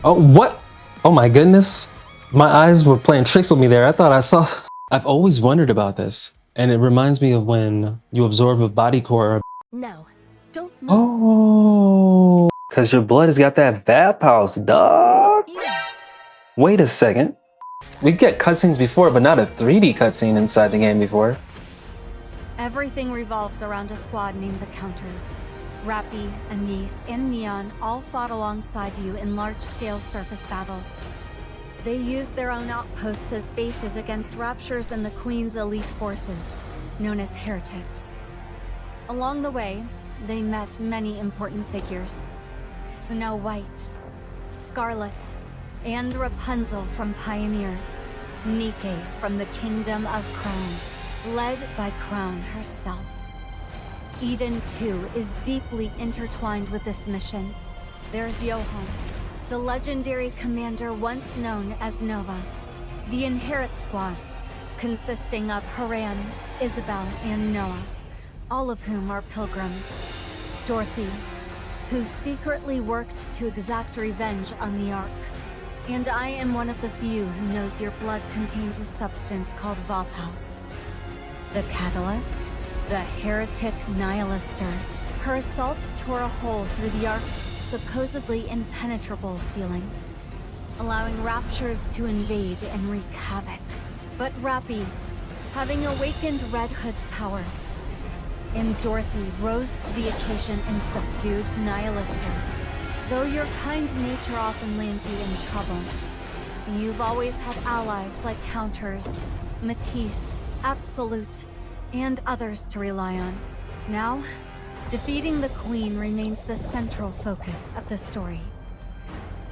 Oh, what? Oh my goodness. My eyes were playing tricks with me there. I thought I saw... I've always wondered about this, and it reminds me of when you absorb a body core. No, don't move. Oh, because your blood has got that Vapaus, dog. Yes. Wait a second. We get cutscenes before, but not a 3D cutscene inside the game before. Everything revolves around a squad named the Counters. Rappy, Anise, and Neon all fought alongside you in large-scale surface battles. They used their own outposts as bases against Rapture's and the Queen's elite forces, known as Heretics. Along the way, they met many important figures. Snow White, Scarlet, and Rapunzel from Pioneer. Nikke from the Kingdom of Crown, led by Crown herself. Eden, too, is deeply intertwined with this mission. There's Johan, the legendary commander once known as Nova. The Inherit Squad, consisting of Harran, Isabel, and Noah, all of whom are Pilgrims. Dorothy, who secretly worked to exact revenge on the Ark. And I am one of the few who knows your blood contains a substance called Vapaus. The catalyst? The heretic Nihilister. Her assault tore a hole through the Ark's supposedly impenetrable ceiling, allowing Raptures to invade and wreak havoc. But Rappy, having awakened Red Hood's power, and Dorothy rose to the occasion and subdued Nihilister. Though your kind nature often lands you in trouble, you've always had allies like Counters, Matisse, Absolute, and others to rely on. Now, defeating the Queen remains the central focus of the story.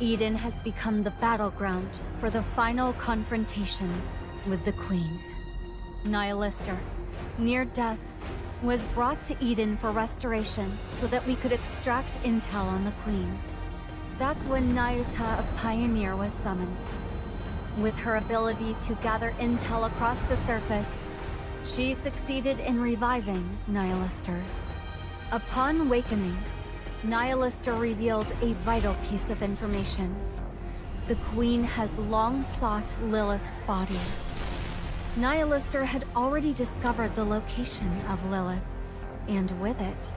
Eden has become the battleground for the final confrontation with the Queen. Nihilister, near death, was brought to Eden for restoration so that we could extract intel on the Queen. That's when Nayuta of Pioneer was summoned. With her ability to gather intel across the surface, she succeeded in reviving Nihilister. Upon awakening, Nihilister revealed a vital piece of information. The Queen has long sought Lilith's body. Nihilister had already discovered the location of Lilith, and with it,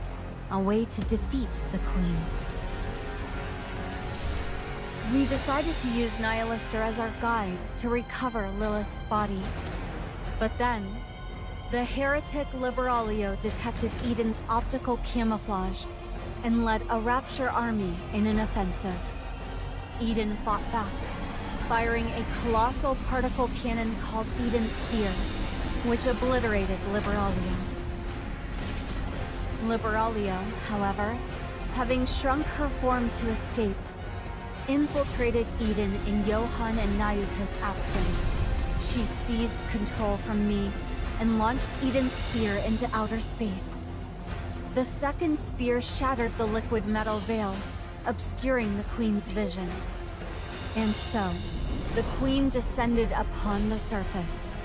a way to defeat the Queen. We decided to use Nihilister as our guide to recover Lilith's body. But then, the heretic Liberalio detected Eden's optical camouflage and led a Rapture army in an offensive. Eden fought back, firing a colossal particle cannon called Eden's Spear, which obliterated Liberalia. Liberalia, however, having shrunk her form to escape, infiltrated Eden in Johan and Nayuta's absence. She seized control from me and launched Eden's spear into outer space. The second spear shattered the liquid metal veil, obscuring the Queen's vision. And so, the Queen descended upon the surface.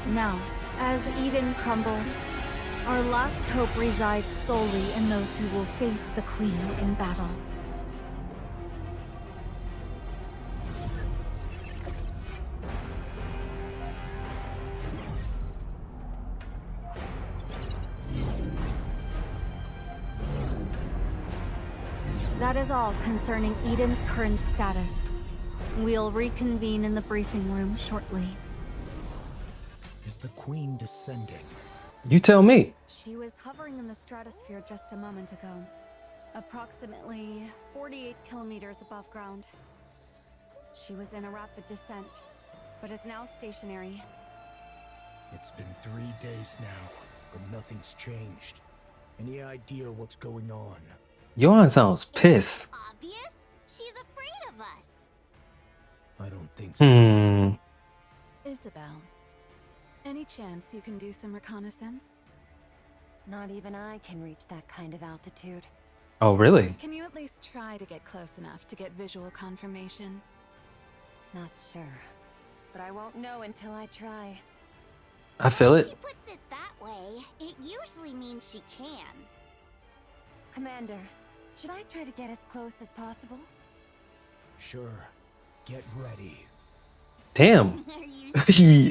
Now, as Eden crumbles, our last hope resides solely in those who will face the Queen in battle. That is all concerning Eden's current status. We'll reconvene in the briefing room shortly. Is the Queen descending? You tell me. She was hovering in the stratosphere just a moment ago. Approximately 48 kilometers above ground. She was in a rapid descent, but is now stationary. It's been 3 days now, but nothing's changed. Any idea what's going on? Johan sounds pissed. Obvious? She's afraid of us. I don't think so. Isabel, any chance you can do some reconnaissance? Not even I can reach that kind of altitude. Oh, really? Can you at least try to get close enough to get visual confirmation? Not sure. But I won't know until I try. I feel If it. she puts it that way, it usually means she can. Commander, should I try to get as close as possible? Sure. Get ready. Damn. Are you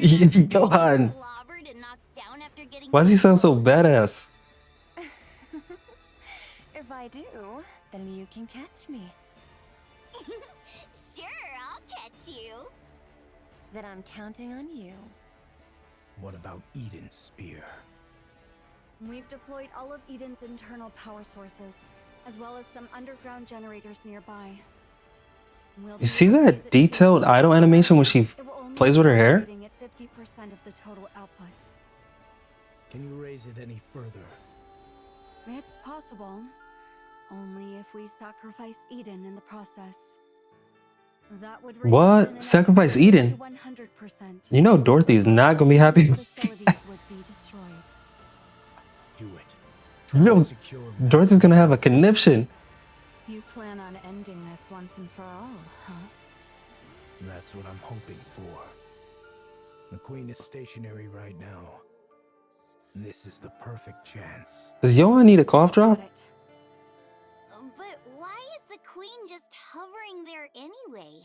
Johan. clobbered and knocked down after getting Why does he sound so badass? If I do, then you can catch me. Sure, I'll catch you. Then I'm counting on you. What about Eden's spear? We've deployed all of Eden's internal power sources, as well as some underground generators nearby. We'll You see that detailed idle animation when she plays with her hair? At 50% of the total output. Can you raise it any further? It's possible, only if we sacrifice Eden in the process. That would What? result in an Sacrifice upgrade Eden? to 100%. You know Dorothy is not gonna be happy. Facilities would be destroyed. Do it. You know, Secure me. Dorothy's gonna have a conniption. You plan on ending this once and for all, huh? That's what I'm hoping for. The Queen is stationary right now. This is the perfect chance. Does Johan need a cough drop? Got it. But why is the queen just hovering there anyway?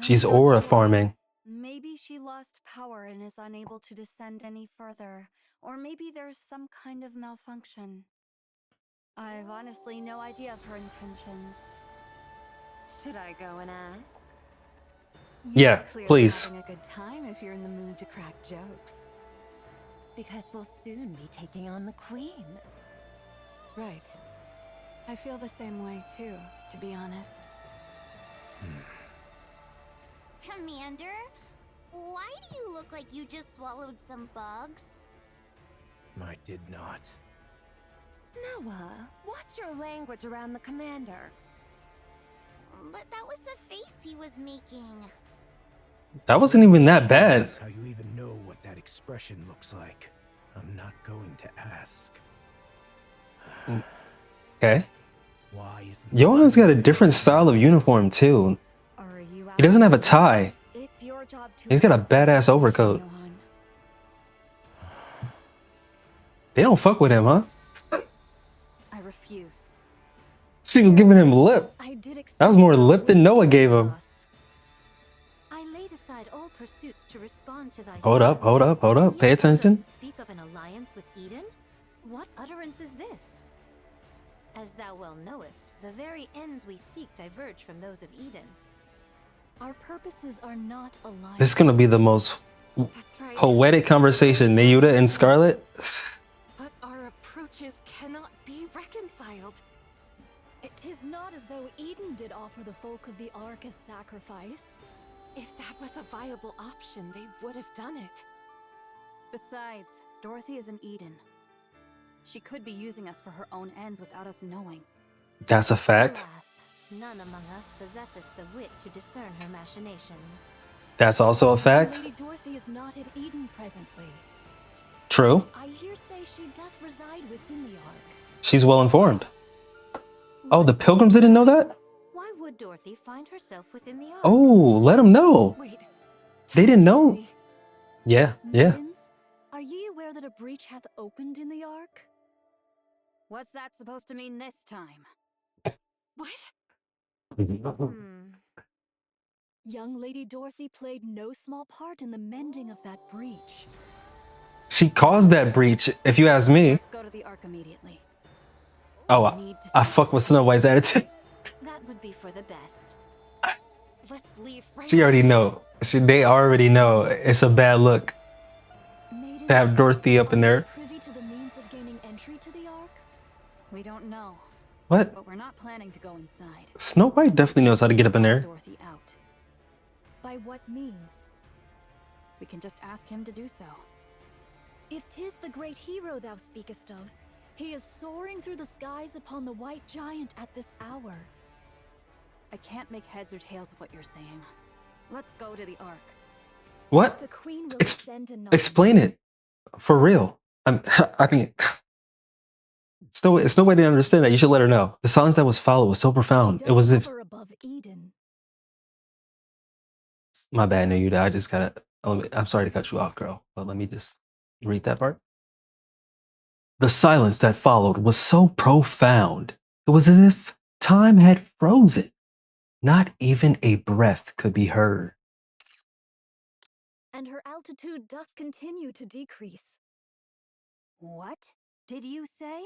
She's I'm not aura sure. farming. Maybe she lost power and is unable to descend any further. Or maybe there's some kind of malfunction. I've honestly no idea of her intentions. Should I go and ask? Yeah, Clearly please. having a good time if you're in the mood to crack jokes. Because we'll soon be taking on the Queen. Right. I feel the same way too, to be honest. Commander, why do you look like you just swallowed some bugs? I did not. Noah, watch your language around the commander. But that was the face he was making. That wasn't even that bad. That's how you even know what that expression looks like. I'm not going to ask. Okay. Why isn't Johan's got a different style of uniform too. Are you He doesn't have a asking tie. me? It's your job to He's got a address this badass situation, overcoat. Johan. They don't fuck with him, huh? I refuse. She was giving him lip. I did expect That was more that lip than was Noah the gave him. boss. I laid aside all pursuits to respond to thy Hold up, summons, hold up, hold up. and Pay yet thou attention. dost speak of an alliance with Eden? What utterance is this? As thou well knowest, the very ends we seek diverge from those of Eden. Our purposes are not aligned. This is gonna be the most That's right. poetic conversation. Nayuta and Scarlet. But our approaches cannot be reconciled. It is not as though Eden did offer the folk of the Ark as sacrifice. If that was a viable option, they would have done it. Besides, Dorothy is in Eden. She could be using us for her own ends without us knowing. That's a fact. Alas, none among us possesseth the wit to discern her machinations. That's also a fact. Lady Dorothy is not at Eden presently. True. I hear say she doth reside within the Ark. She's well informed. Oh, the Pilgrims didn't know that? Why would Dorothy find herself within the Ark? Oh, let them know. Wait. They didn't tell know. me. Yeah, yeah. Maidens, are ye aware that a breach hath opened in the Ark? What's that supposed to mean this time? What? Hmm. Young Lady Dorothy played no small part in the mending of that breach. She caused that breach, if you ask me. Let's go to the Ark immediately. Oh, Need to I see fuck with Snow White's attitude. That would be for the best. Let's leave right She already know. They already know it's a bad look Maidens, to have Dorothy up in are you there. privy to the means of gaining entry to the Ark? We don't know, What? but we're not planning to go inside. Snow White definitely knows how to get up in there. Dorothy out. By what means? We can just ask him to do so. If 'tis the great hero thou speakest of, he is soaring through the skies upon the white giant at this hour. I can't make heads or tails of what you're saying. Let's go to the Ark. What? The queen will Ex- ascend anon. Explain it. For real. I mean, it's no way to understand that. You should let her know. The silence that was followed was so profound. She It was doth if... hover above Eden. My bad, Nayuta. I just gotta... I'm sorry to cut you off, girl. But let me just read that part. The silence that followed was so profound. It was as if time had frozen. Not even a breath could be heard. And her altitude doth continue to decrease. What did you say?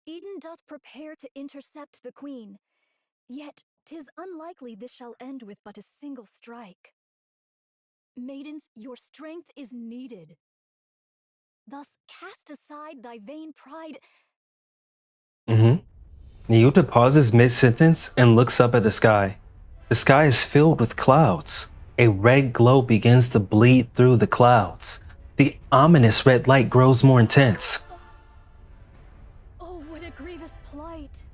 Eden doth prepare to intercept the queen, yet 'tis unlikely this shall end with but a single strike. Maidens, your strength is needed. Thus cast aside thy vain pride. Nayuta pauses mid-sentence and looks up at the sky. The sky is filled with clouds. A red glow begins to bleed through the clouds. The ominous red light grows more intense. Oh, what a grievous plight.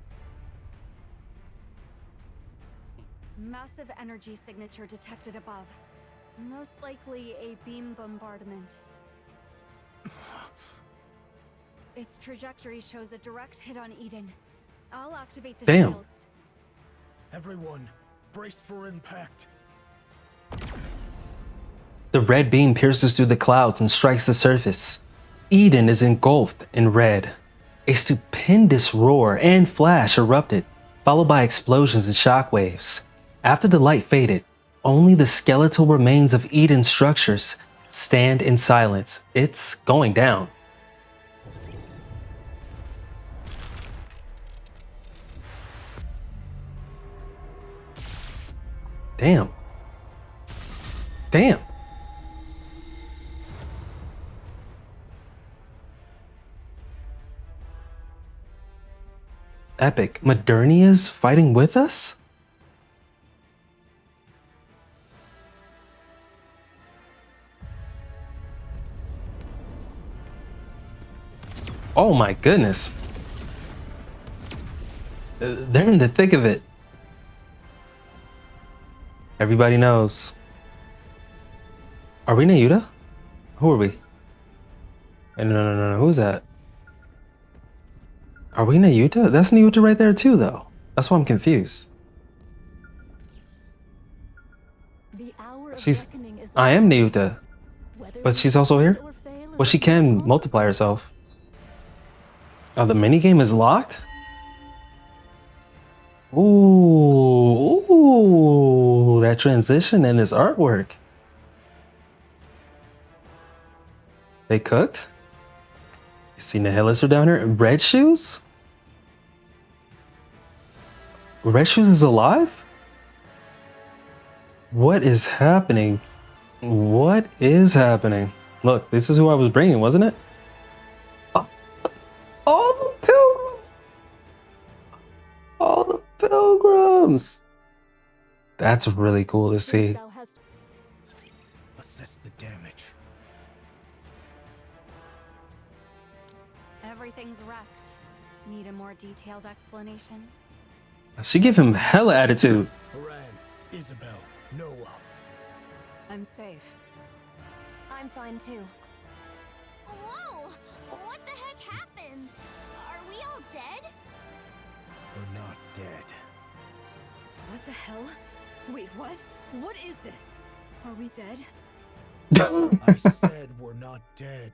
Massive energy signature detected above. Most likely a beam bombardment. Its trajectory shows a direct hit on Eden. I'll activate the Damn. shields. Everyone, brace for impact. The red beam pierces through the clouds and strikes the surface. Eden is engulfed in red. A stupendous roar and flash erupted, followed by explosions and shockwaves. After the light faded, only the skeletal remains of Eden's structures stand in silence. It's going down. Damn. Damn. Epic. Modernia's fighting with us? Oh my goodness. They're in the thick of it. Everybody knows. Are we Nayuta? Who are we? No. Who's that? Are we Nayuta? That's Nayuta right there too, though. That's why I'm confused. The hour of She's... reckoning is I am Nayuta. whether But she's also here? or fail is Well, she the can consequence. multiply herself. Oh, the minigame is locked? Ooh, that transition and this artwork. They cooked? You see Nihilister down here? Red Shoes? Red Shoes is alive? What is happening? What is happening? Look, this is who I was bringing, wasn't it? All the pilgrims! All the pilgrims! That's really cool to see. Thou hast Assess the damage. Everything's wrecked. Need a more detailed explanation? She give him hella attitude. Harran, Isabel, Noah. I'm safe. I'm fine too. Whoa! What the heck happened? Are we all dead? We're not dead. What the hell? Wait, what? What is this? Are we dead? I said we're not dead.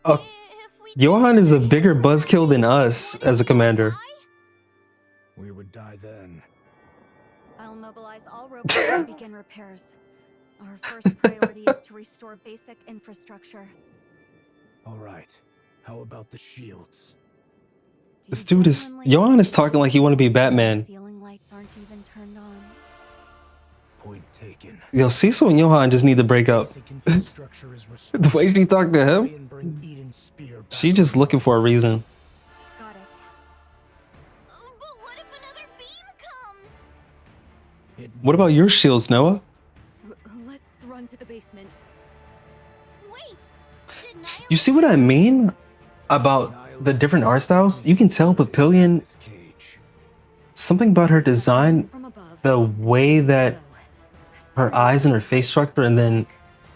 Oh, If we Johan is a bigger buzzkill than us as a commander. We would die then. I'll mobilize all robots to begin repairs. Our first priority is to restore basic infrastructure. All right. How about the shields? Do This you dude is... genuinely Johan is think talking like he want to be Batman. Ceiling lights aren't even turned on. Point taken. Yo, Cecil and Johan just need to break up. Basic infrastructure is restored. The way she talked to Try him, and bring Eden's spear back. she just looking for a reason. Got it. But what if another beam comes? It What about your shields, Noah? Let's run to the basement. Wait! Did You see what I mean about the different art styles? You can tell Papillion, This cage. something about her design, From above. the way that her eyes and her face structure, and then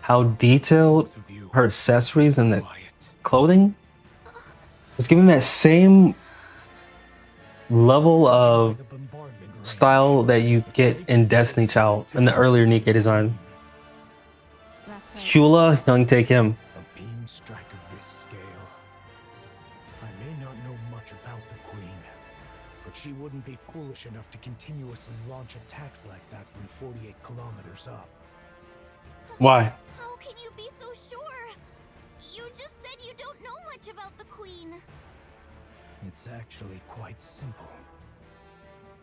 how detailed Both of you, her accessories and the quiet. clothing. It's giving that same level of The bombardment range. style that you get in Destiny Child in the earlier Nikke design. That's right. Hula, young take him. A beam strike of this scale. I may not know much about the Queen, but she wouldn't be foolish foolish enough to continuously launch attacks like that from 48 kilometers up? Why? How can you be so sure? You just said you don't know much about the Queen. It's actually quite simple.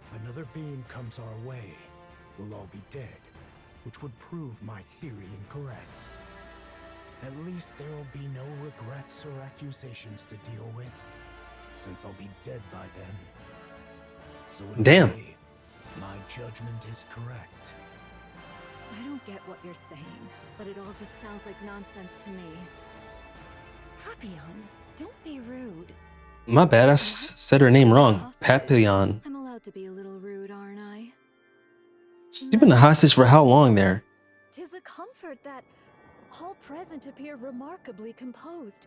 If another beam comes our way, we'll all be dead, which would prove my theory incorrect. At least there'll be no regrets or accusations to deal with, since I'll be dead by then. So in a way, my judgment is correct. I don't get what you're saying, but it all just sounds like nonsense to me. Papillion, don't be rude. My bad, I said her name wrong. Papillion. I'm allowed to be a little rude, aren't I? She's been a hostage for how long there? 'Tis a comfort that all present appear remarkably composed,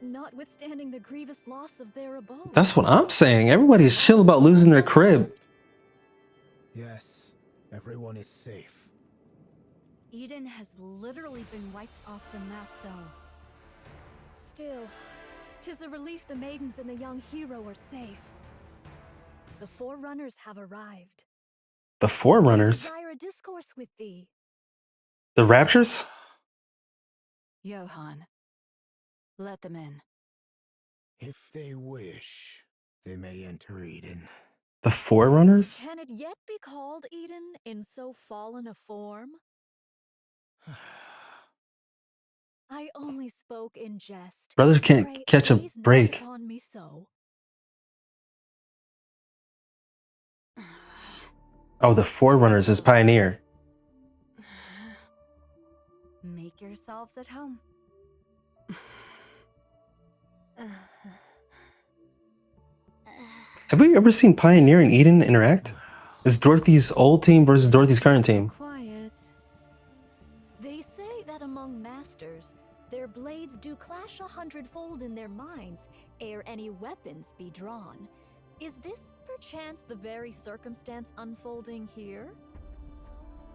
notwithstanding the grievous loss of their abode. That's what I'm saying. Everybody's chill about losing their crib. Yes, everyone is safe. Eden has literally been wiped off the map, though. Still, 'tis a relief the maidens and the young hero are safe. The Forerunners have arrived. The They Forerunners? desire a discourse with thee. The Raptures? Johan, let them in. If they wish, they may enter Eden. The Forerunners? Can it yet be called Eden in so fallen a form? I only spoke in jest. Brothers can't Pray, catch a gaze not break. upon me so. Oh, the Forerunners is Pioneer. Make yourselves at home. Have we ever seen Pioneer and Eden interact? Is Dorothy's old team versus Dorothy's current team? Quiet. They say that among masters, their blades do clash 100-fold in their minds ere any weapons be drawn. Is this perchance the very circumstance unfolding here?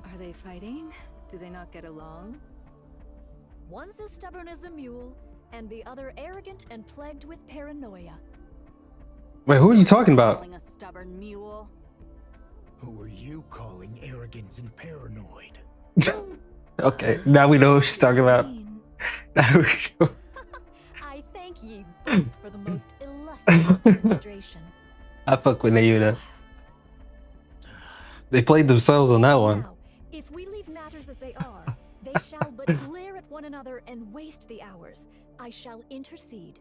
Are they fighting? Do they not get along? One's as stubborn as a mule, and the other arrogant and plagued with paranoia. Wait, who are you talking about? Calling a stubborn mule? Who are you calling arrogant and paranoid? Okay, now we know who she's talking about. Now we know. I thank ye both for the most illustrious demonstration. I fuck with Nayuta. They played themselves on that one. Now, if we leave matters as they are, they shall but glare at one another and waste the hours. I shall intercede.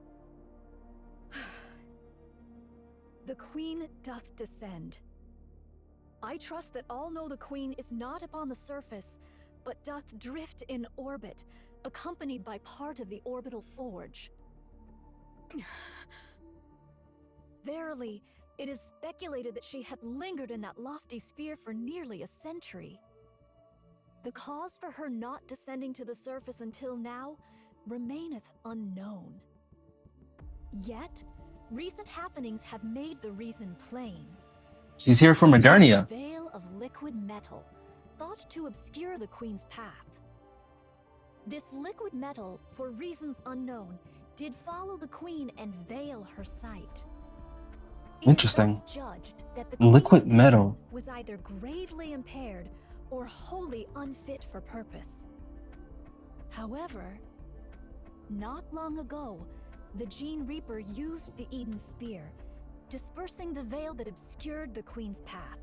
The Queen doth descend. I trust that all know the Queen is not upon the surface, but doth drift in orbit, accompanied by part of the orbital forge. Verily, it is speculated that she had lingered in that lofty sphere for nearly a century. The cause for her not descending to the surface until now remaineth unknown. Yet, recent happenings have made the reason plain. She's here for Modernia. A veil of liquid metal, thought to obscure the Queen's path. This liquid metal, for reasons unknown, did follow the Queen and veil her sight. It is Interesting. thus judged that the Liquid Queen's metal. vision was either gravely impaired or wholly unfit for purpose. However, not long ago, the Gene Reaper used the Eden Spear, dispersing the veil that obscured the Queen's path.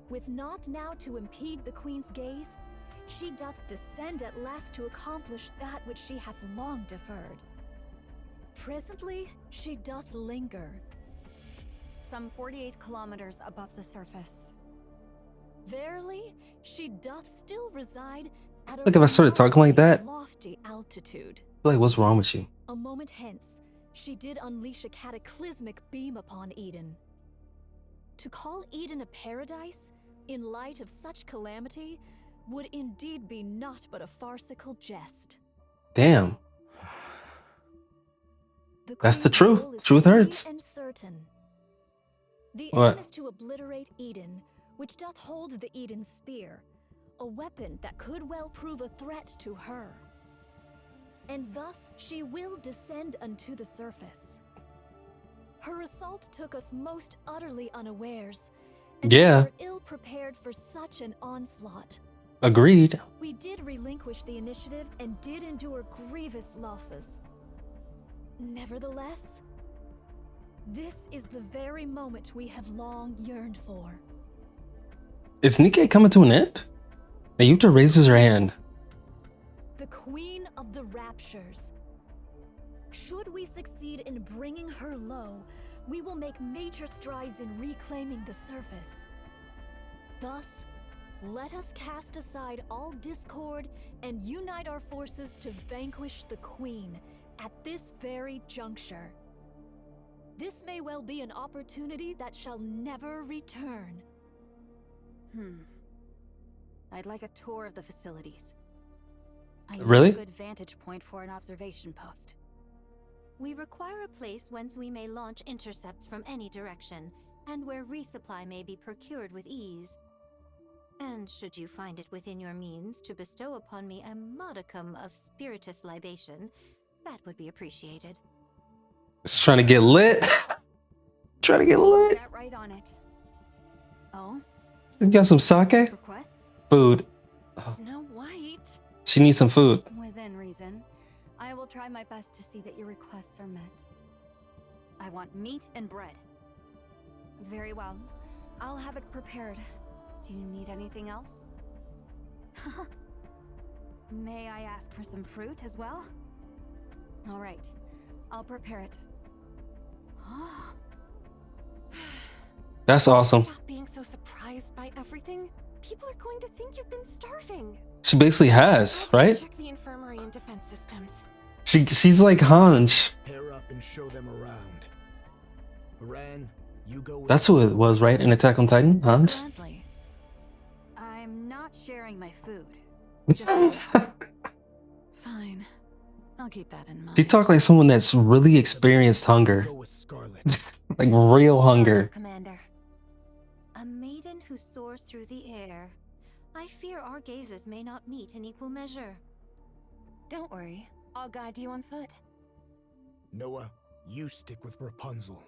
With naught now to impede the Queen's gaze, she doth descend at last to accomplish that which she hath long deferred. Presently, she doth linger. Some 48 kilometers above the surface. Verily, she doth still reside at a Look, if I started talking like that, lofty altitude. like, what's wrong with you? A moment hence, she did unleash a cataclysmic beam upon Eden. To call Eden a paradise, in light of such calamity, would indeed be naught but a farcical jest. Damn. That's the Queen's truth. goal is Truth complete hurts. and certain. The What? aim is to obliterate Eden, which doth hold the Eden Spear, a weapon that could well prove a threat to her. And thus she will descend unto the surface. Her assault took us most utterly unawares. Yeah. We were ill prepared for such an onslaught. Agreed. We did relinquish the initiative and did endure grievous losses. Nevertheless, this is the very moment we have long yearned for. Is Nikke coming to an end? Nayuta raises her hand. The Queen of the Raptures. Should we succeed in bringing her low, we will make major strides in reclaiming the surface. Thus, let us cast aside all discord and unite our forces to vanquish the Queen at this very juncture. This may well be an opportunity that shall never return. I'd like a tour of the facilities. I need Really? a good vantage point for an observation post. We require a place whence we may launch intercepts from any direction, and where resupply may be procured with ease. And should you find it within your means to bestow upon me a modicum of spiritus libation, that would be appreciated. Just trying to get lit. Trying to get lit. Get right on it. Oh? You got some sake? Requests? Food. Snow White? She needs some food. Within reason. I will try my best to see that your requests are met. I want meat and bread. Very well. I'll have it prepared. Do you need anything else? May I ask for some fruit as well? All right. I'll prepare it. That's awesome. Stop being so surprised by everything. People are going to think you've been starving. She basically has, I'll right? check the infirmary and defense systems. She's like Hanj. Pair up and show them around. Harran, you go with That's who it was, right? In Attack on Titan? Hanj? Gladly. I'm not sharing my food. Fine. I'll keep that in mind. She talked like someone that's really experienced hunger. Go with Scarlet. Like real hunger. Commander. A maiden who soars through the air. I fear our gazes may not meet in equal measure. Don't worry. I'll guide you on foot. Noah, you stick with Rapunzel.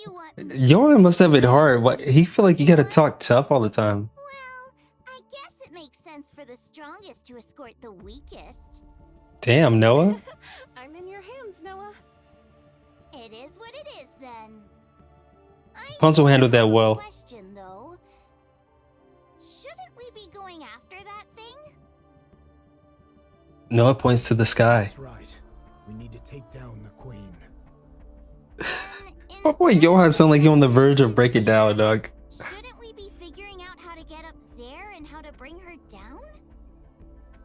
You want Johan must have it hard. What, he feel like you gotta talk tough all the time. Well, I guess it makes sense for the strongest to escort the weakest. Damn, Noah. I'm in your hands, Noah. It is what it is then. Rapunzel handled that well. Question though. Shouldn't we be going after that thing? Noah points to the sky. That's right. We need to take down the Queen. My boy Johan sound like you're on the verge of break it down, dog. Shouldn't we be figuring out how to get up there and how to bring her down?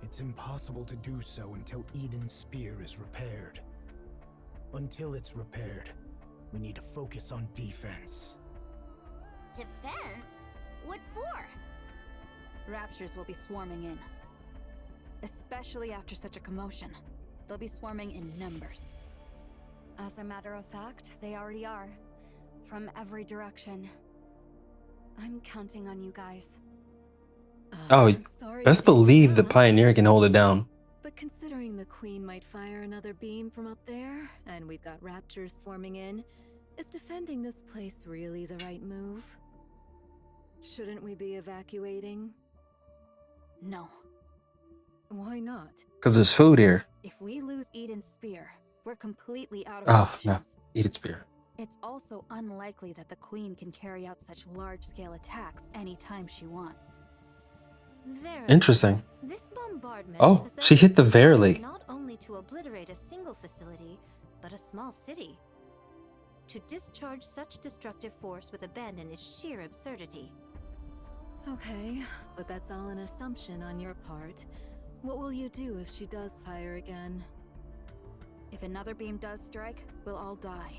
It's impossible to do so until Eden's spear is repaired. Until it's repaired, we need to focus on defense. Defense? What for? Raptures will be swarming in. Especially after such a commotion. They'll be swarming in numbers. As a matter of fact, they already are. From every direction. I'm counting on you guys. Oh, I'm sorry best to believe the interrupt, Pioneer can hold it down. But considering the Queen might fire another beam from up there, and we've got Raptures swarming in, is defending this place really the right move? Shouldn't we be evacuating? No. Why not? Because there's food here. If we lose Eden's spear, we're completely out of Oh, options. no. Eat its spear. It's also unlikely that the Queen can carry out such large-scale attacks anytime she wants. Verily. Interesting. This bombardment Oh, possesses she hit the the Verily. ability not only to obliterate a single facility, but a small city. To discharge such destructive force with abandon is sheer absurdity. Okay, but that's all an assumption on your part. What will you do if she does fire again? If another beam does strike, we'll all die.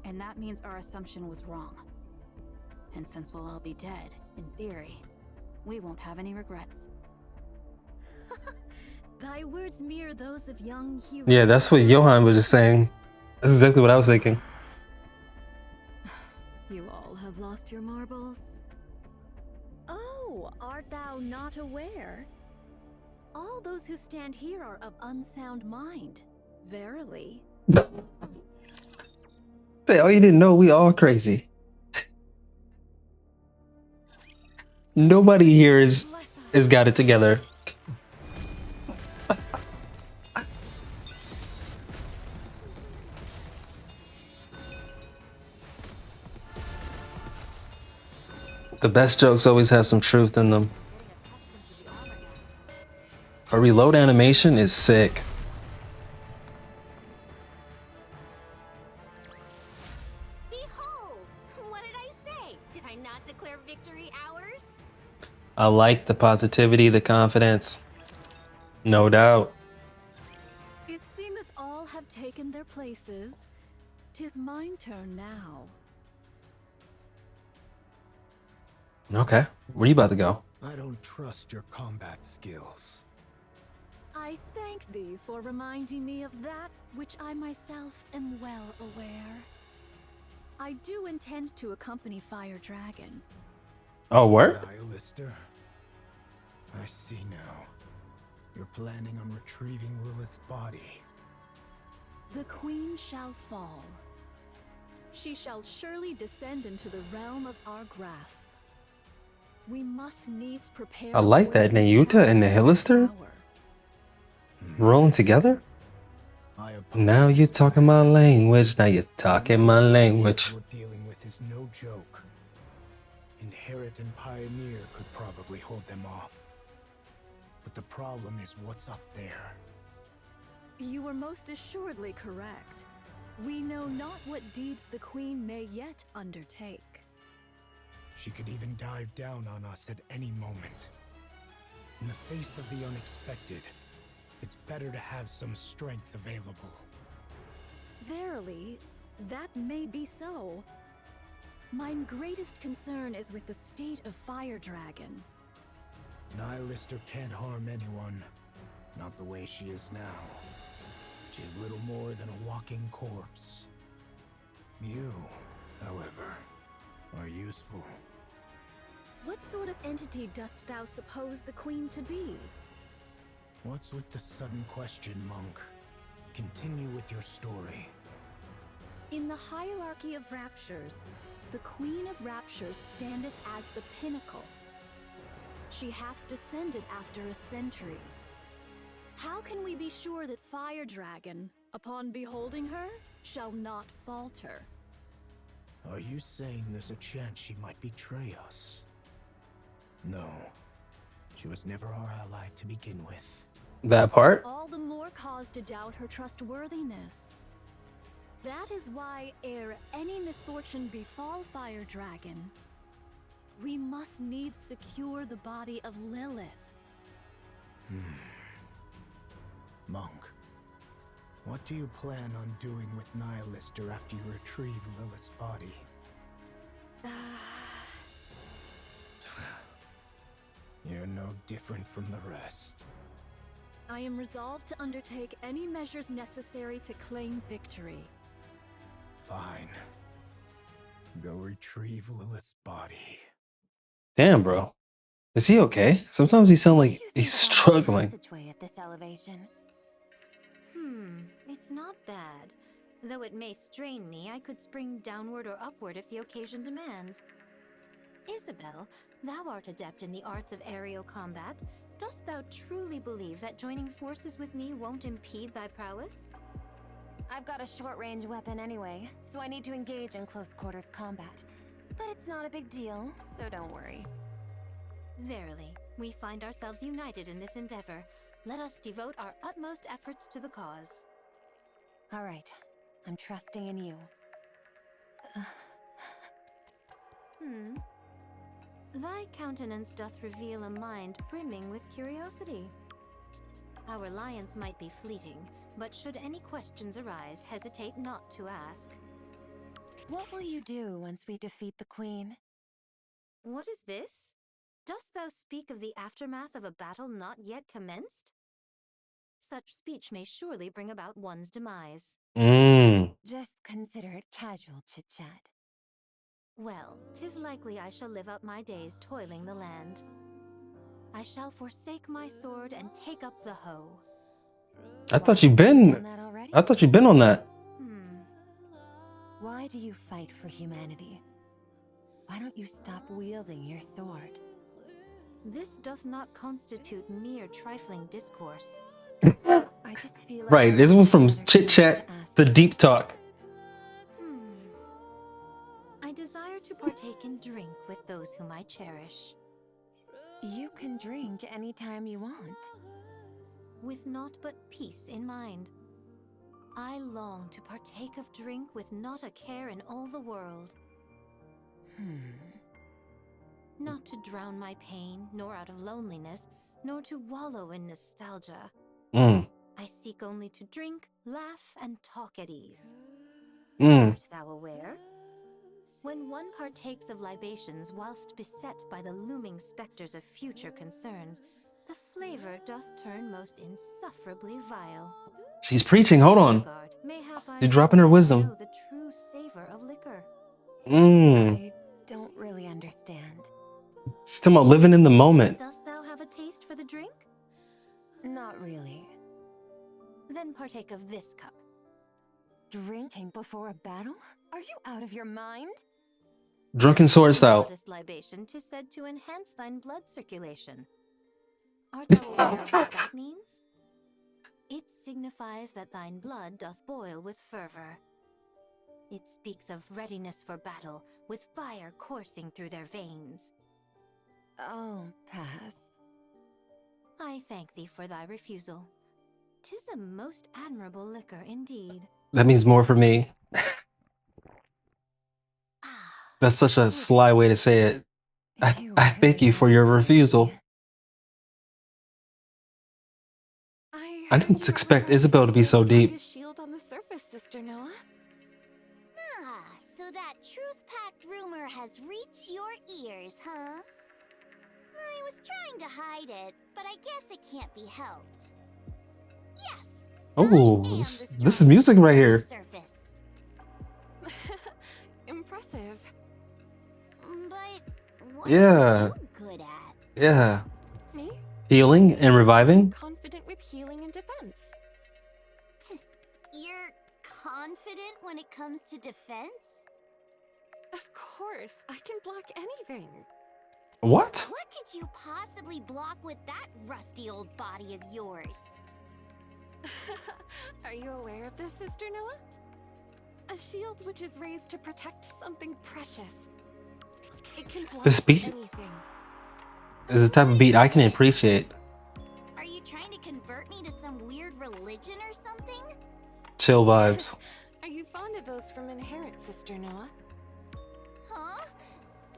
And that means our assumption was wrong. And since we'll all be dead, in theory, we won't have any regrets. Thy words mirror those of young heroes. Yeah, that's what Johan was just saying. That's exactly what I was thinking. You all have lost your marbles? Oh, art thou not aware? All those who stand here are of unsound mind. Verily. Oh, you didn't know we all crazy. Nobody here is got it together. The best jokes always have some truth in them. A reload animation is sick. Behold! What did I say? Did I not declare victory ours? I like the positivity, the confidence. No doubt. It seemeth all have taken their places. 'Tis mine turn now. Okay, where you about to go? I don't trust your combat skills. I thank thee for reminding me of that which I myself am well aware. I do intend to accompany Fire Dragon. Oh, where? Nihilister. I see now. You're planning on retrieving Lilith's body. The Queen shall fall. She shall surely descend into the realm of our grasp. We must needs prepare. I like that. Nayuta and Nihilister rolling together. Now you're talking my language. Now you're talking my language. What we're dealing with is no joke. Inherit and Pioneer could probably hold them off. But the problem is what's up there. You are most assuredly correct. We know not what deeds the Queen may yet undertake. She could even dive down on us at any moment. In the face of the unexpected, it's better to have some strength available. Verily, that may be so. Mine greatest concern is with the state of Fire Dragon. Nihilister can't harm anyone. Not the way she is now. She's little more than a walking corpse. You, however, are useful. What sort of entity dost thou suppose the Queen to be? What's with the sudden question, Monk? Continue with your story. In the hierarchy of raptures, the Queen of Raptures standeth as the pinnacle. She hath descended after a century. How can we be sure that Fire Dragon, upon beholding her, shall not falter? Are you saying there's a chance she might betray us? No. She was never our ally to begin with. That part? All the more cause to doubt her trustworthiness. That is why, ere any misfortune befall Fire Dragon, we must needs secure the body of Lilith. Monk, what do you plan on doing with Nihilister after you retrieve Lilith's body? You're no different from the rest. I am resolved to undertake any measures necessary to claim victory. Fine. Go retrieve Lilith's body. Damn, bro. Is he okay? Sometimes he sounds like he's struggling. Passageway at this elevation. It's not bad. Though it may strain me, I could spring downward or upward if the occasion demands. Isabel, thou art adept in the arts of aerial combat. Dost thou truly believe that joining forces with me won't impede thy prowess? I've got a short-range weapon anyway, so I need to engage in close-quarters combat. But it's not a big deal, so don't worry. Verily, we find ourselves united in this endeavor. Let us devote our utmost efforts to the cause. All right, I'm trusting in you. Thy countenance doth reveal a mind brimming with curiosity. Our alliance might be fleeting, but should any questions arise, hesitate not to ask. What will you do once we defeat the Queen? What is this? Dost thou speak of the aftermath of a battle not yet commenced? Such speech may surely bring about one's demise. Just consider it casual chit-chat. Well, 'tis likely I shall live out my days toiling the land. I shall forsake my sword and take up the hoe. I thought you'd been on that. Why Why do you fight for humanity? Why don't you stop wielding your sword? This doth not constitute mere trifling discourse. I just feel like Right, this went from another chit chance chat to ask to you deep this. talk. I desire to partake and drink with those whom I cherish, You can drink anytime you want. with naught but peace in mind. I long to partake of drink with not a care in all the world. Not to drown my pain, nor out of loneliness, nor to wallow in nostalgia. Mm. I seek only to drink, laugh, and talk at ease. Mm. Art thou aware? When one partakes of libations whilst beset by the looming spectres of future concerns, the flavor doth turn most insufferably vile. She's preaching. Hold on. Guard, mayhap I You're dropping her know wisdom. the true savor of liquor. Mm. I don't really understand. She's talking about living in the moment. Dost thou have a taste for the drink? Not really. Then partake of this cup. Drinking before a battle? Are you out of your mind? Drunken sword style. Modest libation 'tis said to enhance thine blood circulation. Art thou aware of what that means? It signifies that thine blood doth boil with fervor. It speaks of readiness for battle, with fire coursing through their veins. I'll pass. I thank thee for thy refusal. 'Tis a most admirable liquor indeed. That means more for me. That's such a sly way to say it. I thank you for your refusal. I didn't expect Isabel to be so deep. Shield on the surface, Sister Noah. Ah, so that truth-packed rumor has reached your ears, huh? I was trying to hide it, but I guess it can't be helped. Yes. Oh, this is music right here. Surface. Impressive. But what Yeah. are you good at? Yeah. Me? Healing and reviving? Confident with healing and defense. You're confident when it comes to defense? Of course, I can block anything. What? What could you possibly block with that rusty old body of yours? Are you aware of this, Sister Noah? A shield which is raised to protect something precious. It can block This beat anything. is the type of beat I can appreciate. Are you trying to convert me to some weird religion or something? Chill vibes. Are you fond of those from Inherit, Sister Noah? Huh?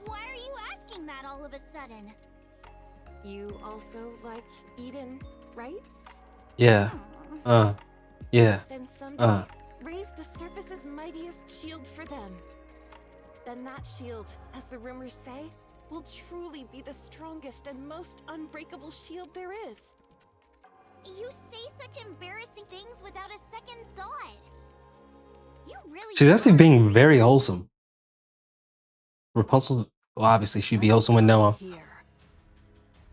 Why are you asking that all of a sudden? You also like Eden, right? Yeah. Yeah. Then someday, raise the surface's mightiest shield for them. Then that shield, as the rumors say, will truly be the strongest and most unbreakable shield there is. You say such embarrassing things without a second thought. You really She's actually are being very wholesome. Rapunzel, well, obviously she'd be wholesome with Noah. Here.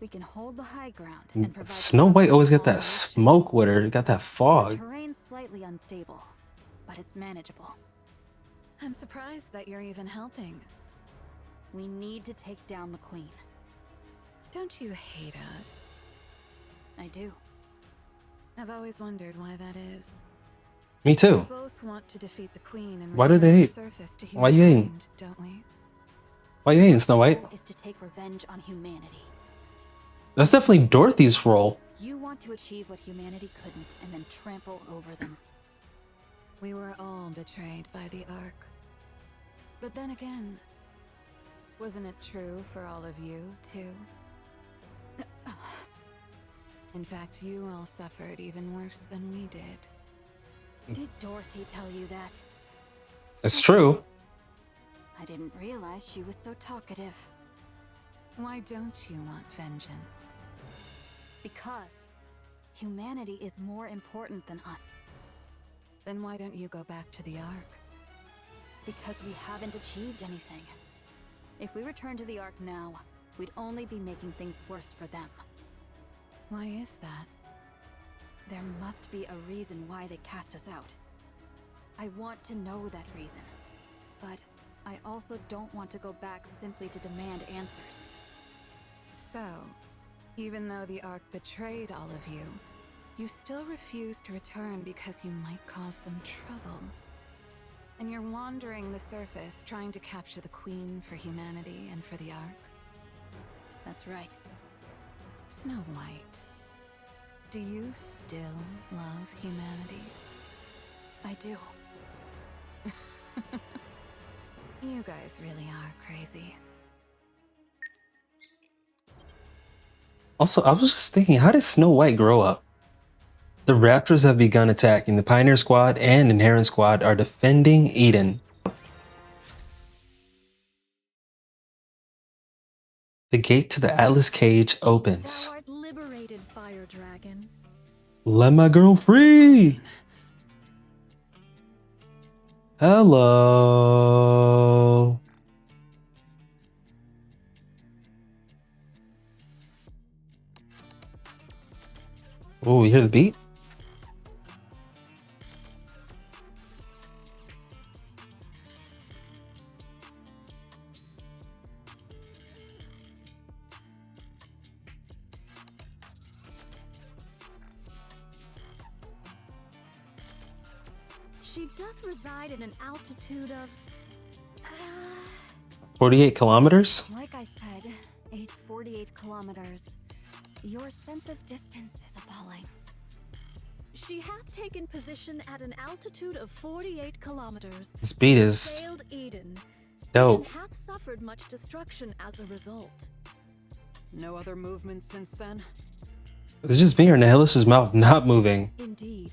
We can hold the high ground and provide Snow White always got that options. smoke with her, got that The fog. terrain's slightly unstable, but it's manageable. I'm surprised that you're even helping. We need to take down the queen. Don't you hate us? I do. I've always wondered why that is. Me We too. both want to defeat the queen and Why do return they the hate? surface to Why you hating? humankind, don't we? Why you hating, Snow White? Is to take revenge on humanity. That's definitely Dorothy's role. You want to achieve what humanity couldn't and then trample over them. We were all betrayed by the Ark. But then again, wasn't it true for all of you, too? In fact, you all suffered even worse than we did. Did Dorothy tell you that? It's true. I didn't realize she was so talkative. Why don't you want vengeance? Because humanity is more important than us. Then why don't you go back to the Ark? Because we haven't achieved anything. If we return to the Ark now, we'd only be making things worse for them. Why is that? There must be a reason why they cast us out. I want to know that reason. but I also don't want to go back simply to demand answers. So, even though the Ark betrayed all of you, you still refuse to return because you might cause them trouble. And you're wandering the surface, trying to capture the Queen for humanity and for the Ark. That's right. Snow White, do you still love humanity? I do. You guys really are crazy. Also, I was just thinking, how did Snow White grow up? The Raptors have begun attacking. The Pioneer Squad and Inherent Squad are defending Eden. The gate to the Atlas Cage opens. Thou art liberated, Fire Dragon. Let my girl free! Hello. Oh, you hear the beat? She doth reside at an altitude of... 48 kilometers? Like I said, it's 48 kilometers. Your sense of distance is appalling. She hath taken position at an altitude of 48 kilometers. This beat is Sailed Eden. dope. And hath suffered much destruction as a result. No other movement since then? It's just me or Nihilister's mouth not moving. Indeed.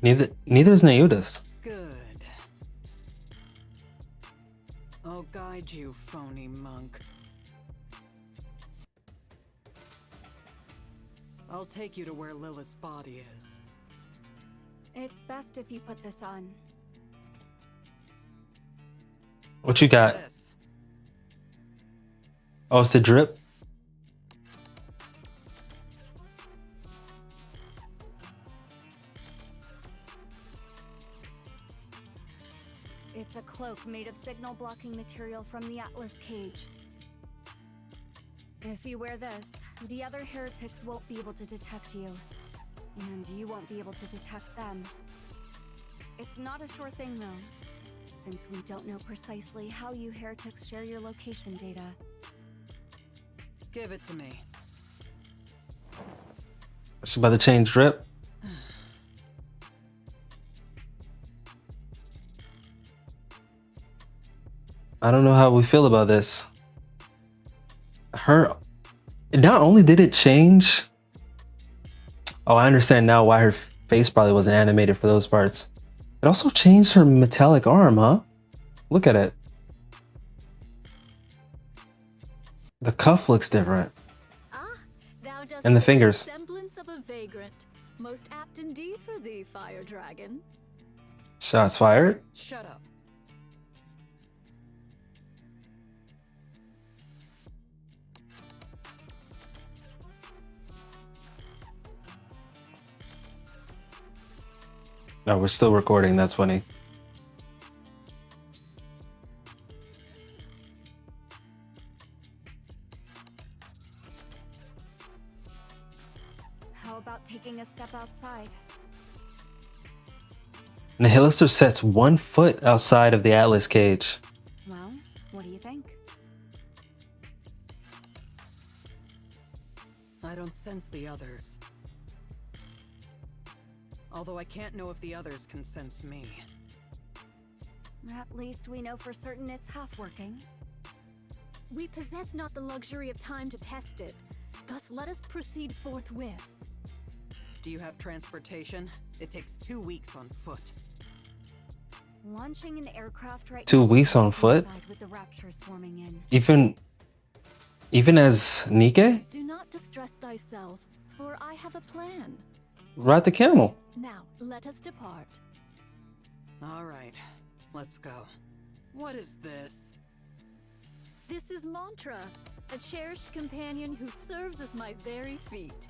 Neither is Nayuta's. Good. I'll guide you, phony monk. I'll take you to where Lilith's body is. It's best if you put this on. What you got? This? Oh, it's the drip. It's a cloak made of signal blocking material from the Atlas Cage. If you wear this, the other heretics won't be able to detect you. And you won't be able to detect them. It's not a sure thing though, since we don't know precisely how you heretics share your location data. Give it to me. She's about to change drip. I don't know how we feel about this. Not only did it change. Oh, I understand now why her face probably wasn't animated for those parts. It also changed her metallic arm, huh? Look at it. The cuff looks different. Thou dost And the bear fingers. semblance of a vagrant. Most apt indeed for thee, Fire Dragon. Shots fired. Shut up. No, we're still recording. That's funny. How about taking a step outside? Nihilister sets 1 foot outside of the Atlas Cage. Well, what do you think? I don't sense the others. Although I can't know if the others can sense me. At least we know for certain it's half working. We possess not the luxury of time to test it. Thus let us proceed forthwith. Do you have transportation? It takes 2 weeks on foot. Launching an aircraft right 2 now weeks on is foot? suicide with the Rapture swarming in. Even as Nikke? Do not distress thyself, for I have a plan. Ride the camel. Now, let us depart. All right, let's go. What is this? This is Mantra, a cherished companion who serves as my very feet.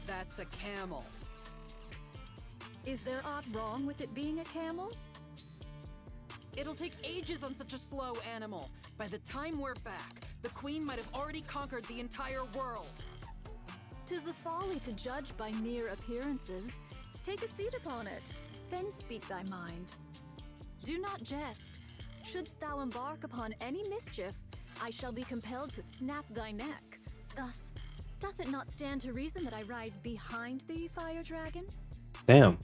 That's a camel. Is there aught wrong with it being a camel? It'll take ages on such a slow animal. By the time we're back, the queen might have already conquered the entire world. 'Tis a folly to judge by mere appearances. Take a seat upon it, then speak thy mind. Do not jest. Shouldst thou embark upon any mischief, I shall be compelled to snap thy neck. Thus, doth it not stand to reason that I ride behind thee, fire dragon? Damn.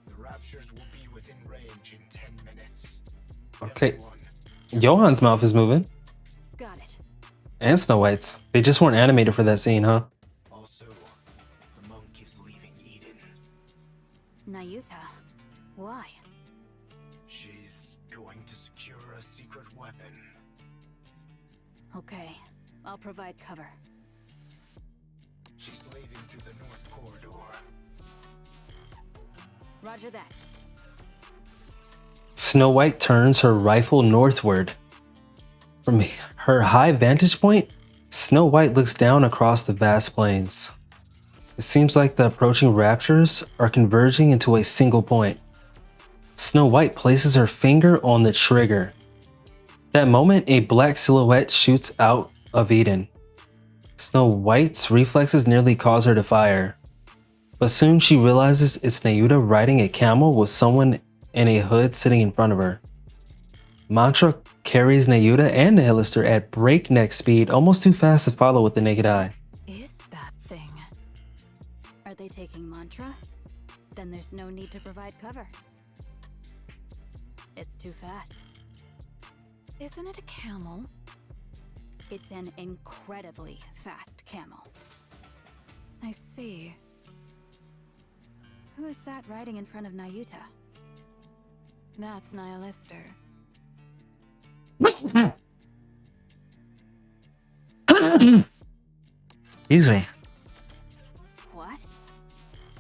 The Raptures will be within range in 10 minutes. Okay. Everyone, Johan's mouth is moving. Got it. And Snow White's. They just weren't animated for that scene, huh? also, the monk is leaving Eden. Nayuta. Why? She's going to secure a secret weapon. Okay, I'll provide cover. She's leaving through the north corridor. Roger that. Snow White turns her rifle northward. From her high vantage point, Snow White looks down across the vast plains. It seems like the approaching raptures are converging into a single point. Snow White places her finger on the trigger. That moment, a black silhouette shoots out of Eden. Snow White's reflexes nearly cause her to fire. But soon she realizes it's Nayuta riding a camel with someone in a hood sitting in front of her. Mantra carries Nayuta and Nihilister at breakneck speed, almost too fast to follow with the naked eye. Is that thing? Are they taking mantra? Then there's no need to provide cover. It's too fast. Isn't it a camel? It's an incredibly fast camel. I see. Who is that riding in front of Nayuta? That's Nihilister. Excuse me. What?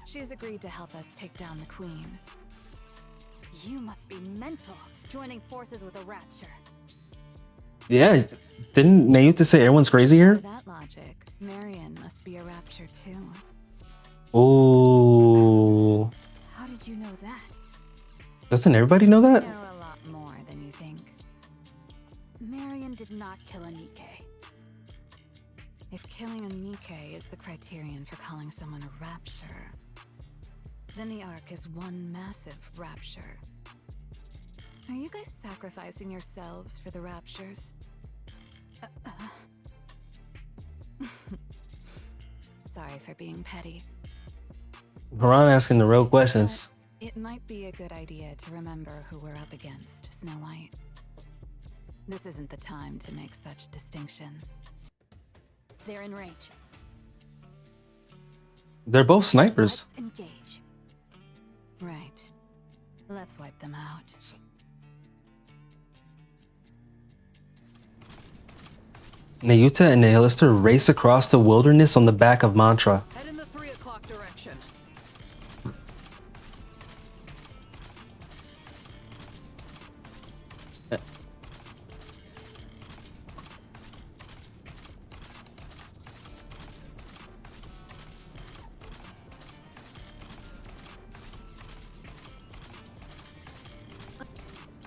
She's agreed to help us take down the queen. You must be mental, joining forces with a rapture. Yeah, didn't Nayuta say everyone's crazy By here? that logic, Marian must be a rapture too. Ooh. How did you know that? Doesn't everybody know that? Know a lot more than you think. Marian did not kill a Nikke. If killing a Nikke is the criterion for calling someone a rapture, then the Ark is one massive rapture. Are you guys sacrificing yourselves for the raptures? Sorry for being petty. Harran asking the real questions. But it might be a good idea to remember who we're up against, Snow White. This isn't the time to make such distinctions. They're in range. They're both snipers. Let's engage. Right. Let's wipe them out. Nayuta and Nihilister race across the wilderness on the back of Mantra. Head in the 3 o'clock direction.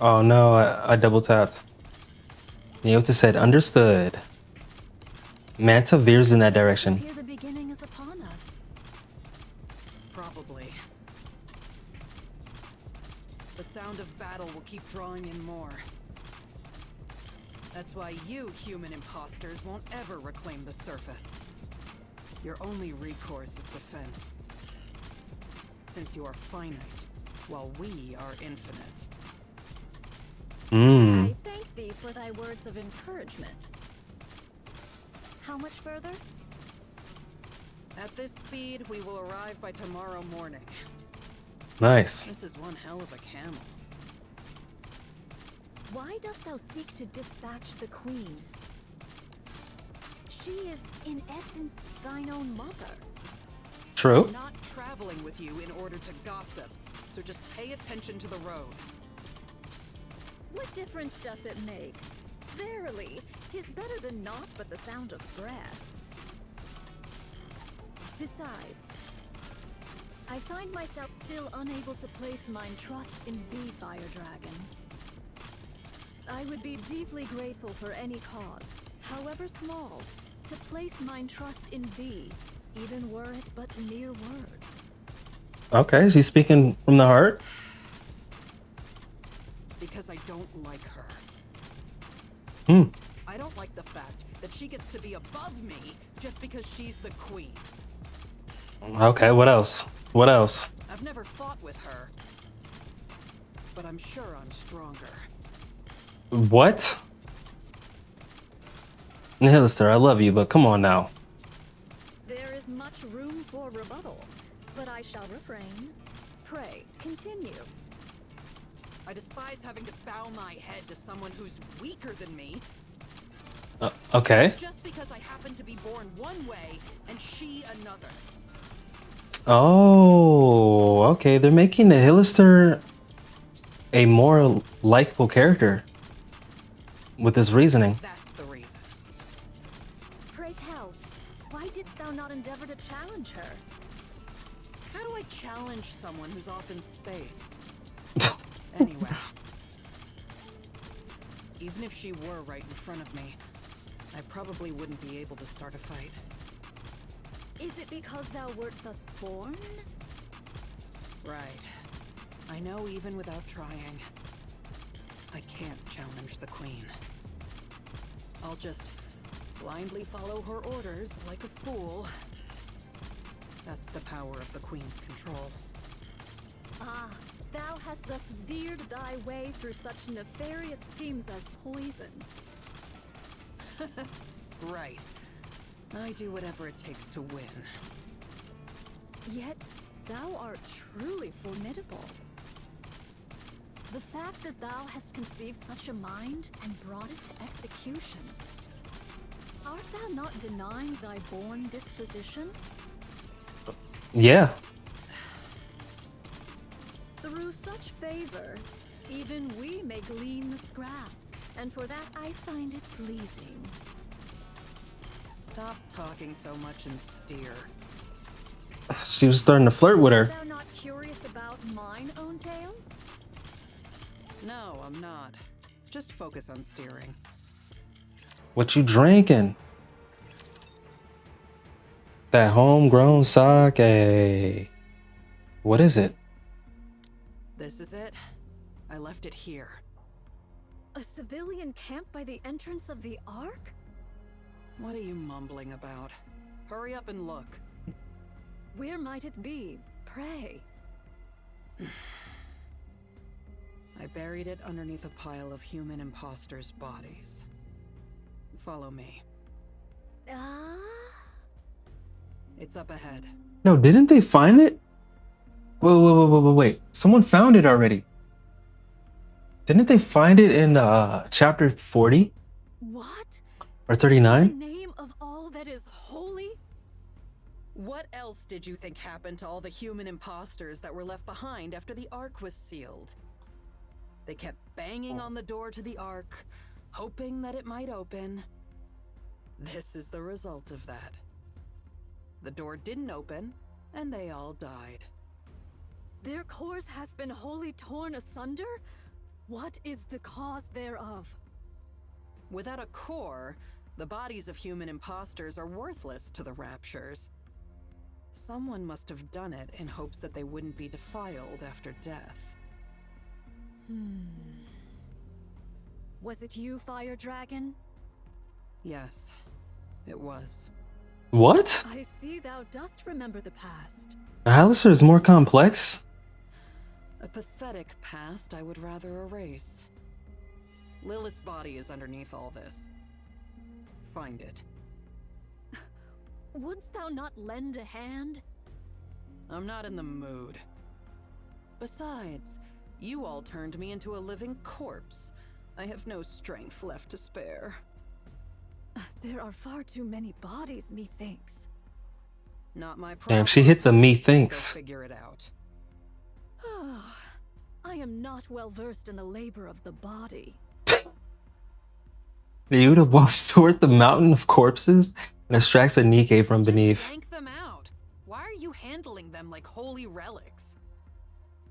Oh no, I double tapped. Nayuta said, understood. Manta veers in that direction. Here the beginning is upon us. Probably. The sound of battle will keep drawing in more. That's why you human imposters won't ever reclaim the surface. Your only recourse is defense. Since you are finite, while we are infinite. I thank thee for thy words of encouragement. How much further? At this speed, we will arrive by tomorrow morning. Nice. This is one hell of a camel. Why dost thou seek to dispatch the queen? She is, in essence, thine own mother. True. I'm not traveling with you in order to gossip, so just pay attention to the road. What difference doth it make? Verily, 'tis better than naught but the sound of breath. Besides, I find myself still unable to place mine trust in thee, Fire Dragon. I would be deeply grateful for any cause, however small, to place mine trust in thee, even were it but mere words. Okay, she's speaking from the heart. Because I don't like her. Hmm. I don't like the fact that she gets to be above me just because she's the queen. Okay, what else? What else? I've never fought with her, but I'm sure I'm stronger. What? Nihilister, I love you, but come on now. There is much room for rebuttal, but I shall refrain. Pray, continue. I despise having to bow my head to someone who's weaker than me. Okay. Just because I happen to be born one way and she another. Oh, okay. They're making Nihilister a more likable character with this reasoning. That's the reason. Pray tell, why didst thou not endeavor to challenge her? How do I challenge someone who's off in space? Anyway. Even if she were right in front of me, I probably wouldn't be able to start a fight. Is it because thou wert thus born? Right. I know even without trying, I can't challenge the queen. I'll just blindly follow her orders like a fool. That's the power of the queen's control. Ah, thou hast thus veered thy way through such nefarious schemes as poison. Right. I do whatever it takes to win. Yet, thou art truly formidable. The fact that thou hast conceived such a mind and brought it to execution. Art thou not denying thy born disposition? Yeah. Through such favor, even we may glean the scraps, and for that I find it pleasing. Stop talking so much and steer. She was starting to flirt with her. Art thou not curious about mine own tale? No, I'm not. Just focus on steering. What you drinking? That homegrown sake. What is it? This is it. I left it here. A civilian camp by the entrance of the Ark? What are you mumbling about? Hurry up and look. Where might it be? Pray. I buried it underneath a pile of human imposters' bodies. Follow me. Ah? It's up ahead. No, didn't they find it? Wait. Someone found it already. Didn't they find it in chapter 40? What? Or The 39? name of all that is holy? What else did you think happened to all the human imposters that were left behind after the Ark was sealed? They kept banging on the door to the Ark, hoping that it might open. This is the result of that. The door didn't open, and they all died. Their cores hath been wholly torn asunder? What is the cause thereof? Without a core, the bodies of human imposters are worthless to the Raptures. Someone must have done it in hopes that they wouldn't be defiled after death. Was it you, Fire Dragon? Yes, it was. What? I see thou dost remember the past. Nihilister is more complex? A pathetic past I would rather erase. Lilith's body is underneath all this. Find it. Wouldst thou not lend a hand? I'm not in the mood. Besides, you all turned me into a living corpse. I have no strength left to spare. There are far too many bodies, methinks. Not my problem. Damn, she hit the Go methinks. figure it out. I am not well versed in the labor of the body. Nayuta walks toward the mountain of corpses and extracts a Nikke from beneath. Just yank them out. Why are you handling them like holy relics?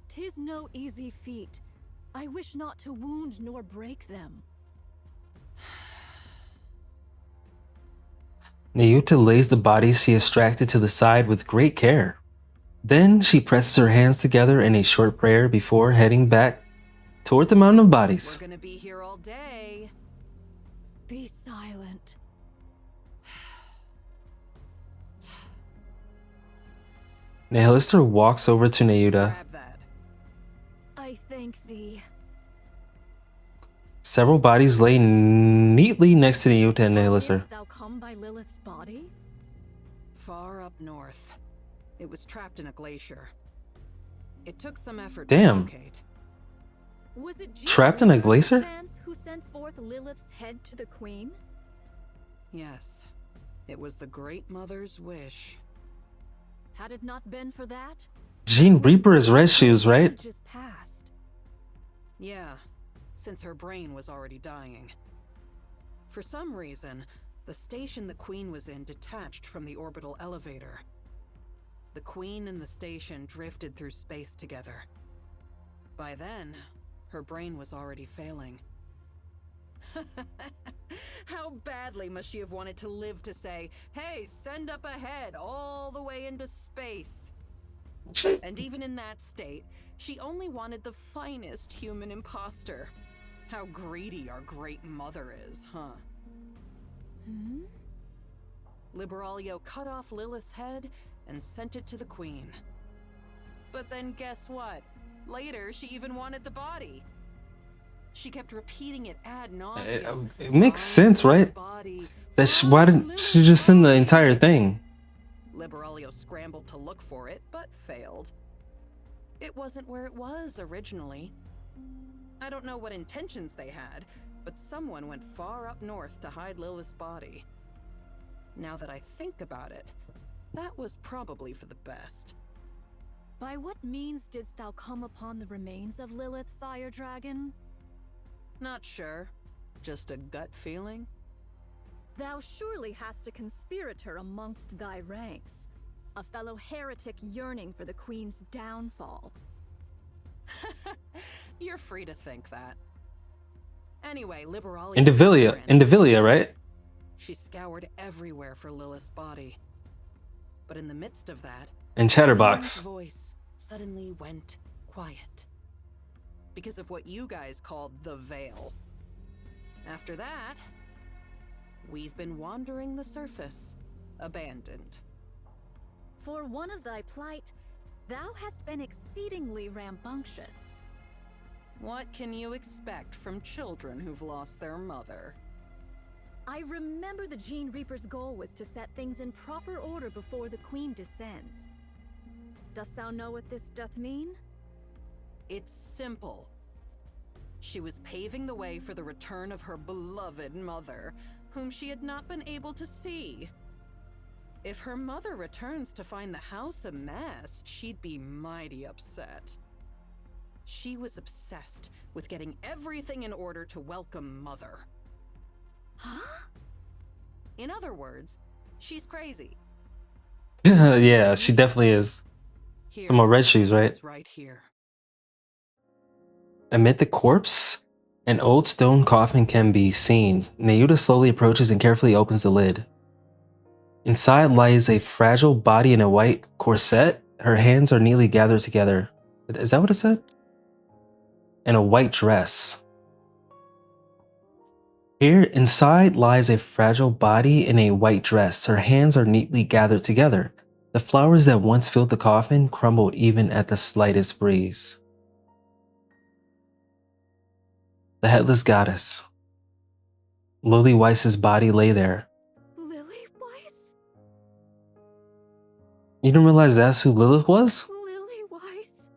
'Tis no easy feat. I wish not to wound nor break them. Nayuta lays the bodies she extracted to the side with great care. Then she presses her hands together in a short prayer before heading back toward the mountain of bodies. We're gonna be here all day. Be silent. Nihilister walks over to Nayuta. Grab that. I thank thee. Several bodies lay neatly next to Nayuta and Nihilister. Didst thou come by Lilith's body? Far up north. It was trapped in a glacier. It took some effort Damn. to locate. Was it Jean Trapped in a Reaper, glacier? perchance, who sent forth Lilith's head to the queen? Yes. It was the Great Mother's wish. Had it not been for that, Jean Reaper is Red Shoes, right? ages passed. Yeah, since her brain was already dying. For some reason, the station the Queen was in detached from the orbital elevator. The Queen and the station drifted through space together. By then, her brain was already failing. How badly must she have wanted to live to say, "Hey, send up ahead all the way into space." And even in that state, she only wanted the finest human imposter. How greedy our Great Mother is, huh? Hmm? Liberalia cut off Lilith's head and sent it to the Queen. But then guess what? Later, she even wanted the body. She kept repeating it ad nauseum. It makes sense, right? Body. Why didn't she just send the entire thing? Liberalia scrambled to look for it, but failed. It wasn't where it was originally. I don't know what intentions they had, but someone went far up north to hide Lilith's body. Now that I think about it, that was probably for the best. By what means didst thou come upon the remains of Lilith, Fire Dragon? Not sure. Just a gut feeling? Thou surely hast a conspirator amongst thy ranks. A fellow heretic yearning for the Queen's downfall. You're free to think that. Anyway, Liberalia... Indivilia, right? She scoured everywhere for Lilith's body. But in the midst of that... And Chatterbox. Her voice suddenly went quiet. Because of what you guys called the Veil. After that... we've been wandering the surface, abandoned. For one of thy plight, thou hast been exceedingly rambunctious. What can you expect from children who've lost their mother? I remember the Gene Reaper's goal was to set things in proper order before the Queen descends. Dost thou know what this doth mean? It's simple. She was paving the way for the return of her beloved mother, whom she had not been able to see. If her mother returns to find the house a mess, she'd be mighty upset. She was obsessed with getting everything in order to welcome Mother. Huh? In other words, she's crazy. Yeah, she definitely is. Here, Some more Red Shoes, right? it's right here. Amid the corpse, an old stone coffin can be seen. Nayuta slowly approaches and carefully opens the lid. Inside lies a fragile body in a white corset. Her hands are neatly gathered together. Is that what it said? In a white dress. Here, inside lies a fragile body in a white dress. Her hands are neatly gathered together. The flowers that once filled the coffin crumbled even at the slightest breeze. The headless goddess. Lily Weiss's body lay there. Lily Weiss? You didn't realize that's who Lilith was? Lily Weiss?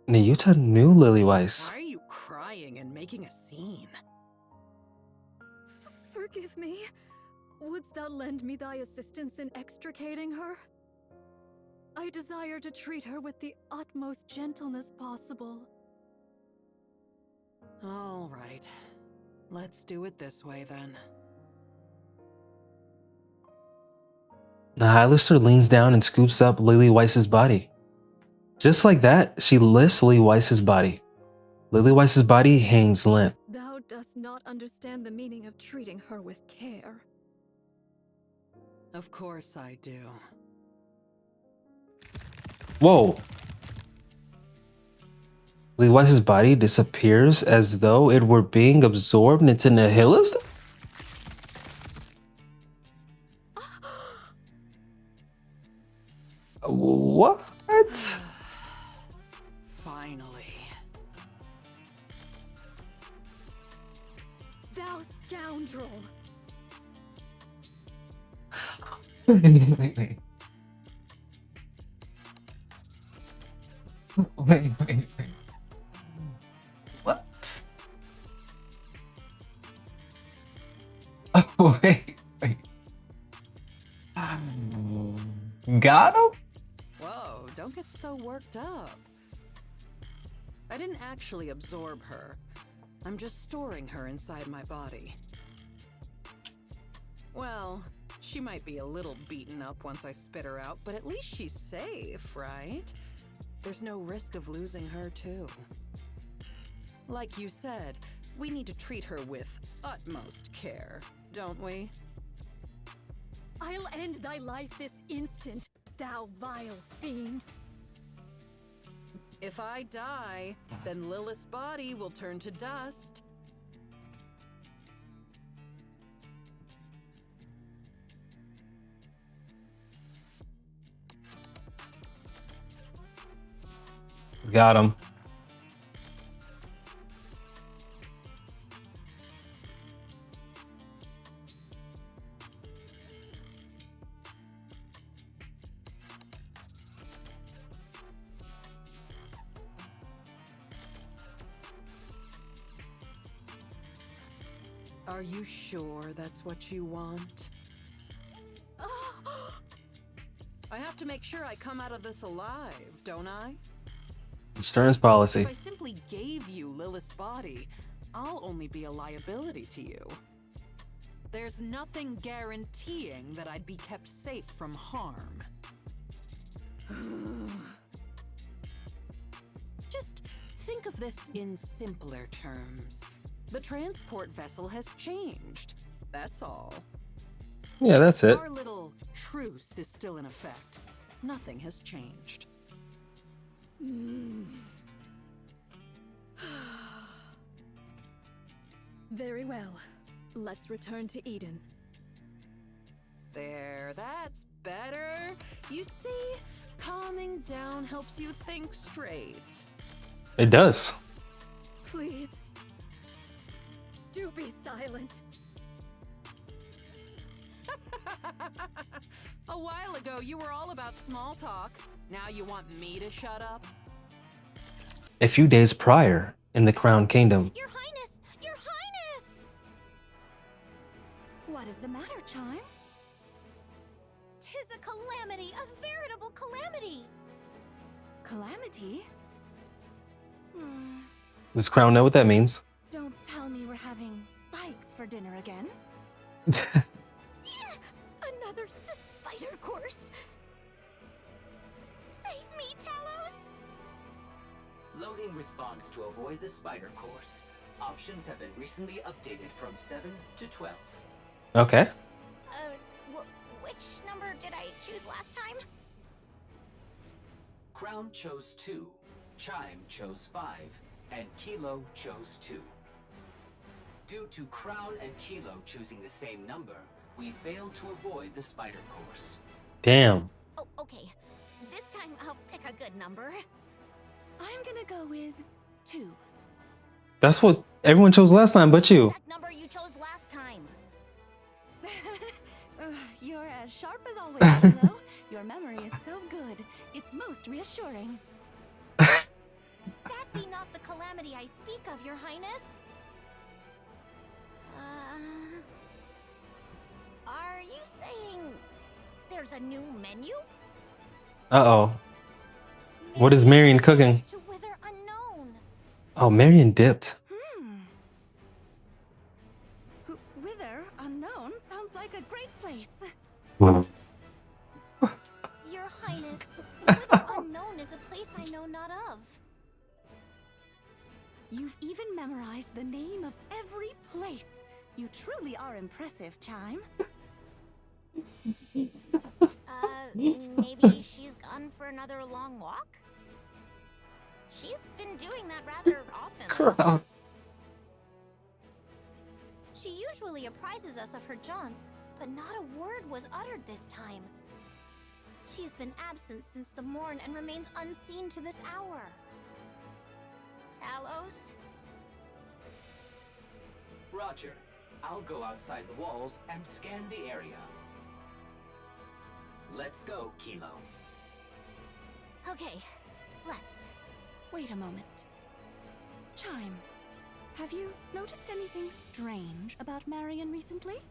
Nayuta knew Lily Weiss. Why are you crying and making a scene? Forgive me. Wouldst thou lend me thy assistance in extricating her? I desire to treat her with the utmost gentleness possible. All right. Let's do it this way then. Nihilister leans down and scoops up Lily Weiss's body. Just like that, she lifts Lily Weiss's body. Lily Weiss's body hangs limp. Thou dost not understand the meaning of treating her with care. Of course I do. Whoa! Lily Weiss's body disappears as though it were being absorbed into Nihilister? What? Finally. Thou scoundrel! Wait. What? Oh, wait. Got him? Whoa, don't get so worked up. I didn't actually absorb her. I'm just storing her inside my body. Well, she might be a little beaten up once I spit her out, but at least she's safe, right? There's no risk of losing her, too. Like you said, we need to treat her with utmost care, don't we? I'll end thy life this instant, thou vile fiend. If I die, then Lilith's body will turn to dust. Got him. Are you sure that's what you want? I have to make sure I come out of this alive, don't I? Stern's policy. If I simply gave you Lilith's body, I'll only be a liability to you. There's nothing guaranteeing that I'd be kept safe from harm. Just think of this in simpler terms. The transport vessel has changed. That's all. Yeah, that's it. Our little truce is still in effect. Nothing has changed. Very well. Let's return to Eden. There, that's better. You see, calming down helps you think straight. It does. Please. Do be silent. A while ago, you were all about small talk. Now you want me to shut up? A few days prior, in the Crown Kingdom. Your Highness! Your Highness! What is the matter, Chime? 'Tis a calamity, a veritable calamity! Calamity? Does Crown know what that means? Don't tell me we're having spikes for dinner again. Another spider course! Save me, Talos! Loading response to avoid the spider course. Options have been recently updated from 7 to 12. Okay. Which number did I choose last time? Crown chose 2, Chime chose 5, and Kilo chose 2. Due to Crown and Kilo choosing the same number, we failed to avoid the spider course. Damn. Oh, okay. This time I'll pick a good number. I'm gonna go with 2. That's what everyone chose last time, but you. Exact number you chose last time. You're as sharp as always, Kilo. Your memory is so good. It's most reassuring. That be not the calamity I speak of, Your Highness. Are you saying there's a new menu? Uh-oh. What is Marian cooking? To wither unknown. Oh, Marian dipped. Your Highness, the unknown is a place I know not of. You've even memorized the name of every place. You truly are impressive, Chime. Maybe she's gone for another long walk? She's been doing that rather often. Crowd. She usually apprises us of her jaunts, but not a word was uttered this time. She's been absent since the morn and remains unseen to this hour. Talos? Roger. I'll go outside the walls and scan the area. Let's go, Kilo. Okay, let's. Wait a moment. Chime, have you noticed anything strange about Marian recently?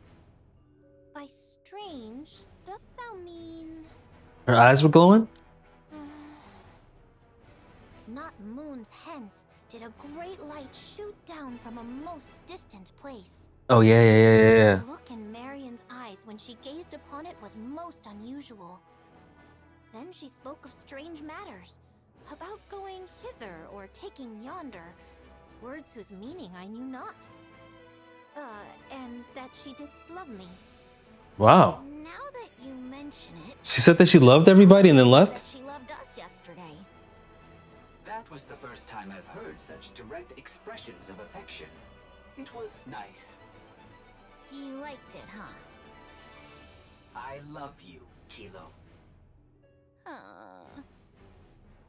By strange, doth thou mean... Her eyes were glowing? Not moons hence did a great light shoot down from a most distant place. Oh, yeah. The look in Marian's eyes when she gazed upon it was most unusual. Then she spoke of strange matters, about going hither or taking yonder, words whose meaning I knew not. And that she didst love me. Wow. Now that you mention it... She said that she loved everybody and then left? That she loved us yesterday. That was the first time I've heard such direct expressions of affection. It was nice. You liked it, huh? I love you, Kilo.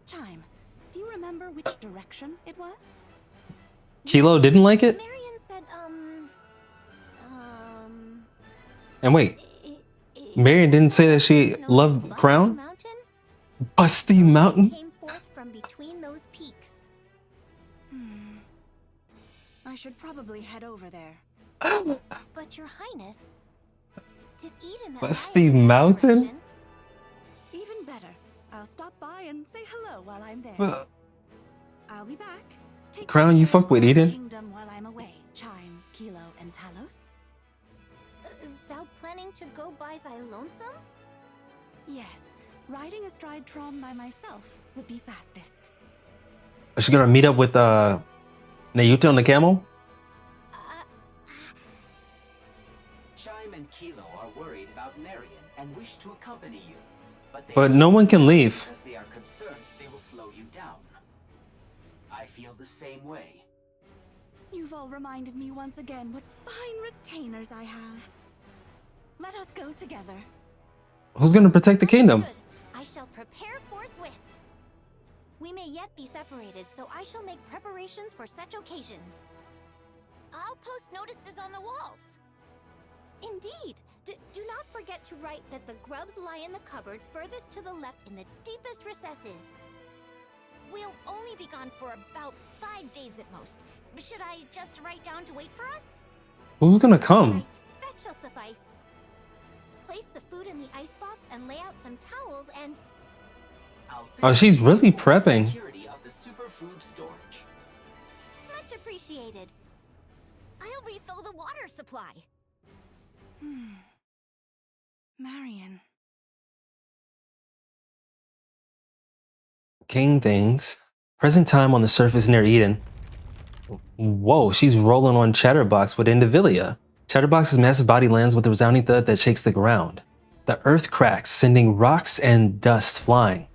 Chime, do you remember which direction it was? Kilo didn't like it? Marian said, And wait, Marian didn't say that she loved Crown? Busty Mountain? Came forth from between those peaks. I should probably head over there. But your Highness, 'tis Eden that Busty lies in that Mountain? direction. Even better. I'll stop by and say hello while I'm there. I'll be back. Take Crown, you fuck with care of the Eden? Kingdom while I'm away. Chime, Kilo, and Talos. Thou planning to go by thy lonesome? Yes, riding astride Trom by myself would be fastest. Is she gonna meet up with Nayuta on the camel? Chime and Kilo are worried about Marian and wish to accompany you. But no one can leave. Because they are concerned they will slow you down. I feel the same way. You've all reminded me once again what fine retainers I have. Let us go together. Who's gonna protect the kingdom? Understood. I shall prepare forthwith. We may yet be separated, so I shall make preparations for such occasions. I'll post notices on the walls. Indeed. Do not forget to write that the grubs lie in the cupboard furthest to the left in the deepest recesses. We'll only be gone for about 5 days at most. Should I just write down to wait for us? Who's gonna come? Right, that shall suffice. Place the food in the icebox and lay out some towels and... Oh, she's really prepping. Security of the superfood storage. Much appreciated. I'll refill the water supply. Marian. King things. Present time on the surface near Eden. Whoa, she's rolling on Chatterbox with Indivilia. Chatterbox's massive body lands with a resounding thud that shakes the ground. The earth cracks, sending rocks and dust flying.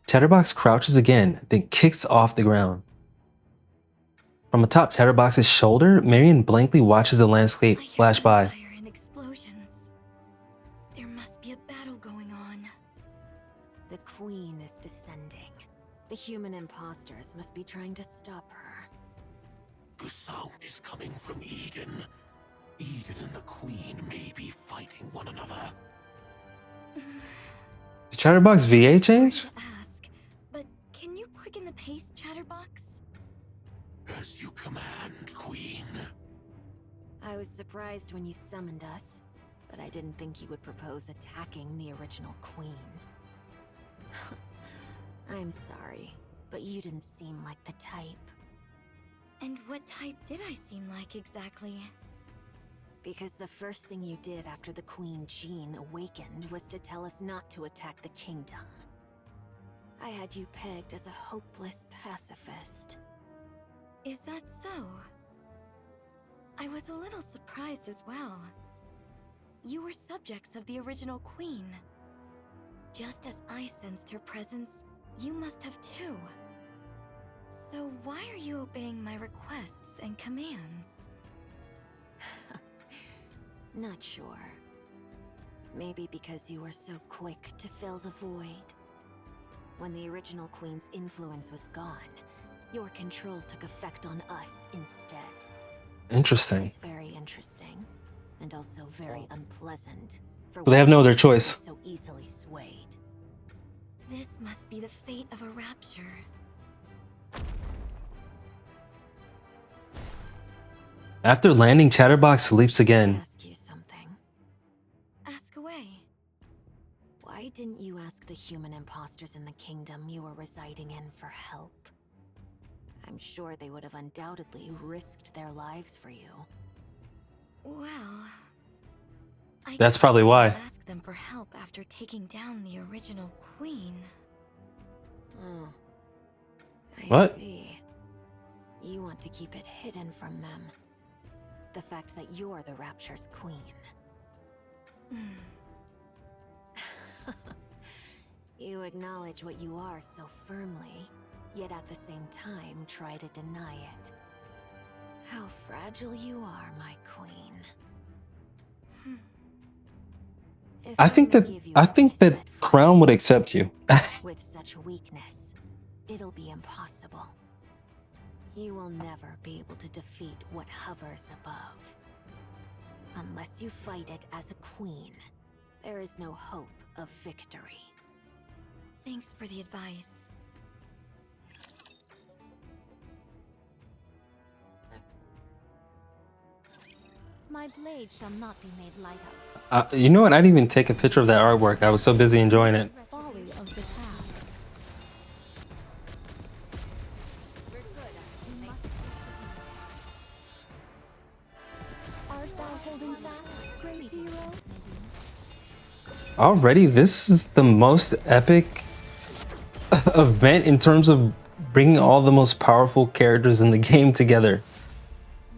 Chatterbox crouches again, then kicks off the ground. From atop Chatterbox's shoulder, Marian blankly watches the landscape flash by. Fire and explosions. There must be a battle going on. The Queen is descending. The human imposters must be trying to stop her. The sound is coming from Eden. Eden and the Queen may be fighting one another. Did Chatterbox VA change? To ask, but can you quicken the pace, Chatterbox? As you command, Queen. I was surprised when you summoned us, but I didn't think you would propose attacking the original Queen. I'm sorry, but you didn't seem like the type. And what type did I seem like exactly? Because the first thing you did after the Queen Jean awakened was to tell us not to attack the kingdom. I had you pegged as a hopeless pacifist. Is that so? I was a little surprised as well. You were subjects of the original queen. Just as I sensed her presence, you must have too. So why are you obeying my requests and commands? Not sure. Maybe because you were so quick to fill the void. When the original queen's influence was gone, your control took effect on us instead. Interesting. It's very interesting, and also very unpleasant. But they have no other choice. So easily swayed. This must be the fate of a rapture. After landing, Chatterbox leaps again. Ask you something. Ask away. Why didn't you ask the human imposters in the kingdom you were residing in for help? I'm sure they would have undoubtedly risked their lives for you. Well, That's probably why. Ask them for help after taking down the original queen. Oh. What? I see. You want to keep it hidden from them. The fact that you're the Rapture's queen. You acknowledge what you are so firmly, yet at the same time try to deny it. How fragile you are, my queen. If I think may give you that advice Crown would accept you. with such weakness, it'll be impossible. You will never be able to defeat what hovers above. Unless you fight it as a queen, there is no hope of victory. Thanks for the advice. My blade shall not be made light of. You know what? I didn't even take a picture of that artwork. I was so busy enjoying it. Folly of the past. Art thou holding fast, great hero? Already, this is the most epic event in terms of bringing all the most powerful characters in the game together.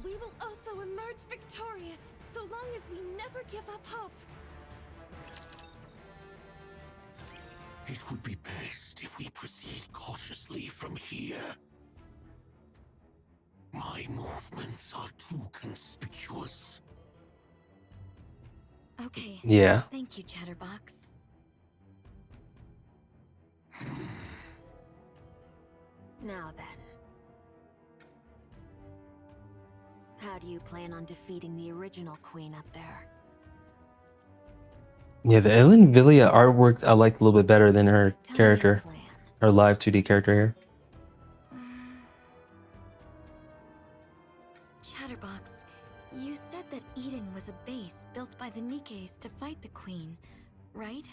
We will also emerge victorious, so long as we never give up hope. It would be best if we proceed cautiously from here. My movements are too conspicuous. Okay. Yeah. Thank you, Chatterbox. Now then. How do you plan on defeating the original queen up there? Yeah, the Indivilia artwork I liked a little bit better than her Tell me your character. plan. Her live 2D character here. Chatterbox, you said that Eden was a base built by the Nikkes to fight the queen, right?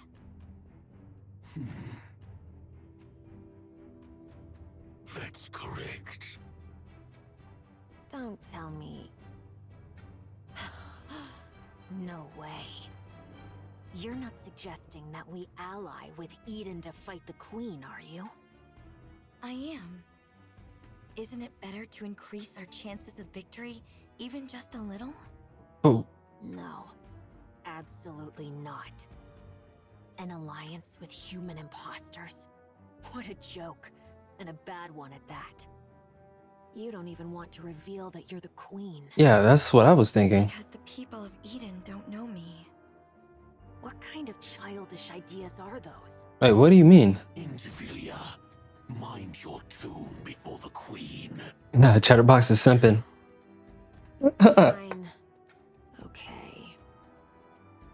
That's correct. Don't tell me. No way. You're not suggesting that we ally with Eden to fight the queen, are you? I am. Isn't it better to increase our chances of victory, even just a little? Oh, No. Absolutely not. An alliance with human imposters? What a joke. And a bad one at that. You don't even want to reveal that you're the queen. yeah, that's what I was thinking. Because the people of Eden don't know me. What kind of childish ideas are those? Wait, what do you mean? Indivilia, mind your tune before the queen. Nah, Chatterbox is simping. Fine. Okay.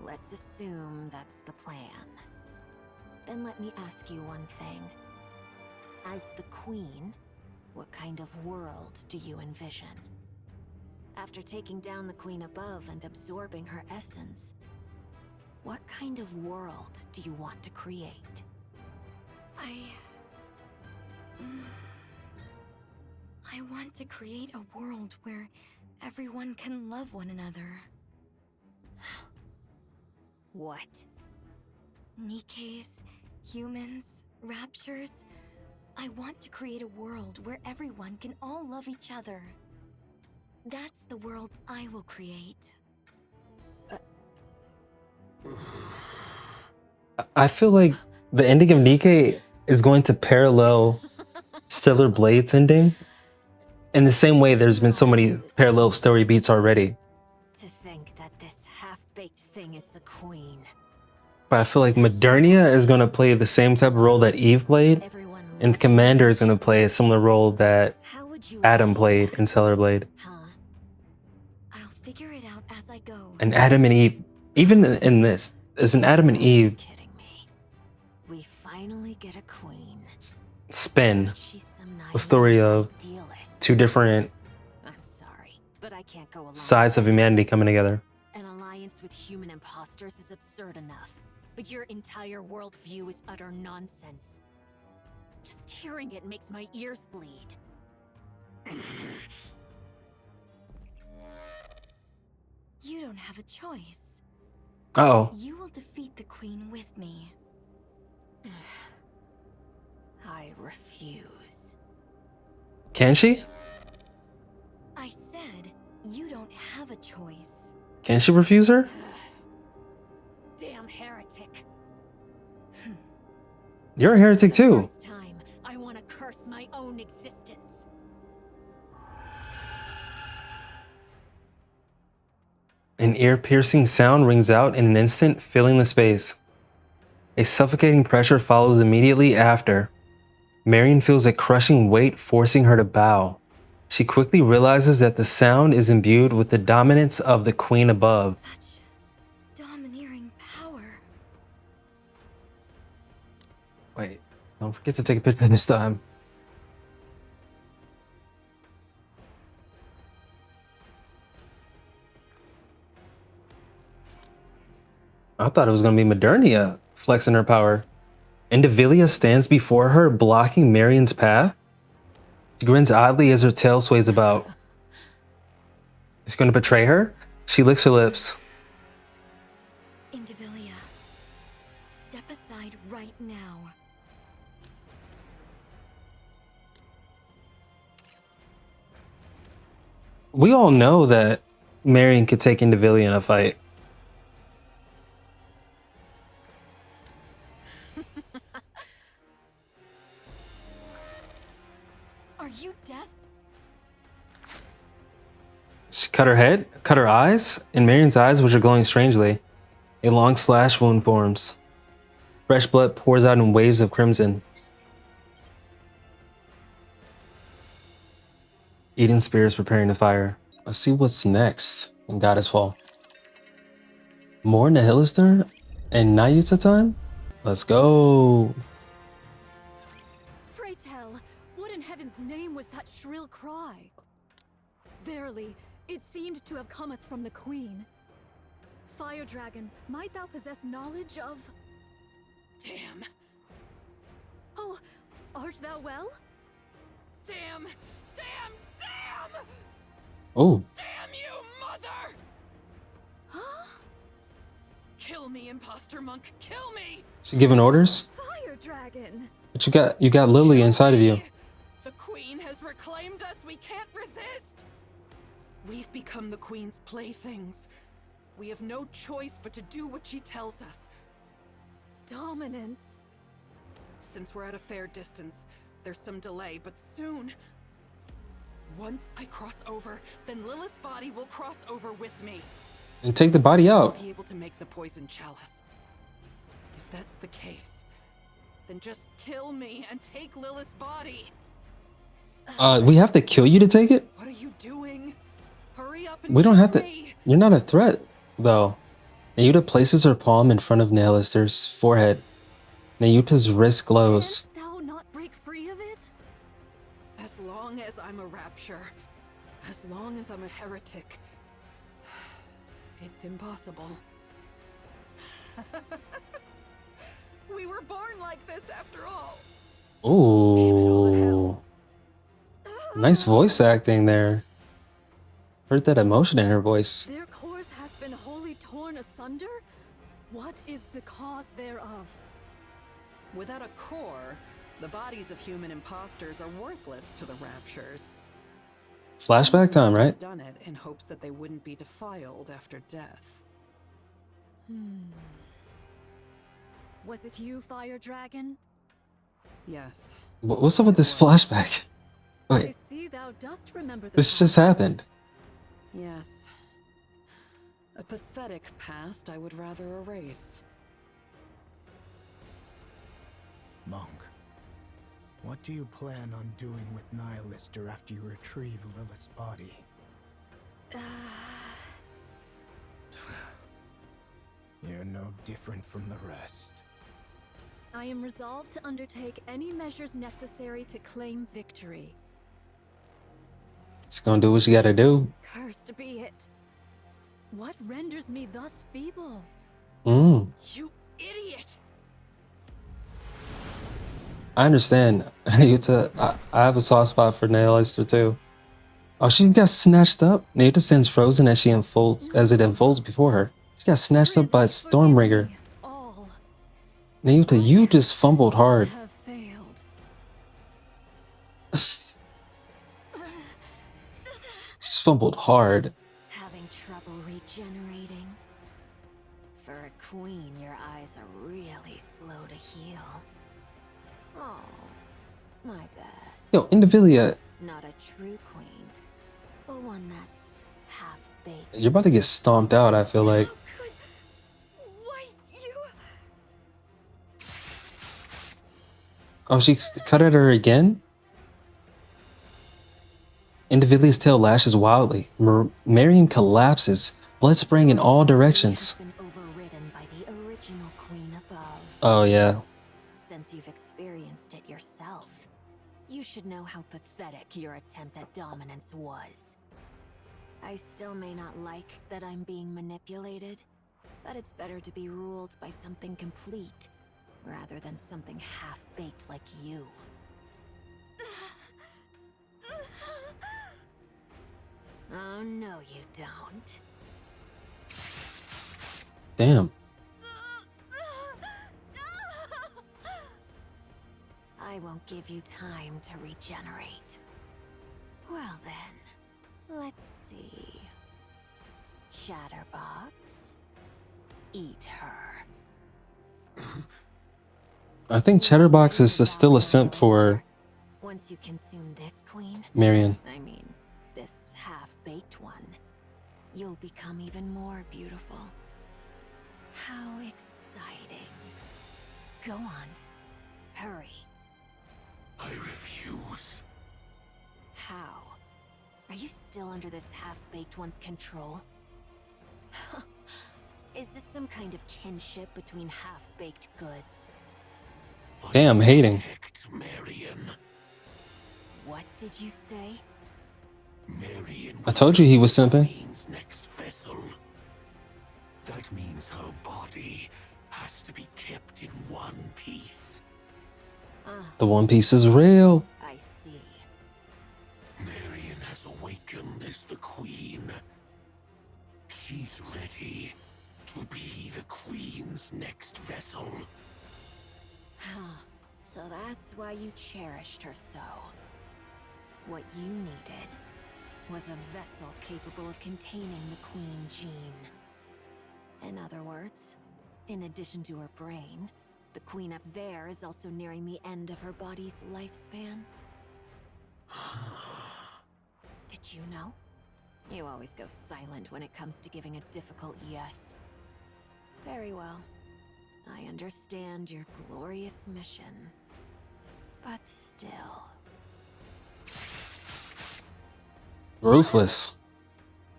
Let's assume that's the plan. Then let me ask you one thing. As the queen, what kind of world do you envision? After taking down the queen above and absorbing her essence, what kind of world do you want to create? I want to create a world where everyone can love one another. What? Nikkes, humans, raptures. I want to create a world where everyone can all love each other. That's the world I will create. I feel like the ending of Nikke is going to parallel Stellar Blade's ending. In the same way, there's been so many parallel story beats already. To think that this half-baked thing is the queen. But I feel like Modernia is going to play the same type of role that Eve played, and the Commander is going to play a similar role that Adam played in Stellar Blade. Huh? I'll figure it out as I go. And Adam and Eve, even in this, is an Adam and Eve Kidding me. We finally get a queen. spin, She's some a story of idealist. two different I'm sorry, but I can't go along. sides of humanity coming together. An alliance with human imposters is absurd enough, but your entire worldview is utter nonsense. Just hearing it makes my ears bleed. You don't have a choice. Uh-oh. You will defeat the queen with me. I refuse. Can she? I said you don't have a choice. Can she refuse her? Damn heretic. You're a heretic too. First time, I want to curse my own existence. An ear-piercing sound rings out in an instant, filling the space. A suffocating pressure follows immediately after. Marian feels a crushing weight forcing her to bow. She quickly realizes that the sound is imbued with the dominance of the queen above. Such domineering power. Wait, don't forget to take a picture this time. I thought it was going to be Modernia flexing her power. Indivilia stands before her, blocking Marian's path. She grins oddly as her tail sways about. Is she going to betray her? She licks her lips. Indivilia, step aside right now. We all know that Marian could take Indivilia in a fight. Are you deaf? She cut her head, cut her eyes, and Marian's eyes, which are glowing strangely. A long slash wound forms. Fresh blood pours out in waves of crimson. Eden's spear is preparing to fire. Let's see what's next in Goddess Fall. More Nihilister and Nayuta time? Let's go! Pray tell, what in heaven's name was that shrill cry? Verily, it seemed to have cometh from the queen. Fire dragon, might thou possess knowledge of... Damn. Oh, art thou well? Damn! Damn! Damn! Oh, Damn you, mother! Huh? Kill me, imposter monk! Kill me! she's giving orders? Fire dragon! But you got Lily inside of you. The queen has reclaimed us. We can't resist. We've become the queen's playthings. We have no choice but to do what she tells us. Dominance. Since we're at a fair distance, there's some delay, but soon. Once I cross over, then Lilith's body will cross over with me. And take the body out. I'll be able to make the poison chalice. If that's the case, then just kill me and take Lilith's body. We have to kill you to take it? What are you doing? Hurry up and We don't have kill to. me. You're not a threat, though. Nayuta places her palm in front of Nihilister's forehead. Nayuta's wrist glows. Canst thou not break free of it? As long as I'm a Rapture, as long as I'm a heretic, it's impossible. We were born like this after all. Ooh. Nice voice acting there. Heard that emotion in her voice. Their cores hath been wholly torn asunder? What is the cause thereof? Without a core, the bodies of human imposters are worthless to the Raptures. Flashback time, right? Done it in hopes that they wouldn't be defiled after death. Was it you, Fire Dragon? Yes. What's up with this flashback? I Wait, see thou dost remember the this past. just happened. Yes. A pathetic past I would rather erase. Monk, what do you plan on doing with Nihilister after you retrieve Lilith's body? You're no different from the rest. I am resolved to undertake any measures necessary to claim victory. It's gonna do what you gotta do. Cursed be it. What renders me thus feeble? Mm. You idiot! I understand. Nayuta, I have a soft spot for Nihilister too. Oh, she got snatched up. Nayuta stands frozen as it unfolds before her. She got snatched up by Stormbringer. All Nayuta, you just fumbled hard. have failed. Just fumbled hard. Having trouble regenerating? For a queen, your eyes are really slow to heal. Oh, my bad. Yo, Indivilia, Not a true queen, but one that's half-baked. you're about to get stomped out, I feel like. Why, you... Oh, she cut at her again? Indivilia's tail lashes wildly. Marian collapses, blood spraying in all directions. Been overridden by the original queen above. Oh, yeah. Since you've experienced it yourself, you should know how pathetic your attempt at dominance was. I still may not like that I'm being manipulated, but it's better to be ruled by something complete, rather than something half-baked like you. Oh, no you don't. Damn. I won't give you time to regenerate. Well then, let's see. Chatterbox, eat her. I think Chatterbox is still a simp for Once you consume this queen, Marian. I mean, this half-baked one, you'll become even more beautiful. How exciting. Go on, hurry. I refuse. How? Are you still under this half-baked one's control? Is this some kind of kinship between half-baked goods? Damn, hating. Protect Marian. What did you say? Marian. I told you he was simping. Queen's next vessel. That means her body has to be kept in one piece. The One Piece is real. I see. Marian has awakened as the queen. She's ready to be the queen's next vessel. So that's why you cherished her so. What you needed was a vessel capable of containing the queen gene. In other words, in addition to her brain, the queen up there is also nearing the end of her body's lifespan. Did you know? You always go silent when it comes to giving a difficult yes. Very well. I understand your glorious mission. But still. Ruthless.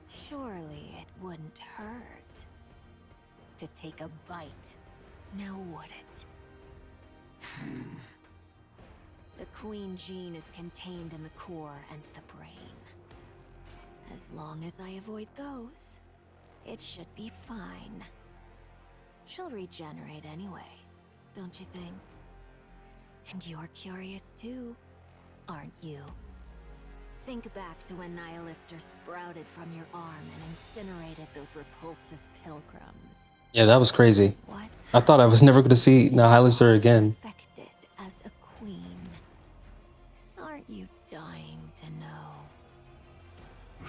Surely it wouldn't hurt to take a bite, now would it? The queen gene is contained in the core and the brain. As long as I avoid those, it should be fine. She'll regenerate anyway, don't you think? And you're curious too, aren't you? Think back to when Nihilister sprouted from your arm and incinerated those repulsive pilgrims. Yeah, that was crazy. I thought I was never going to see Nihilister again. Perfected as a queen. Aren't you dying to know?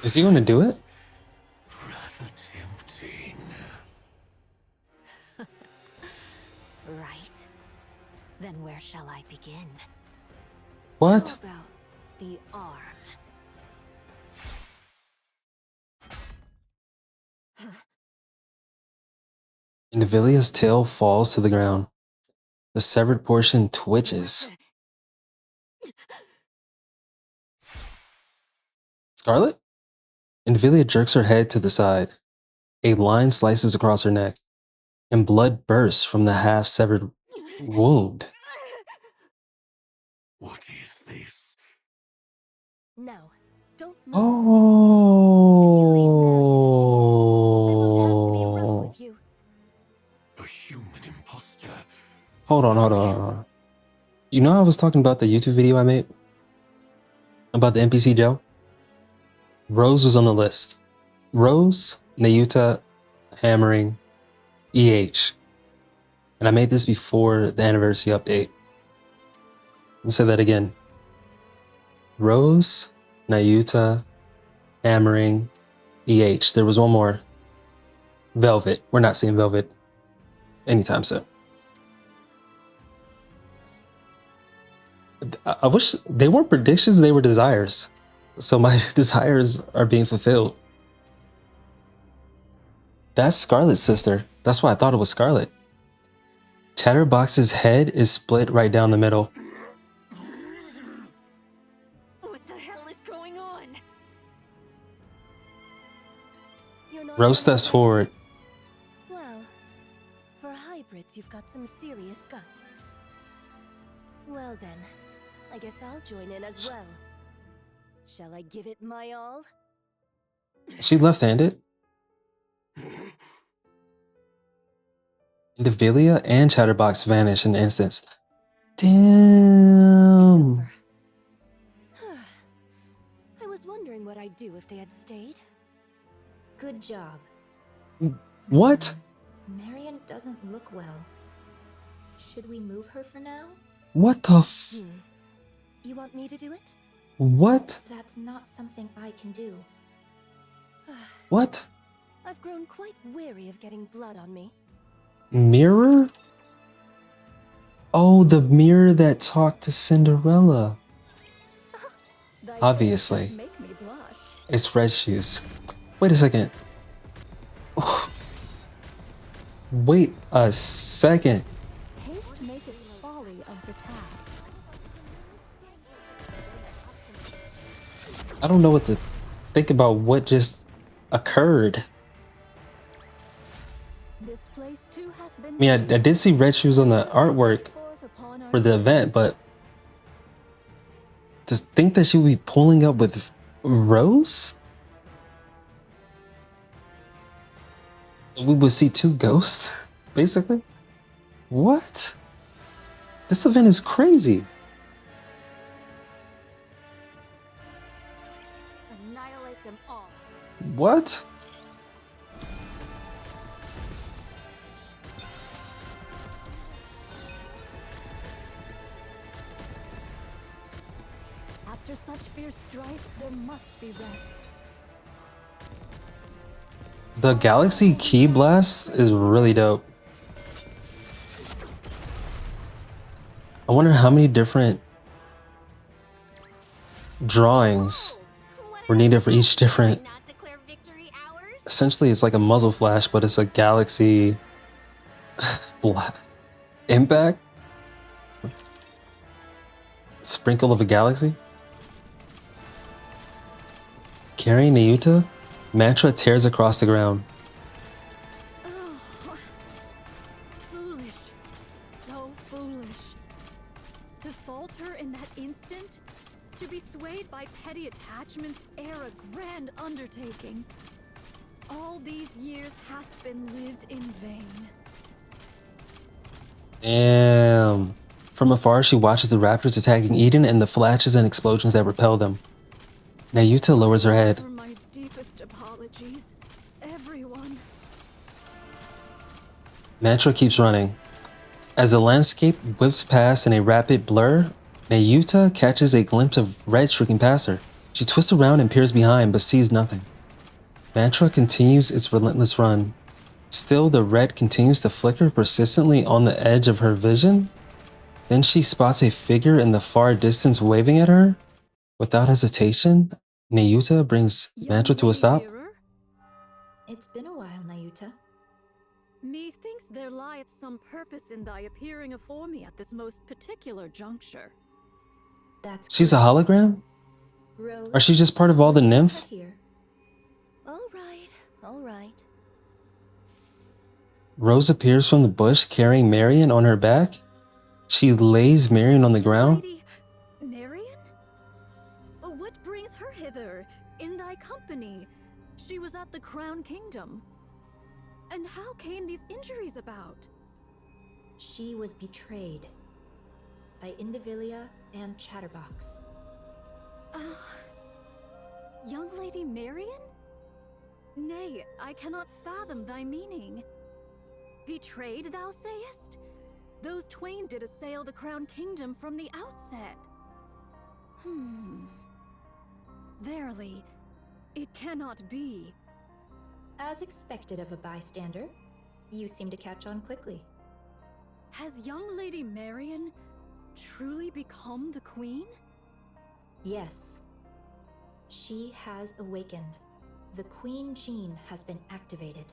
Is he going to do it? Rather tempting. Right. Then where shall I begin? What? How about the arm? Indivilia's tail falls to the ground. The severed portion twitches. Scarlet? Indivilia jerks her head to the side. A line slices across her neck, and blood bursts from the half-severed wound. What is this? No, don't move. Oh. You. A human imposter. Hold on. You know I was talking about the YouTube video I made? About the NPC Joe? Rose was on the list. Rose, Nayuta, Hammering, EH. And I made this before the anniversary update. Let me say that again. Rose, Nayuta, Hammering, EH. There was one more. Velvet. We're not seeing Velvet anytime soon. I wish they weren't predictions, they were desires. So my desires are being fulfilled. That's Scarlet's sister. That's why I thought it was Scarlet. Chatterbox's head is split right down the middle. What the hell is going on? Rose steps forward. Well, for hybrids, you've got some serious guts. Well then, I guess I'll join in as well. Shall I give it my all? Is she left-handed? Indivilia and Chatterbox vanish in an instant. Damn. I was wondering what I'd do if they had stayed. Good job. What? Marian doesn't look well. Should we move her for now? What the f... You want me to do it? What? That's not something I can do. What? I've grown quite weary of getting blood on me. Mirror? Oh, the mirror that talked to Cinderella. Obviously. It's Red Shoes. Wait a second. Wait a second. Haste maketh folly of the task. I don't know what to think about what just occurred. This place too hath been I mean, I did see Red Shoes on the artwork for the event, but to think that she would be pulling up with Rose? We would see two ghosts, basically? What? This event is crazy. Annihilate them all. What? After such fierce strife, there must be rest. The Galaxy Key Blast is really dope. I wonder how many different drawings were needed for each different. Essentially, it's like a muzzle flash, but it's a Galaxy impact. Sprinkle of a galaxy. Carrying Nayuta, Mantra tears across the ground. Oh, foolish. So foolish. To falter in that instant? To be swayed by petty attachments ere a grand undertaking. All these years hast been lived in vain. Damn. From afar, she watches the raptors attacking Eden and the flashes and explosions that repel them. Nayuta lowers her head. For my deepest apologies, everyone. Mantra keeps running. As the landscape whips past in a rapid blur, Nayuta catches a glimpse of red streaking past her. She twists around and peers behind, but sees nothing. Mantra continues its relentless run. Still, the red continues to flicker persistently on the edge of her vision. Then she spots a figure in the far distance waving at her. Without hesitation, Nayuta brings Mantra to a stop. It's been a while, Nayuta. Methinks there lieth some purpose in thy appearing afore me at this most particular juncture. That's She's a hologram? Rose, Or she just part of all the nymph? here. All right. Rose appears from the bush carrying Marian on her back. She lays Marian on the ground. Lady Marian? What brings her hither, in thy company? She was at the Crown Kingdom. And how came these injuries about? She was betrayed by Indivilia and Chatterbox. Young Lady Marian? Nay, I cannot fathom thy meaning. Betrayed, thou sayest? Those twain did assail the Crown Kingdom from the outset. Verily, it cannot be. As expected of a bystander, you seem to catch on quickly. Has young Lady Marian truly become the Queen? Yes. She has awakened. The Queen Gene has been activated.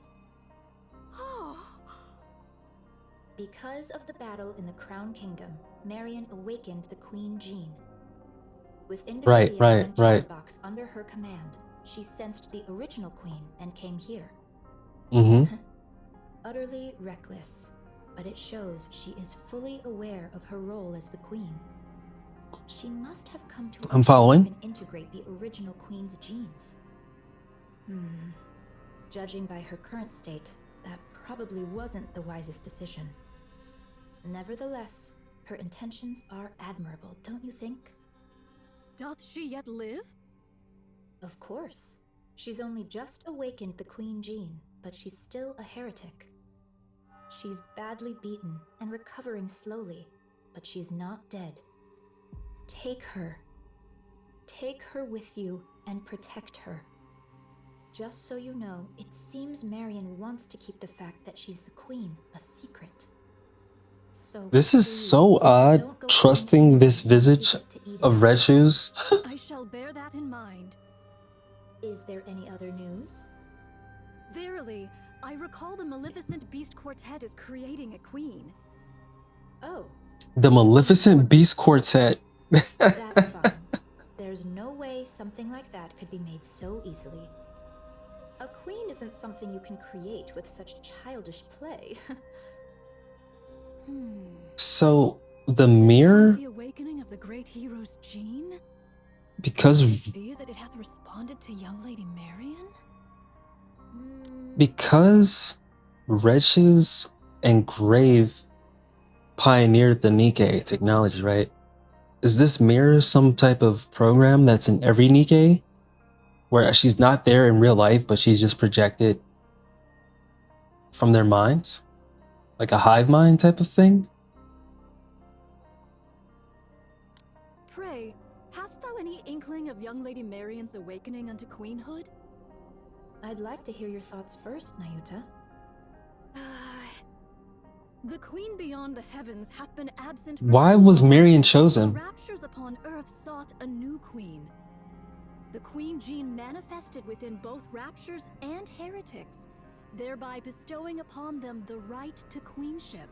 Because of the battle in the Crown Kingdom, Marian awakened the Queen Gene. With Indivilia and Chatterbox under her command, she sensed the original Queen and came here. Utterly reckless, but it shows she is fully aware of her role as the Queen. She must have come to following. integrate the original Queen's genes. Judging by her current state, that probably wasn't the wisest decision. Nevertheless, her intentions are admirable, don't you think? Doth she yet live? Of course. She's only just awakened the Queen Gene, but she's still a heretic. She's badly beaten and recovering slowly, but she's not dead. Take her. Take her with you and protect her. Just so you know, it seems Marian wants to keep the fact that she's the Queen a secret. So this is so odd, trusting this visage of red shoes. I shall bear that in mind. Is there any other news? Verily, I recall the Maleficent Beast Quartet is creating a queen. Oh. The Maleficent Beast Quartet. That's fine. There's no way something like that could be made so easily. A queen isn't something you can create with such childish play. So, the mirror? The awakening of the great hero's gene? Because Be that it hath responded to young Lady Marian? Red Shoes and Grave pioneered the Nikke technology, right? Is this mirror some type of program that's in every Nikke? Where she's not there in real life, but she's just projected from their minds? Like a hive mind type of thing? Pray, hast thou any inkling of young Lady Marian's awakening unto queenhood? I'd like to hear your thoughts first, Nayuta. The queen beyond the heavens hath been absent. Why was Marian chosen? The raptures upon earth sought a new queen. The Queen Gene manifested within both raptures and heretics, thereby bestowing upon them the right to queenship.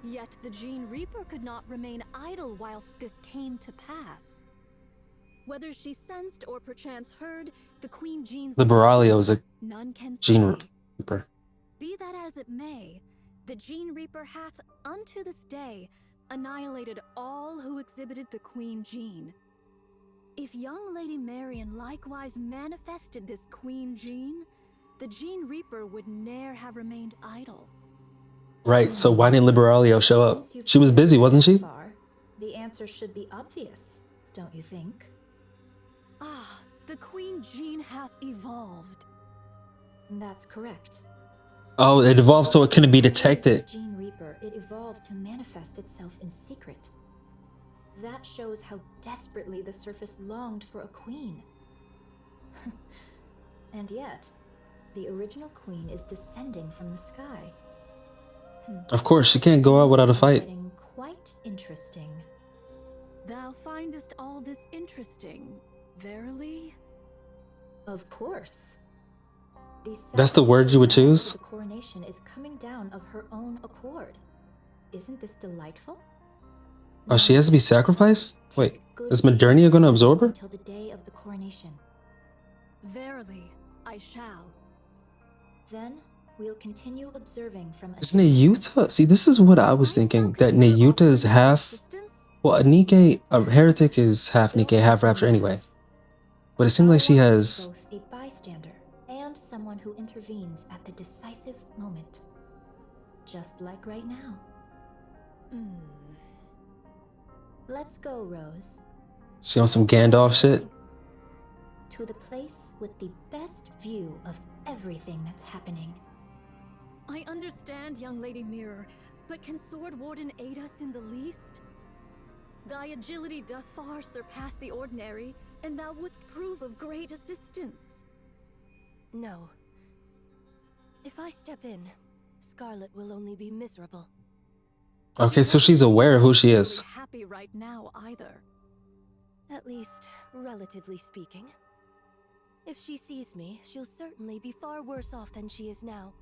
Yet the Gene Reaper could not remain idle whilst this came to pass. Whether she sensed or perchance heard, the Queen Gene's Liberalio is a none can Gene say. Reaper. Be that as it may, the Gene Reaper hath, unto this day, annihilated all who exhibited the Queen Gene. If young Lady Marian likewise manifested this Queen Gene, the Gene Reaper would ne'er have remained idle. Right, so why didn't Liberalio show up? She was busy, wasn't she? The answer should be obvious, don't you think? The Queen Gene hath evolved. That's correct. Oh, it evolved so it couldn't be detected. Gene Reaper, it evolved to manifest itself in secret. That shows how desperately the surface longed for a queen. And yet, the original queen is descending from the sky. Of course, she can't go out without a fight. Getting quite interesting. Thou findest all this interesting, verily? Of course. That's the word you would choose? The coronation is coming down of her own accord. Isn't this delightful? Oh, she has to be sacrificed? Wait, is Modernia gonna absorb her? Until the day of the coronation. Verily, I shall. Then we'll continue observing from a Is Nayuta? See, this is what I was thinking. That Nayuta is half. Well, a Nikke, a heretic is half Nikke, half Rapture anyway. But it seems like she has. both a bystander and someone who intervenes at the decisive moment. Just like right now. Let's go, Rose. She on some Gandalf shit. To the place with the best view of everything that's happening. I understand, young Lady Mirror, but can Sword Warden aid us in the least? Thy agility doth far surpass the ordinary, and thou wouldst prove of great assistance. No. If I step in, Scarlet will only be miserable. Okay, so she's aware of who she is. Happy right now either. At least, relatively speaking. If she sees me, she'll certainly be far worse off than she is now.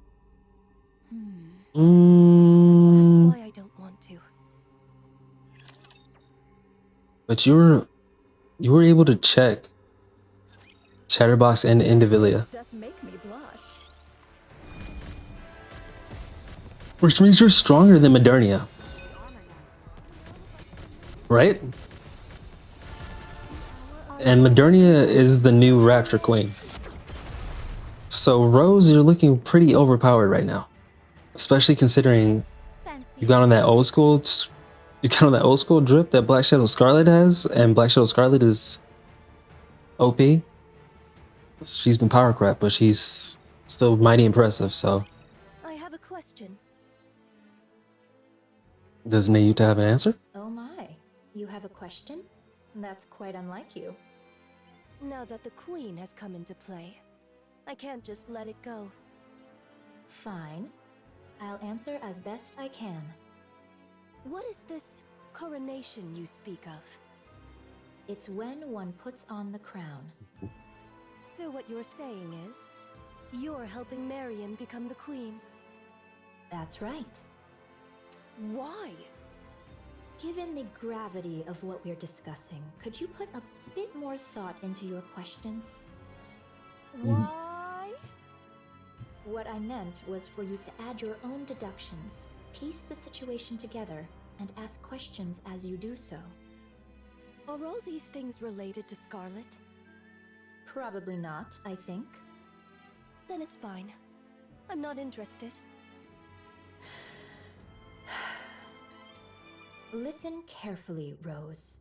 That's why I don't want to. But you were able to check Chatterbox and Indivilia. Doth make me blush. Which means you're stronger than Modernia. Right? And Modernia is the new Rapture Queen. So Rose, you're looking pretty overpowered right now. Especially considering you got on that old school drip that Black Shadow Scarlet has, and Black Shadow Scarlet is OP. She's been power crap, but she's still mighty impressive, so. I have a question. Does Nayuta have an answer? Oh my, you have a question? That's quite unlike you. Now that the Queen has come into play, I can't just let it go. Fine. I'll answer as best I can. What is this coronation you speak of? It's when one puts on the crown. So what you're saying is, you're helping Marian become the Queen? That's right. Why? Given the gravity of what we're discussing, could you put a bit more thought into your questions? Why? What I meant was for you to add your own deductions, piece the situation together, and ask questions as you do so. Are all these things related to Scarlet? Probably not, I think. Then it's fine. I'm not interested. Listen carefully, Rose.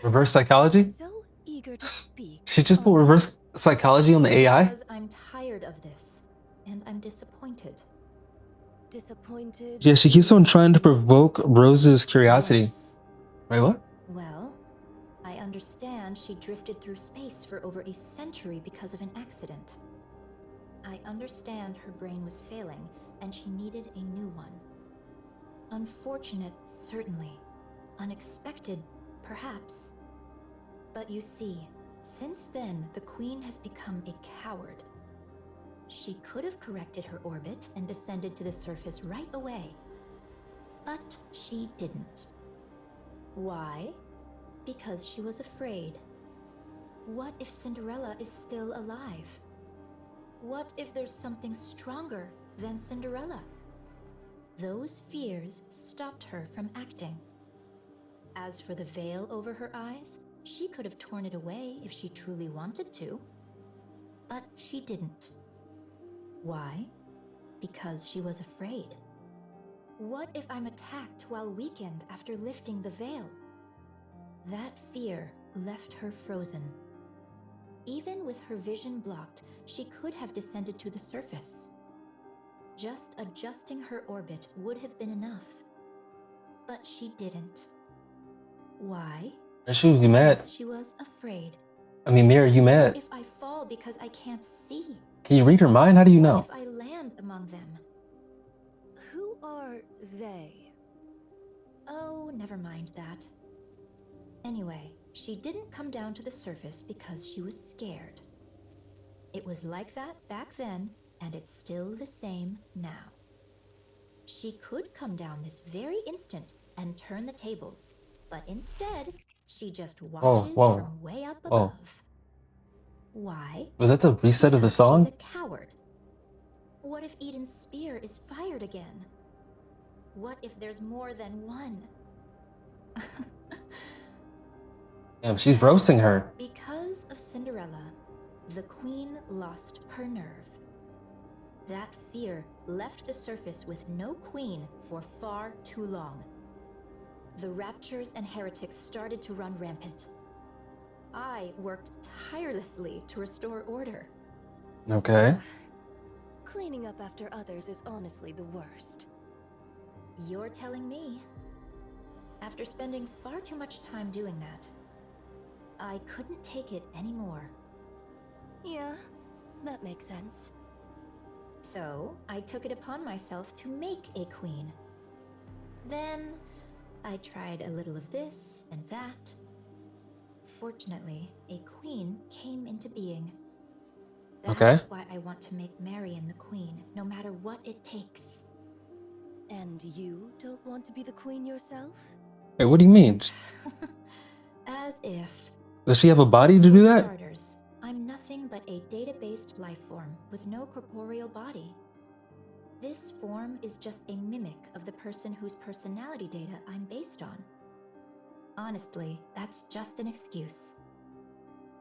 Reverse psychology? So eager to speak. She just put reverse psychology on the AI? Because I'm tired of this, and I'm disappointed. Disappointed? Yeah, she keeps on trying to provoke Rose's curiosity. Yes. Wait, what? Well, I understand she drifted through space for over a century because of an accident. I understand her brain was failing, and she needed a new one. Unfortunate, certainly. Unexpected, perhaps. But you see, since then, the Queen has become a coward. She could have corrected her orbit and descended to the surface right away. But she didn't. Why? Because she was afraid. What if Cinderella is still alive? What if there's something stronger than Cinderella? Those fears stopped her from acting. As for the veil over her eyes, she could have torn it away if she truly wanted to. But she didn't. Why? Because she was afraid. What if I'm attacked while weakened after lifting the veil? That fear left her frozen. Even with her vision blocked, she could have descended to the surface. Just adjusting her orbit would have been enough. But she didn't. Why? She would be mad. Because she was afraid. I mean, Mary, you mad? If I fall because I can't see? Can you read her mind? How do you know? If I land among them? Who are they? Oh, never mind that. Anyway, she didn't come down to the surface because she was scared. It was like that back then, and it's still the same now. She could come down this very instant and turn the tables, but instead, she just watches from way up above. Why? Was that the reset of the song? She's a coward. What if Eden's spear is fired again? What if there's more than one? Damn, she's roasting her. Because of Cinderella, the queen lost her nerve. That fear left the surface with no queen for far too long. The Raptures and Heretics started to run rampant. I worked tirelessly to restore order. Okay. Cleaning up after others is honestly the worst. You're telling me. After spending far too much time doing that, I couldn't take it anymore. Yeah, that makes sense. So, I took it upon myself to make a queen. Then, I tried a little of this and that. Fortunately, a queen came into being. That's why I want to make Marian the queen, no matter what it takes. And you don't want to be the queen yourself? Hey, what do you mean? As if. Does she have a body to do that? Starters, I'm nothing but a data-based life form with no corporeal body. This form is just a mimic of the person whose personality data I'm based on. Honestly, that's just an excuse.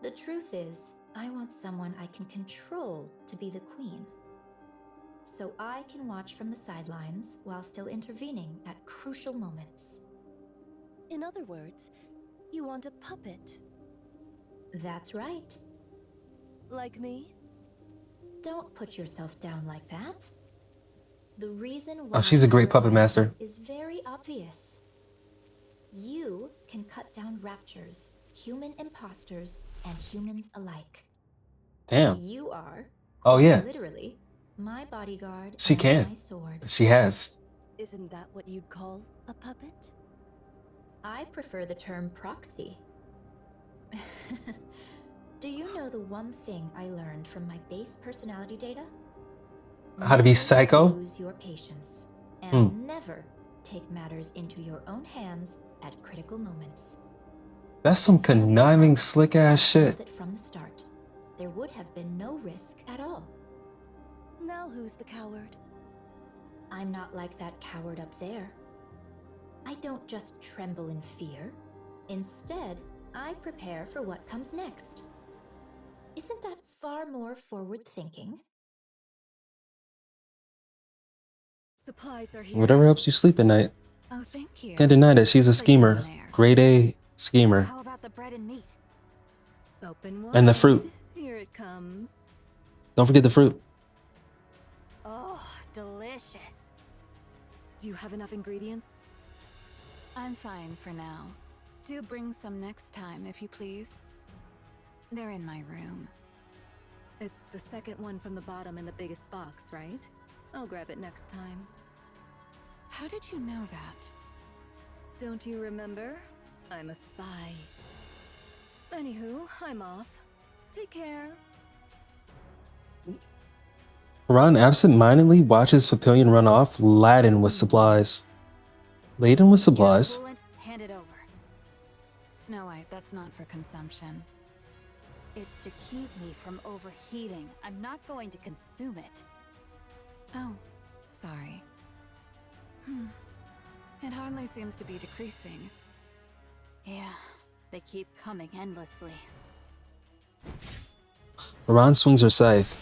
The truth is, I want someone I can control to be the queen. So I can watch from the sidelines while still intervening at crucial moments. In other words, you want a puppet. That's right. Like me? Don't put yourself down like that. The reason why she's a great puppet master. Is very obvious. You can cut down raptures, human imposters, and humans alike. Damn. You are, Oh yeah, literally, my bodyguard. she and can. My sword. She has. Isn't that what you'd call a puppet? I prefer the term proxy. Do you know the one thing I learned from my base personality data? How to be psycho? Lose your patience and never take matters into your own hands at critical moments. That's some conniving, slick ass shit. From the start, there would have been no risk at all. Now who's the coward? I'm not like that coward up there. I don't just tremble in fear. Instead, I prepare for what comes next. Isn't that far more forward thinking? Supplies are here. Whatever helps you sleep at night. Oh, thank you. Can't deny that she's a schemer. Grade A schemer. How about the bread and meat? Open wide. And the fruit. Here it comes. Don't forget the fruit. Oh, delicious. Do you have enough ingredients? I'm fine for now. Do bring some next time, if you please. They're in my room. It's the second one from the bottom in the biggest box, right? I'll grab it next time. How did you know that? Don't you remember? I'm a spy. Anywho, I'm off. Take care. Harran absent-mindedly watches Papillion run off, laden with supplies. Laden with supplies? Hand it over. Snow White, that's not for consumption. It's to keep me from overheating. I'm not going to consume it. Oh, sorry. It hardly seems to be decreasing. Yeah, they keep coming endlessly. Harran swings her scythe.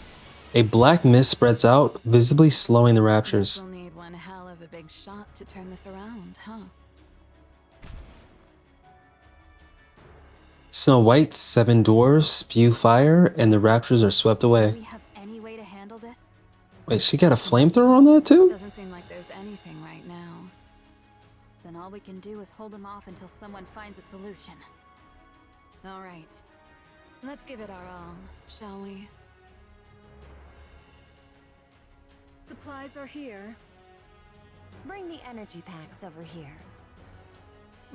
A black mist spreads out, visibly slowing the raptures. We'll need one hell of a big shot to turn this around, huh? Snow White's 7 dwarves spew fire, and the Raptures are swept Do away. we have any way to handle this? Wait, she got a flamethrower on that too? Doesn't seem like there's anything right now. Then all we can do is hold them off until someone finds a solution. All right. Let's give it our all, shall we? Supplies are here. Bring the energy packs over here.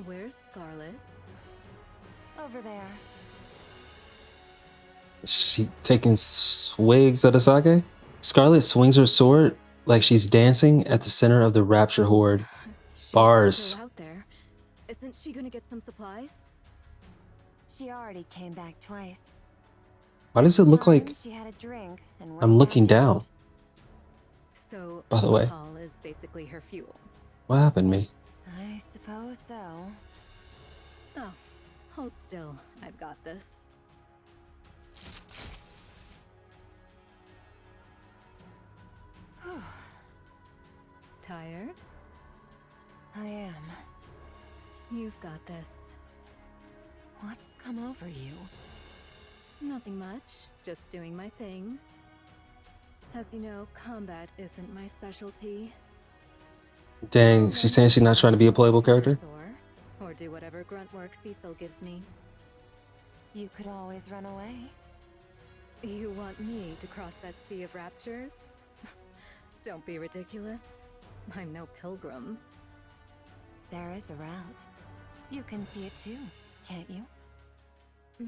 Where's Scarlet? Over there. She taking swigs at the sake? Scarlet swings her sword like she's dancing at the center of the Rapture horde. She's Bars. still out there. Isn't she gonna get some supplies? She already came back twice. Why does it look like She had a drink and I'm went looking back down? out. So By the way. alcohol is basically her fuel. What happened to me? I suppose so. Oh, hold still. I've got this. Tired? I am. You've got this. What's come over you? Nothing much. Just doing my thing. As you know, combat isn't my specialty. Dang, she's saying she's not trying to be a playable character? Or do whatever grunt work Cecil gives me. You could always run away. You want me to cross that sea of raptures? Don't be ridiculous. I'm no pilgrim. There is a route. You can see it too, can't you?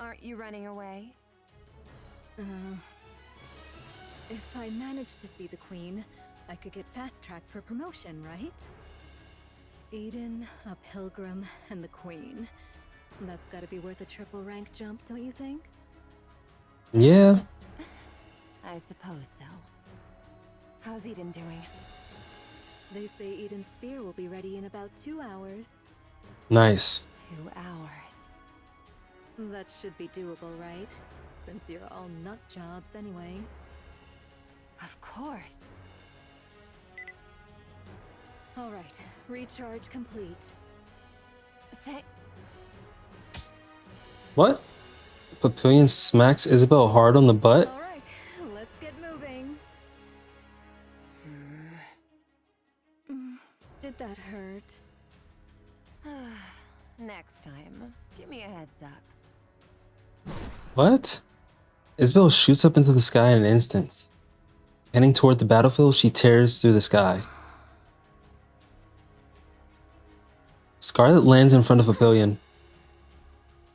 Aren't you running away? If I managed to see the Queen, I could get fast-tracked for promotion, right? Eden, a pilgrim, and the Queen. That's gotta be worth a triple rank jump, don't you think? Yeah. I suppose so. How's Eden doing? They say Eden's spear will be ready in about 2 hours. Nice. 2 hours. That should be doable, right? Since you're all nut jobs anyway. Of course. All right, recharge complete. What? Papillion smacks Isabel hard on the butt? All right, let's get moving. Did that hurt? Next time, give me a heads up. What? Isabel shoots up into the sky in an instant. Heading toward the battlefield, she tears through the sky. Scarlet lands in front of Papillion.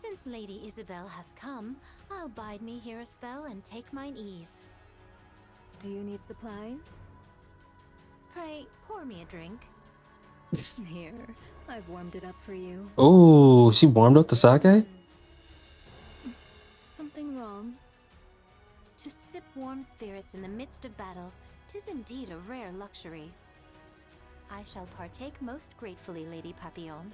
Since Lady Isabel hath come, I'll bide me here a spell and take mine ease. Do you need supplies? Pray, pour me a drink. Here, I've warmed it up for you. Oh, she warmed up the sake? Something wrong? To sip warm spirits in the midst of battle, 'tis indeed a rare luxury. I shall partake most gratefully, Lady Papillion.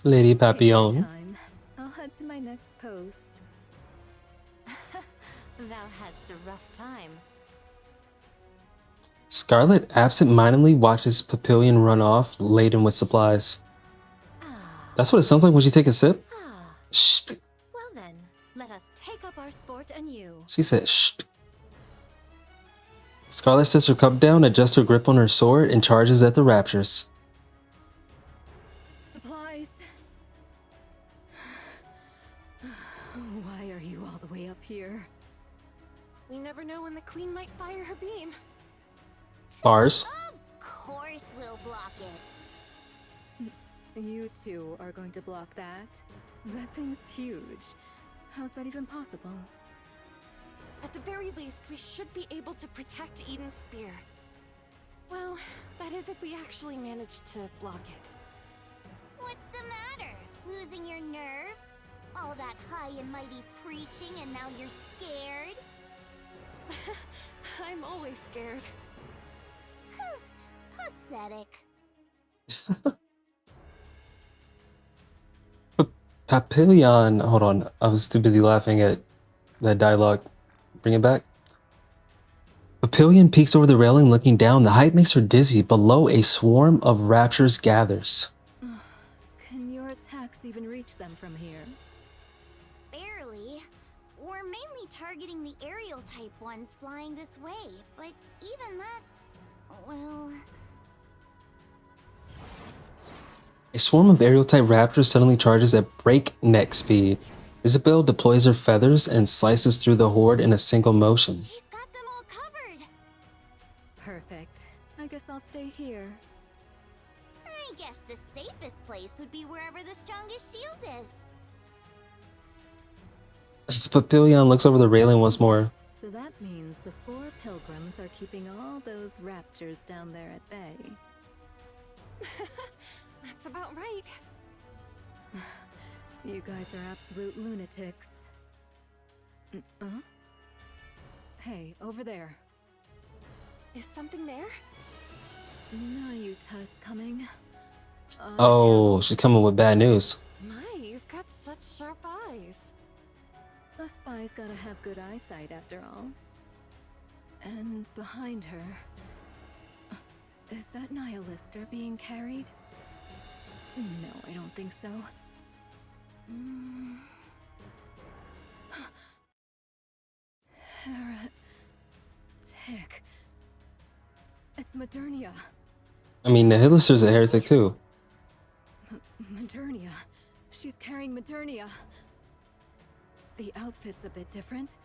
Lady Papillion. Time. I'll head to my next post. Thou hadst a rough time. Scarlet absent-mindedly watches Papillion run off, laden with supplies. That's what it sounds like when she take a sip? Shh. Well then, let us take up our sport anew. She said, shh. Scarlet sets her cup down, adjusts her grip on her sword, and charges at the Raptures. Supplies. Why are you all the way up here? We never know when the Queen might fire her beam. Bars. Of course we'll block it. You two are going to block that? That thing's huge. How's that even possible? At the very least, we should be able to protect Eden's spear. Well, that is if we actually manage to block it. What's the matter? Losing your nerve? All that high and mighty preaching and now you're scared? I'm always scared. Pathetic. Papillion. Hold on. I was too busy laughing at that dialogue. Bring it back. Papillion peeks over the railing, looking down. The height makes her dizzy. Below, a swarm of raptures gathers. Can your attacks even reach them from here. Barely. We're mainly targeting the aerial type ones flying this way, but even that's... well... A swarm of aerial type raptors suddenly charges at breakneck speed. Isabel deploys her feathers and slices through the horde in a single motion. She's got them all covered! Perfect. I guess I'll stay here. I guess the safest place would be wherever the strongest shield is. Papillion looks over the railing once more. So that means the 4 Pilgrims are keeping all those raptures down there at bay. That's about right. You guys are absolute lunatics. Hey, over there. Is something there? Nayuta's coming. Oh, she's coming with bad news. My, you've got such sharp eyes. A spy's gotta have good eyesight after all. And behind her... is that Nihilister being carried? No, I don't think so. Heretic. It's Modernia. I mean, Nihilister's a heretic too. Modernia. She's carrying Modernia. The outfit's a bit different,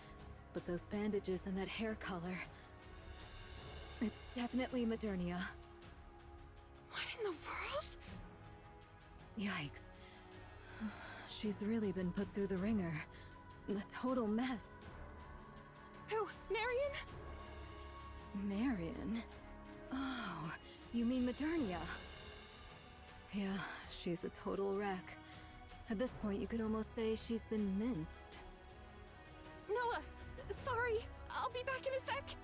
but those bandages and that hair color... it's definitely Modernia. What in the world? Yikes. She's really been put through the ringer. A total mess. Who? Marian? Marian? Oh, you mean Modernia? Yeah, she's a total wreck. At this point, you could almost say she's been minced. Noah, sorry. I'll be back in a sec.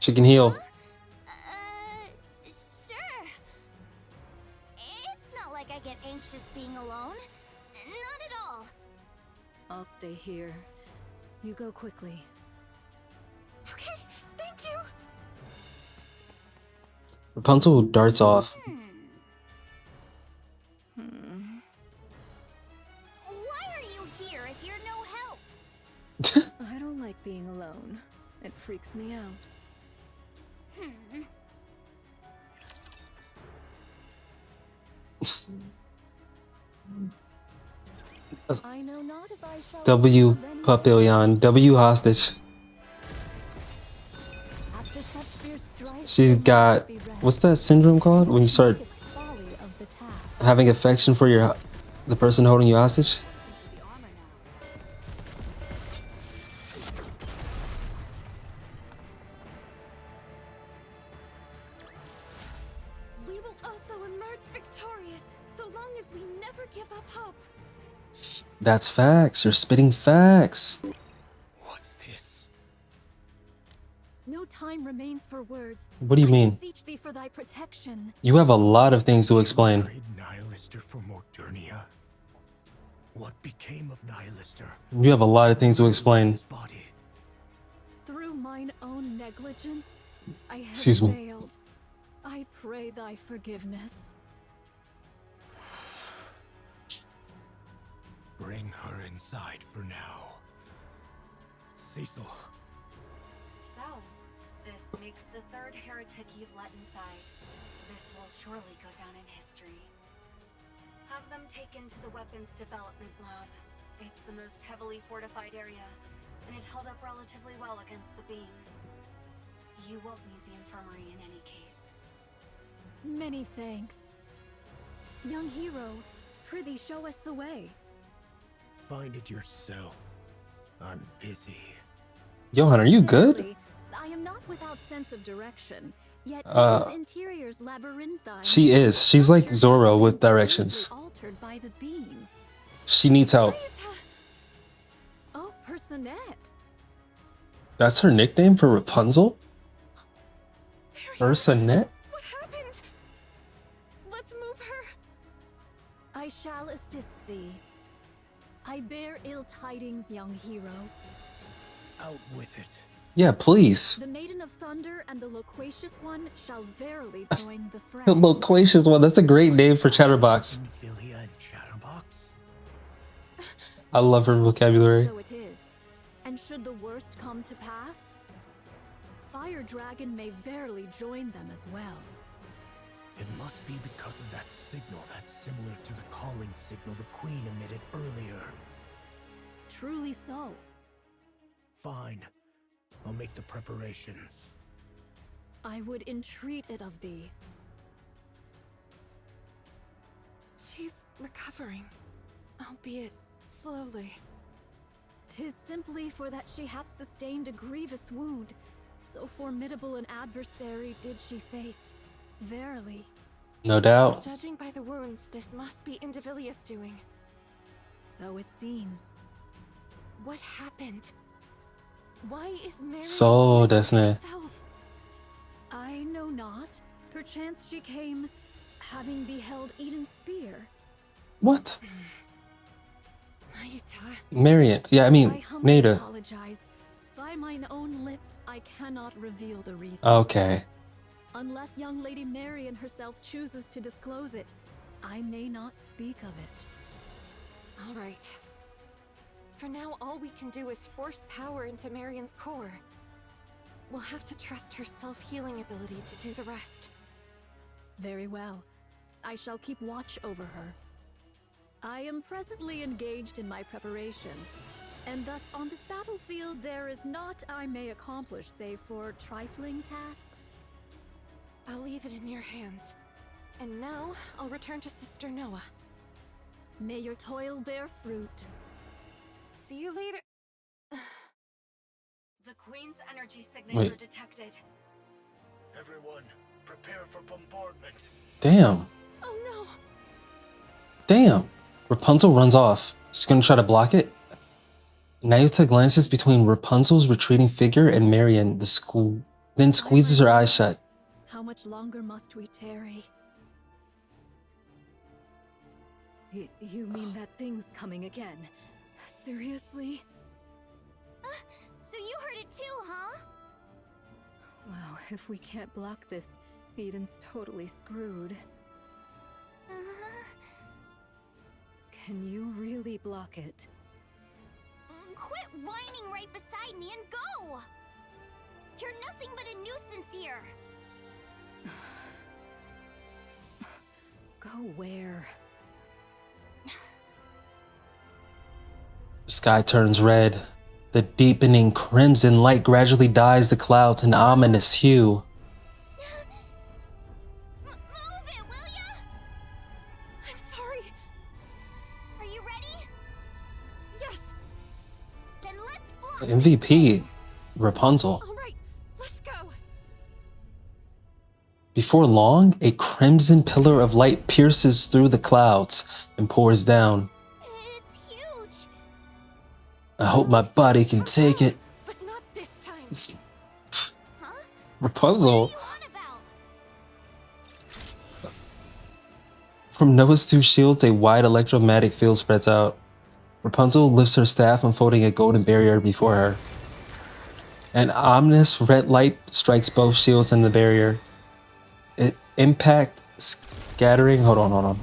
She can heal. Sure. It's not like I get anxious being alone. Not at all. I'll stay here. You go quickly. Okay, thank you. Rapunzel darts off. Why are you here if you're no help? I don't like being alone. It freaks me out. I know not if I shall W Papillion. W hostage. After such fierce strife, She's got, what's that syndrome called? When you start having affection for the person holding you hostage? We will also emerge victorious, so long as we never give up hope. That's facts. You're spitting facts. What's this? No time remains for words. What do you mean? I beseech thee for thy protection. You have a lot of things to explain. Trade Nihilister for Modernia? What became of Nihilister? You have a lot of things to explain. Through mine own negligence, I have Excuse me. failed. I pray thy forgiveness. Bring her inside for now. Cecil. So, this makes the 3rd heretic you've let inside. This will surely go down in history. Have them taken to the weapons development lab. It's the most heavily fortified area, and it held up relatively well against the beam. You won't need the infirmary in any case. Many thanks. Young hero, prithee show us the way. Find it yourself. I'm busy. Johan, are you good? Verily, I am not without sense of direction, yet these interiors labyrinthine. She is. She's like Zorro with directions. Altered by the beam. She needs help. Oh, Personette. That's her nickname for Rapunzel? Personette? What happened? Let's move her. I shall assist thee. I bear ill tidings, young hero. Out with it. Yeah, please. The Maiden of Thunder and the Loquacious One shall verily join the fray. The loquacious one. That's a great name for Chatterbox. Indivilia and Chatterbox? I love her vocabulary. So it is. And should the worst come to pass, Fire Dragon may verily join them as well. It must be because of that signal that's similar to the calling signal the Queen emitted earlier. Truly so. Fine. I'll make the preparations. I would entreat it of thee. She's recovering, albeit slowly. 'Tis simply for that she hath sustained a grievous wound. So formidable an adversary did she face. Verily. No doubt. Judging by the wounds, this must be Indivilia's doing. So it seems. What happened? Why is Marian So, healing Destiny. herself? I know not. Perchance she came, having beheld Eden's spear. What? Nayuta. Marian. Yeah, I mean, I humbly Nayuta. apologize. By mine own lips, I cannot reveal the reason. Okay. Unless young Lady Marian herself chooses to disclose it, I may not speak of it. All right. For now, all we can do is force power into Marian's core. We'll have to trust her self-healing ability to do the rest. Very well. I shall keep watch over her. I am presently engaged in my preparations, and thus on this battlefield there is naught I may accomplish save for trifling tasks. I'll leave it in your hands. And now, I'll return to Sister Noah. May your toil bear fruit. See you later. The Queen's energy signature detected. Everyone, prepare for bombardment. Damn. Oh no. Damn. Rapunzel runs off. She's gonna try to block it. Nayuta glances between Rapunzel's retreating figure and Marian, then squeezes her eyes shut. How much longer must we tarry? You mean that thing's coming again? Seriously? So you heard it too, huh? Wow, if we can't block this, Eden's totally screwed. Can you really block it? Quit whining right beside me and go! You're nothing but a nuisance here. Go where? The sky turns red. The deepening crimson light gradually dyes the clouds an ominous hue. Move it, will ya? I'm sorry. Are you ready? Yes. Then let's block. MVP, Rapunzel. All right, let's go. Before long, a crimson pillar of light pierces through the clouds and pours down. It's huge. I hope my body can take it. But not this time. Huh? Rapunzel. What are you on about? From Noah's two shields, a wide electromagnetic field spreads out. Rapunzel lifts her staff, unfolding a golden barrier before her. An ominous red light strikes both shields and the barrier. It impact scattering. Hold on.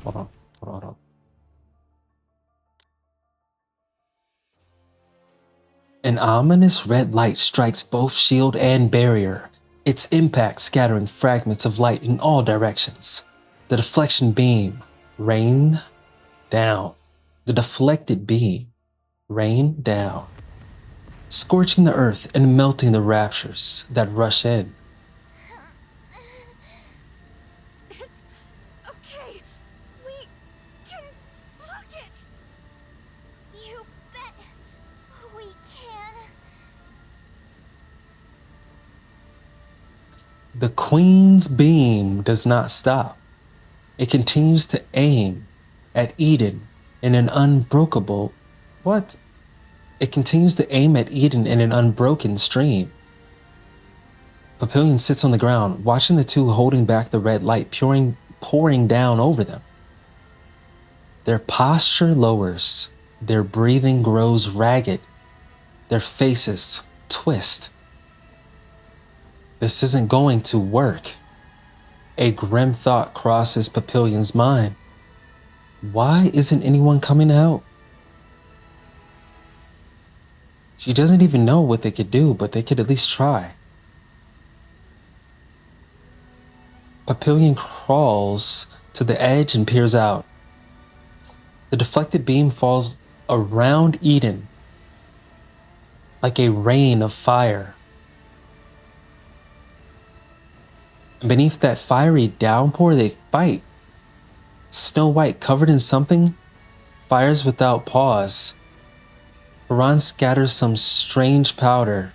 An ominous red light strikes both shield and barrier, its impact scattering fragments of light in all directions. The deflection beam rain down. The deflected beam rain down, scorching the earth and melting the raptures that rush in. It's okay. We can block it. You bet we can. The Queen's beam does not stop. It continues to aim at Eden in an unbreakable... What? It continues to aim at Eden in an unbroken stream. Papillion sits on the ground, watching the two holding back the red light pouring down over them. Their posture lowers, their breathing grows ragged, their faces twist. This isn't going to work. A grim thought crosses Papillion's mind. Why isn't anyone coming out? She doesn't even know what they could do, but they could at least try. Papillion crawls to the edge and peers out. The deflected beam falls around Eden like a rain of fire. And beneath that fiery downpour, they fight. Snow White, covered in something, fires without pause. Harran scatters some strange powder.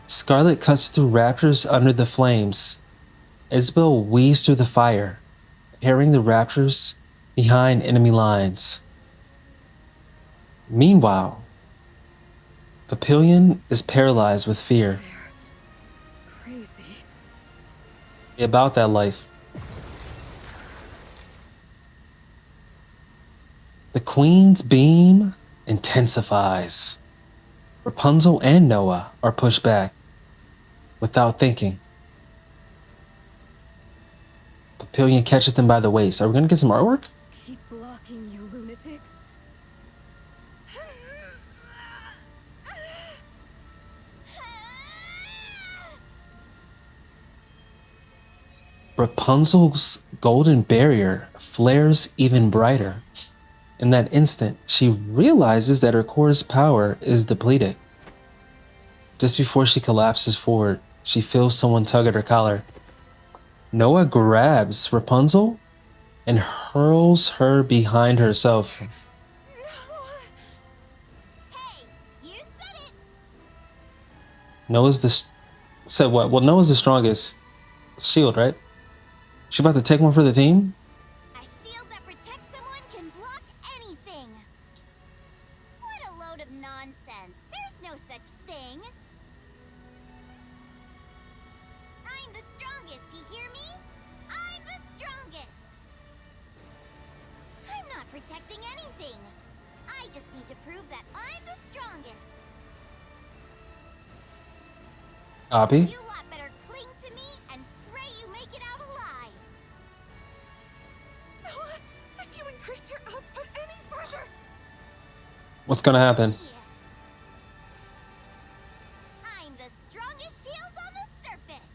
Scarlet cuts through Raptures under the flames. Isabel weaves through the fire, carrying the Raptures behind enemy lines. Meanwhile, Papillion is paralyzed with fear. Crazy. About that life. The Queen's beam intensifies. Rapunzel and Noah are pushed back without thinking. Papillion catches them by the waist. Are we gonna get some artwork? Keep blocking, you lunatics. Rapunzel's golden barrier flares even brighter. In that instant, she realizes that her core's power is depleted. Just before she collapses forward, she feels someone tug at her collar. Noah grabs Rapunzel and hurls her behind herself. Hey, you said it. Said what? Well, Noah's the strongest shield, right? She about to take one for the team? A shield that protects someone can block anything. What a load of nonsense. There's no such thing. I'm the strongest, you hear me? I'm the strongest. I'm not protecting anything. I just need to prove that I'm the strongest. Copy. You lot better cling to me and pray you make it out alive. Noah, if you increase your output any further. What's gonna happen? I'm the strongest shield on the surface.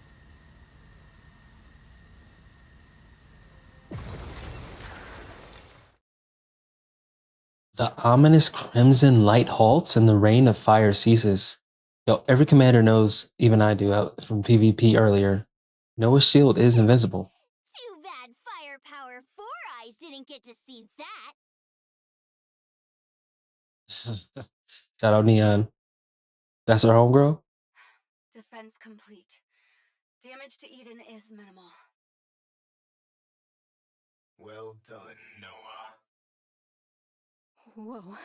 The ominous crimson light halts and the rain of fire ceases. Yo, every commander knows, even I do, out from PvP earlier, Noah's shield is invincible. Too bad Firepower 4 Eyes didn't get to see that. Shout out Neon. That's her homegirl? Defense complete. Damage to Eden is minimal. Well done, Noah. Whoa.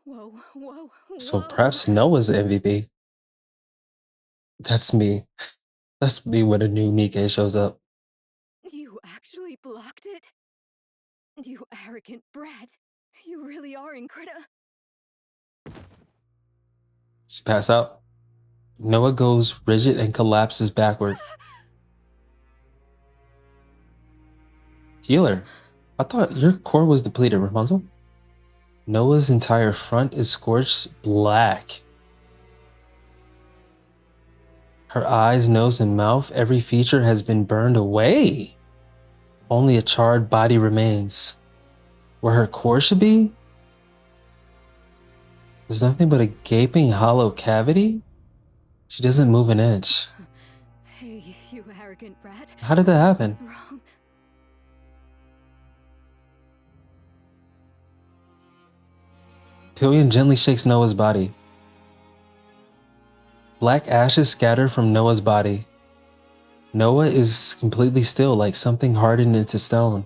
Whoa, whoa, whoa. So perhaps Noah's the MVP. That's me. That's me when a new Nikke shows up. You actually blocked it? You arrogant brat. You really are incredible. She passed out. Noah goes rigid and collapses backward. Healer, I thought your core was depleted, Rapunzel. Noah's entire front is scorched black. Her eyes, nose, and mouth, every feature has been burned away. Only a charred body remains. Where her core should be? There's nothing but a gaping hollow cavity? She doesn't move an inch. Hey, you arrogant brat. How did that happen? What's wrong? Papillion gently shakes Noah's body. Black ashes scatter from Noah's body. Noah is completely still, like something hardened into stone.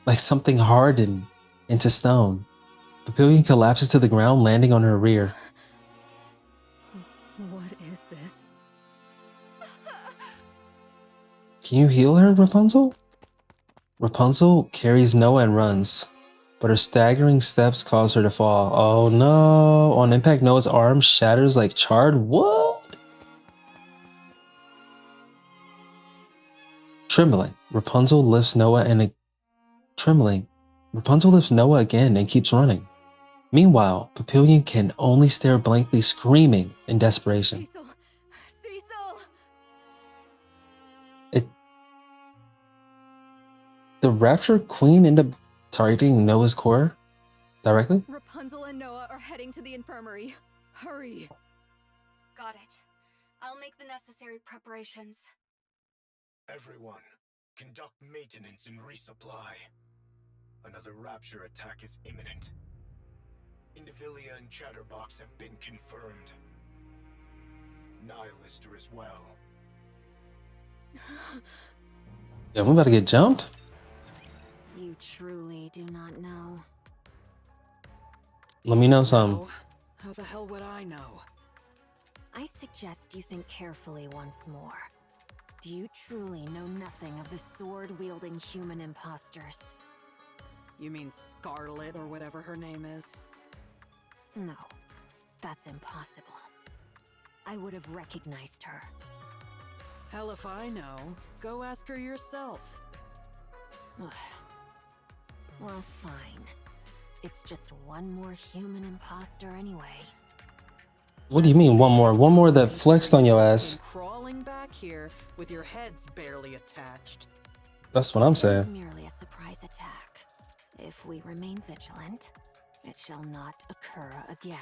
Like something hardened into stone. Papillion collapses to the ground, landing on her rear. What is this? Can you heal her, Rapunzel? Rapunzel carries Noah and runs, but her staggering steps cause her to fall. Oh no! On impact, Noah's arm shatters like charred wood. Trembling, Rapunzel lifts Noah again and keeps running. Meanwhile, Papillion can only stare blankly, screaming in desperation. Cecil! Cecil! The Rapture Queen end up targeting Noah's core directly? Rapunzel and Noah are heading to the infirmary. Hurry! Got it. I'll make the necessary preparations. Everyone, conduct maintenance and resupply. Another Rapture attack is imminent. Indivilia and Chatterbox have been confirmed. Nihilister as well. Yeah, we about to get jumped? You truly do not know. Let me know something. How the hell would I know? I suggest you think carefully once more. Do you truly know nothing of the sword-wielding human imposters? You mean Scarlet or whatever her name is? No, that's impossible. I would have recognized her. Hell if I know. Go ask her yourself. Well, fine. It's just one more human imposter anyway. What do you mean one more? One more that flexed on your ass. Crawling back here with your heads barely attached. That's what I'm It's saying. merely a surprise attack. If we remain vigilant, it shall not occur again.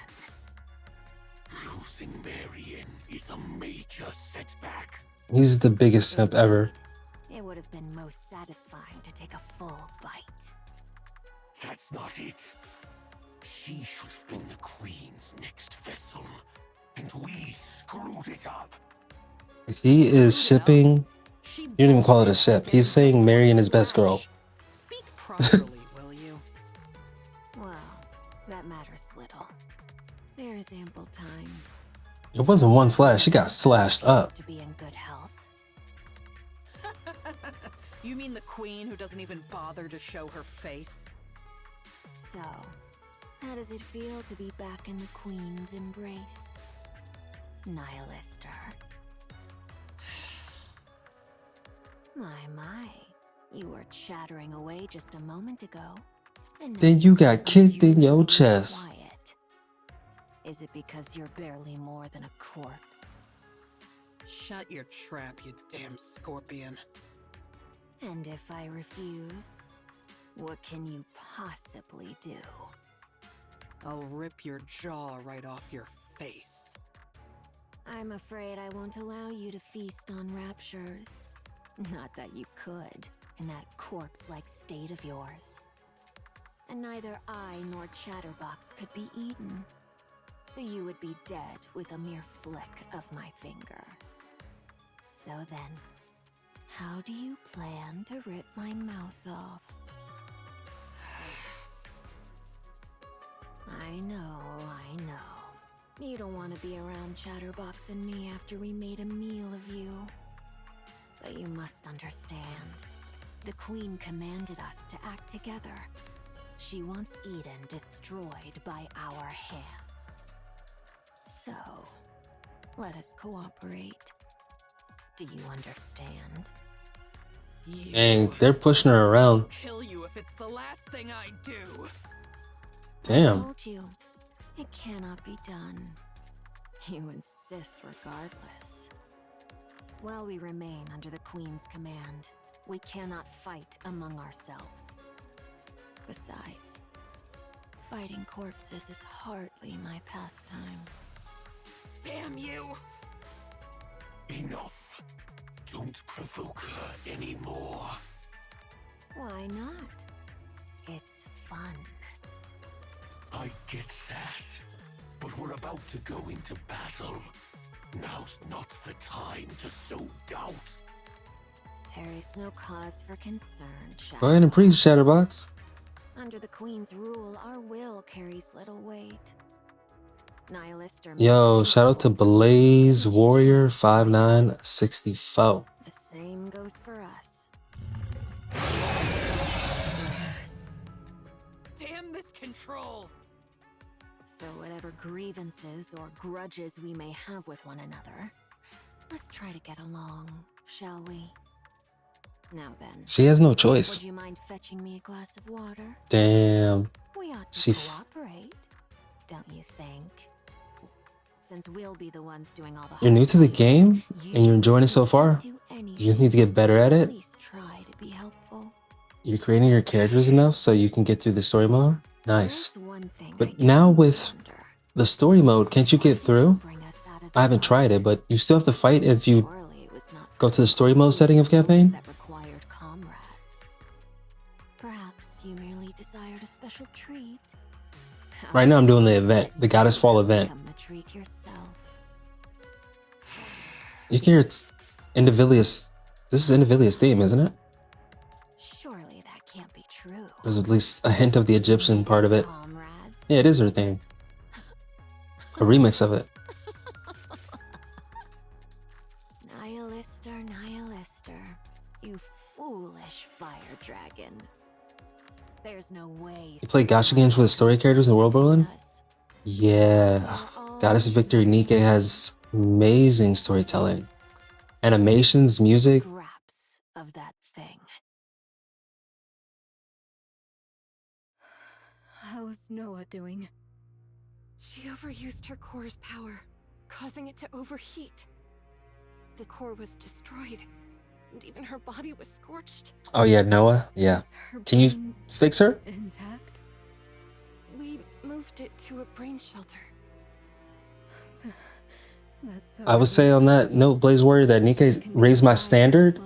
Losing Marian is a major setback. He's the biggest simp ever. It would have been most satisfying to take a full bite. That's not it. She should have been the Queen's next vessel, and we screwed it up. He is shipping. You don't even call it a ship. He's saying Marian is best girl. Speak properly, will you? Well, that matters little. There is ample time. It wasn't one slash. She got slashed up. To be in good health. You mean the Queen who doesn't even bother to show her face? So, how does it feel to be back in the Queen's embrace? Nihilister. My, you were chattering away just a moment ago. And Then you got kicked in your chest. Quiet. Is it because you're barely more than a corpse? Shut your trap, you damn scorpion. And if I refuse, what can you possibly do? I'll rip your jaw right off your face. I'm afraid I won't allow you to feast on raptures. Not that you could, in that corpse-like state of yours. And neither I nor Chatterbox could be eaten. So you would be dead with a mere flick of my finger. So then, how do you plan to rip my mouth off? I know. You don't want to be around Chatterbox and me after we made a meal of you. But you must understand, the Queen commanded us to act together. She wants Eden destroyed by our hands. So, let us cooperate. Do you understand? Dang, they're pushing her around. I'll kill you if it's the last thing I do. Damn. I told you, it cannot be done. You insist regardless. While we remain under the Queen's command, we cannot fight among ourselves. Besides, fighting corpses is hardly my pastime. Damn you! Enough. Don't provoke her anymore. Why not? It's fun. I get that. But we're about to go into battle. Now's not the time to sow doubt. There is no cause for concern, Go ahead and preach, Chatterbox. Under the Queen's rule, our will carries little weight. Nihilister. Yo, shout out to Blaze Warrior 5964. The same goes for us. Damn this control! So whatever grievances or grudges we may have with one another, let's try to get along, shall we? Now then. She has no choice. Would you mind fetching me a glass of water? Damn. We ought to She cooperate. don't you think? Since we'll be the ones doing all the You're new to the game and you're enjoying it so far. You just need to get better at it. Try to be helpful. You're creating your characters enough so you can get through the story mode. Nice. But now with the story mode, can't you get through? I haven't tried it, but you still have to fight if you go to the story mode setting of campaign. Perhaps you merely desired a special treat. Right now I'm doing the event, the Goddess Fall event. You can hear it's Indivilia's. This is Indivilia's theme, isn't it? Surely that can't be true. There's at least a hint of the Egyptian part of it. Yeah, it is her theme. A remix of it. Nihilister, Nihilister, you foolish fire dragon. There's no way. You play gacha games for the story characters in World Building? Yeah. Goddess Victory Nikke has amazing storytelling. Animations, music. Scraps of that thing. How's Noah doing? She overused her core's power, causing it to overheat. The core was destroyed, and even her body was scorched. Oh yeah, Noah? Yeah. Can you fix her? Intact? We moved it to a brain shelter. I would say on that note, Blaze Warrior, that Nikke raised my standard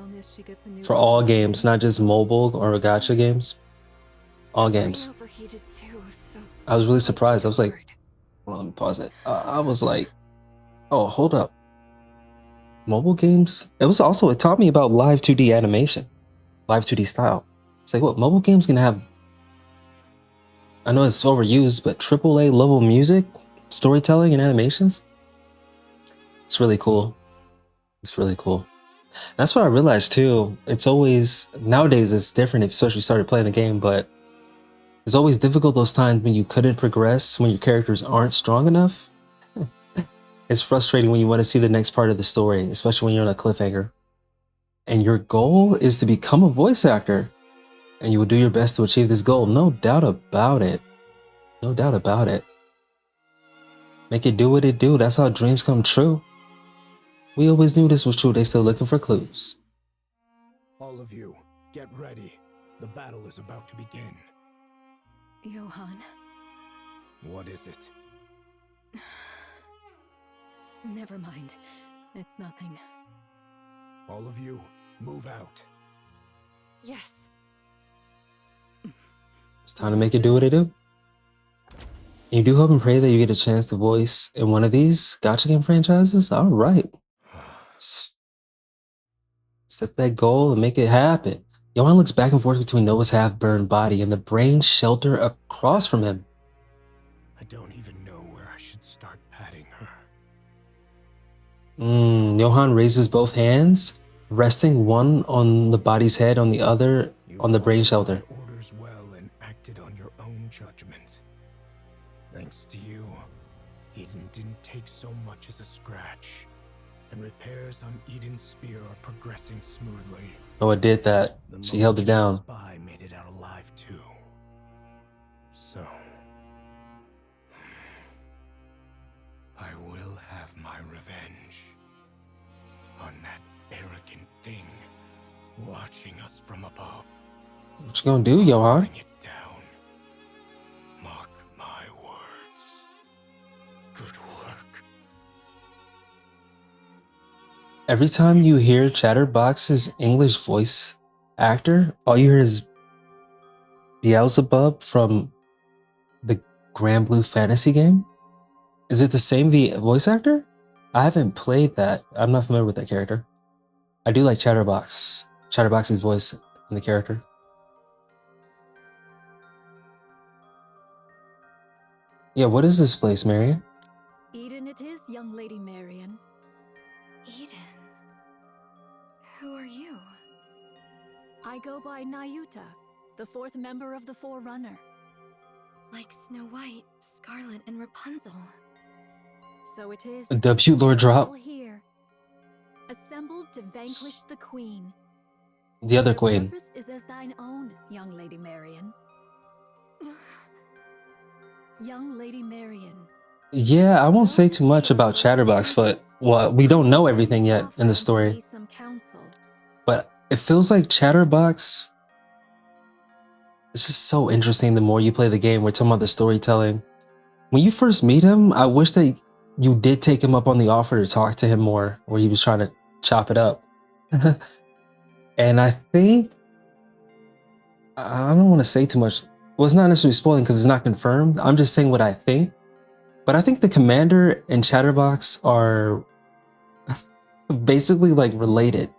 for all games, not just mobile or gacha games. All games. I was really surprised. I was like, well, let me pause it. I was like, oh, hold up. Mobile games? It taught me about live 2D animation, live 2D style. It's like, what, mobile games can have, I know it's overused, but AAA level music, storytelling, and animations? It's really cool. It's really cool. That's what I realized too. It's always, nowadays it's different if especially started playing the game, but it's always difficult those times when you couldn't progress, when your characters aren't strong enough. It's frustrating when you want to see the next part of the story, especially when you're on a cliffhanger. And your goal is to become a voice actor. And you will do your best to achieve this goal. No doubt about it. No doubt about it. Make it do what it do. That's how dreams come true. We always knew this was true. They still looking for clues. All of you, get ready. The battle is about to begin. Johan. What is it? Never mind. It's nothing. All of you, move out. Yes. It's time to make it do what it do. You do hope and pray that you get a chance to voice in one of these gacha game franchises? All right. Set that goal and make it happen. Johan looks back and forth between Noah's half-burned body and the brain shelter across from him. I don't even know where I should start patting her. Johan raises both hands, resting one on the body's head, on the other on the brain shelter. Orders well and acted on your own judgment. Thanks to you, Eden didn't take so much as a scratch, and repairs on Eden's spear are progressing smoothly. Oh, it did that. She held it down. The spy made it out alive too. So I will have my revenge on that arrogant thing watching us from above. What you gonna do, Johan? Bring it down. Mark my words. Good work. Every time you hear Chatterbox's English voice actor, all you hear is Beelzebub from the Grand Blue Fantasy game. Is it the same voice actor? I haven't played that. I'm not familiar with that character. I do like Chatterbox. Chatterbox's voice in the character. Yeah, what is this place, Marian? Eden it is, young Lady Marian. Eden? Who are you? I go by Nayuta, the fourth member of the Forerunner. Like Snow White, Scarlet, and Rapunzel. So it is. A W lore drop. All here, assembled to vanquish the Queen. The other queen. Purpose is as thine own, young Lady Marian. young Lady Marian. Yeah, I won't say too much about Chatterbox, but well, we don't know everything yet in the story. But it feels like Chatterbox. It's just so interesting the more you play the game. We're talking about the storytelling. When you first meet him, I wish that you did take him up on the offer to talk to him more, where he was trying to chop it up. And I think, I don't want to say too much. Well, it's not necessarily spoiling because it's not confirmed. I'm just saying what I think. But I think the commander and Chatterbox are basically like related.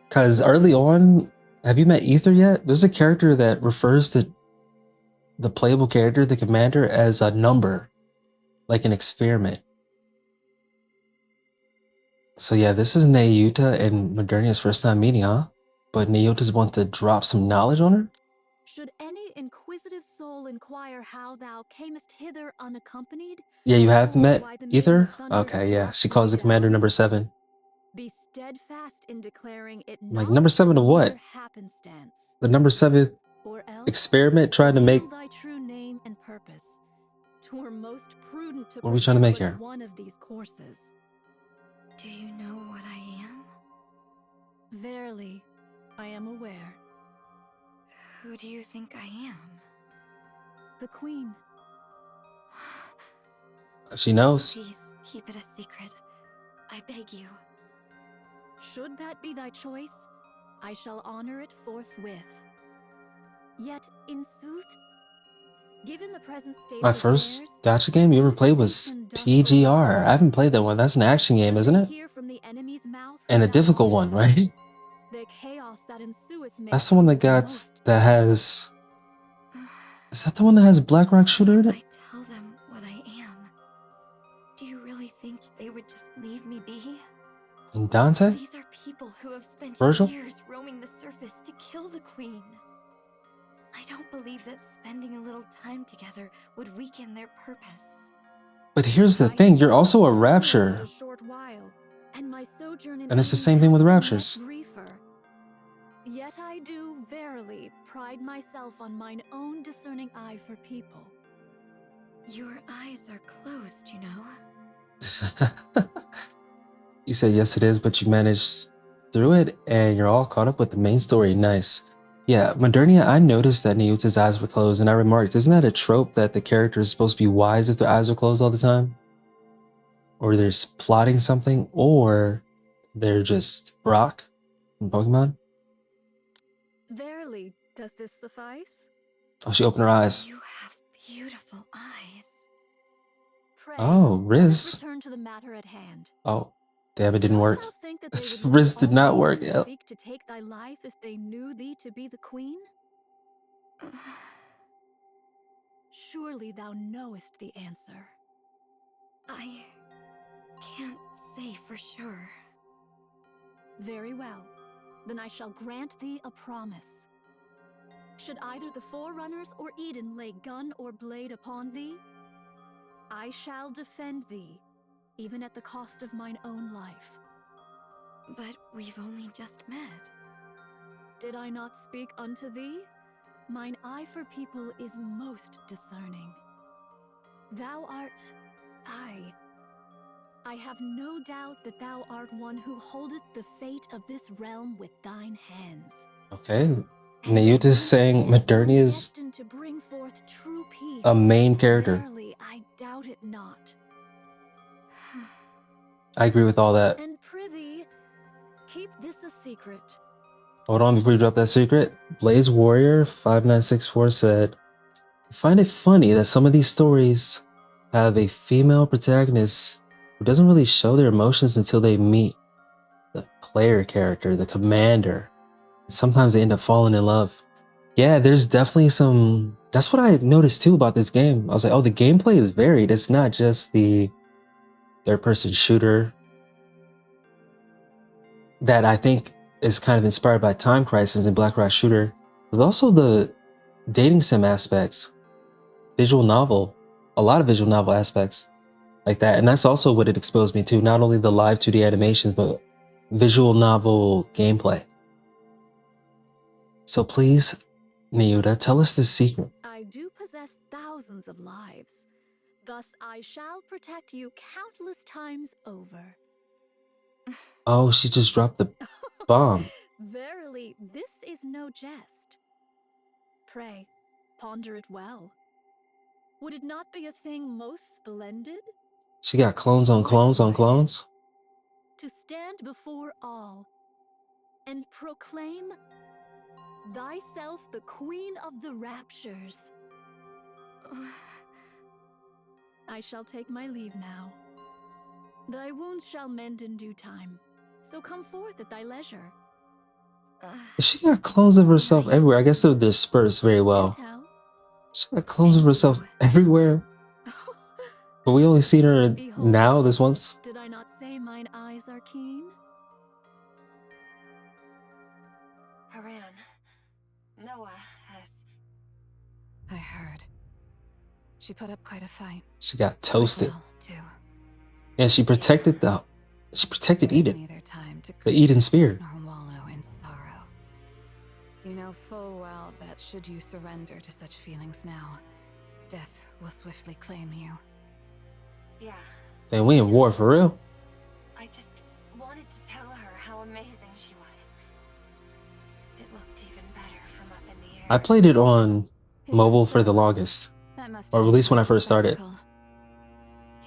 Because early on, have you met Ether yet? There's a character that refers to the playable character, the commander, as a number, like an experiment. So yeah, this is Nayuta and Modernia's first time meeting, huh? But Nayuta's want to drop some knowledge on her? Should any inquisitive soul inquire how thou camest hither unaccompanied? Yeah, you have met Ether? Okay, yeah. She calls the commander number 7. Be steadfast in declaring it Like, number 7 of what? happenstance. The number 7 experiment trying to make... Thy true name and purpose. 'Twere most prudent to what are we trying to make pursue here? one of these courses. Do you know what I am? Verily, I am aware. Who do you think I am? The Queen. She knows. Please keep it a secret. I beg you. Should that be thy choice, I shall honor it forthwith. Yet, in sooth, given the present state My of first affairs, gacha game you ever played was PGR. I haven't played that one. That's an action game, isn't it? hear from the enemy's mouth And a without difficult one, right? the chaos that ensueth That's the one that has... Is that the one that has Black Rock Shooter in it? Tell them what I am. Do you really think they would just leave me be? And Dante? These are people who have spent Virgil? years roaming the surface to kill the Queen. I don't believe that spending a little time together would weaken their purpose. But here's the thing, you're also a Rapture. And it's the same thing with Raptures. Yet I do verily pride myself on mine own discerning eye for people. Your eyes are closed, you know. You said yes it is, but you managed through it and you're all caught up with the main story. Nice. Yeah, Modernia, I noticed that Nayuta's eyes were closed and I remarked, isn't that a trope that the character is supposed to be wise if their eyes are closed all the time? Or they're plotting something, or they're just Brock from Pokemon? Verily, does this suffice? Oh, she opened her eyes. You have beautiful eyes. Pray, Oh, Riz. return to the matter at hand. Oh, damn, it didn't work. Think that they would Riz did not work. always Yep. seek to take thy life if they knew thee to be the Queen? Surely thou knowest the answer. I can't say for sure. Very well. Then I shall grant thee a promise. Should either the Forerunners or Eden lay gun or blade upon thee, I shall defend thee, even at the cost of mine own life. But we've only just met. Did I not speak unto thee? Mine eye for people is most discerning. Thou art I have no doubt that thou art one who holdeth the fate of this realm with thine hands. Okay. Nayuta's saying Modernia is Destined to bring forth true peace. a main character. Verily, I doubt it not. I agree with all that. And prithee, keep this a secret. Hold on before you drop that secret. Blaze Warrior 5964 said, I find it funny that some of these stories have a female protagonist who doesn't really show their emotions until they meet the player character, the commander. Sometimes they end up falling in love. Yeah, there's definitely some... That's what I noticed too about this game. I was like, oh, the gameplay is varied. It's not just the third-person shooter that I think is kind of inspired by Time Crisis and Black Rock Shooter, but also the dating sim aspects, visual novel, a lot of visual novel aspects like that. And that's also what it exposed me to, not only the live 2D animations, but visual novel gameplay. So please, Nayuta, tell us the secret. I do possess thousands of lives. Thus, I shall protect you countless times over. Oh, she just dropped the bomb. Verily, this is no jest. Pray, ponder it well. Would it not be a thing most splendid? She got clones on clones on clones. To stand before all and proclaim thyself the queen of the raptures. I shall take my leave now. Thy wounds shall mend in due time, so come forth at thy leisure. She got clones of herself everywhere. I guess they're dispersed very well. She got clones of herself everywhere. But we only seen her now, this once. Did I not say mine eyes are keen? Harran, Noah has... I heard. She put up quite a fight. She got toasted. Well, too. Yeah, she protected Eden. The Eden Spear. Nor wallow in sorrow. You know full well that should you surrender to such feelings now, death will swiftly claim you. Yeah. Then we in war for real. I just wanted to tell her how amazing she was. It looked even better from up in the air. I played it on mobile for the longest. Or at least when I first started. I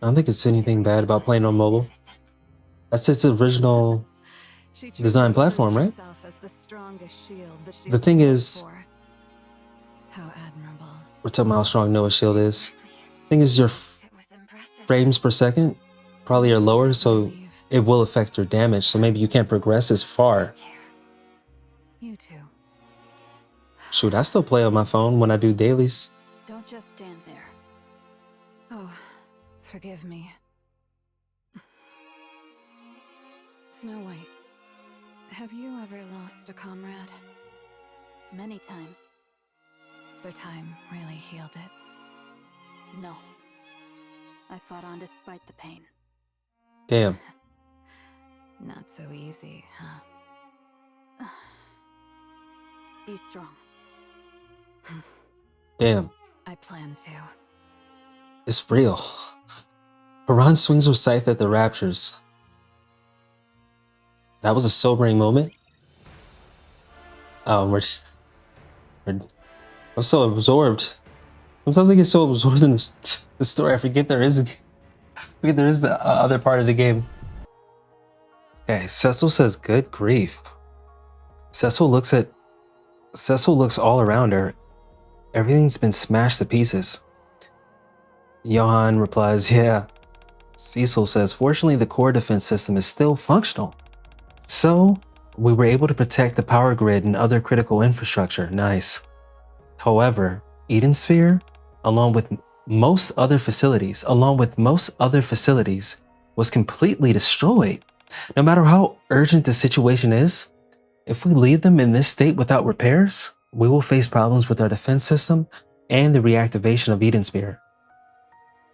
don't think it's anything bad about playing on mobile. That's its original design platform, right? The thing is, we're talking about how strong Noah's shield is. The thing is, your frames per second probably are lower, so it will affect your damage. So maybe you can't progress as far. You too. Shoot, I still play on my phone when I do dailies. Don't just stand there. Oh, forgive me. Snow White, have you ever lost a comrade? Many times. So time really healed it? No. I fought on despite the pain. Damn. Not so easy, huh? Be strong. Damn. I plan to. It's real. Harran swings her scythe at the Raptures. That was a sobering moment. I'm so absorbed. Sometimes I get so absorbed in the story, I forget there is the other part of the game. Okay, Cecil says, "Good grief." Cecil looks all around her. Everything's been smashed to pieces. Johan replies, "Yeah." Cecil says, "Fortunately, the core defense system is still functional. So, we were able to protect the power grid and other critical infrastructure." Nice. However, Eden Sphere, along with most other facilities, was completely destroyed. No matter how urgent the situation is, if we leave them in this state without repairs, we will face problems with our defense system and the reactivation of Eden Sphere.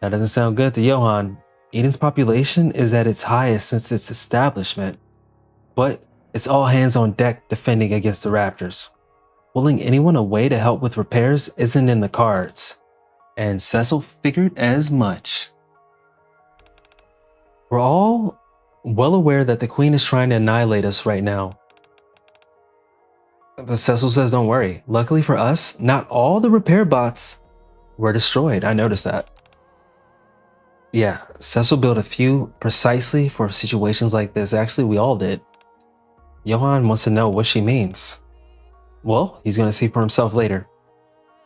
That doesn't sound good to Johan. Eden's population is at its highest since its establishment, but it's all hands on deck defending against the Raptors. Pulling anyone away to help with repairs isn't in the cards, and Cecil figured as much. We're all well aware that the Queen is trying to annihilate us right now. But Cecil says, "Don't worry. Luckily for us, not all the repair bots were destroyed." I noticed that. Yeah, Cecil built a few precisely for situations like this. Actually, we all did. Johan wants to know what she means. Well, he's going to see for himself later.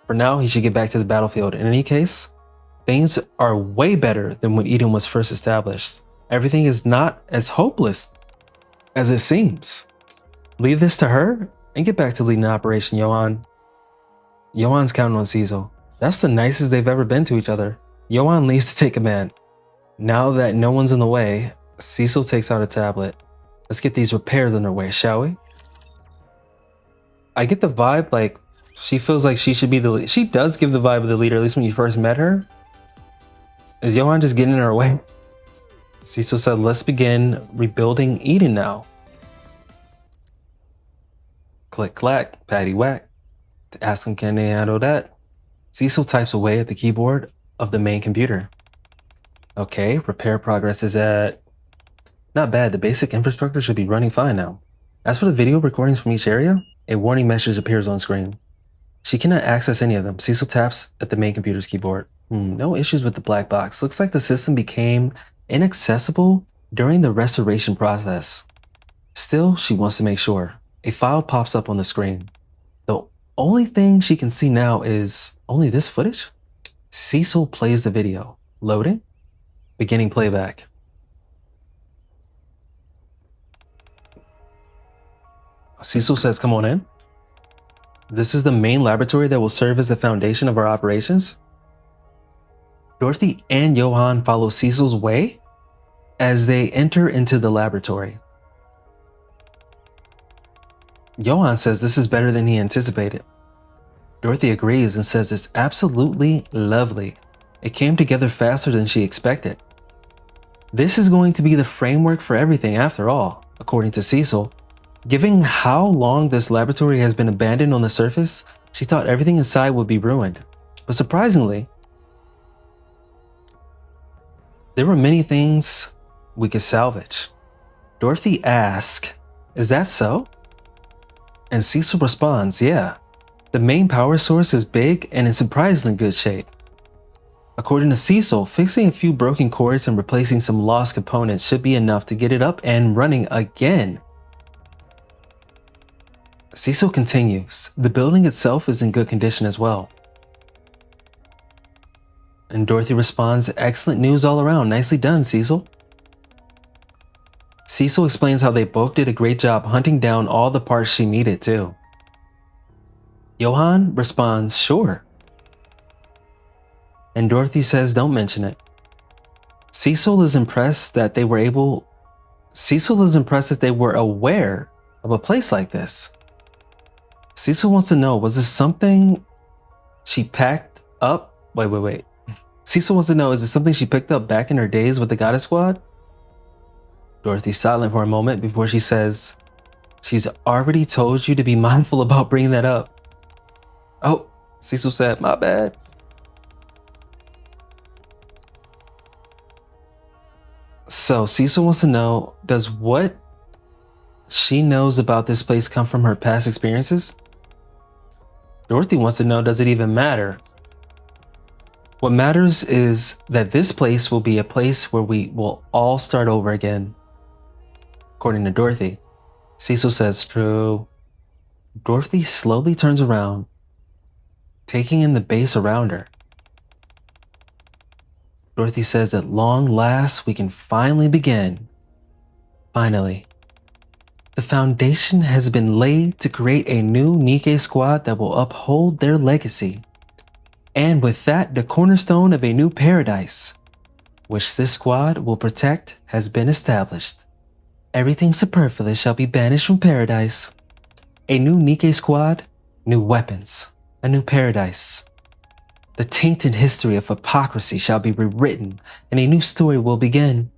For now, he should get back to the battlefield. In any case, things are way better than when Eden was first established. Everything is not as hopeless as it seems. Leave this to her and get back to leading Operation Johan. Johan's counting on Cecil. That's the nicest they've ever been to each other. Johan leaves to take command. Now that no one's in the way, Cecil takes out a tablet. Let's get these repairs underway, shall we? I get the vibe like she feels like she should be the leader. She does give the vibe of the leader, at least when you first met her. Is Johan just getting in her way? Cecil said, "Let's begin rebuilding Eden now." Click clack, patty whack. To ask them, can they handle that? Cecil types away at the keyboard of the main computer. Okay, repair progress is at... Not bad, the basic infrastructure should be running fine now. As for the video recordings from each area, a warning message appears on screen. She cannot access any of them. Cecil taps at the main computer's keyboard. No issues with the black box. Looks like the system became inaccessible during the restoration process. Still, she wants to make sure. A file pops up on the screen. The only thing she can see now is only this footage? Cecil plays the video. Loading. Beginning playback. Cecil says, come on in. This is the main laboratory that will serve as the foundation of our operations. Dorothy and Johan follow Cecil's way as they enter into the laboratory. Johan says this is better than he anticipated. Dorothy agrees and says it's absolutely lovely. It came together faster than she expected. This is going to be the framework for everything after all, according to Cecil. Given how long this laboratory has been abandoned on the surface, she thought everything inside would be ruined. But surprisingly, there were many things we could salvage. Dorothy asks, is that so? And Cecil responds, yeah. The main power source is big and in surprisingly good shape. According to Cecil, fixing a few broken cords and replacing some lost components should be enough to get it up and running again. Cecil continues, the building itself is in good condition as well. And Dorothy responds, excellent news all around, nicely done, Cecil. Cecil explains how they both did a great job hunting down all the parts she needed too. Johan responds, sure. And Dorothy says, don't mention it. Cecil is impressed that they were aware of a place like this. Cecil wants to know, was this something she packed up? Wait. Cecil wants to know, is this something she picked up back in her days with the Goddess Squad? Dorothy's silent for a moment before she says, she's already told you to be mindful about bringing that up. Oh, Cecil said, my bad. So Cecil wants to know, does what she knows about this place come from her past experiences? Dorothy wants to know, does it even matter? What matters is that this place will be a place where we will all start over again. According to Dorothy, Cecil says, true. Dorothy slowly turns around, taking in the base around her. Dorothy says, at long last, we can finally begin. Finally. The foundation has been laid to create a new Nikke squad that will uphold their legacy. And with that, the cornerstone of a new paradise, which this squad will protect, has been established. Everything superfluous shall be banished from paradise. A new Nikke squad, new weapons, a new paradise. The tainted history of hypocrisy shall be rewritten, and a new story will begin.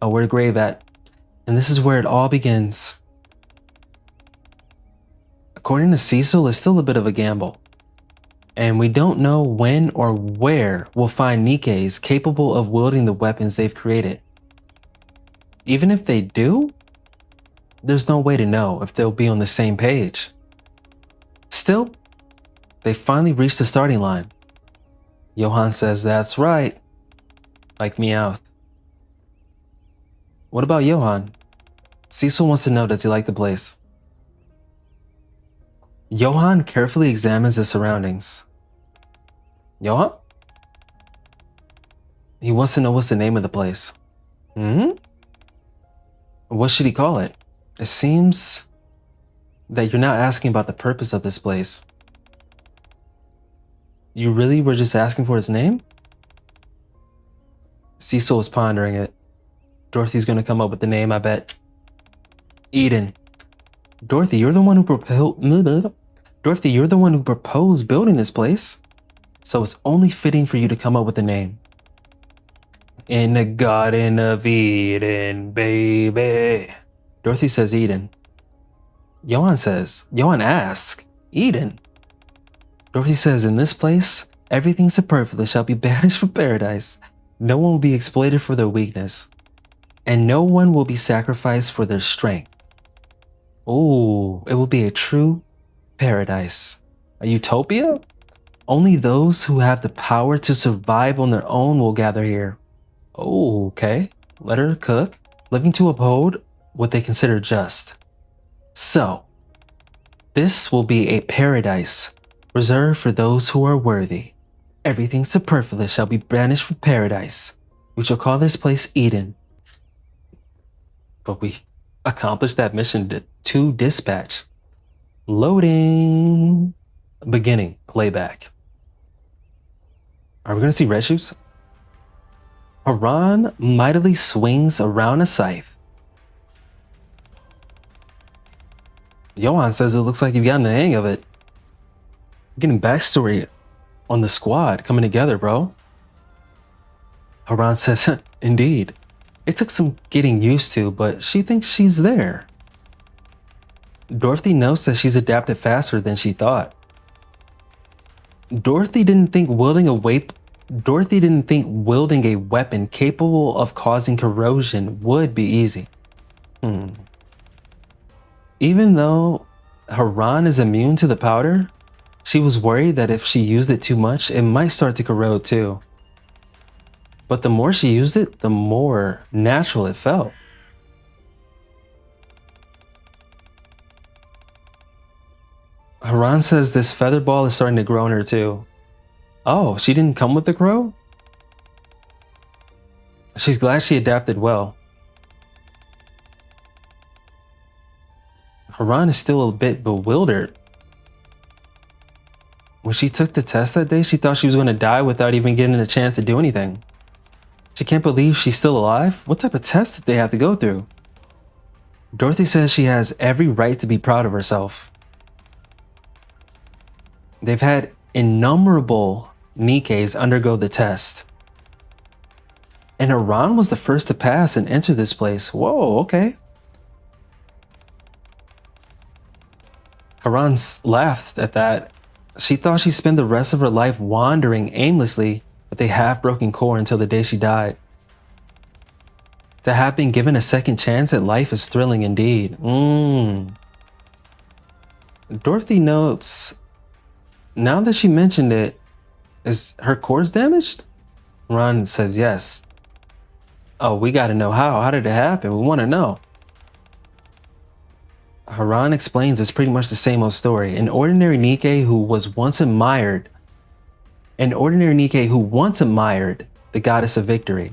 Oh, where the grave at? And this is where it all begins. According to Cecil, it's still a bit of a gamble. And we don't know when or where we'll find Nikkes capable of wielding the weapons they've created. Even if they do, there's no way to know if they'll be on the same page. Still, they finally reached the starting line. Johan says, that's right. Like Meowth. What about Johan? Cecil wants to know, does he like the place? Johan carefully examines the surroundings. Johan? He wants to know what's the name of the place. What should he call it? It seems that you're not asking about the purpose of this place. You really were just asking for its name? Cecil is pondering it. Dorothy's gonna come up with the name, I bet. Eden. Dorothy, you're the one who proposed building this place. So it's only fitting for you to come up with a name. In the Garden of Eden, baby. Dorothy says Eden. Johan asks, Eden? Dorothy says, in this place, everything superfluous shall be banished from paradise. No one will be exploited for their weakness, and no one will be sacrificed for their strength. Oh, it will be a true paradise. A utopia? Only those who have the power to survive on their own will gather here. Oh, okay. Let her cook, living to uphold what they consider just. So, this will be a paradise reserved for those who are worthy. Everything superfluous shall be banished from paradise. We shall call this place Eden. But we accomplished that mission to dispatch. Loading. Beginning. Playback. Are we going to see red shoes? Harran mightily swings around a scythe. Johan says it looks like you've gotten the hang of it. You're getting backstory on the squad coming together, bro. Harran says, indeed. It took some getting used to, but she thinks she's there. Dorothy notes that she's adapted faster than she thought. Dorothy didn't think wielding a weapon capable of causing corrosion would be easy. Even though Harran is immune to the powder, she was worried that if she used it too much, it might start to corrode too. But the more she used it, the more natural it felt. Harran says this feather ball is starting to grow on her too. Oh, she didn't come with the crow? She's glad she adapted well. Harran is still a bit bewildered. When she took the test that day, she thought she was going to die without even getting a chance to do anything. She can't believe she's still alive. What type of test did they have to go through? Dorothy says she has every right to be proud of herself. They've had innumerable Nikkes undergo the test. And Harran was the first to pass and enter this place. Whoa, okay. Harran laughed at that. She thought she'd spend the rest of her life wandering aimlessly with a half-broken core until the day she died. To have been given a second chance at life is thrilling indeed. Dorothy notes, now that she mentioned it, is her cores damaged? Ron says yes. Oh, we gotta know how. How did it happen? We want to know. Harran explains it's pretty much the same old story. An ordinary Nikke who once admired the goddess of victory.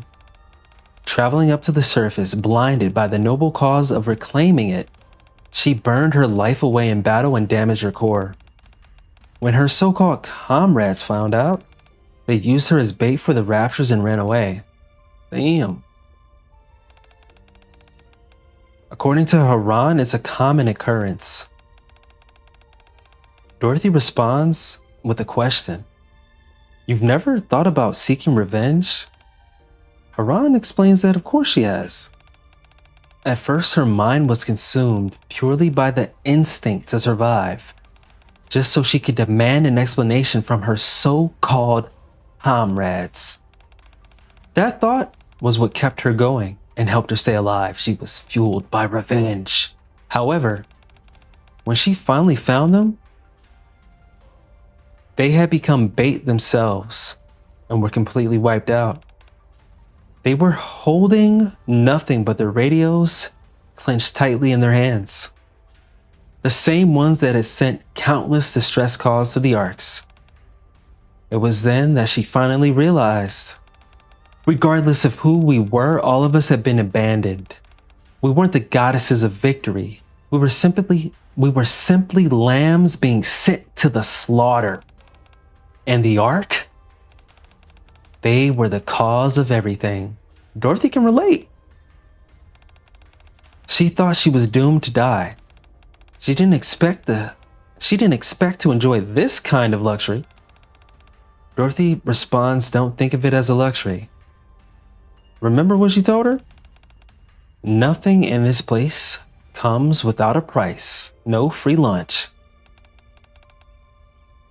Traveling up to the surface, blinded by the noble cause of reclaiming it, she burned her life away in battle and damaged her core. When her so-called comrades found out, they used her as bait for the Raptures and ran away. Damn. According to Harran, it's a common occurrence. Dorothy responds with a question. You've never thought about seeking revenge? Harran explains that of course she has. At first, her mind was consumed purely by the instinct to survive, just so she could demand an explanation from her so-called comrades. That thought was what kept her going and helped her stay alive. She was fueled by revenge. However, when she finally found them, they had become bait themselves and were completely wiped out. They were holding nothing but their radios clenched tightly in their hands. The same ones that had sent countless distress calls to the Arks. It was then that she finally realized, regardless of who we were, all of us had been abandoned. We weren't the goddesses of victory. We were simply lambs being sent to the slaughter. And the Ark? They were the cause of everything. Dorothy can relate. She thought she was doomed to die. She didn't expect to enjoy this kind of luxury. Dorothy responds, don't think of it as a luxury. Remember what she told her? Nothing in this place comes without a price. No free lunch.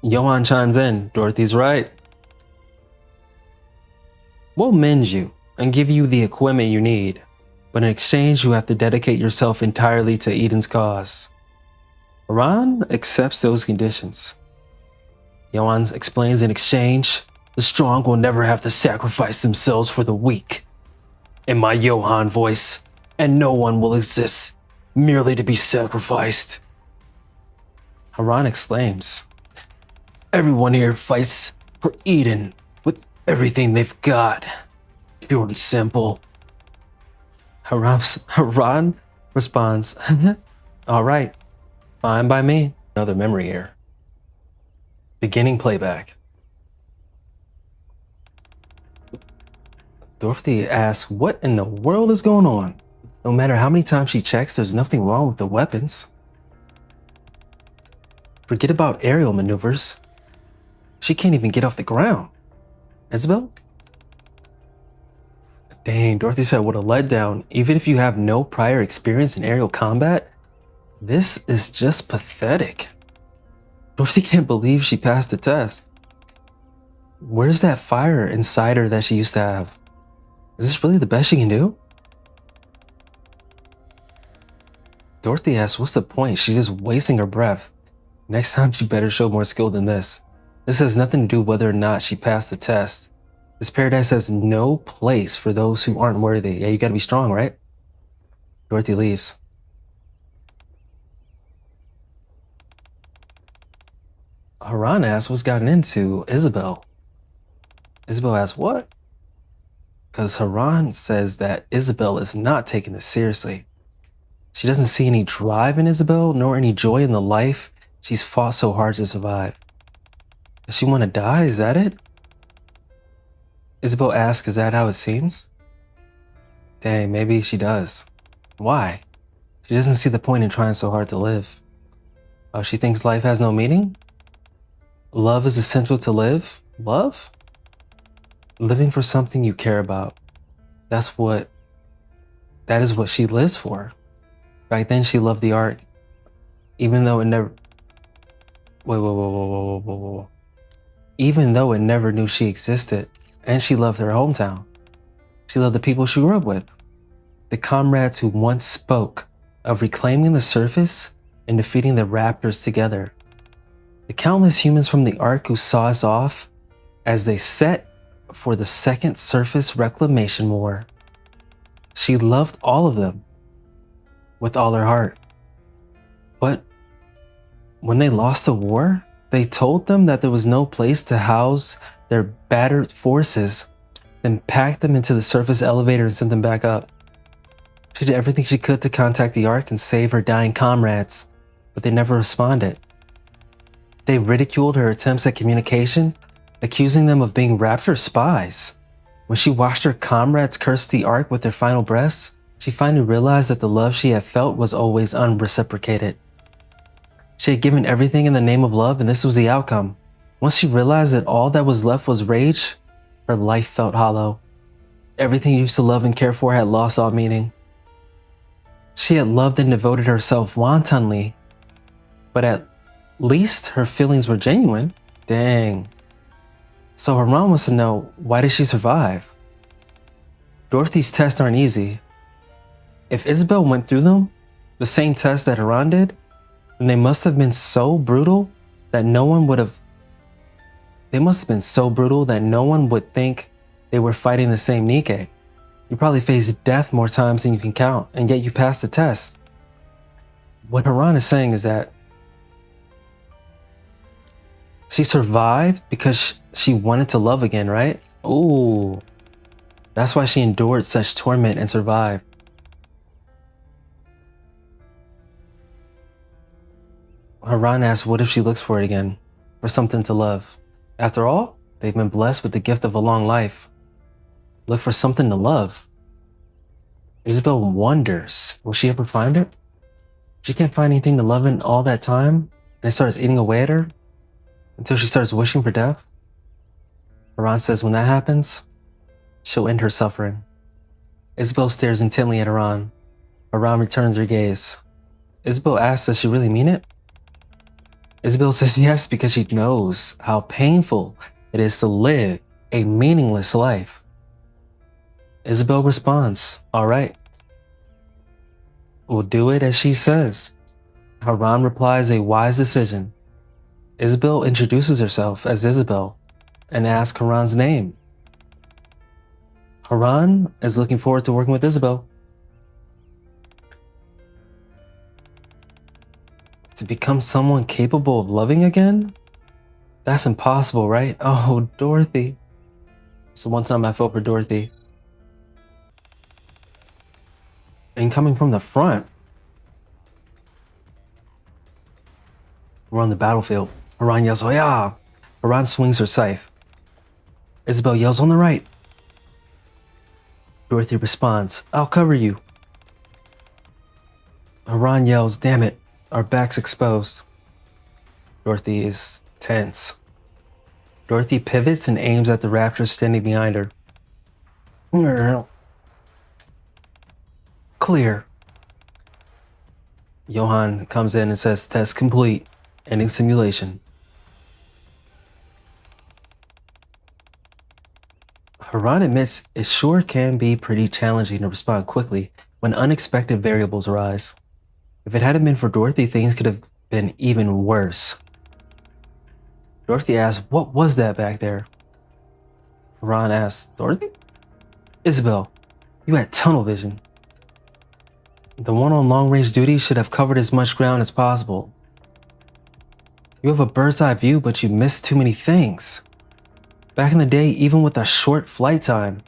Johan chimes in. Dorothy's right. We'll mend you and give you the equipment you need, but in exchange you have to dedicate yourself entirely to Eden's cause. Harran accepts those conditions. Johan explains in exchange, the strong will never have to sacrifice themselves for the weak. In my Johan voice, and no one will exist merely to be sacrificed. Harran exclaims, everyone here fights for Eden with everything they've got. Pure and simple. Harran responds, all right, fine by me. Another memory here. Beginning playback. Dorothy asks, what in the world is going on? No matter how many times she checks, there's nothing wrong with the weapons. Forget about aerial maneuvers. She can't even get off the ground. Isabel? Dang, Dorothy said, what a letdown. Even if you have no prior experience in aerial combat, this is just pathetic. Dorothy can't believe she passed the test. Where's that fire inside her that she used to have? Is this really the best she can do? Dorothy asks, what's the point? She's just wasting her breath. Next time she better show more skill than this. This has nothing to do whether or not she passed the test. This paradise has no place for those who aren't worthy. Yeah, you gotta be strong, right? Dorothy leaves. Harran asks what's gotten into Isabel. Isabel asks what? Because Harran says that Isabel is not taking this seriously. She doesn't see any drive in Isabel, nor any joy in the life she's fought so hard to survive. Does she want to die? Is that it? Isabel asks, is that how it seems? Dang, maybe she does. Why? She doesn't see the point in trying so hard to live. Oh, she thinks life has no meaning? Love is essential to live? Love? Living for something you care about. That is what she lives for. Back then she loved the Ark, even though it never... Whoa. Even though it never knew she existed, and she loved her hometown. She loved the people she grew up with. The comrades who once spoke of reclaiming the surface and defeating the Raptors together. The countless humans from the Ark who saw us off as they set for the second surface reclamation war. She loved all of them with all her heart. But when they lost the war, they told them that there was no place to house their battered forces, then packed them into the surface elevator and sent them back up. She did everything she could to contact the Ark and save her dying comrades, but they never responded. They ridiculed her attempts at communication, accusing them of being Rapture spies. When she watched her comrades curse the Ark with their final breaths, she finally realized that the love she had felt was always unreciprocated. She had given everything in the name of love, and this was the outcome. Once she realized that all that was left was rage, her life felt hollow. Everything she used to love and care for had lost all meaning. She had loved and devoted herself wantonly, but at least her feelings were genuine. Dang. So Harran wants to know, why did she survive? Dorothy's tests aren't easy. If Isabel went through them, the same test that Harran did, then they must have been so brutal that no one would think they were fighting the same Nikke. You probably faced death more times than you can count, and yet you passed the test. What Harran is saying is that she survived because she wanted to love again, right? Ooh, that's why she endured such torment and survived. Harran asks, what if she looks for it again? For something to love? After all, they've been blessed with the gift of a long life. Look for something to love. Isabel wonders, will she ever find it? She can't find anything to love in all that time, and it starts eating away at her until she starts wishing for death. Harran says when that happens, she'll end her suffering. Isabel stares intently at Harran. Harran returns her gaze. Isabel asks, does she really mean it? Isabel says yes because she knows how painful it is to live a meaningless life. Isabel responds, all right. We'll do it as she says. Harran replies a wise decision. Isabel introduces herself as Isabel and asks Harran's name. Harran is looking forward to working with Isabel. To become someone capable of loving again? That's impossible, right? Oh, Dorothy. So one time I felt for Dorothy. And coming from the front. We're on the battlefield. Harran yells, oh yeah! Harran swings her scythe. Isabel yells on the right. Dorothy responds, I'll cover you. Harran yells, damn it, our back's exposed. Dorothy is tense. Dorothy pivots and aims at the Rapture standing behind her. Clear. Johan comes in and says, test complete, ending simulation. Harran admits it sure can be pretty challenging to respond quickly when unexpected variables arise. If it hadn't been for Dorothy, things could have been even worse. Dorothy asks, what was that back there? Harran asks, Dorothy? Isabel, you had tunnel vision. The one on long-range duty should have covered as much ground as possible. You have a bird's-eye view, but you missed too many things. Back in the day, even with a short flight time,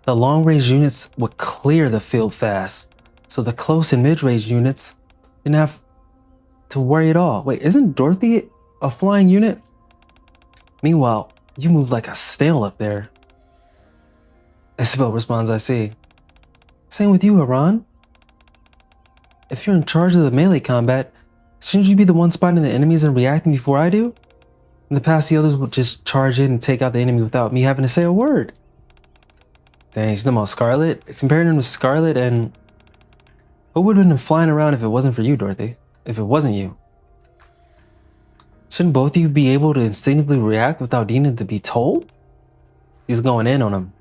the long-range units would clear the field fast, so the close and mid-range units didn't have to worry at all. Wait, isn't Dorothy a flying unit? Meanwhile, you move like a snail up there. Isabel responds, I see. Same with you, Harran. If you're in charge of the melee combat, shouldn't you be the one spotting the enemies and reacting before I do? In the past, the others would just charge in and take out the enemy without me having to say a word. Dang, she's talking about Scarlet? Comparing him to Scarlet, and who would have been flying around if it wasn't for you, Dorothy? If it wasn't you? Shouldn't both of you be able to instinctively react without needing to be told? He's going in on him.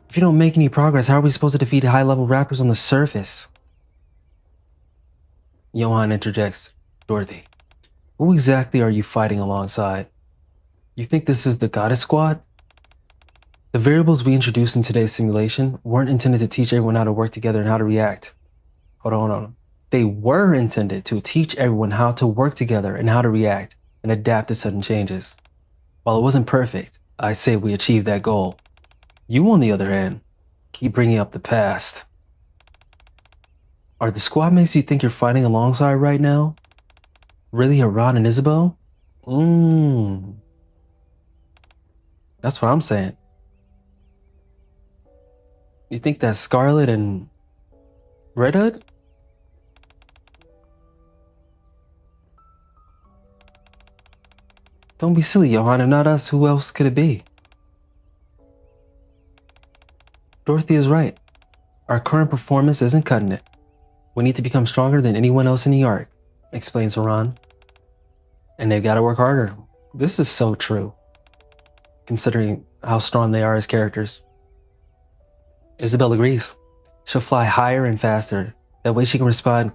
If you don't make any progress, how are we supposed to defeat high-level Raptors on the surface? Johan interjects, Dorothy, who exactly are you fighting alongside? You think this is the Goddess Squad? The variables we introduced in today's simulation weren't intended to teach everyone how to work together and how to react. Hold on. They were intended to teach everyone how to work together and how to react and adapt to sudden changes. While it wasn't perfect, I say we achieved that goal. You, on the other hand, keep bringing up the past. Are the squad mates you think you're fighting alongside right now really Harran and Isabel? That's what I'm saying. You think that's Scarlet and Red Hood? Don't be silly, Johan. If not us, who else could it be? Dorothy is right. Our current performance isn't cutting it. We need to become stronger than anyone else in the Ark, explains Harran. And they've got to work harder. This is so true, considering how strong they are as characters. Isabel agrees. She'll fly higher and faster. That way she can respond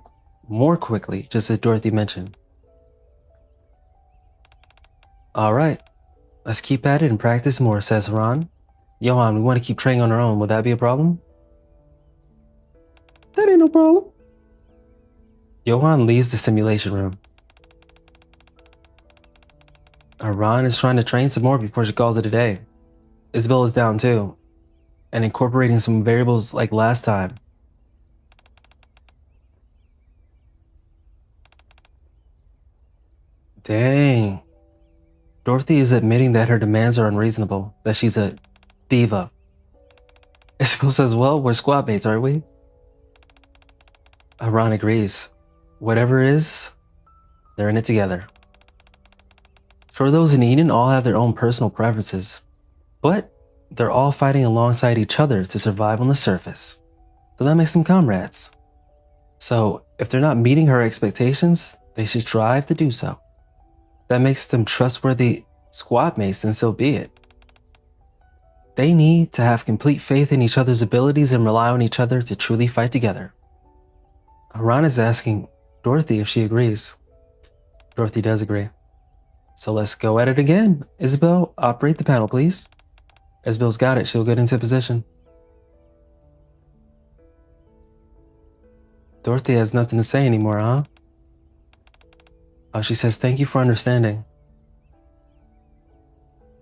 more quickly, just as Dorothy mentioned. Alright, let's keep at it and practice more, says Harran. Johan, we want to keep training on our own. Would that be a problem? That ain't no problem. Johan leaves the simulation room. Harran is trying to train some more before she calls it a day. Isabel is down too, and incorporating some variables like last time. Dang. Dorothy is admitting that her demands are unreasonable, that she's a diva. Isabel says, well, we're squad mates, aren't we? Harran agrees. Whatever it is, they're in it together. For those in Eden, all have their own personal preferences, but they're all fighting alongside each other to survive on the surface. So that makes them comrades. So if they're not meeting her expectations, they should strive to do so. That makes them trustworthy squad mates, and so be it. They need to have complete faith in each other's abilities and rely on each other to truly fight together. Harran is asking Dorothy if she agrees. Dorothy does agree. So let's go at it again. Isabel, operate the panel, please. Isabel's got it. She'll get into position. Dorothy has nothing to say anymore, huh? Oh, she says, thank you for understanding.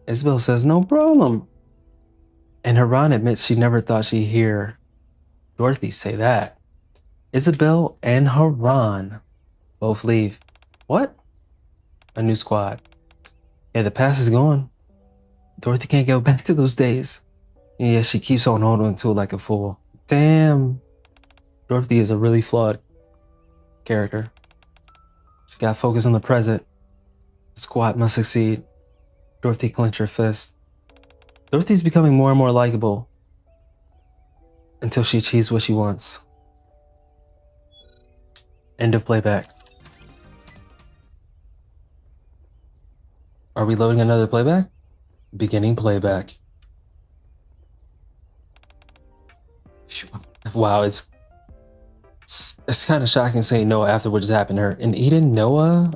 Isabel says, no problem. And Harran admits she never thought she'd hear Dorothy say that. Isabel and Harran both leave. What? A new squad. Yeah, the past is gone. Dorothy can't go back to those days. And yeah, she keeps on holding to it like a fool. Damn. Dorothy is a really flawed character. She got focused on the present. The squad must succeed. Dorothy clenched her fist. Dorothy's becoming more and more likable until she achieves what she wants. End of playback. Are we loading another playback? Beginning playback. Wow, it's kind of shocking saying Noah after what just happened to her. In Eden, Noah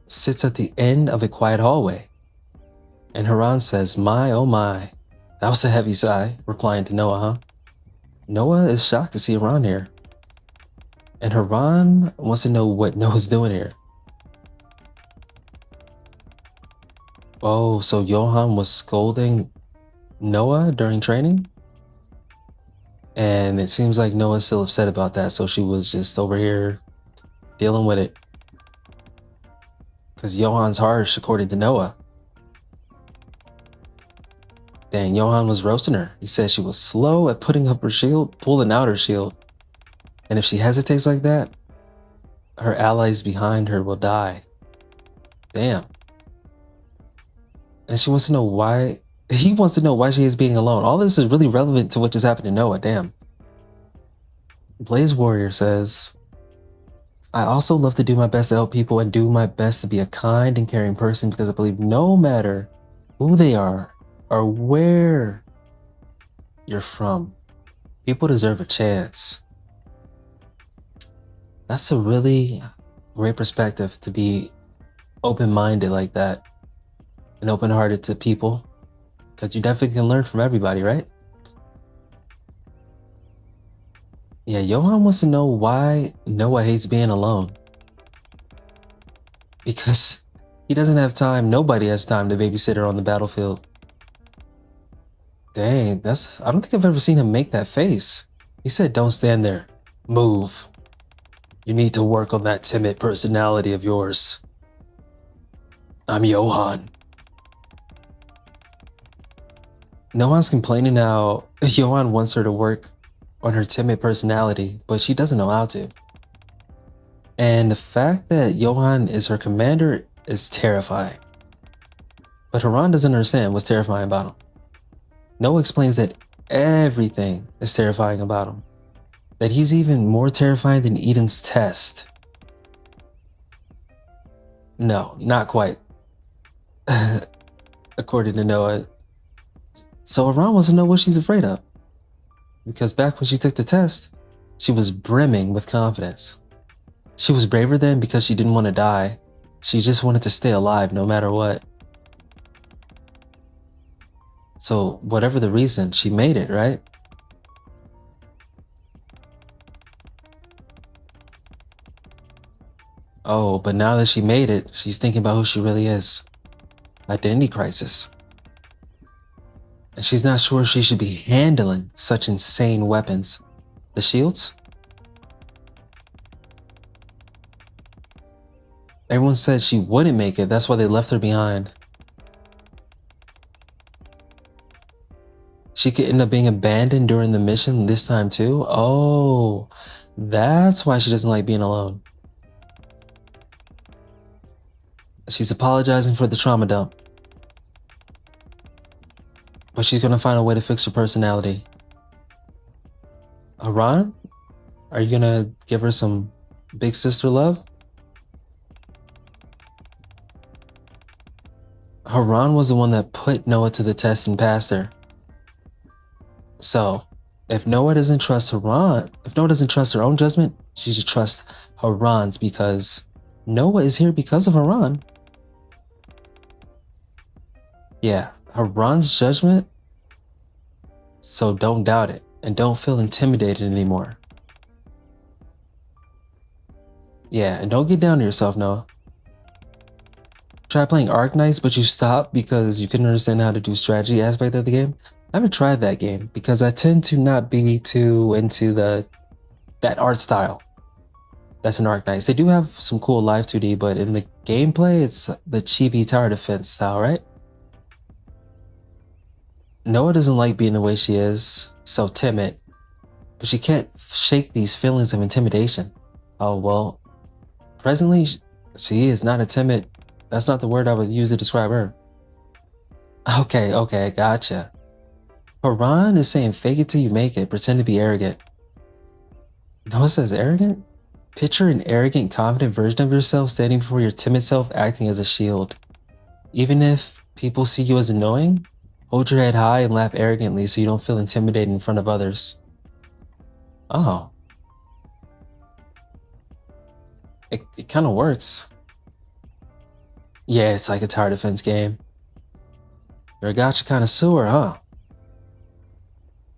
sits at the end of a quiet hallway. And Harran says, my, oh my. That was a heavy sigh, replying to Noah, huh? Noah is shocked to see Harran here. And Harran wants to know what Noah's doing here. Oh, so Johan was scolding Noah during training? And it seems like Noah's still upset about that, so she was just over here dealing with it. Because Johan's harsh, according to Noah. Dang, Johan was roasting her. He said she was slow at putting up her shield, pulling out her shield. And if she hesitates like that, her allies behind her will die. Damn. And she wants to know why. He wants to know why she is being alone. All this is really relevant to what just happened to Noah. Damn. Blaze Warrior says, I also love to do my best to help people and do my best to be a kind and caring person because I believe no matter who they are or where you're from, people deserve a chance. That's a really great perspective, to be open-minded like that and open-hearted to people, because you definitely can learn from everybody, right? Yeah, Johan wants to know why Noah hates being alone. Because he doesn't have time. Nobody has time to babysit her on the battlefield. Dang, I don't think I've ever seen him make that face. He said, don't stand there. Move. You need to work on that timid personality of yours. I'm Johan. Johan's complaining how Johan wants her to work on her timid personality, but she doesn't know how to. And the fact that Johan is her commander is terrifying. But Harran doesn't understand what's terrifying about him. Noah explains that everything is terrifying about him. That he's even more terrifying than Eden's test. No, not quite. According to Noah. So Harran wants to know what she's afraid of. Because back when she took the test, she was brimming with confidence. She was braver then because she didn't want to die. She just wanted to stay alive no matter what. So whatever the reason, she made it, right? Oh, but now that she made it, she's thinking about who she really is. Identity crisis. And she's not sure if she should be handling such insane weapons. The shields? Everyone said she wouldn't make it, that's why they left her behind. She could end up being abandoned during the mission this time too? Oh, that's why she doesn't like being alone. She's apologizing for the trauma dump. But she's gonna find a way to fix her personality. Harran? Are you gonna give her some Big sister love? Harran was the one that put Noah to the test and passed her. So, if Noah doesn't trust Harran, if Noah doesn't trust her own judgment, she should trust Harran's, because Noah is here because of Harran. Yeah, Harran's judgment. So don't doubt it and don't feel intimidated anymore. Yeah, and don't get down to yourself, Noah. Try playing Ark Knights, but you stopped because you couldn't understand how to do strategy aspect of the game. I haven't tried that game because I tend to not be too into that art style. That's an Ark Knights. They do have some cool live 2D, but in the gameplay, it's the chibi tower defense style, right? Noah doesn't like being the way she is, so timid, but she can't shake these feelings of intimidation. Oh, well, presently, she is not a timid. That's not the word I would use to describe her. Okay, gotcha. Harran is saying fake it till you make it, pretend to be arrogant. Noah says arrogant? Picture an arrogant, confident version of yourself standing before your timid self acting as a shield. Even if people see you as annoying, hold your head high and laugh arrogantly so you don't feel intimidated in front of others. Oh. It kind of works. Yeah, it's like a tower defense game. You're a gacha connoisseur, huh?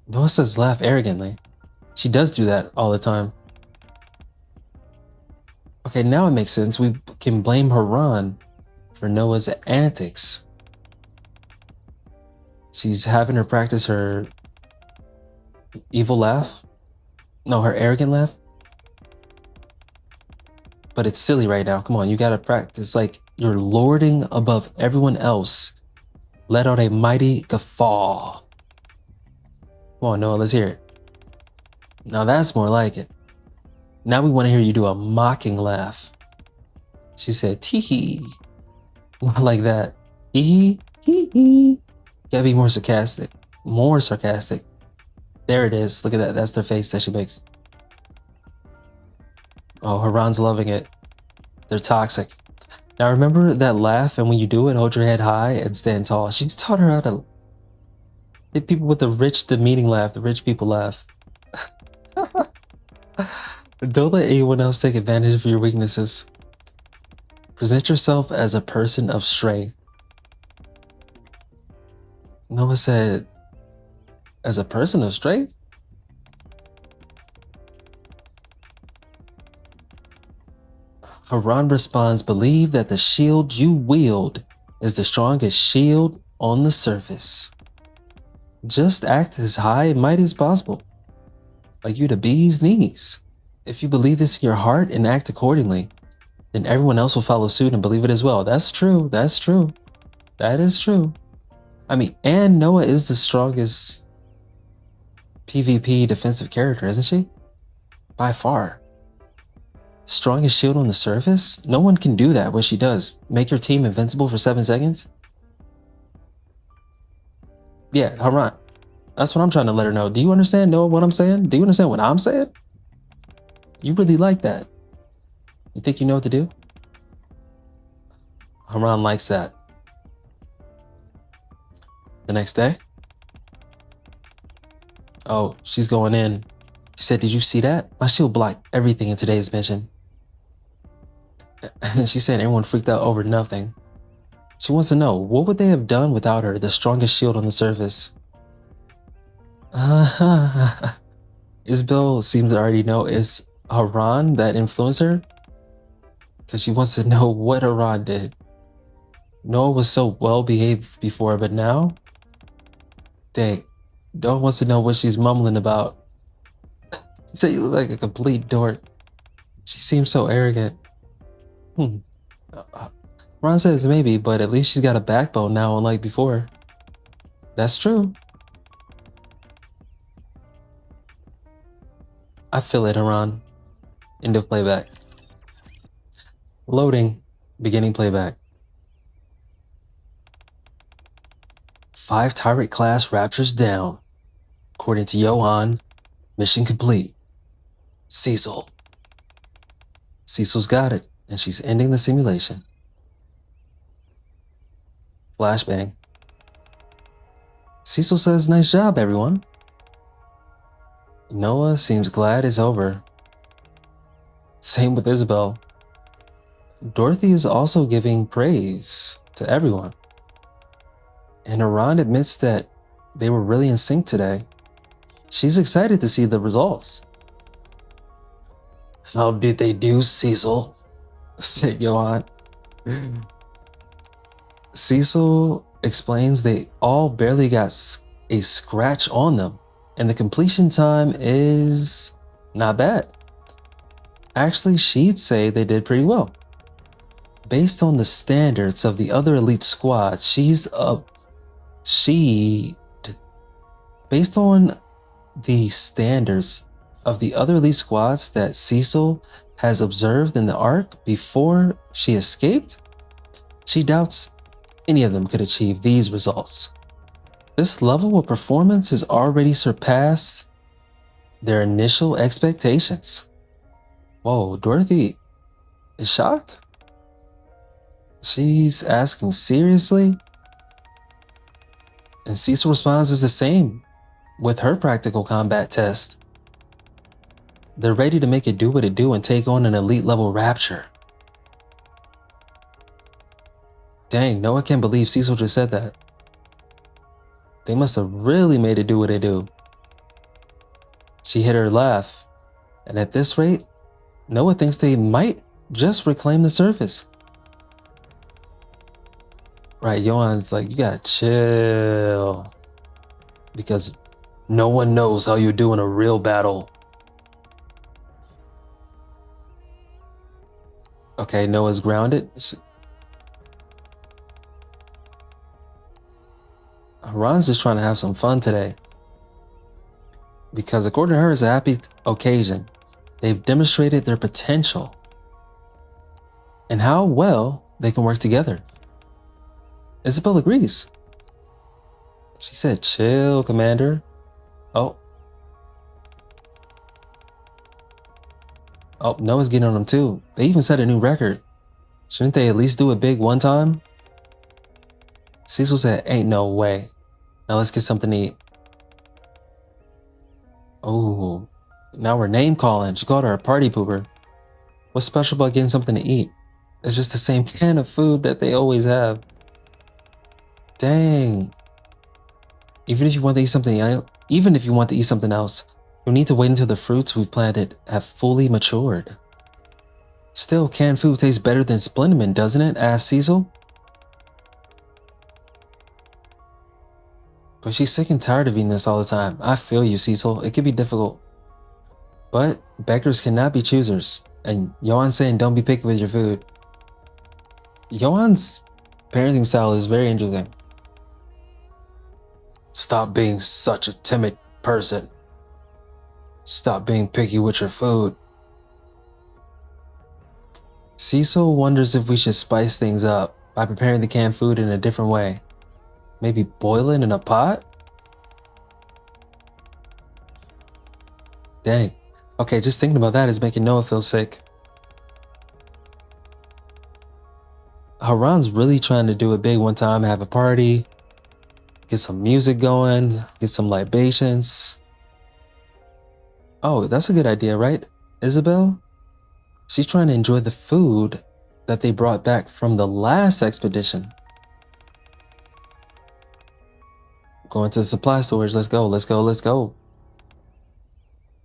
Noah says laugh arrogantly. She does do that all the time. Okay, now it makes sense. We can blame Harran for Noah's antics. She's having her practice her evil laugh. No, her arrogant laugh. But it's silly right now. Come on, you gotta practice like you're lording above everyone else. Let out a mighty guffaw. Come on, Noah, let's hear it. Now that's more like it. Now we want to hear you do a mocking laugh. She said, tee-hee. Like that. Hee-hee, hee-hee. Gotta be more sarcastic. More sarcastic. There it is. Look at that. That's their face that she makes. Oh, Harran's loving it. They're toxic. Now remember that laugh, and when you do it, hold your head high and stand tall. She's taught her how to hit people with the demeaning laugh, the rich people laugh. Don't let anyone else take advantage of your weaknesses. Present yourself as a person of strength. Noah said, as a person of strength? Harran responds, believe that the shield you wield is the strongest shield on the surface. Just act as high and mighty as possible. Like you the bee's knees. If you believe this in your heart and act accordingly, then everyone else will follow suit and believe it as well. That's true. That's true. That is true. I mean, and Noah is the strongest PvP defensive character, isn't she? By far. Strongest shield on the surface? No one can do that, what she does. Make your team invincible for 7 seconds? Yeah, Harran. That's what I'm trying to let her know. Do you understand, Noah, what I'm saying? Do you understand what I'm saying? You really like that. You think you know what to do? Harran likes that. The next day? Oh, she's going in. She said, did you see that? My shield blocked everything in today's mission. She said everyone freaked out over nothing. She wants to know, what would they have done without her, the strongest shield on the surface? Isabel seems to already know. Is Harran that influenced her? Because she wants to know what Harran did. Noah was so well behaved before, but now? Dang, Noah wants to know what she's mumbling about. So you look like a complete dork. She seems so arrogant. Ron says maybe, but at least she's got a backbone now, unlike before. That's true. I feel it, Harran. End of playback. Loading. Beginning playback. 5 Tyrant class Raptures down. According to Johan, mission complete. Cecil. Cecil's got it, and she's ending the simulation. Flashbang. Cecil says, "Nice job, everyone." Noah seems glad it's over. Same with Isabel. Dorothy is also giving praise to everyone. And Harran admits that they were really in sync today. She's excited to see the results. "How did they do, Cecil?" said Johan. Cecil explains they all barely got a scratch on them, and the completion time is not bad. Actually, she'd say they did pretty well. Based on the standards of the other elite squads, based on the standards of the other elite squads that Cecil has observed in the Ark before she escaped, she doubts any of them could achieve these results. This level of performance has already surpassed their initial expectations. Whoa, Dorothy is shocked? She's asking seriously? And Cecil responds as the same with her practical combat test. They're ready to make it do what it do and take on an elite level Rapture. Dang, Noah can't believe Cecil just said that. They must have really made it do what it do. She hit her laugh, and at this rate, Noah thinks they might just reclaim the surface. Right, Johan's like, "You gotta chill. Because no one knows how you do in a real battle." Okay, Noah's grounded. Harran's just trying to have some fun today. Because according to her, it's a happy occasion. They've demonstrated their potential and how well they can work together. Isabel agrees. She said, "Chill, Commander." Oh, Noah's getting on them too. They even set a new record. Shouldn't they at least do it big one time? Cecil said, "Ain't no way. Now let's get something to eat." Oh, now we're name calling. She called her a party pooper. What's special about getting something to eat? It's just the same can of food that they always have. Dang. Even if you want to eat something else, you'll need to wait until the fruits we've planted have fully matured. Still, canned food tastes better than Splendiman, doesn't it? Asked Cecil. But she's sick and tired of eating this all the time. I feel you, Cecil. It can be difficult. But beggars cannot be choosers. And Johan's saying don't be picky with your food. Johan's parenting style is very interesting. "Stop being such a timid person. Stop being picky with your food." Cecil wonders if we should spice things up by preparing the canned food in a different way. Maybe boil it in a pot? Dang. Okay, just thinking about that is making Noah feel sick. Harran's really trying to do it big one time, have a party, get some music going, get some libations. Oh, that's a good idea, right, Isabel? She's trying to enjoy the food that they brought back from the last expedition. Going to the supply storage. Let's go, let's go, let's go.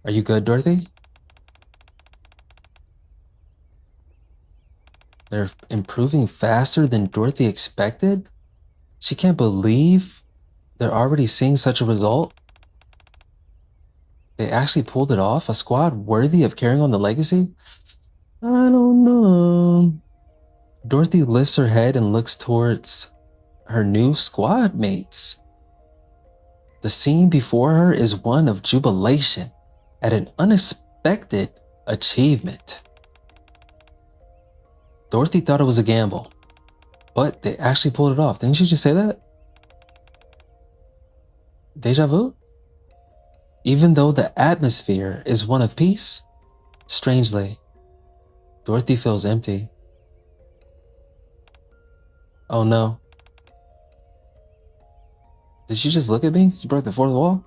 Are you good, Dorothy? They're improving faster than Dorothy expected? She can't believe they're already seeing such a result. They actually pulled it off? A squad worthy of carrying on the legacy? I don't know. Dorothy lifts her head and looks towards her new squad mates. The scene before her is one of jubilation at an unexpected achievement. Dorothy thought it was a gamble, but they actually pulled it off. Didn't you just say that? Deja vu? Even though the atmosphere is one of peace, strangely, Dorothy feels empty. Oh no. Did she just look at me? She broke the fourth wall?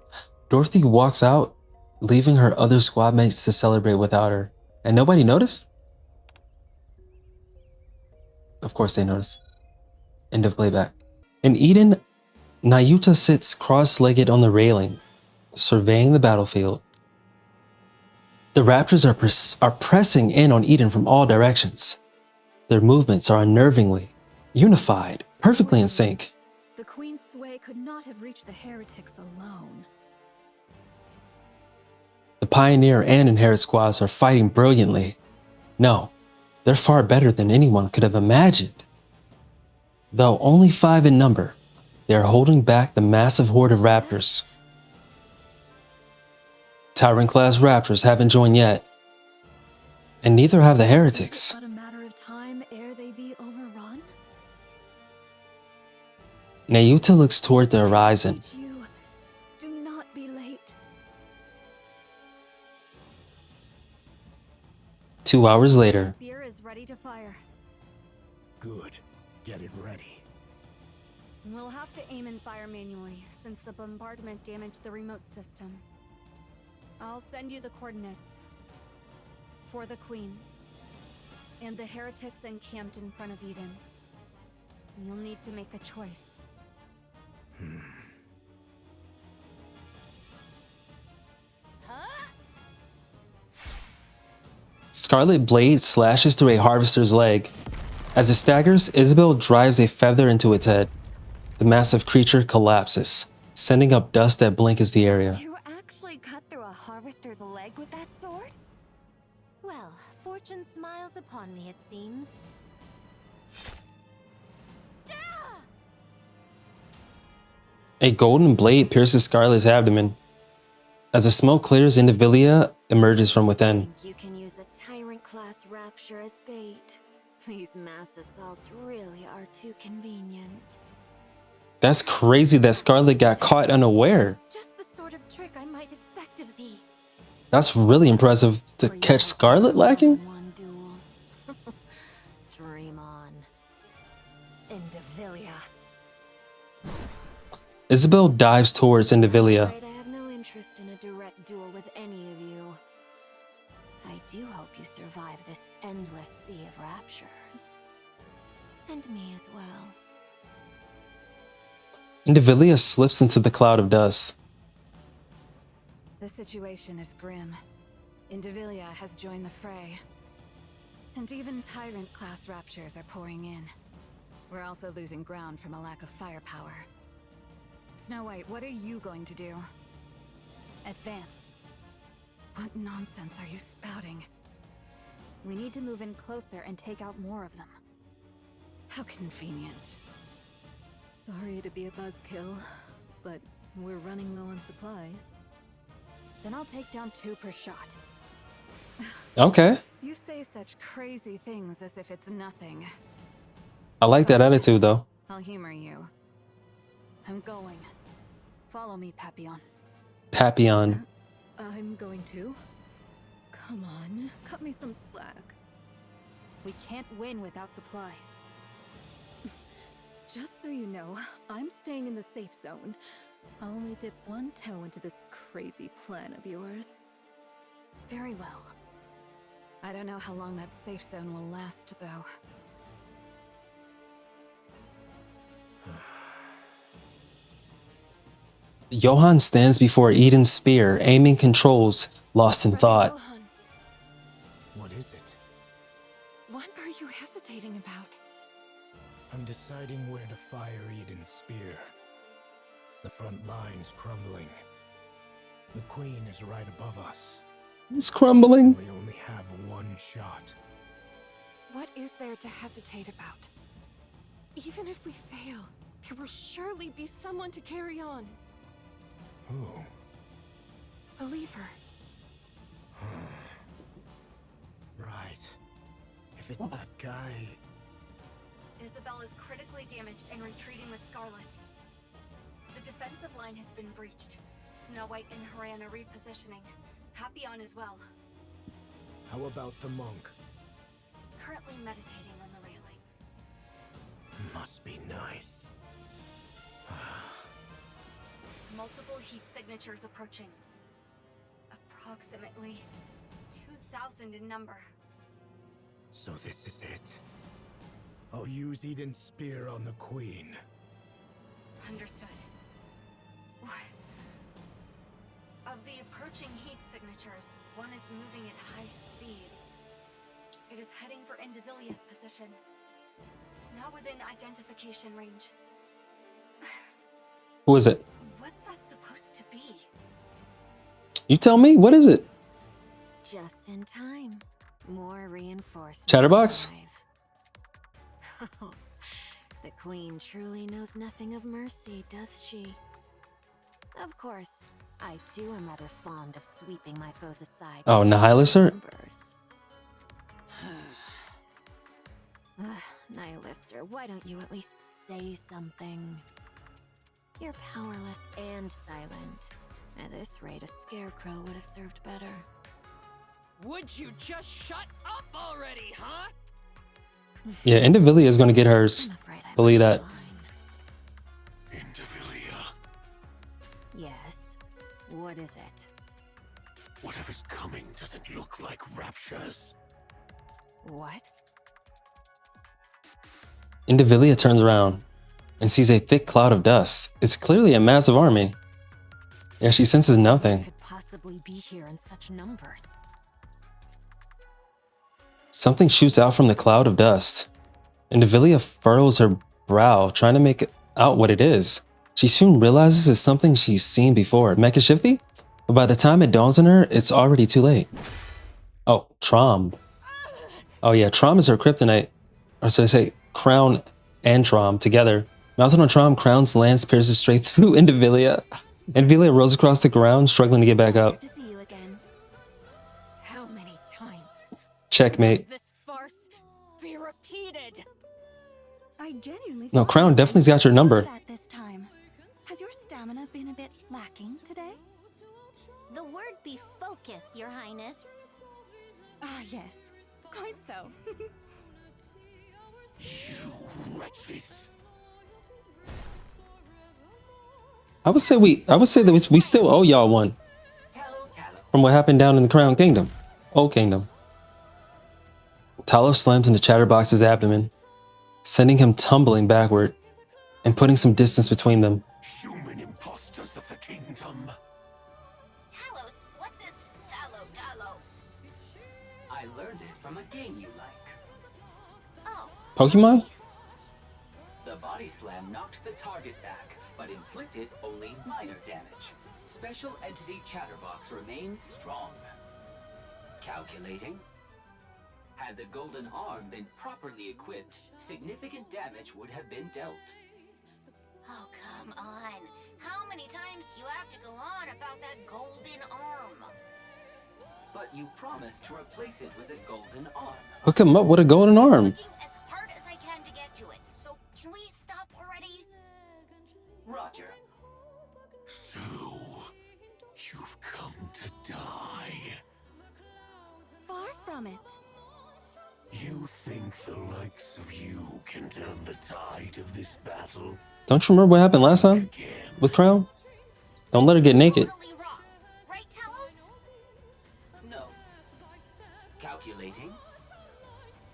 Dorothy walks out, leaving her other squad mates to celebrate without her. And nobody noticed? Of course they noticed. End of playback. In Eden, Nayuta sits cross-legged on the railing, surveying the battlefield. The Raptors are pressing in on Eden from all directions. Their movements are unnervingly unified, perfectly in sync. The Queen's sway could not have reached the Heretics alone. The Pioneer and Inherit squads are fighting brilliantly. No, they're far better than anyone could have imagined. Though only 5 in number, they are holding back the massive horde of Raptors. Tyrant-class Raptors haven't joined yet, and neither have the Heretics. But a matter of time ere they be overrun? Nayuta looks toward the horizon. Do not be late. 2 hours later. Spear is ready to fire. Good. Get it ready. We'll have to aim and fire manually, since the bombardment damaged the remote system. I'll send you the coordinates. For the Queen. And the Heretics encamped in front of Eden. You'll need to make a choice. Scarlet blade slashes through a harvester's leg. As it staggers, Isabel drives a feather into its head. The massive creature collapses, sending up dust that blankets the area. You actually cut through a harvester's leg with that sword? Well, fortune smiles upon me, it seems. A golden blade pierces Scarlet's abdomen. As the smoke clears, Indivilia emerges from within. You can use a tyrant-class Rapture as bait. These mass assaults really are too convenient. That's crazy that Scarlet got caught unaware. Just the sort of trick I might expect of thee. That's really impressive to catch Scarlet lacking. Dream on. Indivilia. Isabel dives towards Indivilia. I have no interest in a direct duel with any of you. I do hope you survive this endless sea of raptures. And me as well. Indivilia slips into the cloud of dust. The situation is grim. Indivilia has joined the fray. And even Tyrant-class Raptures are pouring in. We're also losing ground from a lack of firepower. Snow White, what are you going to do? Advance. What nonsense are you spouting? We need to move in closer and take out more of them. How convenient. Sorry to be a buzzkill, but we're running low on supplies. Then I'll take down 2 per shot. Okay. You say such crazy things as if it's nothing. I like that attitude though. I'll humor you. I'm going. Follow me, Papillion. Papillion. I'm going to. Come on, cut me some slack. We can't win without supplies. Just so you know, I'm staying in the safe zone. I'll only dip one toe into this crazy plan of yours. Very well. I don't know how long that safe zone will last, though. Johan stands before Eden's spear, aiming controls, lost in thought. Johan. What is it? What are you hesitating about? I'm deciding where to fire Eden's spear. The front line's crumbling. The Queen is right above us. It's crumbling. We only have one shot. What is there to hesitate about? Even if we fail, there will surely be someone to carry on. Who? Believe her. Right. If it's that guy... Isabel is critically damaged and retreating with Scarlet. The defensive line has been breached. Snow White and Harran are repositioning. Papillion as well. How about the monk? currently meditating on the railing. Must be nice. Multiple heat signatures approaching. Approximately 2,000 in number. So this is it. I'll use Eden's spear on the queen. Understood. What? Of the approaching heat signatures, one is moving at high speed. It is heading for Indivilia's position. Now within identification range. Who is it? What's that supposed to be? You tell me. What is it? Just in time. More reinforcements. Chatterbox? The queen truly knows nothing of mercy, does she? Of course, I too am rather fond of sweeping my foes aside. Oh, Nihilister? Nihilister, why don't you at least say something? You're powerless and silent. At this rate, a scarecrow would have served better. Would you just shut up already, huh? Yeah, Indivilia is going to get hers. Believe that. Indivilia. Yes. What is it? Whatever's coming doesn't look like Rapture's. What? Indivilia turns around and sees a thick cloud of dust. It's clearly a massive army. Yeah, she senses nothing. Could possibly be here in such numbers. Something shoots out from the cloud of dust. Indivilia furrows her brow, trying to make out what it is. She soon realizes it's something she's seen before. Mecha Shifty? But by the time it dawns on her, it's already too late. Oh, Trom. Oh yeah, Trom is her kryptonite. Or should I say, Crown and Trom together. Mounted on Trom, Crown's lance pierces straight through Indivilia. Indivilia rolls across the ground, struggling to get back up. To see you again. How many times? Checkmate. This farce be repeated. I genuinely No, Crown definitely's got your number. that this time. Has your stamina been a bit lacking today? The word be focus, Your Highness. Ah, yes. Quite so. You wretches. I would say that we still owe y'all one. From what happened down in the Crown Kingdom. Old Kingdom. Talos slams into Chatterbox's abdomen, sending him tumbling backward and putting some distance between them. Human imposters of the kingdom. Talos, what's this Talo? I learned it from a game you like. Oh. Pokemon? The body slam knocked the target back, but inflicted only minor damage. Special entity Chatterbox remains strong. Calculating. Had the golden arm been properly equipped, significant damage would have been dealt. Oh, come on. How many times do you have to go on about that golden arm? But you promised to replace it with a golden arm. Hook him up with a golden arm. Working as hard as I can to get to it. So, can we stop already? Roger. So, you've come to die. Far from it. You think the likes of you can turn the tide of this battle? Don't you remember what happened last time with Crown? Don't let her get naked. Right, Talos? No. Calculating.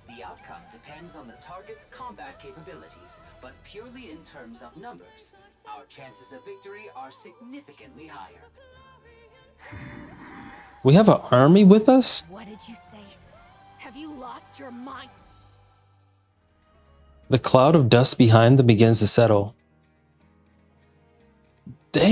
The outcome depends on the target's combat capabilities, but purely in terms of numbers. Our chances of victory are significantly higher. We have an army with us? What did you say? Have you lost your mind? The cloud of dust behind them begins to settle. Dang!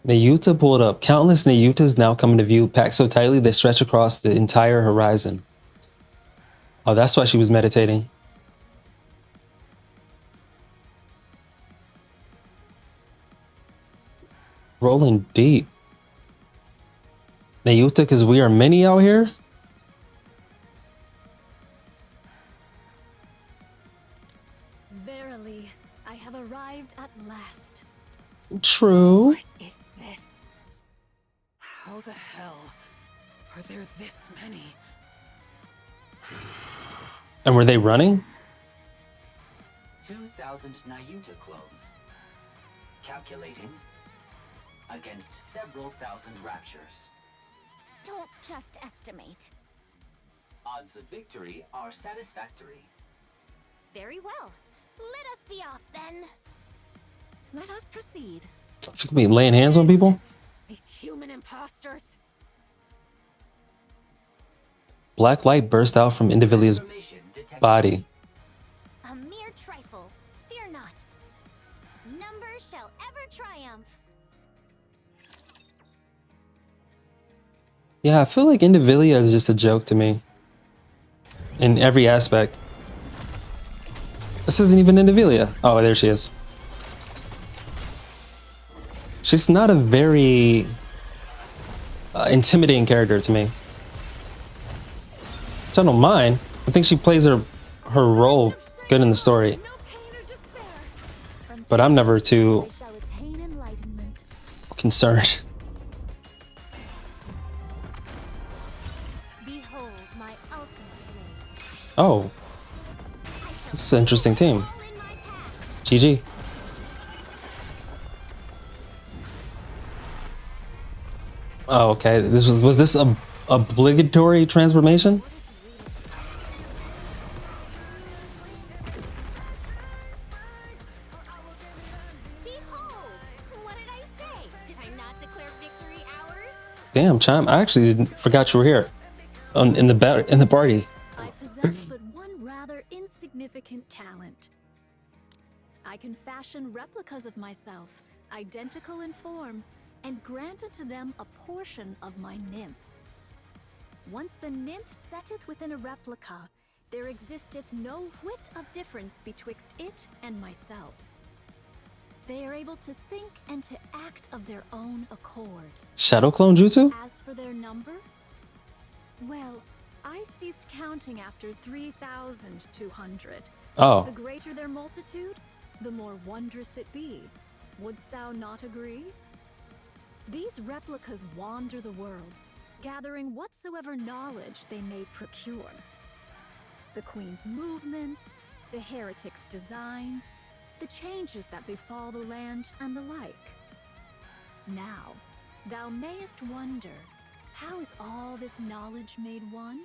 Nayuta pulled up. Countless Nayutas now come into view, packed so tightly they stretch across the entire horizon. Oh, that's why she was meditating. Rolling deep. Nayuta, because we are many out here? Verily, I have arrived at last. True. Is this? How the hell are there this many? And were they running? 2,000 Nayuta clones. Calculating. Against several thousand Raptures. Don't just estimate. Odds of victory are satisfactory. Very well. Let us be off then. Let us proceed. She could be laying hands on people. These human imposters. Black light burst out from Indivilia's body. A mere trifle. Fear not. Numbers shall ever triumph. Yeah, I feel like Indivilia is just a joke to me. In every aspect. This isn't even Indivilia. Oh, there she is. She's not a very intimidating character to me. Which I don't mind. I think she plays her role good in the story. But I'm never too concerned. Oh, this is an interesting team. GG. Oh, okay. Was this a obligatory transformation? Damn, Chime! I actually forgot you were here, in the party. I possess but one rather insignificant talent. I can fashion replicas of myself, identical in form, and granted to them a portion of my nymph. Once the nymph setteth within a replica, there existeth no whit of difference betwixt it and myself. They are able to think and to act of their own accord. Shadow clone jutsu? As for their number, well, I ceased counting after 3,200. Oh. The greater their multitude, the more wondrous it be. Wouldst thou not agree? These replicas wander the world, gathering whatsoever knowledge they may procure. The Queen's movements, the Heretic's designs, the changes that befall the land, and the like. Now, thou mayest wonder, how is all this knowledge made one?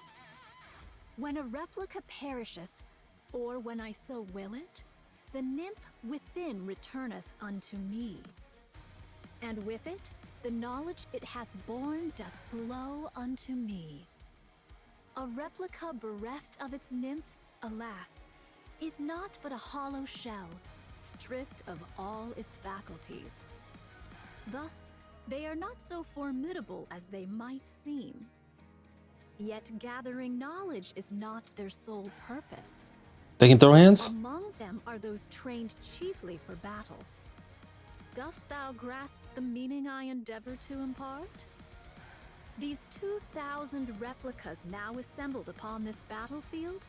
When a replica perisheth, or when I so will it, the nymph within returneth unto me. And with it, the knowledge it hath borne doth flow unto me. A replica bereft of its nymph, alas, is not but a hollow shell, stripped of all its faculties. Thus, they are not so formidable as they might seem. Yet gathering knowledge is not their sole purpose. They can throw hands? Among them are those trained chiefly for battle. Dost thou grasp the meaning I endeavor to impart? These 2,000 replicas now assembled upon this battlefield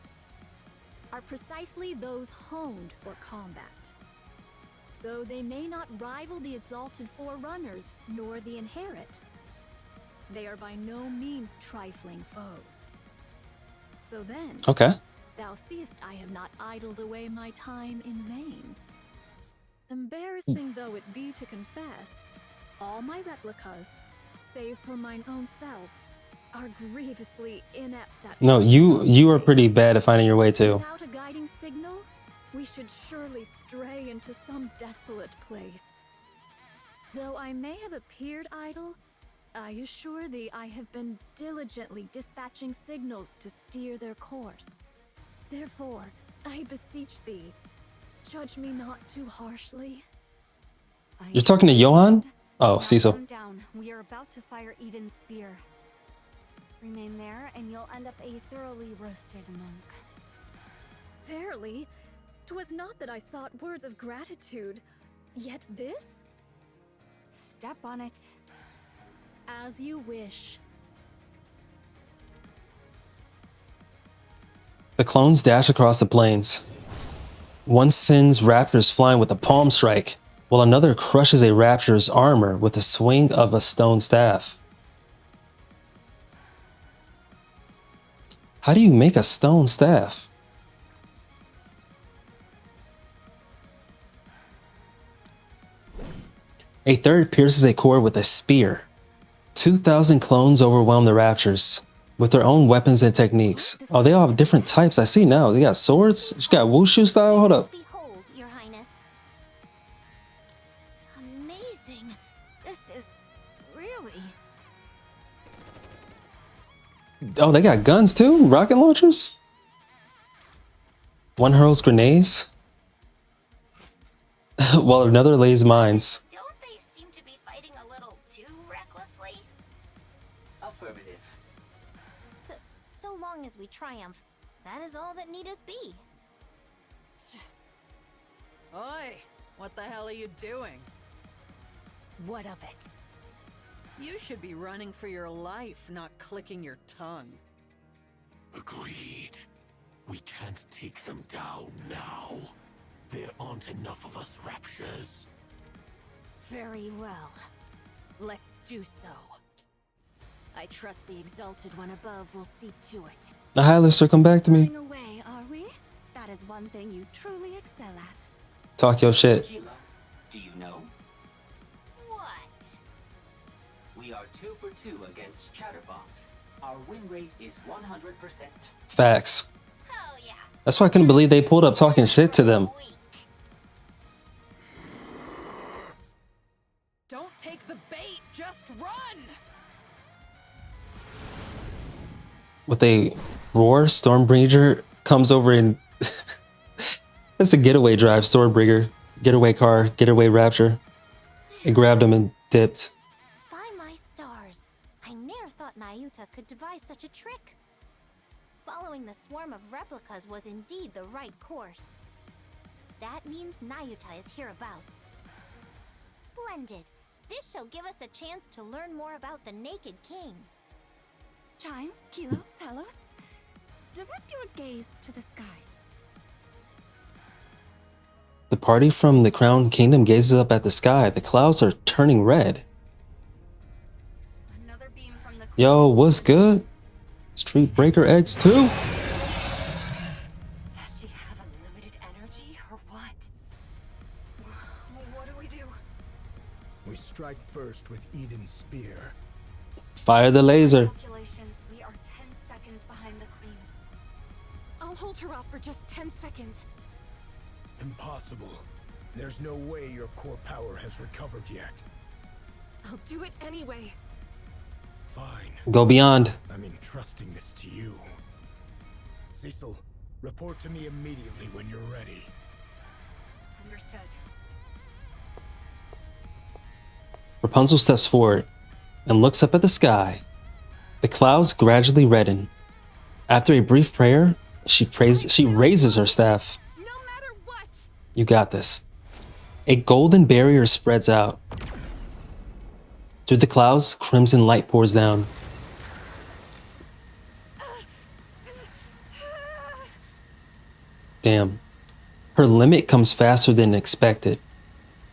are precisely those honed for combat. Though they may not rival the exalted Forerunners nor the Inherit, they are by no means trifling foes. So then, okay. Thou seest I have not idled away my time in vain. Embarrassing though it be to confess, all my replicas, save for mine own self, are grievously inept at... No, you are pretty bad at finding your way too. Without a guiding signal, we should surely stray into some desolate place. Though I may have appeared idle, I assure thee I have been diligently dispatching signals to steer their course. Therefore, I beseech thee, judge me not too harshly. You're talking to Johan? Oh, Cecil. Calm down. We are about to fire Eden's spear. Remain there, and you'll end up a thoroughly roasted monk. Verily, 'twas not that I sought words of gratitude, yet this? Step on it. As you wish. The clones dash across the plains. One sends raptors flying with a palm strike, while another crushes a raptor's armor with a swing of a stone staff. How do you make a stone staff? A third pierces a core with a spear. 2,000 clones overwhelm the Raptures with their own weapons and techniques. Oh, they all have different types. I see now. They got swords. You got wushu style. Hold up. Behold, Your Highness. Amazing. This is really... Oh, they got guns too? Rocket launchers? One hurls grenades, while another lays mines. Don't they seem to be fighting a little too recklessly? Affirmative. So long as we triumph, that is all that needeth be. Oi! What the hell are you doing? What of it? You should be running for your life, not clicking your tongue. Agreed. We can't take them down now. There aren't enough of us Raptures. Very well. Let's do so. I trust the Exalted One above will see to it. The Nihilister, come back to me. Running away, are we? That is one thing you truly excel at. Talk your shit. Kilo, do you know? What? We are 2 for 2 against Chatterbox. Our win rate is 100%. Facts. Oh yeah. That's why I couldn't believe they pulled up talking shit to them. Don't take the bait, just run! With a roar, Stormbringer comes over and it's a getaway drive, Stormbringer. Getaway car, getaway Rapture. It grabbed him and dipped. By my stars, I ne'er thought Nayuta could devise such a trick. Following the swarm of replicas was indeed the right course. That means Nayuta is hereabouts. Splendid. This shall give us a chance to learn more about the Naked King. Chime, Kilo, Talos, direct your gaze to the sky. The party from the Crown Kingdom gazes up at the sky. The clouds are turning red. Another beam from the Yo, what's good? Street Breaker X2? Does she have unlimited energy or what? What do we do? We strike first with Eden's spear. Fire the laser. Calculations, we are 10 seconds behind the queen. I'll hold her off for just 10 seconds. Impossible. There's no way your core power has recovered yet. I'll do it anyway. Fine. Go beyond. I'm entrusting this to you. Cecil, report to me immediately when you're ready. Understood. Rapunzel steps forward and looks up at the sky. The clouds gradually redden. After a brief prayer, she raises her staff. No matter what. You got this. A golden barrier spreads out. Through the clouds, crimson light pours down. Damn. Her limit comes faster than expected.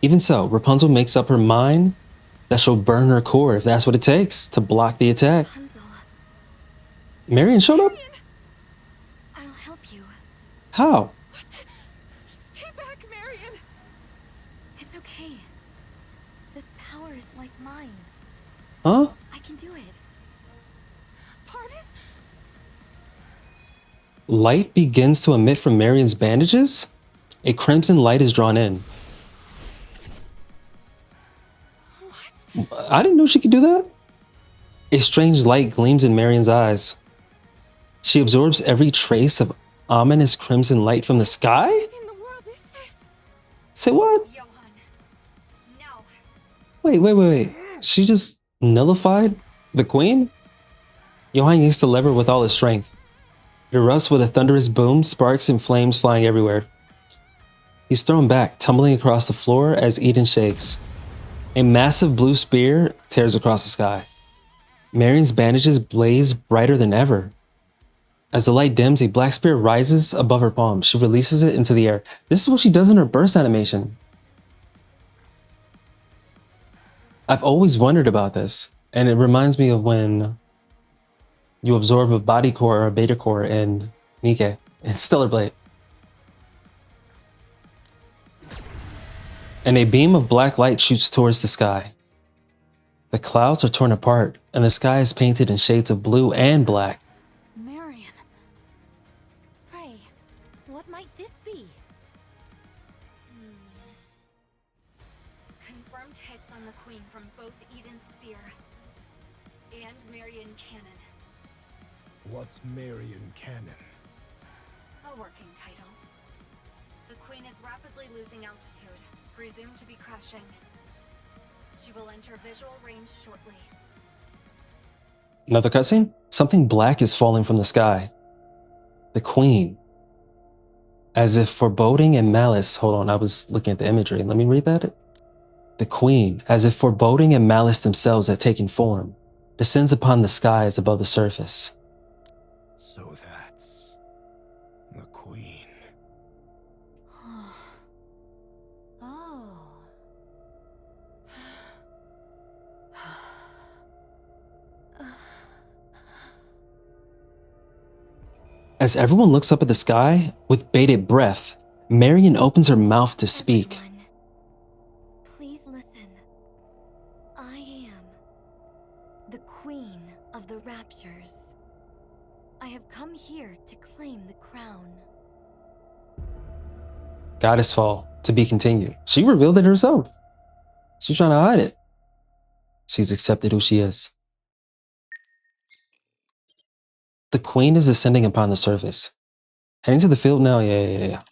Even so, Rapunzel makes up her mind that she'll burn her core if that's what it takes to block the attack. Marian showed up? I'll help you. How? Stay back, Marian. It's okay. This power is like mine. Huh? I can do it. Pardon? Light begins to emit from Marian's bandages. A crimson light is drawn in. I didn't know she could do that. A strange light gleams in Marian's eyes. She absorbs every trace of ominous crimson light from the sky? In the world is this? Say what? Johan. No. Wait. She just nullified the queen? Johan yanks the lever with all his strength. It erupts with a thunderous boom, sparks and flames flying everywhere. He's thrown back, tumbling across the floor as Eden shakes. A massive blue spear tears across the sky. Marian's bandages blaze brighter than ever. As the light dims, a black spear rises above her palm. She releases it into the air. This is what she does in her burst animation. I've always wondered about this, and it reminds me of when You absorb a body core or a beta core in Nikke and Stellar Blade. And a beam of black light shoots towards the sky. The clouds are torn apart, and the sky is painted in shades of blue and black. Marian. Pray, what might this be? Confirmed hits on the Queen from both Eden's Spear and Marian Cannon. What's Marian Cannon? A working title. The Queen is rapidly losing altitude, presumed to be crashing. She will enter visual range shortly. Another cutscene? Something black is falling from the sky. The Queen. As if foreboding and malice. Hold on, I was looking at the imagery. Let me read that. The Queen, as if foreboding and malice themselves had taken form, descends upon the skies above the surface. So that's the Queen. Oh. As everyone looks up at the sky, with bated breath, Marian opens her mouth to speak. Everyone, please listen. I am the Queen of the Raptures. I have come here to claim the crown. Goddess Fall, to be continued. She revealed it herself. She's trying to hide it. She's accepted who she is. The Queen is descending upon the surface. Heading to the field now? Yeah.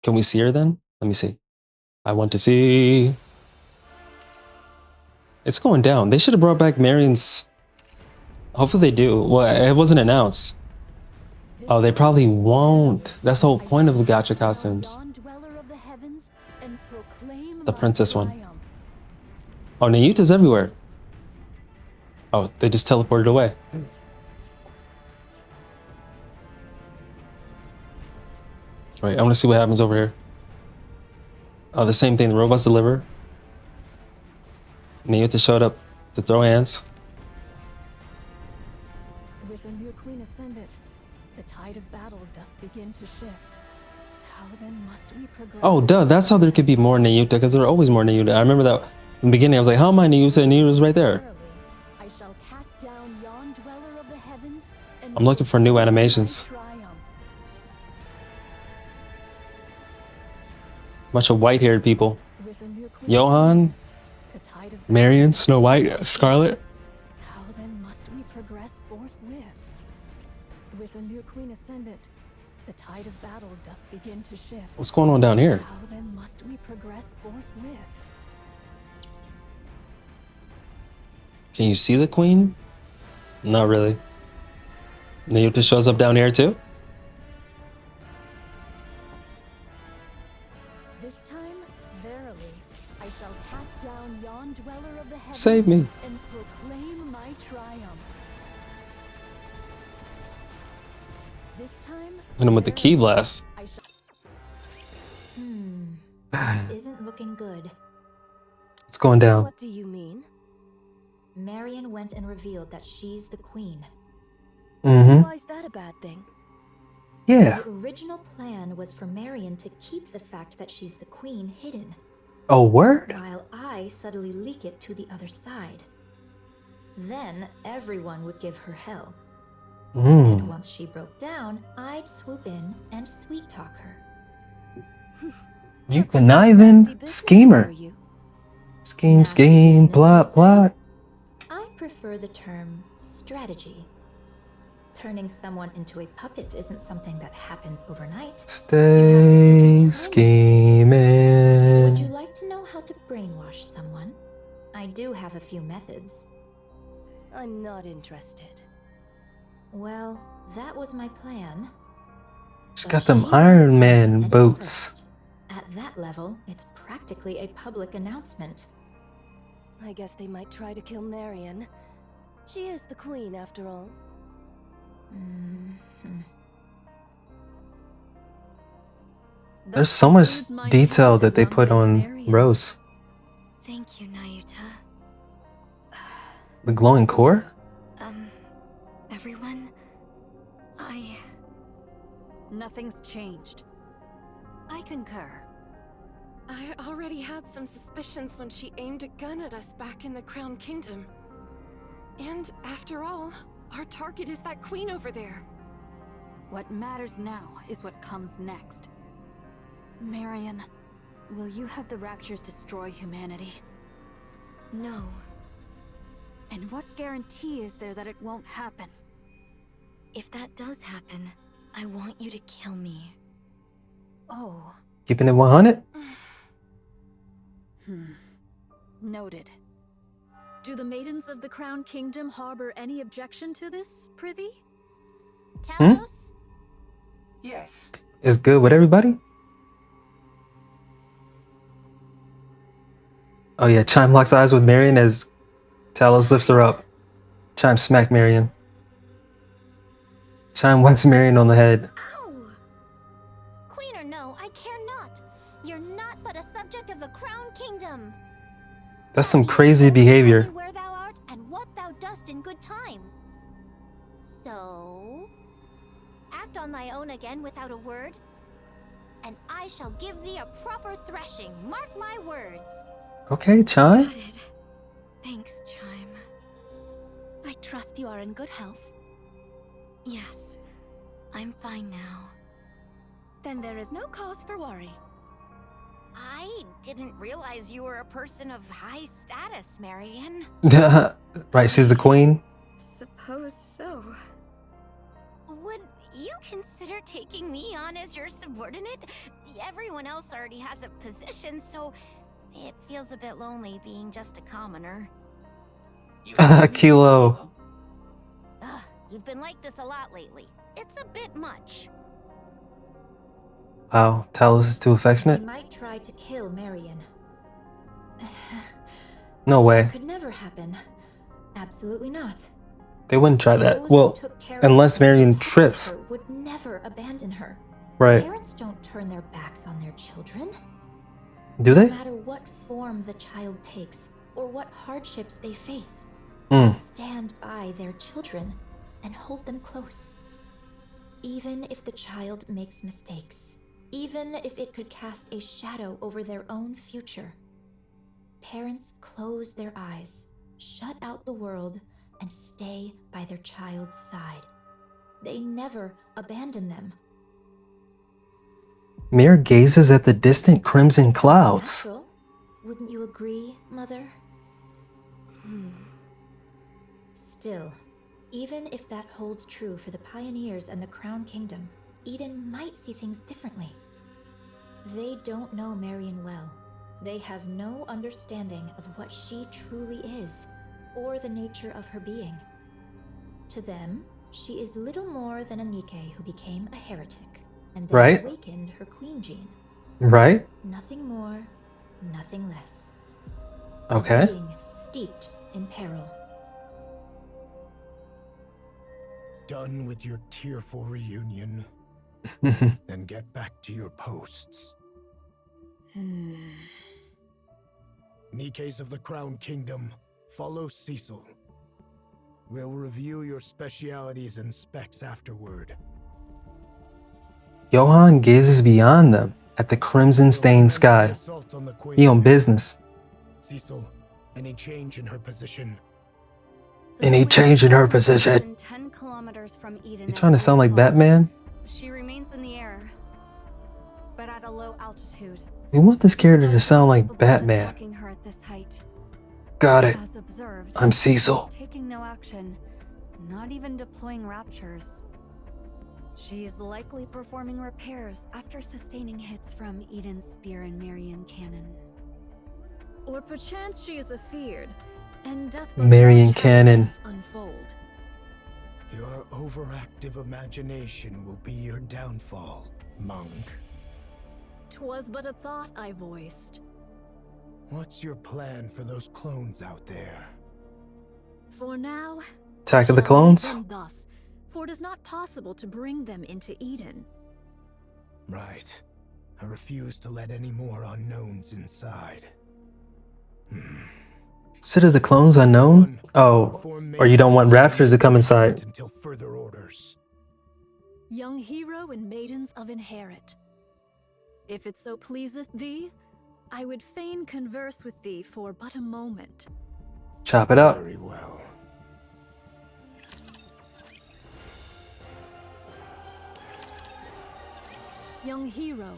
Can we see her then? Let me see. I want to see. It's going down. They should have brought back Marian's. Hopefully they do. Well, it wasn't announced. Oh, they probably won't. That's the whole point of the gacha costumes. The princess one. Oh, Nayuta's everywhere. Oh, they just teleported away. Wait, I want to see what happens over here. Oh, the same thing. The robots deliver. Nayuta showed up to throw hands. With a new queen ascendant, the tide of battle doth begin to shift. How then must we progress? Oh, duh. That's how there could be more Nayuta, because there are always more Nayuta. I remember that in the beginning. I was like, how am I Nayuta? And Nayuta's right there. I shall cast down yon dweller of the heavens and I'm looking for new animations. Bunch of white-haired people. Johan, Marian, Snow White, Scarlet. How then must we progress forthwith? With a new queen ascendant, the tide of battle doth begin to shift. What's going on down here? How then must we progress forthwith? Can you see the Queen? Not really. Nayuta shows up down here too? This time, verily, I shall cast down yon dweller of the heavens Save me. and proclaim my triumph. This time, Hit him with the key blast. This isn't looking good. It's going down. What do you mean? Marian went and revealed that she's the queen. Why is that a bad thing? Yeah. The original plan was for Marian to keep the fact that she's the queen hidden. Oh, word? While I subtly leak it to the other side. Then everyone would give her hell. And once she broke down, I'd swoop in and sweet talk her. You conniving schemer. Scheme, plot. I prefer the term strategy. Turning someone into a puppet isn't something that happens overnight. Stay scheming. Would you like to know how to brainwash someone? I do have a few methods. I'm not interested. Well, that was my plan. She's got them Iron Man boots. At that level, it's practically a public announcement. I guess they might try to kill Marian. She is the queen, after all. There's so much detail that they put on Rose. Thank you, Nayuta. The glowing core? Nothing's changed. I concur. I already had some suspicions when she aimed a gun at us back in the Crown Kingdom. And after all, our target is that queen over there. What matters now is what comes next. Marian, will you have the Raptures destroy humanity? No. And what guarantee is there that it won't happen? If that does happen, I want you to kill me. Oh. Keeping it 100? Noted. Do the maidens of the Crown Kingdom harbor any objection to this, prithee? Talos? Yes. Is good with everybody? Oh yeah, Chime locks eyes with Marian as Talos lifts her up. Chime smack Marian. Chime whacks Marian on the head. Ow! Queen or no, I care not. You're not but a subject of the Crown Kingdom. That's some crazy behavior. Where thou art and what thou dost in good time. So, act on thy own again without a word, and I shall give thee a proper threshing. Mark my words. Okay, Chime. Got it. Thanks, Chime. I trust you are in good health. Yes, I'm fine now. Then there is no cause for worry. I didn't realize you were a person of high status, Marian. Right, she's the queen. Suppose so. Would you consider taking me on as your subordinate? Everyone else already has a position, so it feels a bit lonely being just a commoner. Kilo. Ugh, you've been like this a lot lately. It's a bit much. Wow, Talos is too affectionate? They might try to kill Marian. No way. That could never happen. Absolutely not. They wouldn't try that. Those who Well, took care unless of her and Marian protected trips. her would never abandon her. Right. Parents don't turn their backs on their children. Do they? No matter what form the child takes or what hardships they face, Mm. they stand by their children and hold them close. Even if the child makes mistakes, even if it could cast a shadow over their own future, parents close their eyes, shut out the world, and stay by their child's side. They never abandon them. Mir gazes at the distant crimson clouds. Natural. Wouldn't you agree, Mother? Still, even if that holds true for the pioneers and the Crown Kingdom, Eden might see things differently. They don't know Marian well. They have no understanding of what she truly is, or the nature of her being. To them, she is little more than a Nikke who became a heretic, and then Right. awakened her queen gene. Right? Nothing more, nothing less. Okay. A being steeped in peril. Done with your tearful reunion, then get back to your posts. Nikkes of the Crown Kingdom, follow Cecil. We'll review your specialities and specs afterward. Johan gazes beyond them at the crimson-stained sky. Assault on the Queen. He on business. Cecil, any change in her position? Any change in her position? 10 kilometers from Eden. You trying to sound like Batman? She remains in the air, but at a low altitude. We want this character to sound like Batman. Attacking her at this height. Got it. As observed, I'm Cecil. she's taking no action, not even deploying raptures. She's likely performing repairs after sustaining hits from Eden's spear and Marian cannon. Or perchance she is afeared, and death before Marian cannon. challenges unfold. Your overactive imagination will be your downfall, monk. 'Twas but a thought I voiced. What's your plan for those clones out there? For now, Attack of the shall leave Clones? them thus, for it is not possible to bring them into Eden. Right. I refuse to let any more unknowns inside. Consider the clones unknown? Oh, or you don't want raptors to come inside. Until further orders. young hero and maidens of Inherit. If it so pleaseth thee, I would fain converse with thee for but a moment. Chop it up. Very well. Young hero,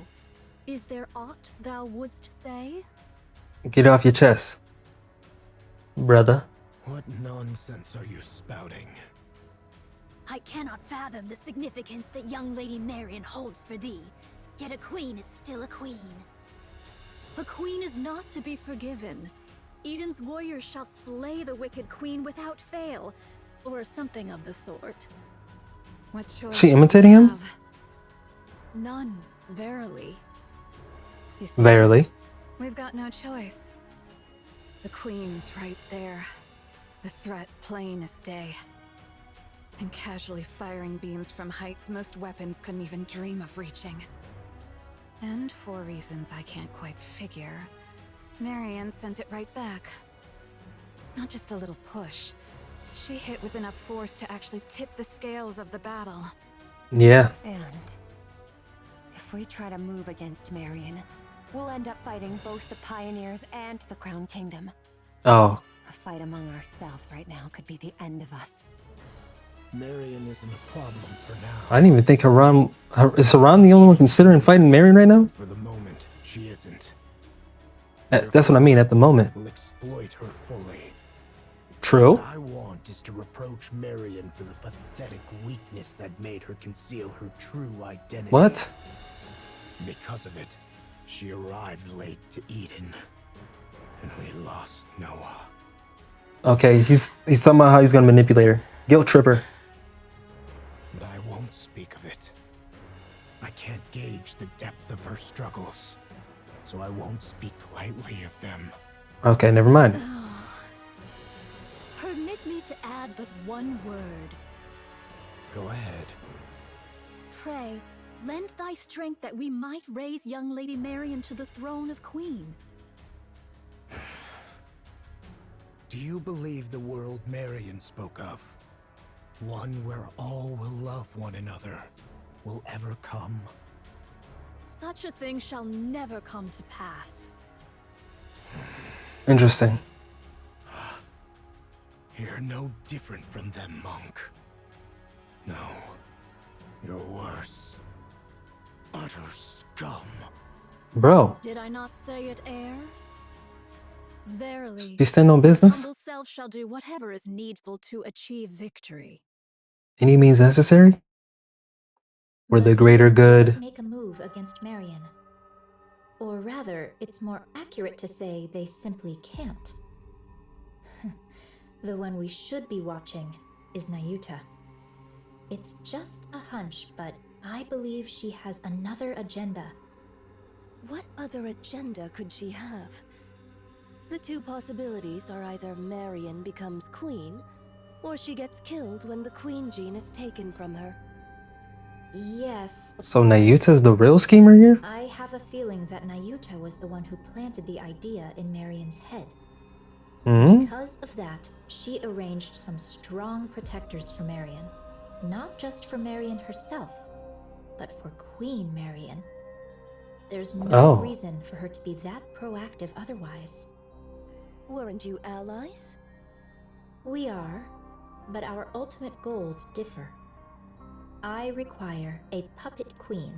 is there aught thou wouldst say? Get off your chest, brother. What nonsense are you spouting? I cannot fathom the significance that young Lady Marian holds for thee. Yet a queen is still a queen. A queen is not to be forgiven. Eden's warriors shall slay the wicked queen without fail, or something of the sort. What choice She do we imitating him? have? None, verily. You see, Verily. we've got no choice. The queen's right there. The threat plain as day. And casually firing beams from heights most weapons couldn't even dream of reaching. And for reasons I can't quite figure, Marian sent it right back. Not just a little push. She hit with enough force to actually tip the scales of the battle. Yeah. And if we try to move against Marian, we'll end up fighting both the Pioneers and the Crown Kingdom. Oh. A fight among ourselves right now could be the end of us. Marian isn't a problem for now. I didn't even think Harran... Is Harran the only one considering fighting Marian right now? For the moment, she isn't. That's what I mean, at the moment. We'll exploit her fully. True. What I want is to reproach Marian for the pathetic weakness that made her conceal her true identity. What? Because of it, she arrived late to Eden, and we lost Noah. Okay, he's talking about how he's gonna manipulate her. Guilt tripper. But I won't speak of it. I can't gauge the depth of her struggles, so I won't speak lightly of them. Okay, never mind. Permit me to add but one word. Go ahead. Pray, lend thy strength that we might raise young Lady Marian to the throne of Queen. Do you believe the world Marian spoke of? One where all will love one another will ever come? Such a thing shall never come to pass. Interesting. You're no different from them, monk. No, you're worse. Utter scum. Bro. Did I not say it, heir? Verily, You stand on business? humble self shall do whatever is needful to achieve victory. Any means necessary? For the greater good. Make a move against Marian. Or rather, it's more accurate to say they simply can't. The one we should be watching is Nayuta. It's just a hunch, but I believe she has another agenda. What other agenda could she have? The two possibilities are either Marian becomes queen, or she gets killed when the queen gene is taken from her. Yes. So Nayuta's the real schemer here? I have a feeling that Nayuta was the one who planted the idea in Marian's head. Hmm? Because of that, she arranged some strong protectors for Marian. Not just for Marian herself, but for Queen Marian. There's no reason for her to be that proactive otherwise. Weren't you allies? We are, but our ultimate goals differ. I require a puppet queen,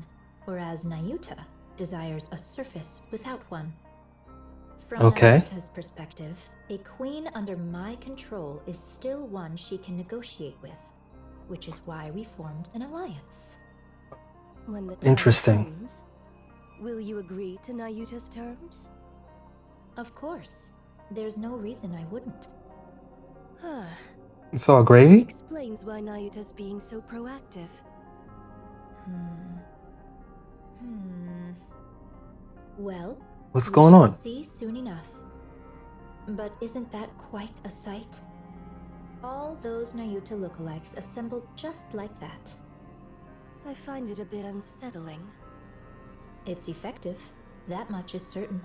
whereas Nayuta desires a surface without one. From Nayuta's perspective, a queen under my control is still one she can negotiate with, which is why we formed an alliance. When the time comes, will you agree to Nayuta's terms? Of course. There's no reason I wouldn't. It's all gravy? Explains why Nayuta's being so proactive. Well, what's going on? See soon enough. But isn't that quite a sight? All those Nayuta lookalikes assembled just like that. I find it a bit unsettling. It's effective. That much is certain.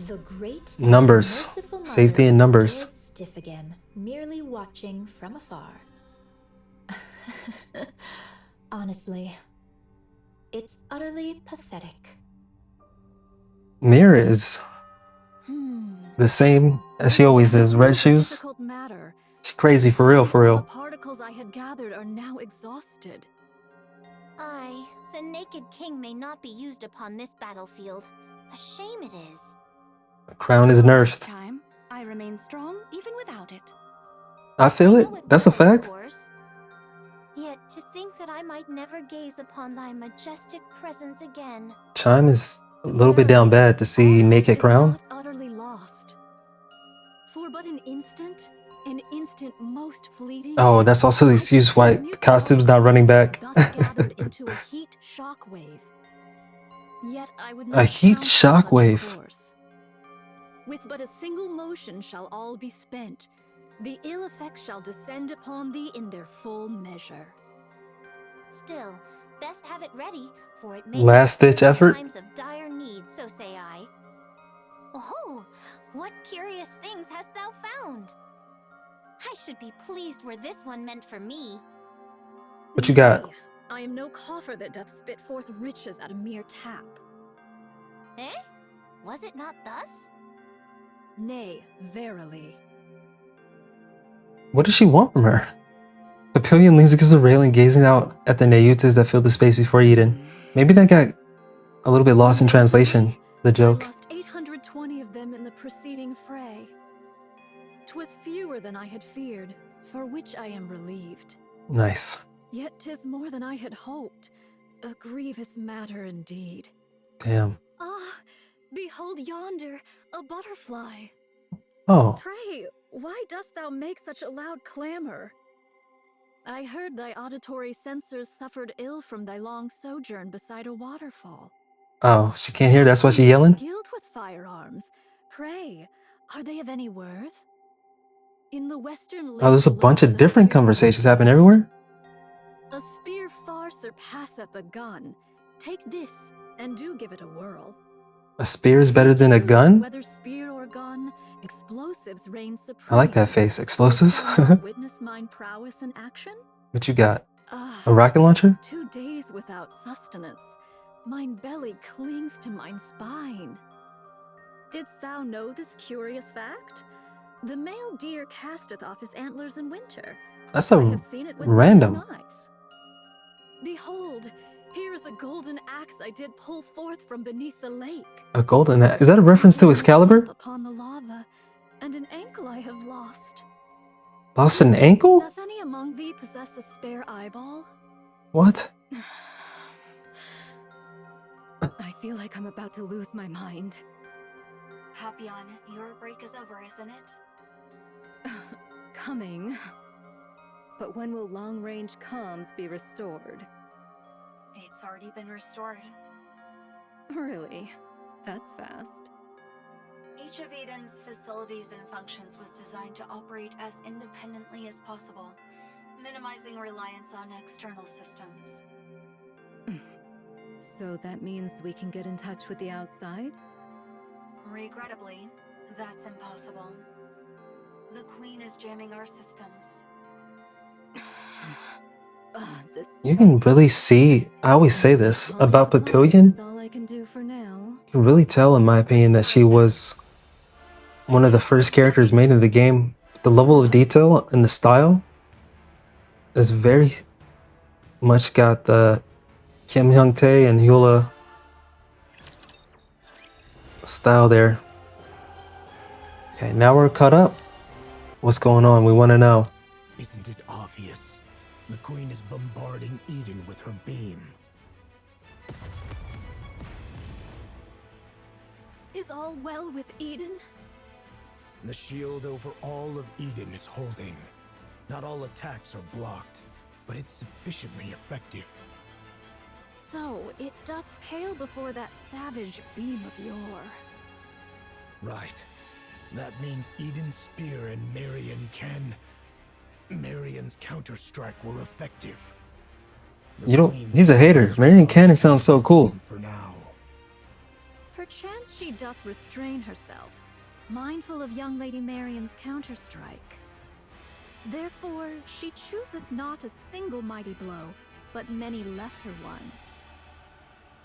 The great numbers. Safety in numbers. Stiff again, merely watching from afar. honestly. It's utterly pathetic. Mira is the same as she always is. Red shoes. Difficult matter. She's crazy for real, for The real. particles I had gathered are now exhausted. Aye, the Naked King may not be used upon this battlefield. A shame it is. The crown is nerfed. Chime, I remain strong even without it. I feel it. That's a fact. Yet to think that I might never gaze upon thy majestic presence again. Chime is a little bit down bad to see naked crown. Not utterly lost. For but an instant most fleeting. Oh, that's also the excuse why the costume's not running back. Gathered into a heat shockwave. Yet I would not A heat count such a shockwave. course. With but a single motion shall all be spent. The ill effects shall descend upon thee in their full measure. Still, best have it ready, for it may Last ditch effort. times of dire need, so say I. Oh, what curious things hast thou found? I should be pleased were this one meant for me. What you got? I am no coffer that doth spit forth riches at a mere tap. Eh? Was it not thus? Nay, verily. What does she want from her? Papillion leans against the railing, gazing out at the Nayutas that fill the space before Eden. Maybe that got a little bit lost in translation, the joke. I lost 820 of them in the preceding fray. 'Twas fewer than I had feared, for which I am relieved. Nice. Yet 'tis more than I had hoped. A grievous matter indeed. Damn. Ah, behold yonder, a butterfly. Oh. Pray, why dost thou make such a loud clamor? I heard thy auditory sensors suffered ill from thy long sojourn beside a waterfall. Oh, she can't hear, that's why she yelling? Skilled with firearms. Pray, are they of any worth? In the western Oh, there's a bunch of different conversations happening everywhere? A spear far surpasseth a gun. Take this, and do give it a whirl. A spear is better than a gun? Whether spear or gun, explosives reign supreme. I like that face. Explosives? Witness mine prowess in action? What you got? A rocket launcher? 2 days without sustenance. Mine belly clings to mine spine. Didst thou know this curious fact? The male deer casteth off his antlers in winter. That's I a have seen it with random. mine own eyes. Behold, here is a golden axe I did pull forth from beneath the lake. A golden axe. Is that a reference to Excalibur? Upon the lava, and an ankle I have lost. Lost an ankle? Doth any among thee possess a spare eyeball? What? I feel like I'm about to lose my mind. Papillion, your break is over, isn't it? Coming. But when will long-range comms be restored? It's already been restored. Really? That's fast. Each of Eden's facilities and functions was designed to operate as independently as possible, minimizing reliance on external systems. So that means we can get in touch with the outside? Regrettably, that's impossible. The Queen is jamming our systems. You can really see, I always say this about Papillion. All I can do for now. You can really tell, in my opinion, that she was one of the first characters made in the game. The level of detail and the style is very much got the Kim Hyung-tae and Hyula style there. Okay, now we're caught up. What's going on? We want to know. Isn't it obvious? The Queen is bombarding Eden with her beam. Is all well with Eden? The shield over all of Eden is holding. Not all attacks are blocked, but it's sufficiently effective. So, it doth pale before that savage beam of yore. Right. That means Eden's spear and Marian can... Marian's counter-strike were effective. You don't, he's a hater. Marian Cannon sounds so cool. For now. Perchance she doth restrain herself, mindful of young Lady Marian's counter-strike. Therefore, she chooseth not a single mighty blow, but many lesser ones.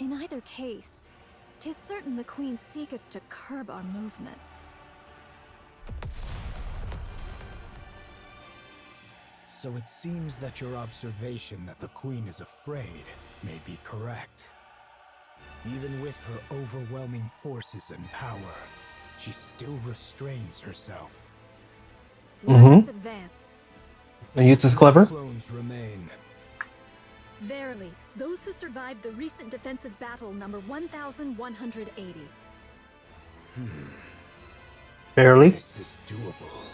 In either case, 'tis certain the Queen seeketh to curb our movements. So it seems that your observation that the Queen is afraid may be correct. Even with her overwhelming forces and power, she still restrains herself. Let us advance. Nayuta's clever. Clones remain. Verily, those who survived the recent defensive battle number 1,180. Verily. This is doable.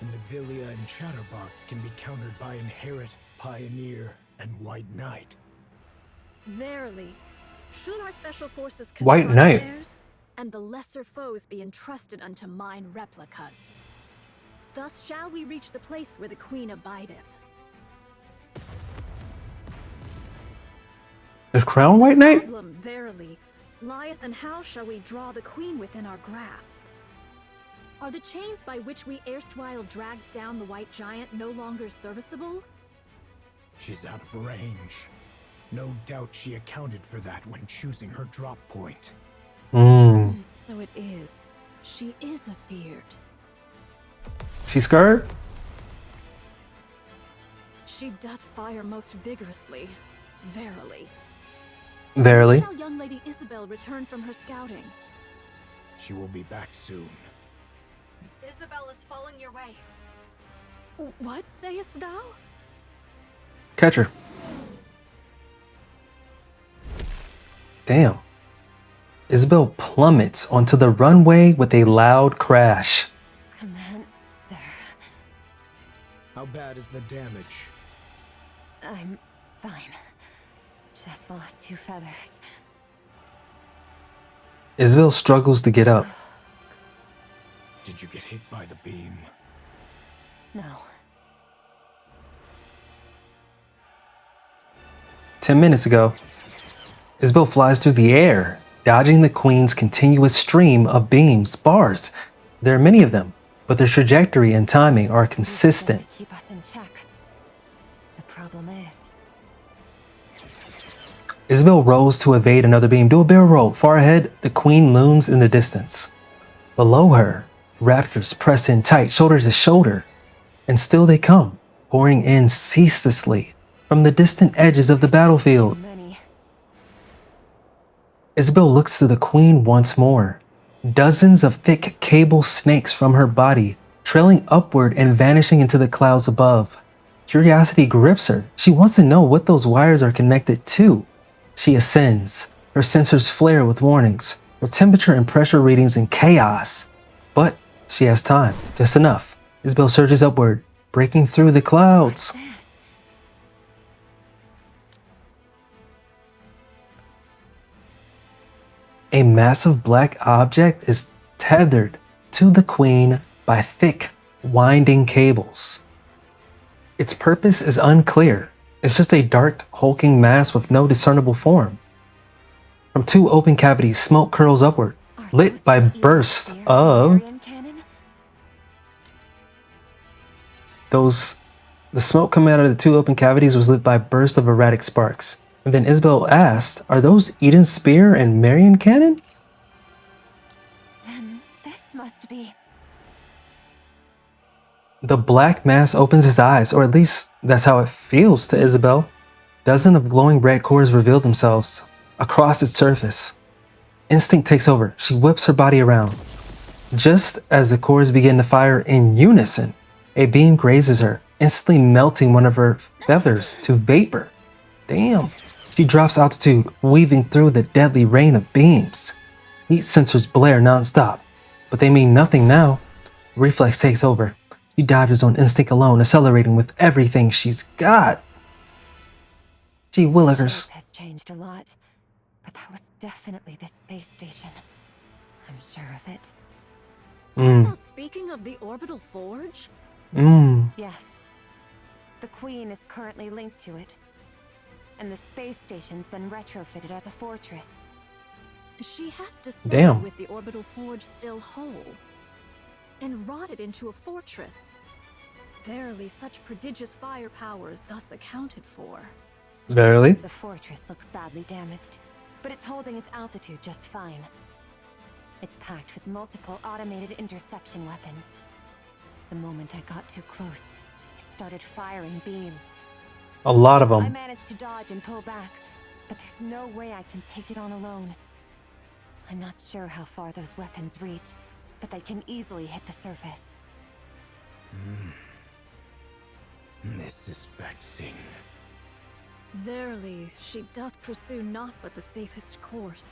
Indivilia and Chatterbox can be countered by Inherit, Pioneer, and White Knight. Verily, should our special forces White confront Knight. theirs, and the lesser foes be entrusted unto mine replicas. Thus shall we reach the place where the Queen abideth. Is Crown White Knight? Problem, verily, lieth in how shall we draw the Queen within our grasp? Are the chains by which we erstwhile dragged down the White Giant no longer serviceable? She's out of range. No doubt she accounted for that when choosing her drop point. So it is. She is afeared. She's scared? She doth fire most vigorously. Verily. Verily. When shall young Lady Isabel return from her scouting? She will be back soon. Isabel is falling your way. What sayest thou? Catch her. Damn. Isabel plummets onto the runway with a loud crash. Commander. How bad is the damage? I'm fine. Just lost 2 feathers. Isabel struggles to get up. Did you get hit by the beam? No. 10 minutes ago, Isabel flies through the air, dodging the Queen's continuous stream of beams, bars. There are many of them, but their trajectory and timing are consistent. To keep us in check. The problem is, Isabel rolls to evade another beam. Do a barrel roll. Far ahead, the Queen looms in the distance. Below her, Raptors press in tight, shoulder to shoulder. And still they come, pouring in ceaselessly from the distant edges of the battlefield. many. Isabel looks to the Queen once more. Dozens of thick cable snakes from her body, trailing upward and vanishing into the clouds above. Curiosity grips her. She wants to know what those wires are connected to. She ascends. Her sensors flare with warnings, her temperature and pressure readings in chaos. But she has time, just enough. Isabel surges upward, breaking through the clouds. A massive black object is tethered to the Queen by thick, winding cables. Its purpose is unclear. It's just a dark, hulking mass with no discernible form. From 2 open cavities, smoke curls upward, lit by bursts of... The smoke coming out of the 2 open cavities was lit by bursts of erratic sparks. And then Isabel asked, are those Eden's Spear and Marian cannon? Then this must be... The black mass opens its eyes, or at least that's how it feels to Isabel. Dozens of glowing red cores reveal themselves across its surface. Instinct takes over. She whips her body around. Just as the cores begin to fire in unison, a beam grazes her, instantly melting one of her feathers to vapor. Damn. She drops altitude, weaving through the deadly rain of beams. Heat sensors blare non-stop, but they mean nothing now. Reflex takes over. She dodges on instinct alone, accelerating with everything she's got. Gee willikers. Has changed a lot, but that was definitely the space station. I'm sure of it. Now speaking of the orbital forge? Yes. The Queen is currently linked to it. And the space station's been retrofitted as a fortress. She hath descended Damn. with the orbital forge still whole, and rotted into a fortress. Verily, such prodigious firepower is thus accounted for. Verily? The fortress looks badly damaged, but it's holding its altitude just fine. It's packed with multiple automated interception weapons. The moment I got too close, it started firing beams. A lot of I them. managed to dodge and pull back, but there's no way I can take it on alone. I'm not sure how far those weapons reach, but they can easily hit the surface. This is vexing. Verily, she doth pursue naught but the safest course.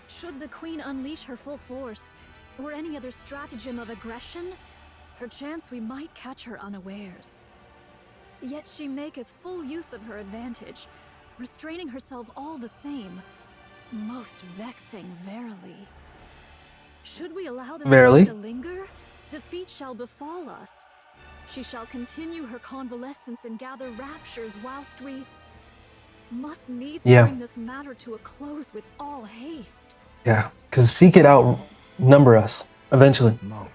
Should the Queen unleash her full force, or any other stratagem of aggression, perchance we might catch her unawares. Yet she maketh full use of her advantage, restraining herself all the same. Most vexing, verily. Should we allow this Verily? to linger, defeat shall befall us. She shall continue her convalescence and gather raptures whilst we must needs bring this matter to a close with all haste. Yeah, because she could outnumber us eventually. Monk,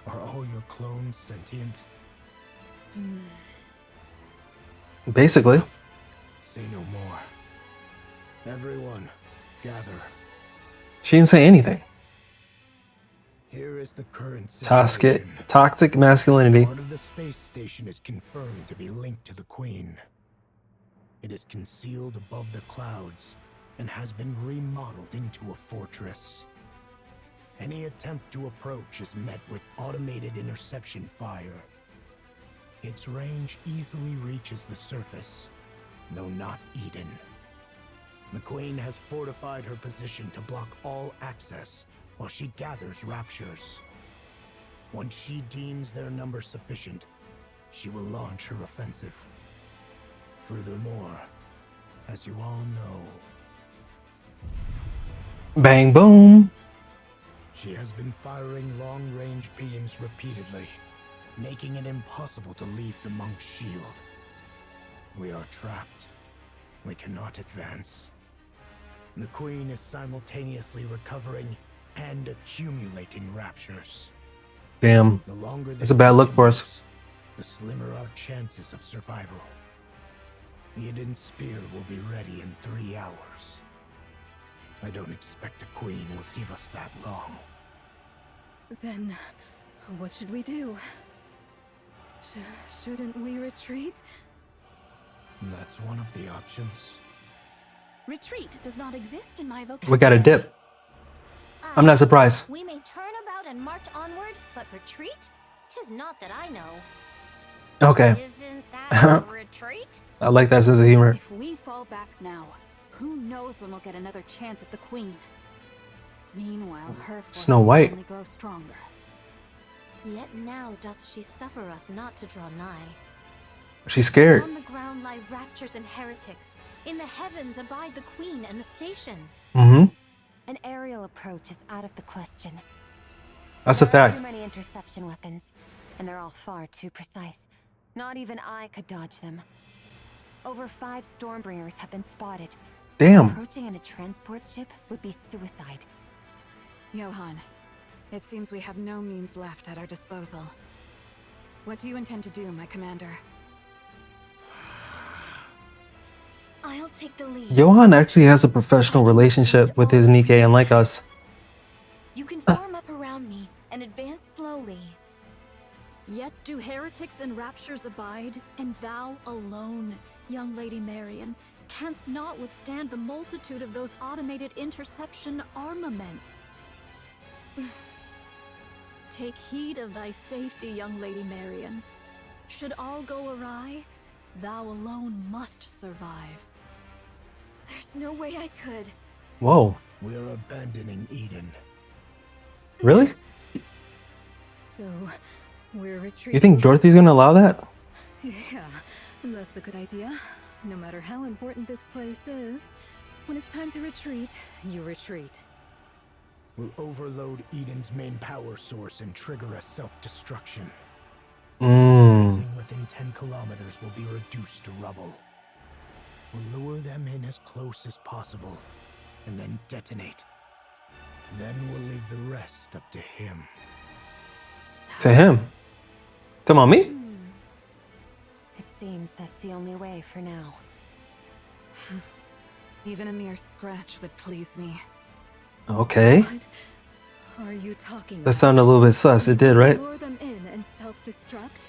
are all your clones sentient? Basically. Say no more. Everyone, gather. She didn't say anything. Here is the current situation. Toxic masculinity. Part of the space station is confirmed to be linked to the Queen. It is concealed above the clouds and has been remodeled into a fortress. Any attempt to approach is met with automated interception fire. Its range easily reaches the surface, though not Eden. The Queen has fortified her position to block all access while she gathers raptures. Once she deems their number sufficient, she will launch her offensive. Furthermore, as you all know, Bang boom. she has been firing long-range beams repeatedly, making it impossible to leave the monk's shield. We are trapped. We cannot advance. The Queen is simultaneously recovering and accumulating raptures. Damn. The longer That's a bad look for us. the slimmer our chances of survival. The Eden Spear will be ready in 3 hours. I don't expect the Queen will give us that long. Then, what should we do? Shouldn't we retreat? That's one of the options. Retreat does not exist in my vocabulary. We got a dip. I'm not surprised. We may turn about and march onward, but retreat? 'Tis not that I know. Okay. Isn't that a retreat? I like that sense of humor. If we fall back now, who knows when we'll get another chance at the Queen? Meanwhile, her forces Snow White. only grow stronger. Yet now doth she suffer us not to draw nigh. She's scared. On the ground lie raptures and heretics. In the heavens abide the Queen and the station. Mm-hmm. An aerial approach is out of the question. That's a There are fact. too many interception weapons, and they're all far too precise. Not even I could dodge them. Over 5 Stormbringers have been spotted. Damn. Approaching in a transport ship would be suicide. Johan, it seems we have no means left at our disposal. What do you intend to do, my commander? I'll take the lead. Johan actually has a professional relationship with his Nikke, unlike us. You can form up around me and advance slowly. Yet do heretics and raptures abide, and thou alone, young Lady Marian, canst not withstand the multitude of those automated interception armaments. Take heed of thy safety, young Lady Marian. Should all go awry, thou alone must survive. There's no way I could. Whoa. We're abandoning Eden. Really? So, we're retreating. You think Dorothy's gonna allow that? Yeah, that's a good idea. No matter how important this place is, when it's time to retreat, you retreat. We'll overload Eden's main power source and trigger a self-destruction. Everything within 10 kilometers will be reduced to rubble. We'll lure them in as close as possible, and then detonate. Then we'll leave the rest up to him. To him. Come on, me? It seems that's the only way for now. Even a mere scratch would please me. Okay. What are you talking about? That sounded a little bit sus. It did, right? Lure them in and self-destruct?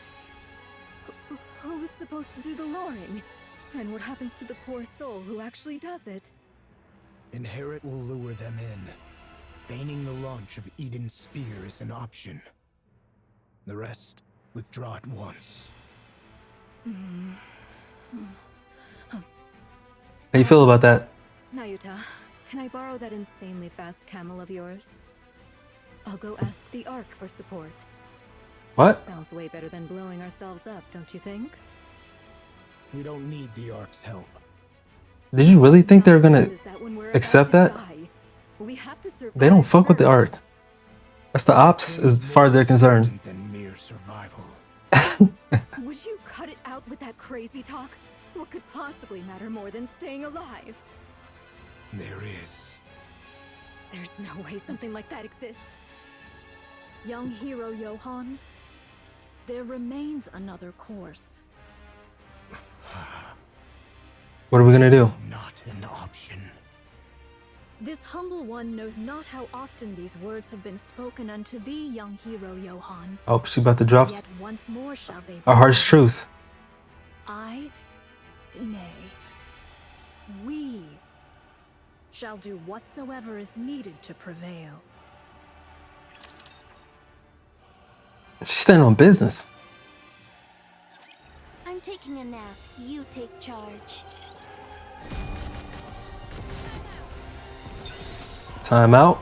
Who's supposed to do the luring? And what happens to the poor soul who actually does it? Inherit will lure them in. Feigning the launch of Eden's spear is an option. The rest, withdraw at once. How you feel about that? Nayuta, can I borrow that insanely fast camel of yours? I'll go ask the Ark for support. What? Sounds way better than blowing ourselves up, don't you think? We don't need the Ark's help. Did you really think they're gonna accept that? They don't fuck with the Ark. That's the ops as far as they're concerned. Than mere survival. Would you cut it out with that crazy talk? What could possibly matter more than staying alive? There is. There's no way something like that exists. Young hero Johan, there remains another course. What are we gonna do? Not an option. This humble one knows not how often these words have been spoken unto thee, young hero Johan. Oh, she about to drop Yet once more shall they a harsh truth. Nay, we shall do whatsoever is needed to prevail. She's standing on business. I'm taking a nap. You take charge. Time out.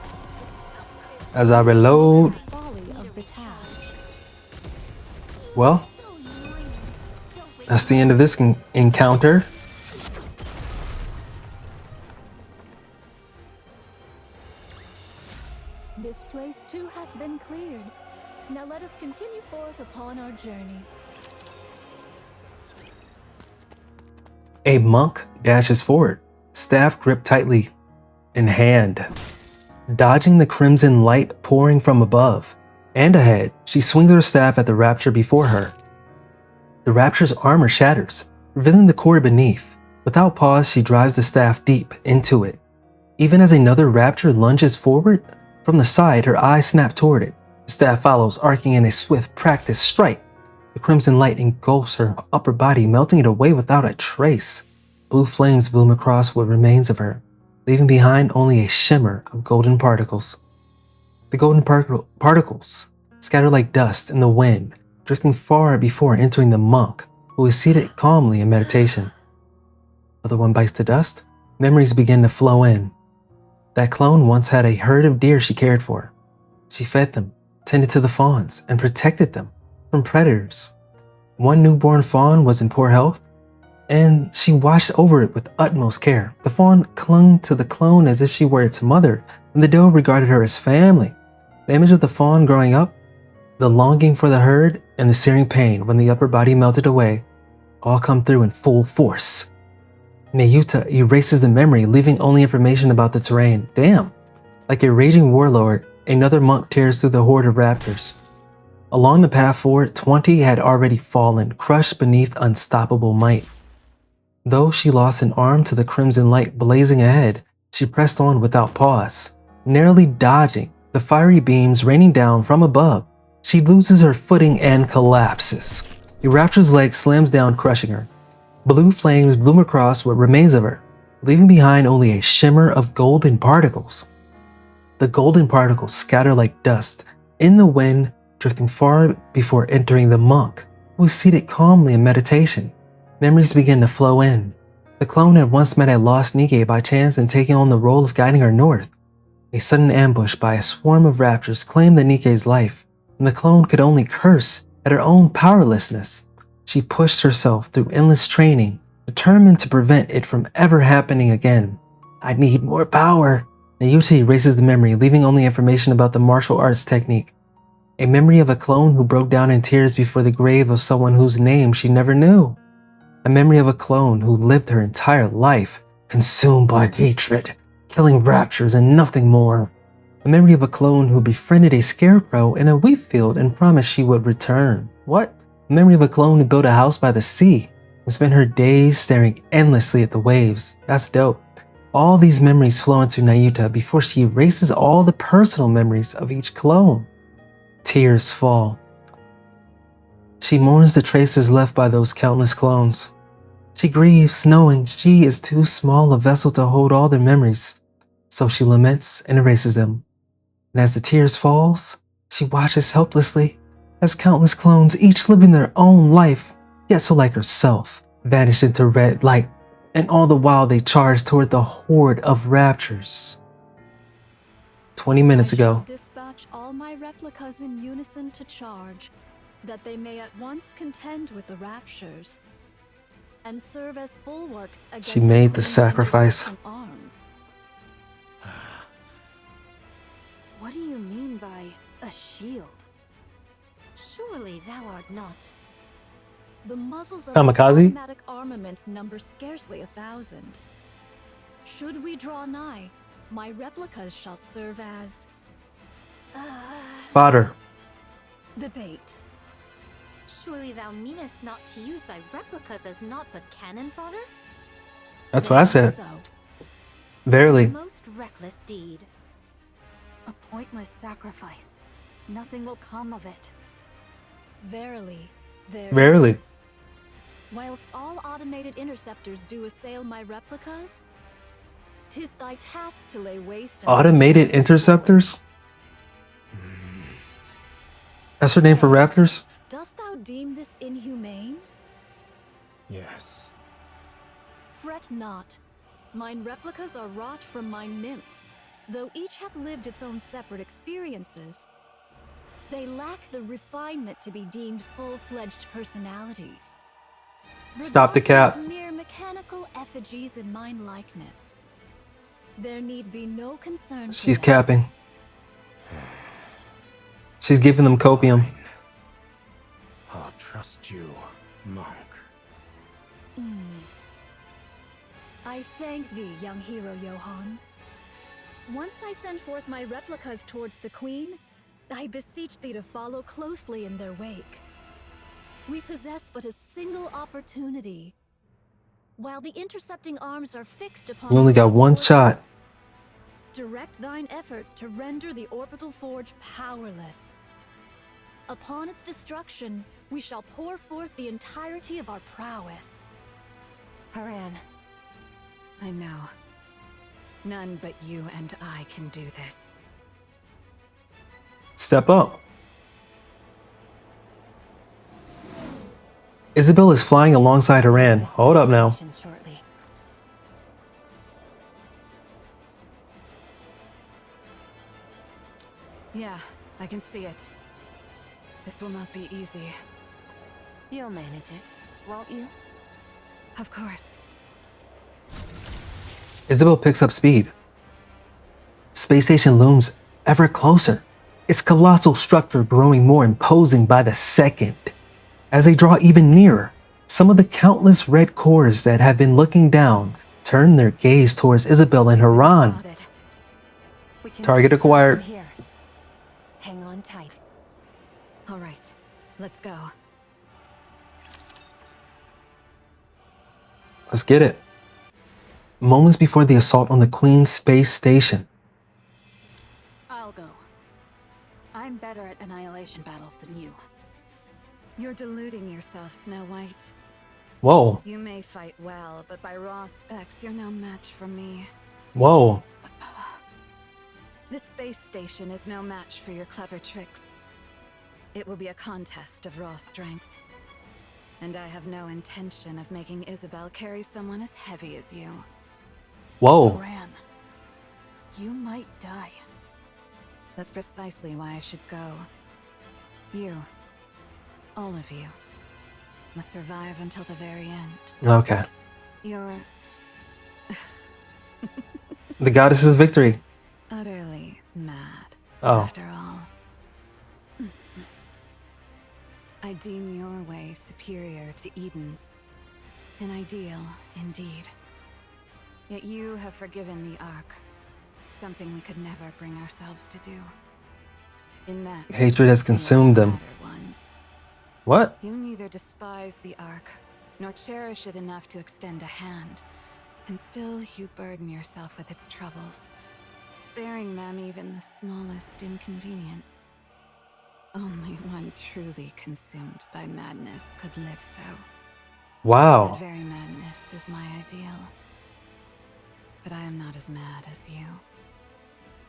As I reload. Well, that's the end of this encounter. This place too hath been cleared. Now let us continue forth upon our journey. A monk dashes forward, staff gripped tightly in hand, dodging the crimson light pouring from above. And ahead, she swings her staff at the Rapture before her. The Rapture's armor shatters, revealing the core beneath. Without pause, she drives the staff deep into it. Even as another Rapture lunges forward, from the side, her eyes snap toward it. The staff follows, arcing in a swift, practiced strike. The crimson light engulfs her upper body, melting it away without a trace. Blue flames bloom across what remains of her, leaving behind only a shimmer of golden particles. The golden particles scatter like dust in the wind, drifting far before entering the monk, who is seated calmly in meditation. Another one bites the dust, memories begin to flow in. That clone once had a herd of deer she cared for. She fed them, tended to the fawns, and protected them from predators. One newborn fawn was in poor health, and she watched over it with utmost care. The fawn clung to the clone as if she were its mother, and the doe regarded her as family. The image of the fawn growing up, the longing for the herd, and the searing pain when the upper body melted away, all come through in full force. Nayuta erases the memory, leaving only information about the terrain. Damn. Like a raging warlord, another monk tears through the horde of raptors. Along the path forward, 20 had already fallen, crushed beneath unstoppable might. Though she lost an arm to the crimson light blazing ahead, she pressed on without pause, narrowly dodging the fiery beams raining down from above. She loses her footing and collapses. The Rapture's leg slams down, crushing her. Blue flames bloom across what remains of her, leaving behind only a shimmer of golden particles. The golden particles scatter like dust in the wind, drifting far before entering the monk, who is seated calmly in meditation. Memories begin to flow in. The clone had once met a lost Nikke by chance and taken on the role of guiding her north. A sudden ambush by a swarm of raptors claimed the Nikke's life, and the clone could only curse at her own powerlessness. She pushed herself through endless training, determined to prevent it from ever happening again. I need more power. Nayuta erases the memory, leaving only information about the martial arts technique. A memory of a clone who broke down in tears before the grave of someone whose name she never knew. A memory of a clone who lived her entire life, consumed by hatred, killing raptures and nothing more. A memory of a clone who befriended a scarecrow in a wheat field and promised she would return. What? memory of a clone who built a house by the sea and spent her days staring endlessly at the waves. That's dope. All these memories flow into Nayuta before she erases all the personal memories of each clone. Tears fall. She mourns the traces left by those countless clones. She grieves knowing she is too small a vessel to hold all their memories, so she laments and erases them. And as the tears falls, she watches helplessly as countless clones, each living their own life, yet so like herself, vanish into red light, and all the while they charge toward the horde of raptures. 20 minutes ago. Dispatch all my replicas in unison to charge, that they may at once contend with the raptures and serve as bulwarks against She made the sacrifice. arms. What do you mean by a shield? Surely thou art not. The muzzles of Kamikaze? these automatic armaments number scarcely 1,000. Should we draw nigh, my replicas shall serve as Fodder. the bait. Surely thou meanest not to use thy replicas as naught but cannon fodder? That's what I said. So, Verily. Most reckless deed. A pointless sacrifice. Nothing will come of it. verily, there Verily. is. Whilst all automated interceptors do assail my replicas, 'tis thy task to lay waste. Automated interceptors? That's her name for raptors? Dost thou deem this inhumane? Yes. Fret not. Mine replicas are wrought from my nymph, though each hath lived its own separate experiences. They lack the refinement to be deemed full-fledged personalities. Stop the cap. Regard these mere mechanical effigies in mine likeness. There need be no concern for She's them. capping. She's giving them copium. I'll trust you, monk. I thank thee, young hero Johan. Once I send forth my replicas towards the Queen, I beseech thee to follow closely in their wake. We possess but a single opportunity. While the intercepting arms are fixed upon... We only got one forces, shot. direct thine efforts to render the orbital forge powerless. Upon its destruction, we shall pour forth the entirety of our prowess. Harran, I know. None but you and I can do this. Step up. Isabel is flying alongside Harran. Hold up now. Shortly. Yeah, I can see it. This will not be easy. You'll manage it, won't you? Of course. Isabel picks up speed. Space station looms ever closer, its colossal structure growing more imposing by the second. As they draw even nearer, some of the countless red cores that have been looking down turn their gaze towards Isabel and Harran. Target acquired. Here. Hang on tight. All right, let's go. Let's get it. Moments before the assault on the Queen's space station. I'll go. I'm better at annihilation battles than you. You're deluding yourself, Snow White. Whoa. You may fight well, but by raw specs, you're no match for me. Whoa. This space station is no match for your clever tricks. It will be a contest of raw strength. And I have no intention of making Isabel carry someone as heavy as you. Whoa. Harran, you might die. That's precisely why I should go. You, all of you, must survive until the very end. Okay. You're The goddess's victory. utterly mad, Oh. after all. I deem your way superior to Eden's. An ideal, indeed. Yet you have forgiven the Ark. Something we could never bring ourselves to do. In that, Hatred has consumed them. ones. What? You neither despise the Ark, nor cherish it enough to extend a hand. And still you burden yourself with its troubles, sparing them even the smallest inconvenience. Only one truly consumed by madness could live so. Wow. That very madness is my ideal. But I am not as mad as you.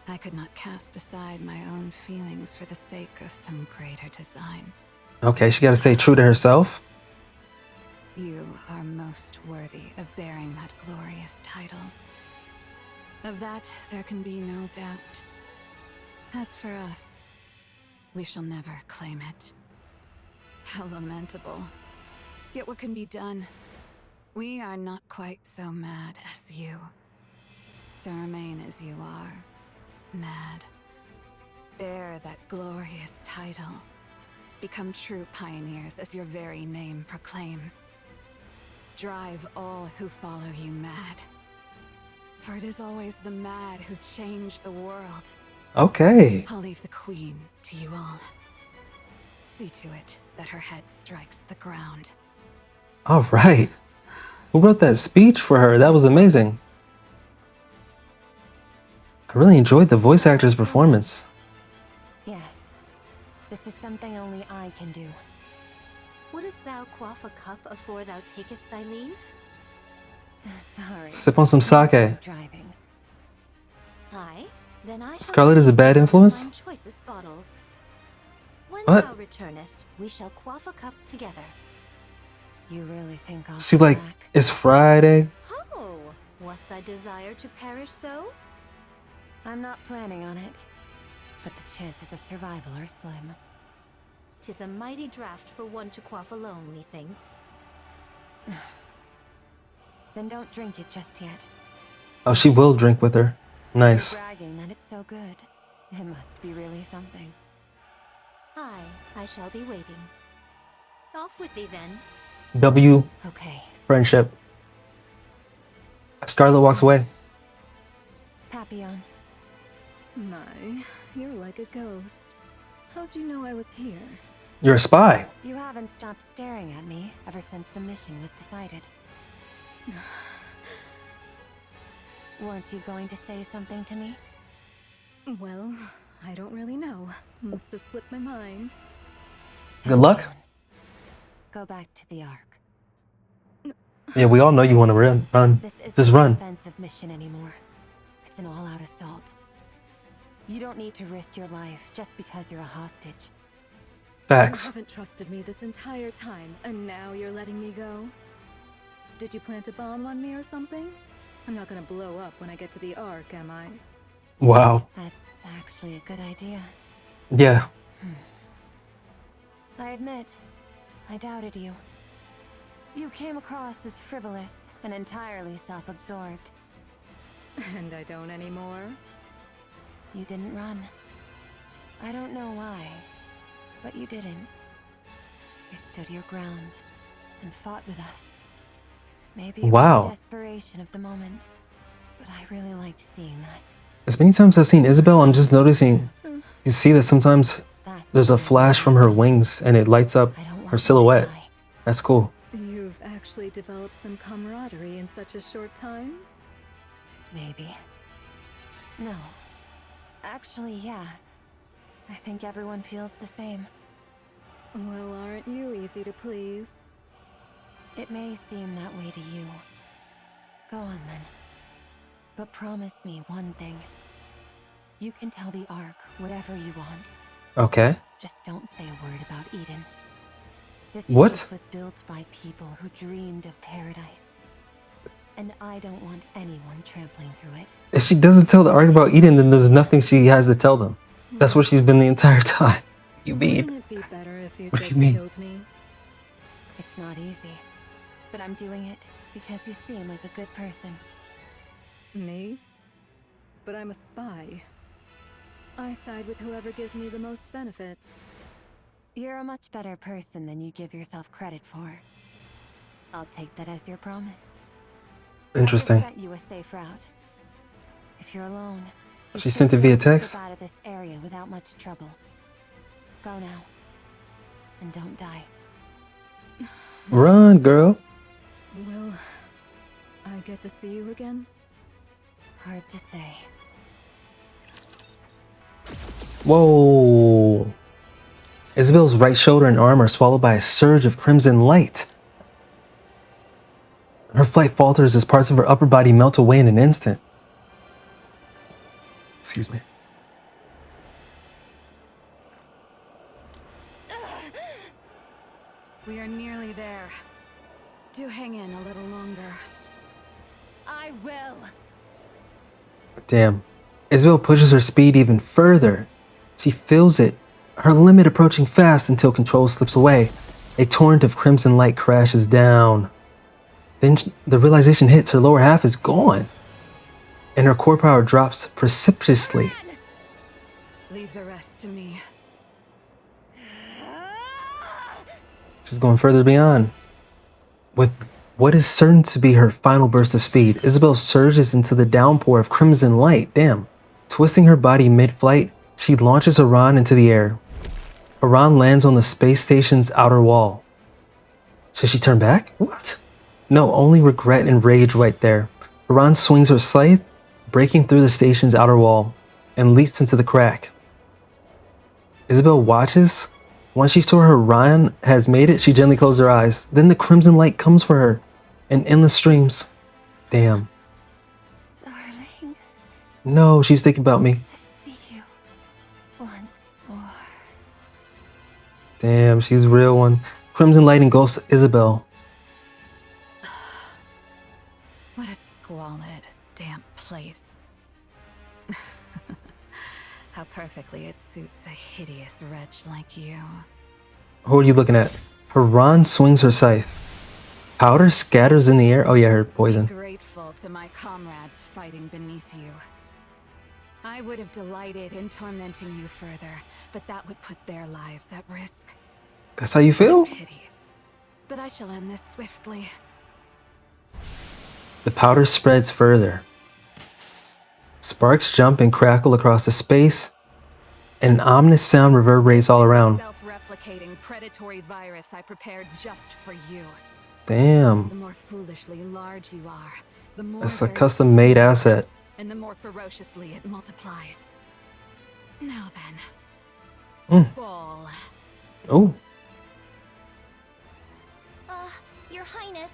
I could not cast aside my own feelings for the sake of some greater design. Okay, she gotta stay true to herself. You are most worthy of bearing that glorious title. Of that, there can be no doubt. As for us, we shall never claim it. How lamentable. Yet what can be done? We are not quite so mad as you. So remain as you are, mad. Bear that glorious title. Become true pioneers as your very name proclaims. Drive all who follow you mad. For it is always the mad who change the world. Okay. I'll leave the queen to you all. See to it that her head strikes the ground. All right. Who wrote that speech for her? That was amazing. I really enjoyed the voice actor's performance. Yes. This is something only I can do. Wouldst thou quaff a cup afore thou takest thy leave? Sorry. Sip on some sake. Driving. Aye, then I shall Scarlet is a bad influence? mine choicest bottles. When What? thou returnest, we shall quaff a cup together. You really think I'll She come like, back? it's Friday. Oh, was thy desire to perish so? I'm not planning on it, but the chances of survival are slim. 'Tis a mighty draught for one to quaff alone, methinks. Then don't drink it just yet. Oh, she will drink with her. Nice. You're bragging that it's so good. It must be really something. Aye, I shall be waiting. Off with thee then. W. Okay. Friendship. Scarlet walks away. Papillion. My, you're like a ghost. How'd you know I was here? You're a spy. You haven't stopped staring at me ever since the mission was decided. Weren't you going to say something to me? Well, I don't really know. Must have slipped my mind. Good luck. Go back to the Ark. Yeah, we all know you want to run. This isn't Just a run. defensive mission anymore. It's an all-out assault. You don't need to risk your life just because you're a hostage. Facts. You haven't trusted me this entire time, and now you're letting me go? Did you plant a bomb on me or something? I'm not gonna blow up when I get to the Ark, am I? Wow. That's actually a good idea. Yeah. I admit, I doubted you. You came across as frivolous and entirely self-absorbed. And I don't anymore? You didn't run. I don't know why, but you didn't. You stood your ground and fought with us. Maybe it was the desperation of the moment, but I really liked seeing that. As many times I've seen Isabel, I'm just noticing, you see that sometimes there's a flash from her wings and it lights up her silhouette. That's cool. You've actually developed some camaraderie in such a short time? Maybe. No. Actually, yeah. I think everyone feels the same. Well, aren't you easy to please? It may seem that way to you. Go on then. But promise me one thing. You can tell the Ark whatever you want. Okay. Just don't say a word about Eden. This What? place was built by people who dreamed of paradise. And I don't want anyone trampling through it. If she doesn't tell the Ark about Eden, then there's nothing she has to tell them. That's where she's been the entire time. You mean? Wouldn't it be better if you What do just you mean? killed me? It's not easy. But I'm doing it because you seem like a good person. Me? But I'm a spy. I side with whoever gives me the most benefit. You're a much better person than you give yourself credit for. I'll take that as your promise. Interesting. I set you a safe route. If you're alone, you She should sent it be via able to text? slip out of this area without much trouble. Go now. And don't die. Run, girl. Will I get to see you again? Hard to say. Whoa. Isabel's right shoulder and arm are swallowed by a surge of crimson light. Her flight falters as parts of her upper body melt away in an instant. Excuse me. We are nearly there. Do hang in a little longer. I will. Damn. Isabel pushes her speed even further. She feels it, her limit approaching fast until control slips away. A torrent of crimson light crashes down. Then the realization hits her lower half is gone, and her core power drops precipitously. Leave the rest to me. She's going further beyond. With what is certain to be her final burst of speed, Isabel surges into the downpour of crimson light. Damn. Twisting her body mid-flight, she launches Harran into the air. Harran lands on the space station's outer wall. Should she turn back? What? No, only regret and rage right there. Harran swings her scythe, breaking through the station's outer wall, and leaps into the crack. Isabel watches. Once she's sure Harran has made it, she gently closes her eyes. Then the crimson light comes for her in endless streams. Damn. Darling. No, she's thinking about me. To see you once more. Damn, she's a real one. Crimson light engulfs Isabel. What a squalid, damp place. How perfectly it suits a hideous wretch like you. Who are you looking at? Harran swings her scythe. Powder scatters in the air. Oh yeah, her poison. Grateful to my comrades fighting beneath you. I would have delighted in tormenting you further, but that would put their lives at risk. That's how you feel? Pity. But I shall end this swiftly. The powder spreads further. Sparks jump and crackle across the space. An ominous sound reverberates all around. Self-replicating predatory virus I prepared just for you. Damn. The more foolishly large you are, the more That's a custom-made asset. and the more ferociously it multiplies. Now then, fall. Oh. Your Highness,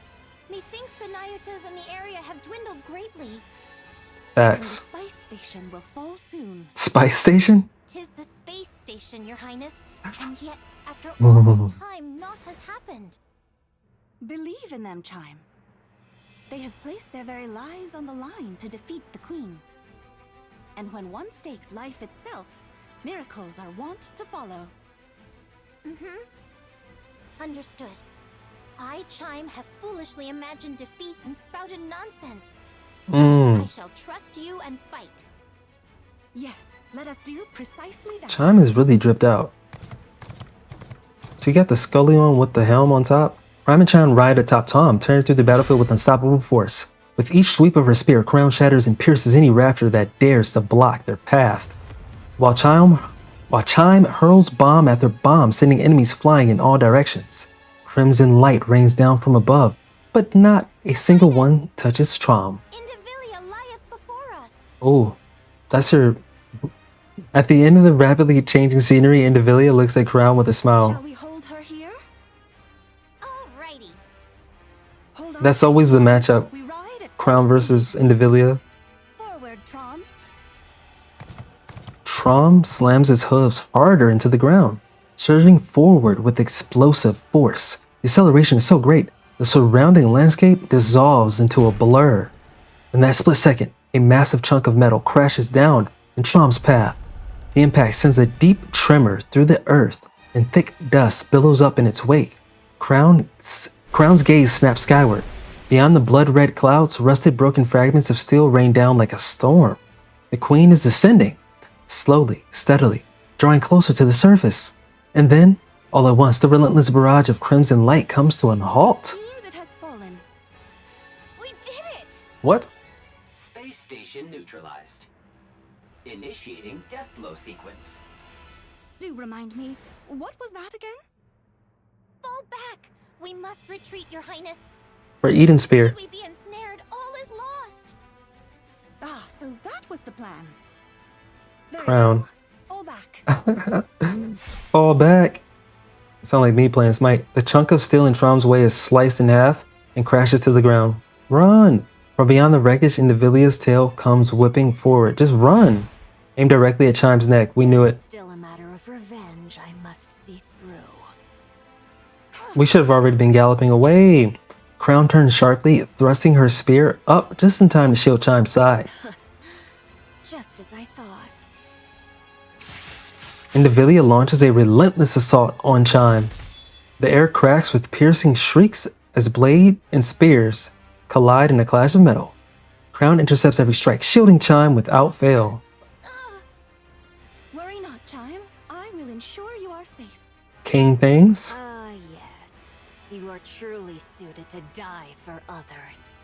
methinks the Nayutas in the area have dwindled greatly. Facts. The spice station will fall soon. Spice station? 'Tis the space station, Your Highness, and yet, after all this time, naught has happened. Believe in them, Chime. They have placed their very lives on the line to defeat the Queen. And when one stakes life itself, miracles are wont to follow. Understood. I, Chime, have foolishly imagined defeat and spouted nonsense. I shall trust you and fight. Yes, let us do precisely that. Chime is really dripped out. She got the Scully on with the helm on top. Prime and Chime ride atop Tom, tearing through the battlefield with unstoppable force. With each sweep of her spear, Crown shatters and pierces any raptor that dares to block their path. While Chime hurls bomb after bomb, sending enemies flying in all directions. Crimson light rains down from above, but not a single one touches Trom. Indivilia lieth before us. Oh, that's her. At the end of the rapidly changing scenery, Indivilia looks at Crown with a smile. Shall we hold her here? Alrighty. Hold on. That's always the matchup. We ride at Crown versus Indivilia. forward, Trom. Trom slams his hooves harder into the ground, surging forward with explosive force. The acceleration is so great, the surrounding landscape dissolves into a blur. In that split second, a massive chunk of metal crashes down in Trom's path. The impact sends a deep tremor through the earth, and thick dust billows up in its wake. Crown's gaze snaps skyward. Beyond the blood-red clouds, rusted broken fragments of steel rain down like a storm. The Queen is descending, slowly, steadily, drawing closer to the surface. And then, all at once, the relentless barrage of crimson light comes to a halt. Seems it has fallen. We did it! What? Space station neutralized. Initiating death blow sequence. Do remind me, what was that again? Fall back! We must retreat, Your Highness. For Eden Spear. Should we be ensnared, all is lost. Ah, so that was the plan. Very Crown. well. Fall back. Fall back. Sound like me playing Smite. The chunk of steel in Trom's way is sliced in half and crashes to the ground. Run! From beyond the wreckage, Indivilia's tail comes whipping forward. Just run! Aim directly at Chime's neck. We knew it. Still a matter of revenge I must see through. We should have already been galloping away. Crown turns sharply, thrusting her spear up just in time to shield Chime's side. Just as I thought. Indivilia launches a relentless assault on Chime. The air cracks with piercing shrieks as blade and spears collide in a clash of metal. Crown intercepts every strike, shielding Chime without fail. Worry not, Chime. I will ensure you are safe. King things. Ah, yes. You are truly suited to die for others.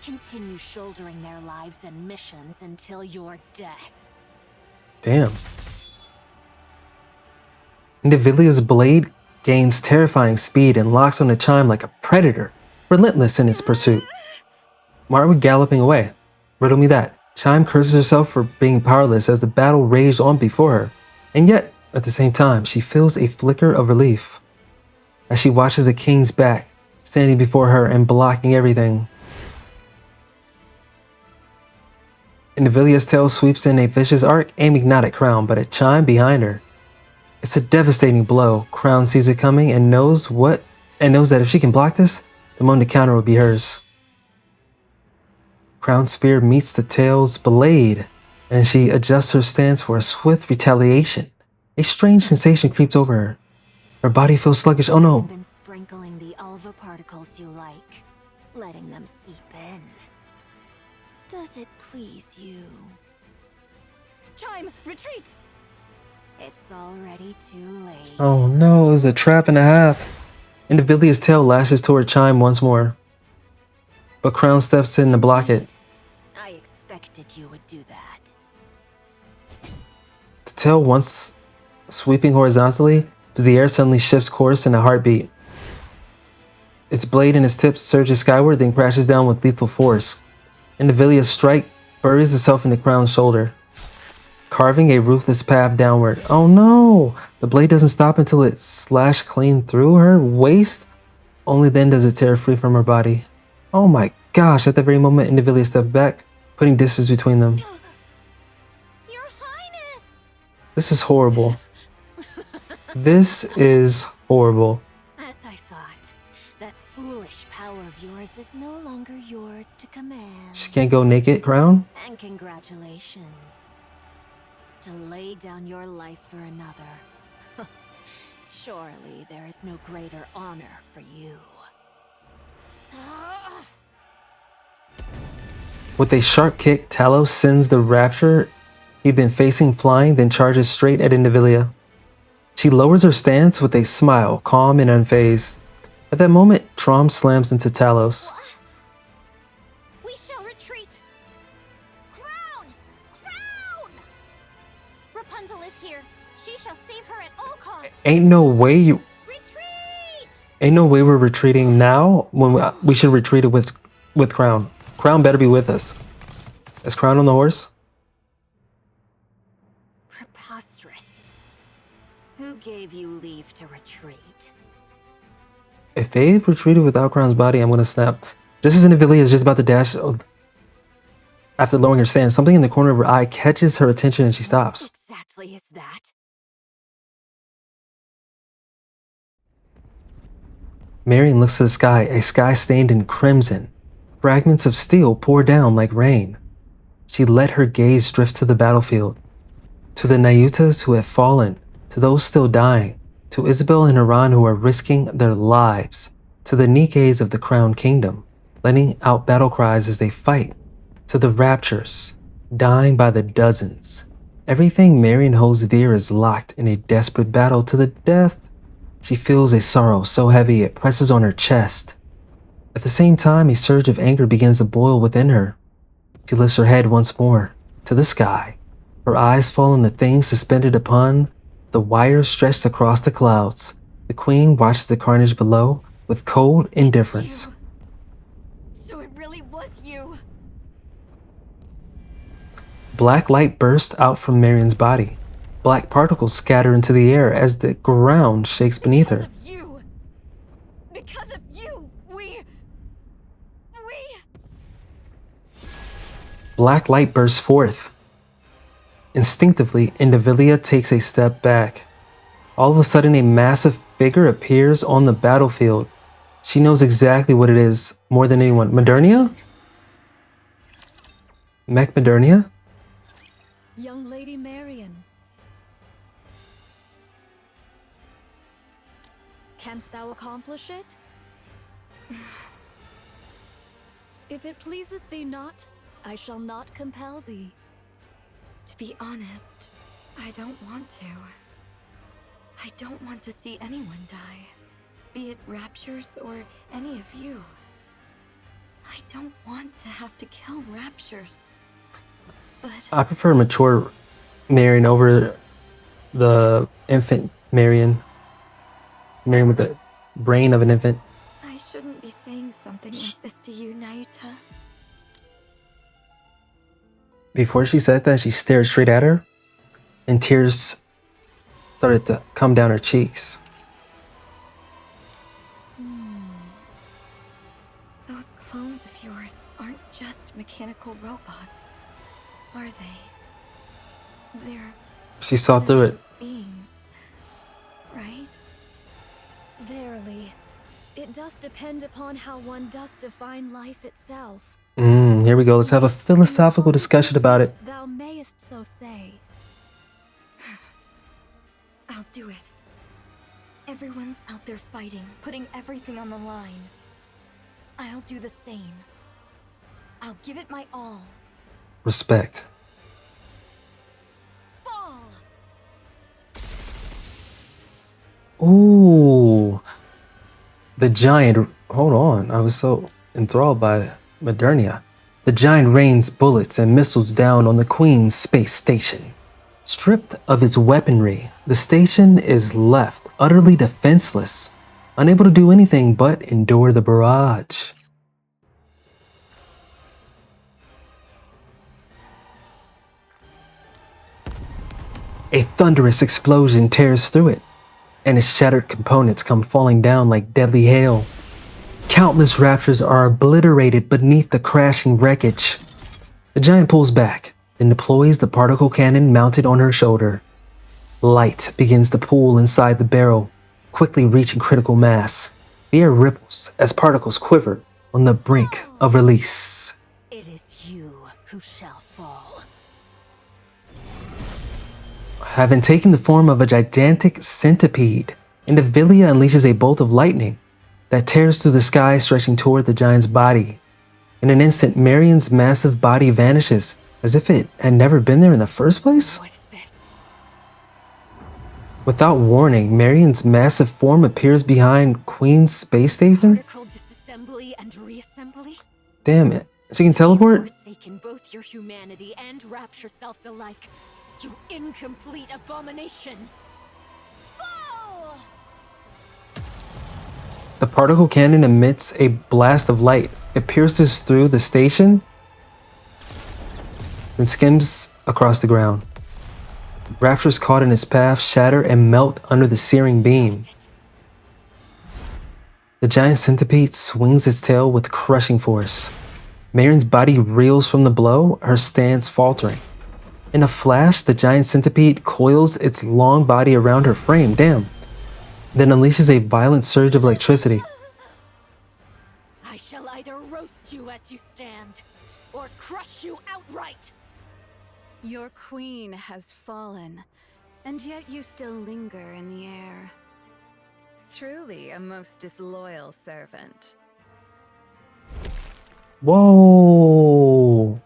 Continue shouldering their lives and missions until your death. Damn. Indivilia's blade gains terrifying speed and locks onto Chime like a predator, relentless in its pursuit. Why are we galloping away? Riddle me that. Chime curses herself for being powerless as the battle raged on before her, and yet, at the same time, she feels a flicker of relief as she watches the king's back, standing before her and blocking everything. Indivilia's tail sweeps in a vicious arc, aiming not at Crown, but at Chime behind her. It's a devastating blow. Crown sees it coming and knows that if she can block this, the moment to counter will be hers. Crown's spear meets the tail's blade, and she adjusts her stance for a swift retaliation. A strange sensation creeps over her. Her body feels sluggish. Oh no! You've been sprinkling the alva particles you like, letting them seep in. Does it please you? Chime, retreat! It's already too late. Oh no, it was a trap and a half. Indivilia's tail lashes toward Chime once more, but Crown steps in to block it. I expected you would do that. The tail, once sweeping horizontally through the air, suddenly shifts course in a heartbeat. Its blade and its tip surges skyward, then crashes down with lethal force. Indivilia's strike buries itself into Crown's shoulder, carving a ruthless path downward. Oh no! The blade doesn't stop until it slashed clean through her waist. Only then does it tear free from her body. Oh my gosh, at that very moment, Indivilia stepped back, putting distance between them. Your Highness! This is horrible. This is horrible. As I thought, that foolish power of yours is no longer yours to command. She can't go naked, Crown? And congratulations. To lay down your life for another. Surely there is no greater honor for you. With a sharp kick, Talos sends the Rapture he'd been facing flying, then charges straight at Indivilia. She lowers her stance with a smile, calm and unfazed. At that moment, Trom slams into Talos. We shall retreat. Crown! Crown! Rapunzel is here. She shall save her at all costs. Ain't no way you... Retreat! Ain't no way we're retreating now when we should retreat it with Crown. Crown better be with us. Is Crown on the horse? Preposterous. Who gave you leave to retreat? If they retreated without Crown's body, I'm gonna snap. Just as Indivilia is just about to dash after lowering her stance, something in the corner of her eye catches her attention and she stops. What exactly is that? Marian looks to the sky, a sky stained in crimson. Fragments of steel pour down like rain. She let her gaze drift to the battlefield, to the Nayutas who have fallen, to those still dying, to Isabel and Harran who are risking their lives, to the Nikkes of the Crown Kingdom, letting out battle cries as they fight, to the Raptures, dying by the dozens. Everything Marian holds dear is locked in a desperate battle to the death. She feels a sorrow so heavy it presses on her chest. At the same time, a surge of anger begins to boil within her. She lifts her head once more to the sky. Her eyes fall on the things suspended upon the wires stretched across the clouds. The queen watches the carnage below with cold indifference. So it really was you. Black light bursts out from Marian's body. Black particles scatter into the air as the ground shakes beneath her. Because of you, we... Black light bursts forth. Instinctively, Indivilia takes a step back. All of a sudden, a massive figure appears on the battlefield. She knows exactly what it is more than anyone. Modernia? Mecha Modernia? Young Lady Marian. Canst thou accomplish it? If it pleaseth thee not, I shall not compel thee. To be honest, I don't want to. I don't want to see anyone die. Be it Raptures or any of you. I don't want to have to kill Raptures. But I prefer mature Marian over the infant Marian. Marian with the brain of an infant. I shouldn't be saying something like this to you, Nayuta. Before she said that, she stared straight at her, and tears started to come down her cheeks. Those clones of yours aren't just mechanical robots, are they? They're... She saw through it. beings, right? Verily, it doth depend upon how one doth define life itself. Here we go. Let's have a philosophical discussion about it. Thou mayest so say. I'll do it. Everyone's out there fighting, putting everything on the line. I'll do the same. I'll give it my all. Respect. Fall! Ooh. The giant. Hold on. I was so enthralled by Modernia. The giant rains bullets and missiles down on the Queen's space station. Stripped of its weaponry, the station is left utterly defenseless, unable to do anything but endure the barrage. A thunderous explosion tears through it, and its shattered components come falling down like deadly hail. Countless Raptures are obliterated beneath the crashing wreckage. The giant pulls back, then deploys the particle cannon mounted on her shoulder. Light begins to pool inside the barrel, quickly reaching critical mass. The air ripples as particles quiver on the brink of release. It is you who shall fall. Having taken the form of a gigantic centipede, Indivilia unleashes a bolt of lightning that tears through the sky, stretching toward the giant's body. In an instant, Marian's massive body vanishes, as if it had never been there in the first place? What is this? Without warning, Marian's massive form appears behind Queen's space station? Particle disassembly and reassembly? Damn it. She can teleport? Forsaken both your humanity and Rapture selves alike. You incomplete abomination! Fall! The particle cannon emits a blast of light. It pierces through the station, then skims across the ground. Raptures caught in its path shatter and melt under the searing beam. The giant centipede swings its tail with crushing force. Marian's body reels from the blow, her stance faltering. In a flash, the giant centipede coils its long body around her frame, then unleashes a violent surge of electricity. I shall either roast you as you stand, or crush you outright! Your queen has fallen, and yet you still linger in the air. Truly a most disloyal servant. Whoa!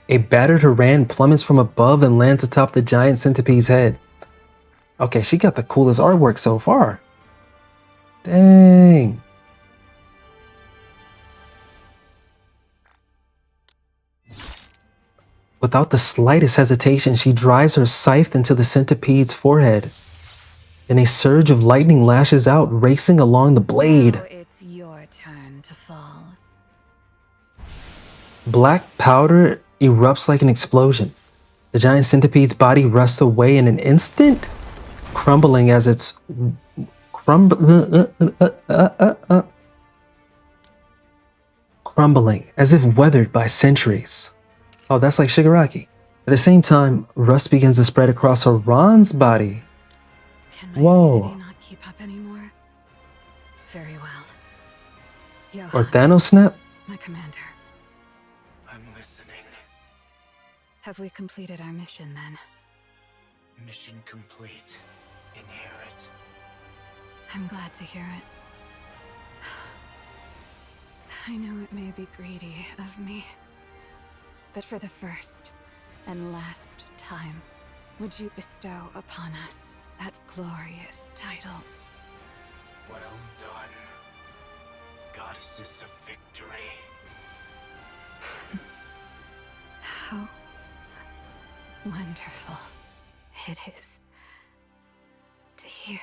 A battered Harran plummets from above and lands atop the giant centipede's head. Okay, she got the coolest artwork so far. Dang. Without the slightest hesitation, she drives her scythe into the centipede's forehead. Then a surge of lightning lashes out, racing along the blade. Now it's your turn to fall. Black powder erupts like an explosion. The giant centipede's body rusts away in an instant, crumbling as its crumbling as if weathered by centuries. Oh, that's like Shigaraki. At the same time, rust begins to spread across Harran's body. Can my Whoa. divinity not keep up anymore? Very well. Johan, Or Thanos snap? my commander. I'm listening. Have we completed our mission then? Mission complete. Inherit. I'm glad to hear it. I know it may be greedy of me, but for the first and last time, would you bestow upon us that glorious title? Well done. Goddesses of victory. How wonderful it is to hear.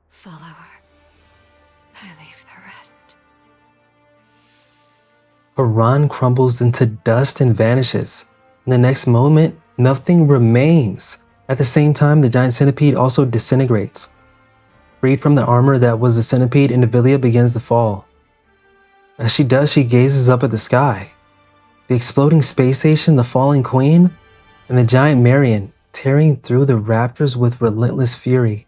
Follower, I leave the rest. Harran crumbles into dust and vanishes. In the next moment, nothing remains. At the same time, the giant centipede also disintegrates. Freed from the armor that was the centipede, Indivilia begins to fall. As she does, she gazes up at the sky. The exploding space station, the falling queen, and the giant Marian tearing through the Raptors with relentless fury.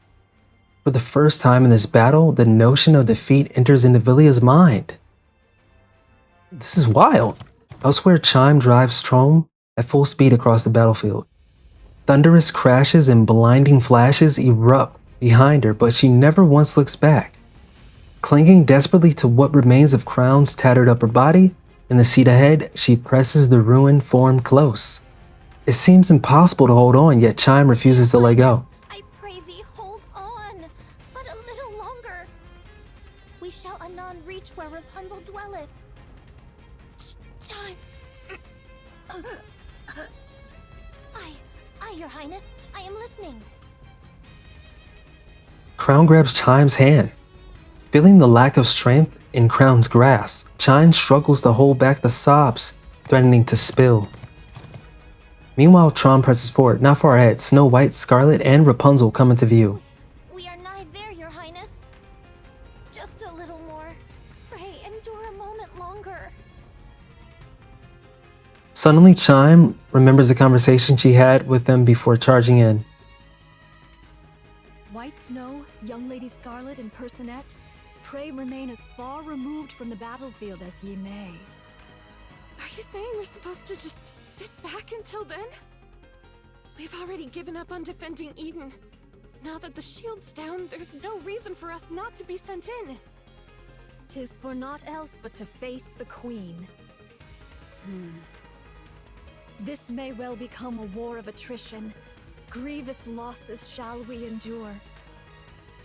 For the first time in this battle, the notion of defeat enters Indivilia's mind. This is wild. Elsewhere, Chime drives Trome at full speed across the battlefield. Thunderous crashes and blinding flashes erupt behind her, but she never once looks back. Clinging desperately to what remains of Crown's tattered upper body, in the seat ahead, she presses the ruined form close. It seems impossible to hold on, yet Chime refuses to let go. I pray thee, hold on, but a little longer. We shall anon reach where Rapunzel dwelleth. Chime. I, your highness, I am listening. Crown grabs Chime's hand. Feeling the lack of strength in Crown's grasp, Chime struggles to hold back the sobs, threatening to spill. Meanwhile, Tron presses forward. Not far ahead, Snow White, Scarlet, and Rapunzel come into view. We are nigh there, your highness. Just a little more. Pray, endure a moment longer. Suddenly, Chime remembers the conversation she had with them before charging in. White Snow, young Lady Scarlet, and Personette, pray remain as far removed from the battlefield as ye may. Are you saying we're supposed to just sit back until then? We've already given up on defending Eden. Now that the shield's down, there's no reason for us not to be sent in. 'Tis for naught else but to face the Queen. This may well become a war of attrition. Grievous losses shall we endure.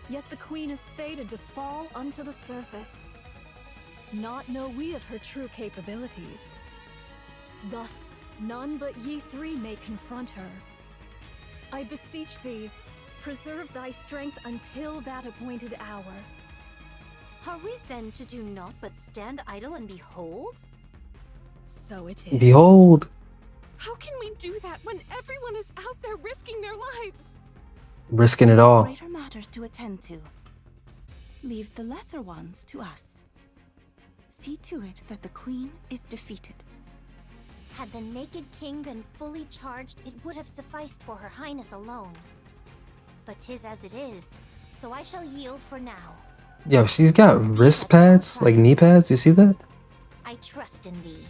Yet the Queen is fated to fall unto the surface. Not know we of her true capabilities. Thus, none but ye three may confront her. I beseech thee, preserve thy strength until that appointed hour. Are we then to do naught but stand idle and behold? So it is. Behold! How can we do that when everyone is out there risking their lives? Risking it all. Greater matters to attend to. Leave the lesser ones to us. See to it that the Queen is defeated. Had the Naked King been fully charged, it would have sufficed for her highness alone. But 'tis as it is, so I shall yield for now. Yo, she's got wrist pads, like knee pads. You see that? I trust in thee.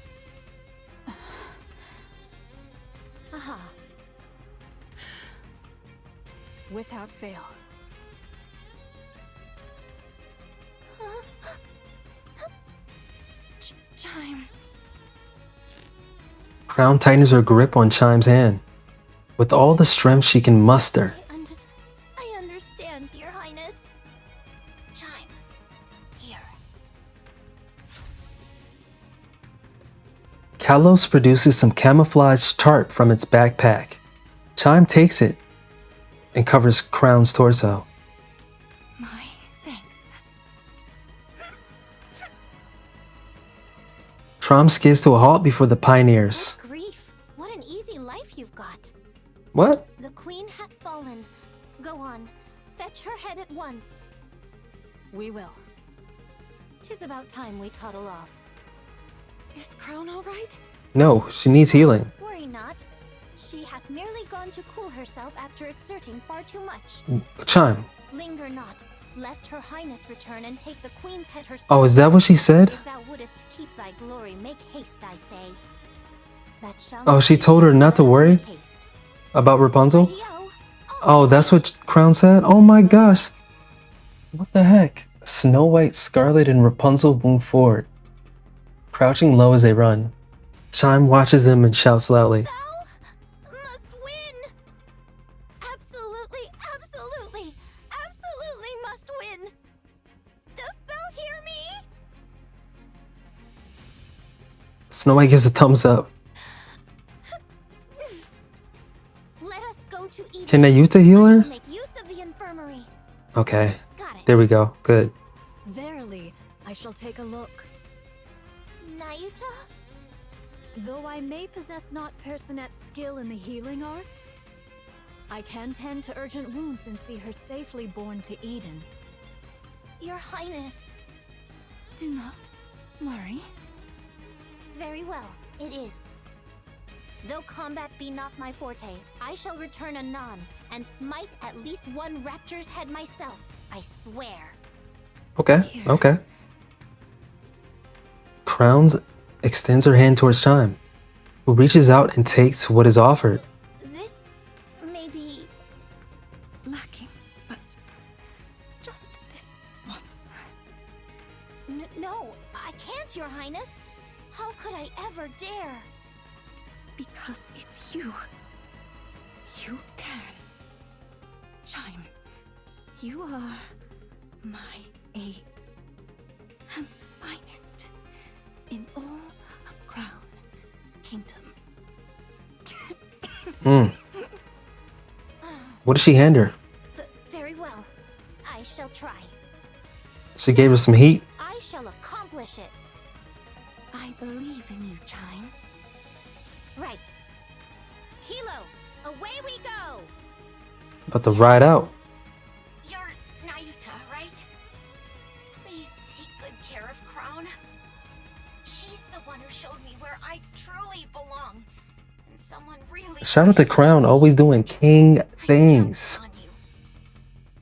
Aha. Without fail. Chime. Crown tightens her grip on Chime's hand. With all the strength she can muster, I understand, your highness. Chime. Here. Kalos produces some camouflage tarp from its backpack. Chime takes it and covers Crown's torso. My thanks. Trom skids to a halt before the pioneers. Good grief, what an easy life you've got. What? The queen hath fallen. Go on, fetch her head at once. We will. 'Tis about time we toddle off. Is Crown all right? No, she needs healing. Worry not. She hath merely gone to cool herself after exerting far too much. Chime. Linger not, lest her highness return and take the queen's head herself. Oh, is that what she said? If thou wouldest keep thy glory, make haste, I say. That shall Oh, not she be, told her not to let us worry? make haste. About Rapunzel? Rightio. Oh, that's what Crown said? Oh my gosh. What the heck? Snow White, Scarlet, and Rapunzel move forward, crouching low as they run. Chime watches them and shouts loudly. Thou must win. Absolutely, absolutely, absolutely must win. Dost thou hear me? Snow White gives a thumbs up. Let us go to Eden. Can Nayuta heal I her? shall make use of the infirmary. Okay. Got it. There we go. Good. Verily, I shall take a look. Nayuta? Though I may possess not Personette's skill in the healing arts, I can tend to urgent wounds and see her safely borne to Eden. Your Highness. Do not worry. Very well, it is. Though combat be not my forte, I shall return anon and smite at least one Rapture's head myself, I swear. Okay. Okay. Crowns extends her hand towards Chime, who reaches out and takes what is offered. This may be Lacking, but just this once. No, I can't, Your Highness. How could I ever dare? Because it's you. You can. Chime, you are my aid. And the finest in all of Crown Kingdom. What did she hand her? Very well. I shall try. She gave her some heat. I shall accomplish it. I believe in you, Chime. Right. Hilo, away we go! About to ride out. You're Nayuta, right? Please take good care of Crown. She's the one who showed me where I truly belong. And someone really... Shout out to Crown, always doing king things.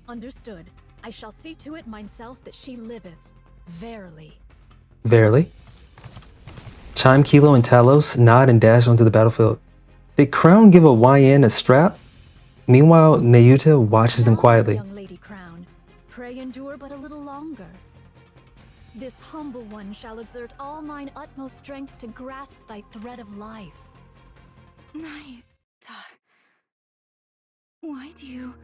Understood. I shall see to it myself that she liveth. Verily. Verily. Chime, Kilo, and Talos nod and dash onto the battlefield. Did Crown give a YN a strap? Meanwhile, Nayuta watches them quietly. Young Lady Crown, pray endure but a little longer. This humble one shall exert all mine utmost strength to grasp thy thread of life. Nayuta, why do you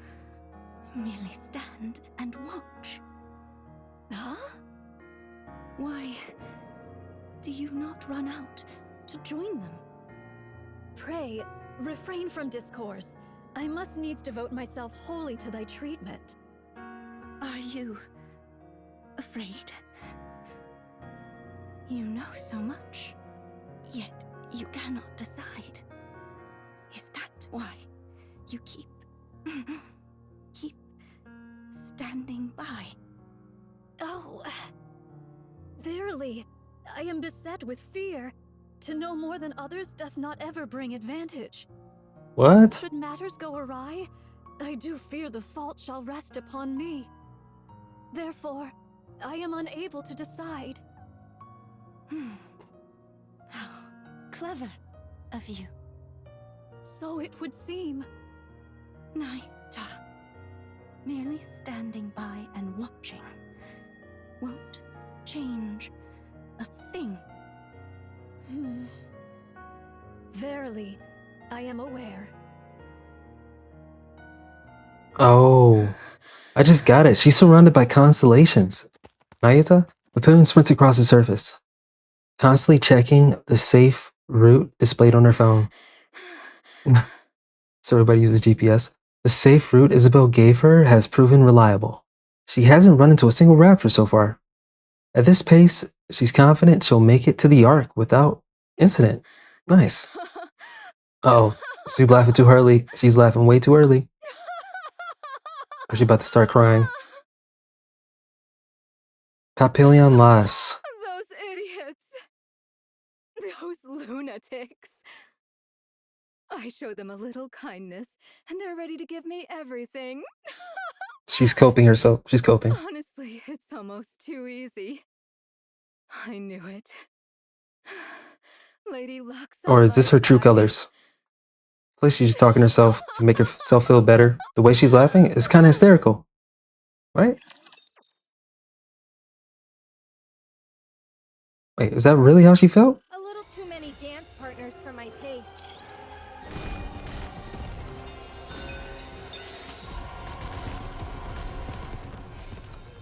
merely stand and watch? Huh? Why do you not run out to join them? Pray, refrain from discourse. I must needs devote myself wholly to thy treatment. Are you afraid? You know so much, yet you cannot decide. Is that why you keep standing by? Oh, verily, I am beset with fear. To know more than others doth not ever bring advantage. What? Should matters go awry, I do fear the fault shall rest upon me. Therefore, I am unable to decide. How clever of you. So it would seem. Nayuta, merely standing by and watching won't change a thing. Verily, I am aware. Oh, I just got it. She's surrounded by constellations. Nayuta, Papillion sprints across the surface, constantly checking the safe route displayed on her phone. so everybody uses GPS. The safe route Isabel gave her has proven reliable. She hasn't run into a single Rapture so far. At this pace, she's confident she'll make it to the Ark without incident. Nice. Uh-oh, she's laughing too early. She's laughing way too early. Or she's about to start crying. Papillion laughs. Those idiots. Those lunatics. I show them a little kindness, and they're ready to give me everything. She's coping herself. She's coping. Honestly, it's almost too easy. I knew it. Lady Luck's Or is this her true colors? I feel like she's just talking to herself to make herself feel better. The way she's laughing is kind of hysterical. Right? Wait, is that really how she felt? A little too many dance partners for my taste.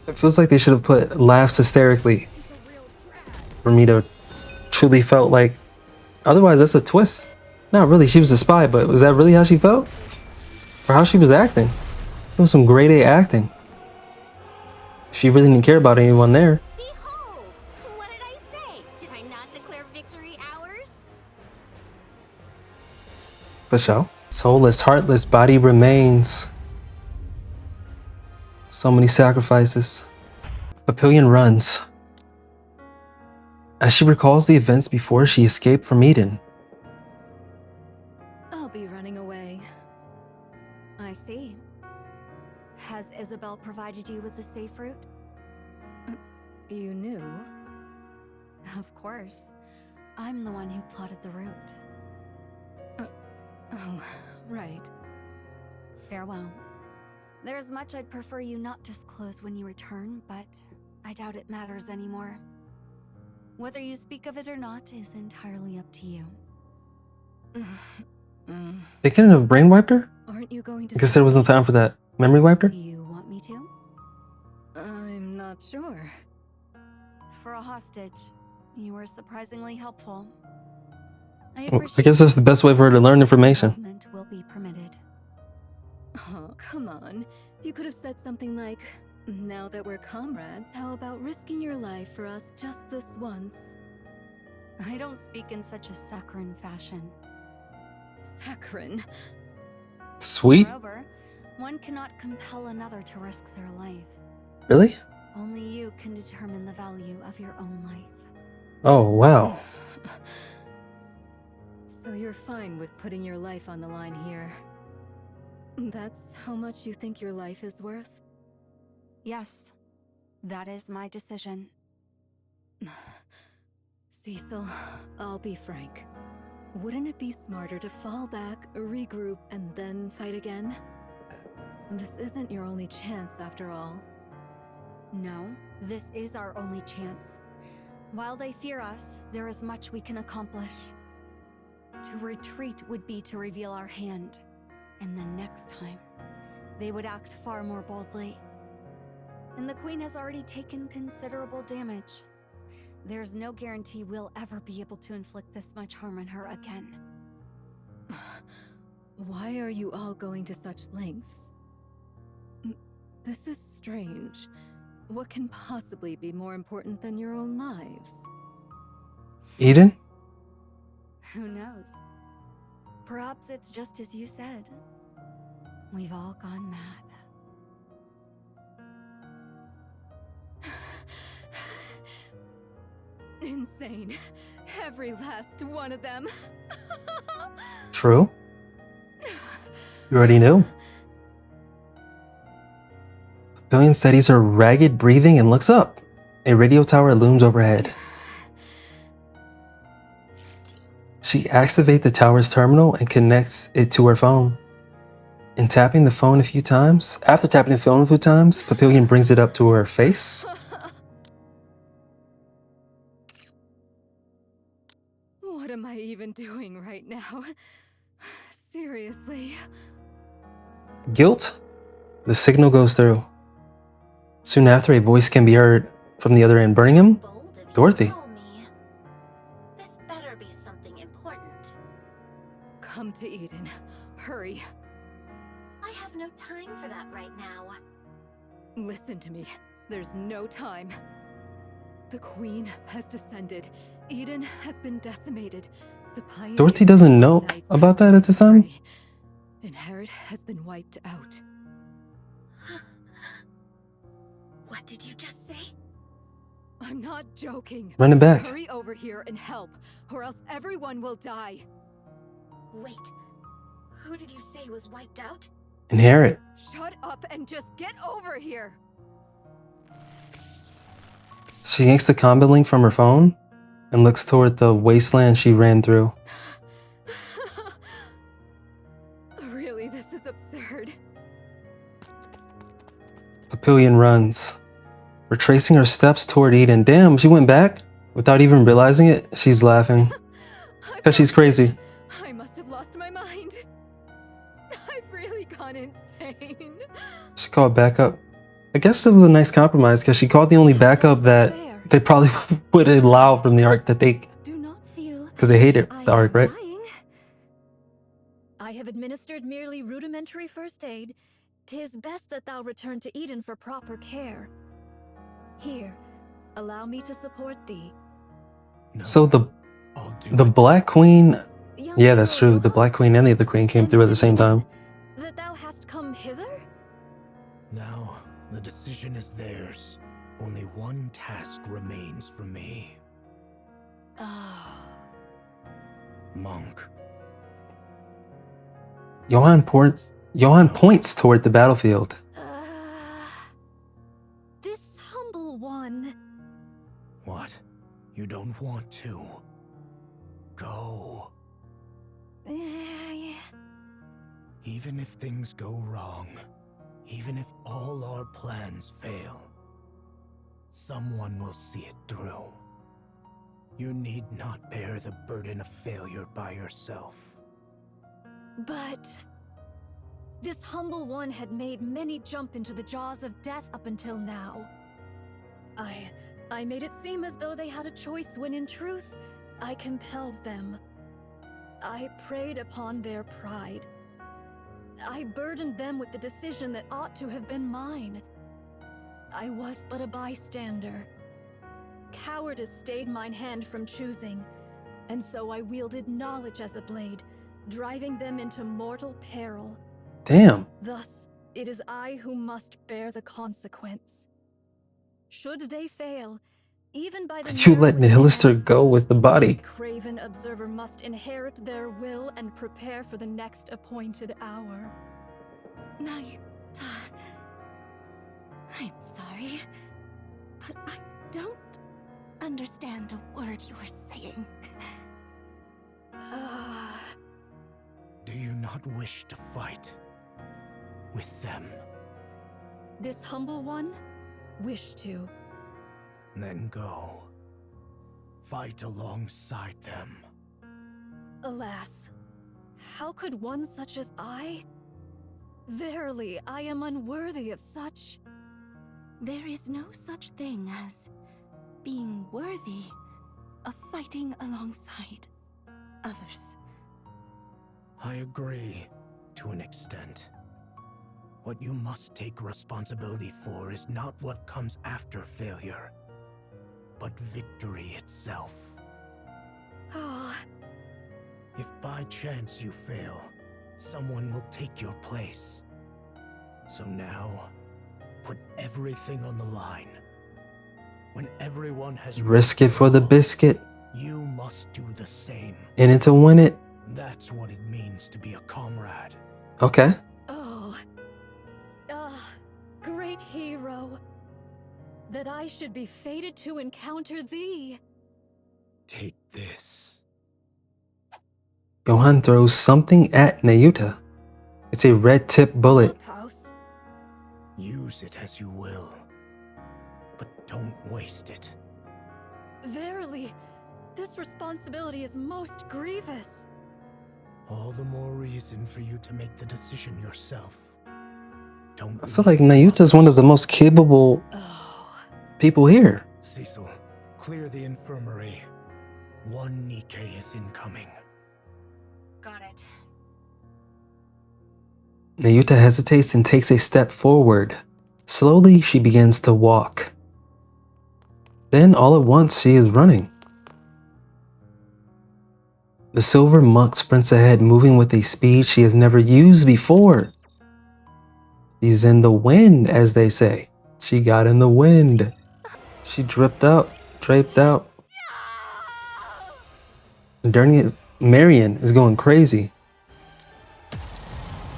It feels like they should have put laughs hysterically for me to truly felt like. Otherwise, that's a twist. Not really, she was a spy, but was that really how she felt? Or how she was acting? It was some grade A acting. She really didn't care about anyone there. Behold! What did I say? Did I not declare victory ours? For sure. Soulless, heartless body remains. So many sacrifices. Papillion runs. As she recalls the events before she escaped from Eden. I'll be running away. I see. Has Isabel provided you with the safe route? You knew? Of course. I'm the one who plotted the route. Oh, right. Farewell. There's much I'd prefer you not disclose when you return, but I doubt it matters anymore. Whether you speak of it or not is entirely up to you. They couldn't have brain wiped her? Aren't you going to? I guess there was no time for that. Memory wiped her? Do you want me to? I'm not sure. For a hostage, you were surprisingly helpful. I guess that's the best way for her to learn information. Movement will be permitted. Oh, come on. You could have said something like, now that we're comrades, how about risking your life for us just this once? I don't speak in such a saccharine fashion. Saccharine? Sweet? Moreover, one cannot compel another to risk their life. Really? Only you can determine the value of your own life. Oh, wow. So you're fine with putting your life on the line here. That's how much you think your life is worth? Yes, that is my decision. Cecil, I'll be frank. Wouldn't it be smarter to fall back, regroup, and then fight again? This isn't your only chance after all. No, this is our only chance. While they fear us, there is much we can accomplish. To retreat would be to reveal our hand. And then next time, they would act far more boldly. And the Queen has already taken considerable damage. There's no guarantee we'll ever be able to inflict this much harm on her again. Why are you all going to such lengths? This is strange. What can possibly be more important than your own lives? Eden? Who knows? Perhaps it's just as you said. We've all gone mad. Insane. Every last one of them. True. You already knew. Papillion steadies her ragged breathing and looks up. A radio tower looms overhead. She activates the tower's terminal and connects it to her phone. And tapping the phone a few times, after tapping the phone a few times, Papillion brings it up to her face. What am I even doing right now? Seriously. Guilt? The signal goes through. Soon after, a voice can be heard from the other end. Birmingham? Dorothy. This better be something important. Come to Eden. Hurry. hurry. I have no time for that right now. Listen to me. There's no time. The Queen has descended. Eden has been decimated. The Pioneers Dorothy doesn't know Knights about have that at this time? prey. Inherit has been wiped out. What did you just say? I'm not joking. Running back. Hurry over here and help, or else everyone will die. Wait, who did you say was wiped out? Inherit. Shut up and just get over here. She yanks the combat link from her phone and looks toward the wasteland she ran through. Really, this is absurd. Papillion runs, retracing her steps toward Eden. Damn, she went back without even realizing it. She's laughing because she's crazy. I must have lost my mind. I've really gone insane. She called backup. I guess it was a nice compromise because she called the only backup that they probably would allow from the Ark that they, because they hated the Ark, right? I have administered merely rudimentary first aid. 'Tis best that thou return to Eden for proper care. Here, allow me to support thee. So the Black Queen, yeah, that's true. The Black Queen and the other Queen came through at the same time. That thou hast come hither? Now, the decision is theirs. Only one task remains for me. Monk. Johan points toward the battlefield. This humble one. What? You don't want to? Go. Even if things go wrong, even if all our plans fail, someone will see it through. You need not bear the burden of failure by yourself. But this humble one had made many jump into the jaws of death up until now. I made it seem as though they had a choice when in truth, I compelled them. I preyed upon their pride. I burdened them with the decision that ought to have been mine. I was but a bystander. Cowardice stayed mine hand from choosing, and so I wielded knowledge as a blade, driving them into mortal peril. Damn. Thus, it is I who must bear the consequence. Should they fail, even by the You let narrowest Nihilister chance, go with the body. this craven observer must inherit their will and prepare for the next appointed hour. Nayuta, I'm sorry, but I don't understand a word you're saying. Do you not wish to fight with them? This humble one wish to. Then go. Fight alongside them. Alas, how could one such as I? Verily, I am unworthy of such. There is no such thing as being worthy of fighting alongside others. I agree, to an extent. What you must take responsibility for is not what comes after failure, but victory itself. If by chance you fail, someone will take your place. So now, put everything on the line. When everyone has Risk it for the biscuit. you must do the same. In it to win it. That's what it means to be a comrade. Okay. Great hero. That I should be fated to encounter thee. Take this. Johan throws something at Nayuta. It's a red-tipped bullet. Vapaus. Use it as you will, but don't waste it. Verily, this responsibility is most grievous. All the more reason for you to make the decision yourself. Don't I feel like Nayuta is one of the most capable people here. Cecil, clear the infirmary. One Nikke is incoming. Got it. Nayuta hesitates and takes a step forward. Slowly, she begins to walk. Then, all at once, she is running. The silver monk sprints ahead, moving with a speed she has never used before. She's in the wind, as they say. She got in the wind. She draped out. Marian is going crazy.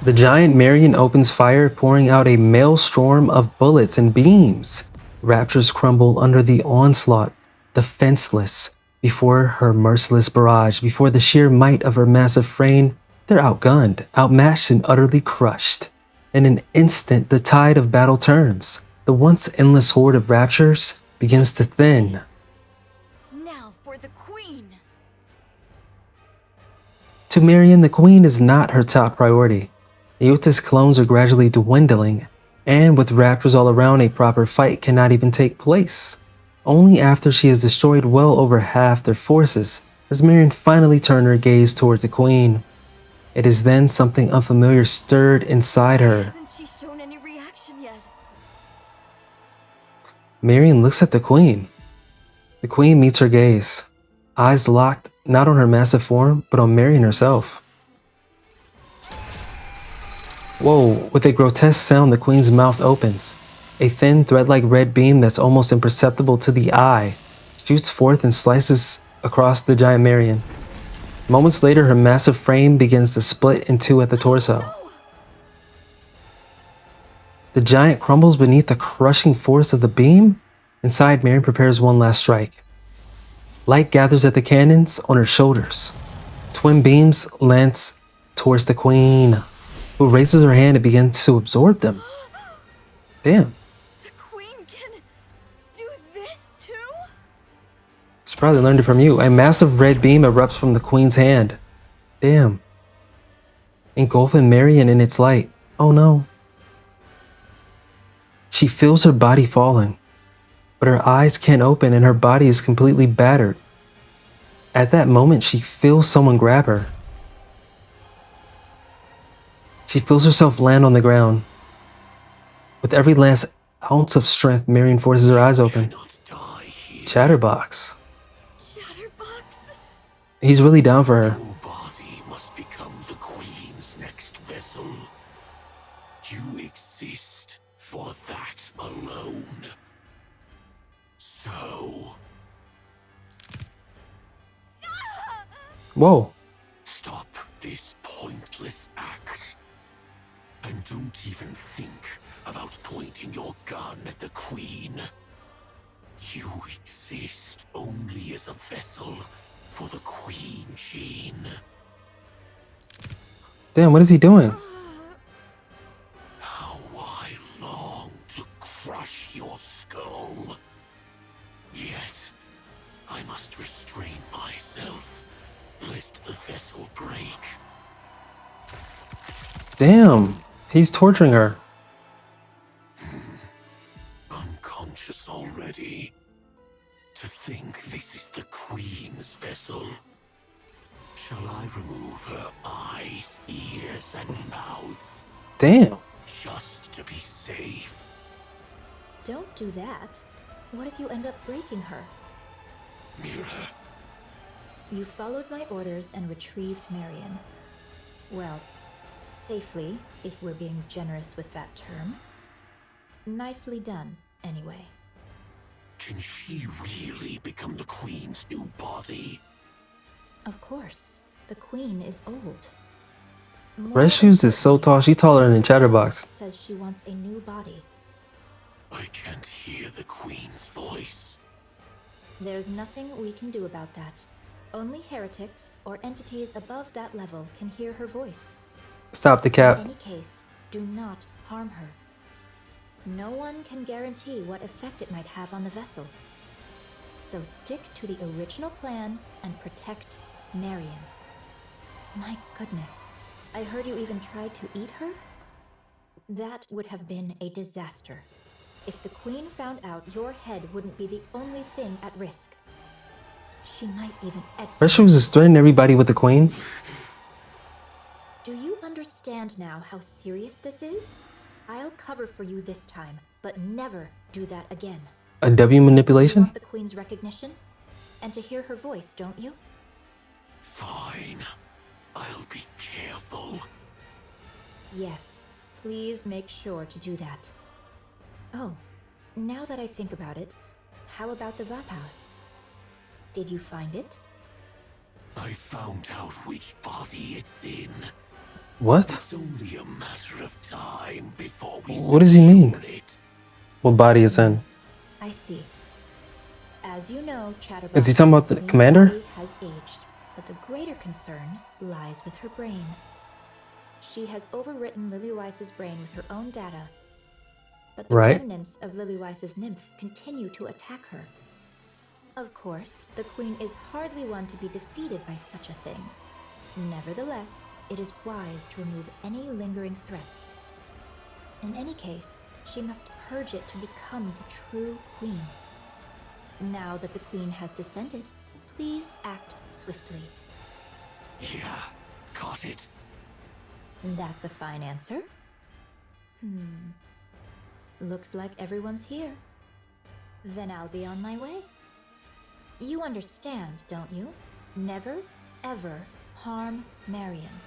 The giant Marian opens fire, pouring out a maelstrom of bullets and beams. Raptures crumble under the onslaught, defenseless. Before her merciless barrage, before the sheer might of her massive frame, they're outgunned, outmatched, and utterly crushed. In an instant, the tide of battle turns. The once endless horde of Raptures begins to thin. Now for the Queen! To Marian, the Queen is not her top priority. Nayuta's clones are gradually dwindling, and with Raptors all around, a proper fight cannot even take place. Only after she has destroyed well over half their forces does Marian finally turn her gaze toward the Queen. It is then something unfamiliar stirred inside her. Hasn't she shown any reaction yet? Marian looks at the Queen. The Queen meets her gaze, eyes locked not on her massive form, but on Marian herself. Whoa, with a grotesque sound, the Queen's mouth opens. A thin, thread-like red beam that's almost imperceptible to the eye shoots forth and slices across the giant Marian. Moments later, her massive frame begins to split in two at the torso. The giant crumbles beneath the crushing force of the beam. Inside, Marian prepares one last strike. Light gathers at the cannons on her shoulders. Twin beams lance towards the Queen, who raises her hand and begins to absorb them. Damn. The Queen can do this too? She probably learned it from you. A massive red beam erupts from the Queen's hand. Damn. Engulfing Marian in its light. Oh no. She feels her body falling, but her eyes can't open and her body is completely battered. At that moment, she feels someone grab her. She feels herself land on the ground. With every last ounce of strength, Marian forces her eyes open. Chatterbox. Chatterbox? He's really down for her. Your body must become the Queen's next vessel. You exist for that alone. So... Whoa. Stop this pointless act. And don't even think about pointing your gun at the Queen. You exist only as a vessel for the Queen gene. Damn, what is he doing? How I long to crush your skull. Yet, I must restrain myself, lest the vessel break. Damn, he's torturing her. Unconscious already. To think this is the Queen's vessel. Shall I remove her eyes, ears, and mouth? Damn. Just to be safe. Don't do that. What if you end up breaking her? Mira. You followed my orders and retrieved Marian. Well, safely, if we're being generous with that term. Nicely done, anyway. Can she really become the Queen's new body? Of course. The Queen is old. Red Shoes is so tall, she's taller than Chatterbox. Says she wants a new body. I can't hear the Queen's voice. There's nothing we can do about that. Only heretics or entities above that level can hear her voice. Stop the cap. In any case, do not harm her. No one can guarantee what effect it might have on the vessel. So stick to the original plan and protect Marian. My goodness, I heard you even tried to eat her? That would have been a disaster. If the Queen found out, your head wouldn't be the only thing at risk. She might even execute. Red Shoes is threatening everybody with the Queen. Do you understand now how serious this is? I'll cover for you this time, but never do that again. A W You manipulation? want the Queen's recognition? And to hear her voice, don't you? Fine. I'll be careful. Yes, please make sure to do that. Oh, now that I think about it, how about the Vapaus? Did you find it? I found out which body it's in. What? It's only a matter of time before we What does he mean? secure it. What body it's in? I see. As you know, Chatterbox, Is he talking about the Queen's commander? body has aged, but the greater concern lies with her brain. She has overwritten Lilyweise's brain with her own data, but the Right. remnants of Lilyweise's nymph continue to attack her. Of course, the Queen is hardly one to be defeated by such a thing. Nevertheless, it is wise to remove any lingering threats. In any case, she must purge it to become the true Queen. Now that the Queen has descended, please act swiftly. Yeah, got it. That's a fine answer. Looks like everyone's here. Then I'll be on my way. You understand, don't you? Never, ever harm Marian.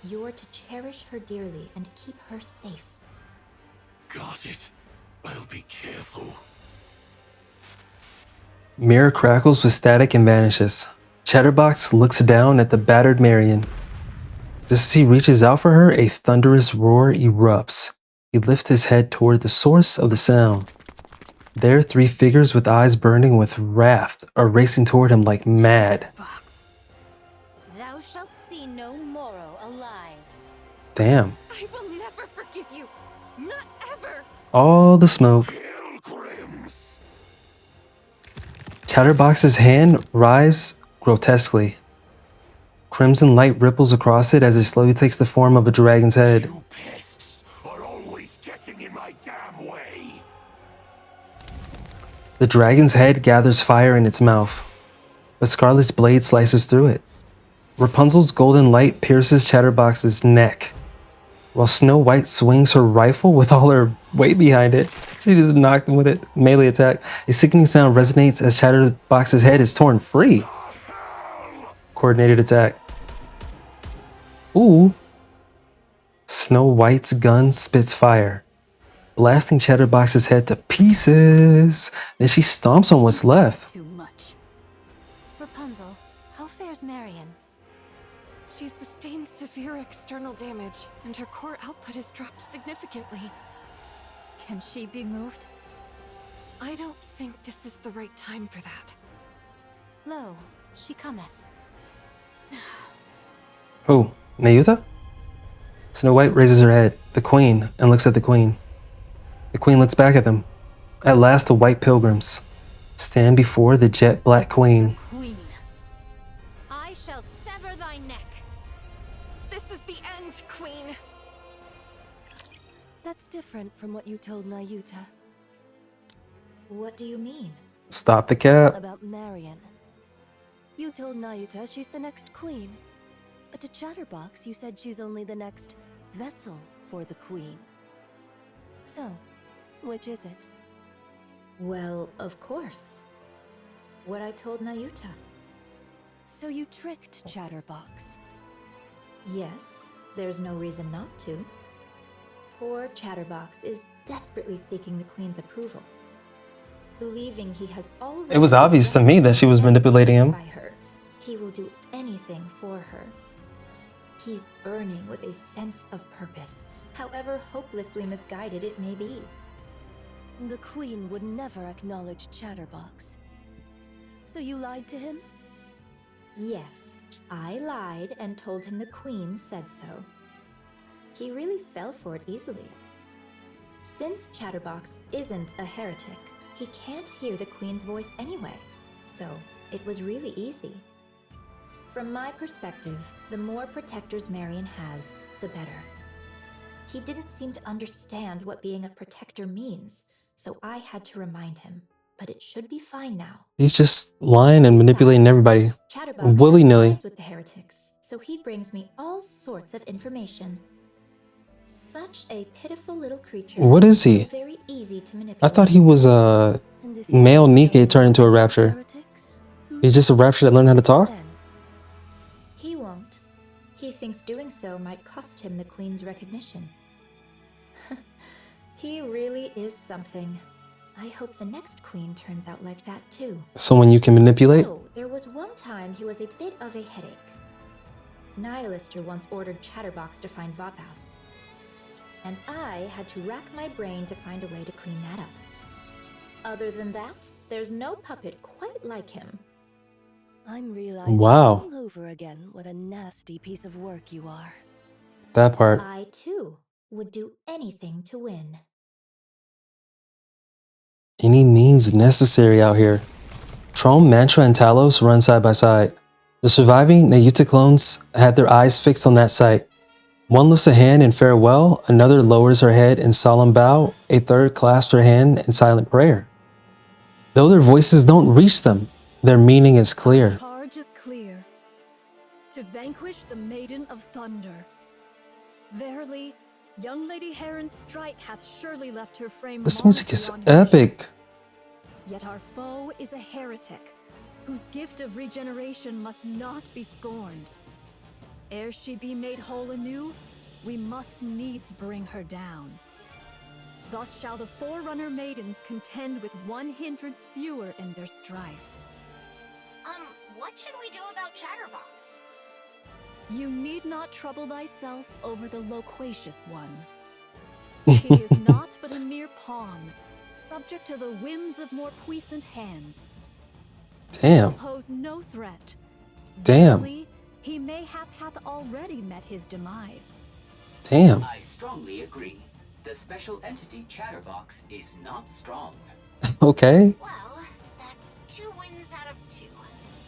You're to cherish her dearly and keep her safe. Got it. I'll be careful. Mirror crackles with static and vanishes. Chatterbox looks down at the battered Marian. Just as he reaches out for her, a thunderous roar erupts. He lifts his head toward the source of the sound. There, three figures with eyes burning with wrath are racing toward him like mad. Thou shalt see no morrow alive. Damn. I will never forgive you. Not ever. All the smoke. Pilgrims! Chatterbox's hand writhes grotesquely. Crimson light ripples across it as it slowly takes the form of a dragon's head. You pests are always getting in my damn way. The dragon's head gathers fire in its mouth, but Scarlet's blade slices through it. Rapunzel's golden light pierces Chatterbox's neck, while Snow White swings her rifle with all her weight behind it. She just knocked him with it. Melee attack. A sickening sound resonates as Chatterbox's head is torn free. Coordinated attack. Ooh. Snow White's gun spits fire, blasting Chatterbox's head to pieces. Then she stomps on what's left. Too much. Rapunzel, how fares Marian? She's sustained severe external damage, and her core output has dropped significantly. Can she be moved? I don't think this is the right time for that. Lo, she cometh. Who? Nayuta? Snow White raises her head, the Queen, and looks at the Queen. The Queen looks back at them. At last, the white pilgrims stand before the jet black Queen. Queen. I shall sever thy neck. This is the end, Queen. That's different from what you told Nayuta What do you mean? Stop the cap. about Marian. You told Nayuta she's the next queen. But to Chatterbox, you said she's only the next vessel for the queen. So, which is it? Well, of course. What I told Nayuta. So you tricked Chatterbox. Yes, there's no reason not to. Poor Chatterbox is desperately seeking the Queen's approval. Believing he has already... It was obvious to me that she was manipulating him. By her, he will do anything for her. He's burning with a sense of purpose, however hopelessly misguided it may be. The queen would never acknowledge Chatterbox. So you lied to him? Yes, I lied and told him the Queen said so. He really fell for it easily. Since Chatterbox isn't a heretic, he can't hear the Queen's voice anyway, so it was really easy. From my perspective, the more protectors Marian has, the better. He didn't seem to understand what being a protector means, so I had to remind him, but it should be fine now. He's just lying and manipulating everybody Chatterbox willy-nilly. ties with the heretics, so he brings me all sorts of information. Such a pitiful little creature. What is he? Very easy to manipulate. I thought he was a male Nikke turned into a Rapture. He's just a Rapture that learned how to talk? He won't. He thinks doing so might cost him the Queen's recognition. He really is something. I hope the next Queen turns out like that too. Someone you can manipulate? Oh, there was one time he was a bit of a headache. Nihilister once ordered Chatterbox to find Vapaus, and I had to rack my brain to find a way to clean that up. Other than that, there's no puppet quite like him. I'm realizing Wow. all over again what a nasty piece of work you are. That part. I, too, would do anything to win. Any means necessary out here. Trom, Mantra, and Talos run side by side. The surviving Nayuta clones had their eyes fixed on that sight. One lifts a hand in farewell, another lowers her head in solemn bow, a third clasps her hand in silent prayer. Though their voices don't reach them, their meaning is clear. Our charge is clear. To vanquish the Maiden of Thunder. Verily, young Lady Harran's strike hath surely left her frame. This music is marred beyond epic. Yet our foe is a heretic, whose gift of regeneration must not be scorned. Ere she be made whole anew, we must needs bring her down. Thus shall the Forerunner Maidens contend with one hindrance fewer in their strife. What should we do about Chatterbox? You need not trouble thyself over the loquacious one. He is not but a mere pawn, subject to the whims of more puissant hands. Damn. Pose no threat. Damn. Verily, he mayhap hath already met his demise. Damn. I strongly agree. The special entity Chatterbox is not strong. Okay. Well, that's 2 wins out of 2.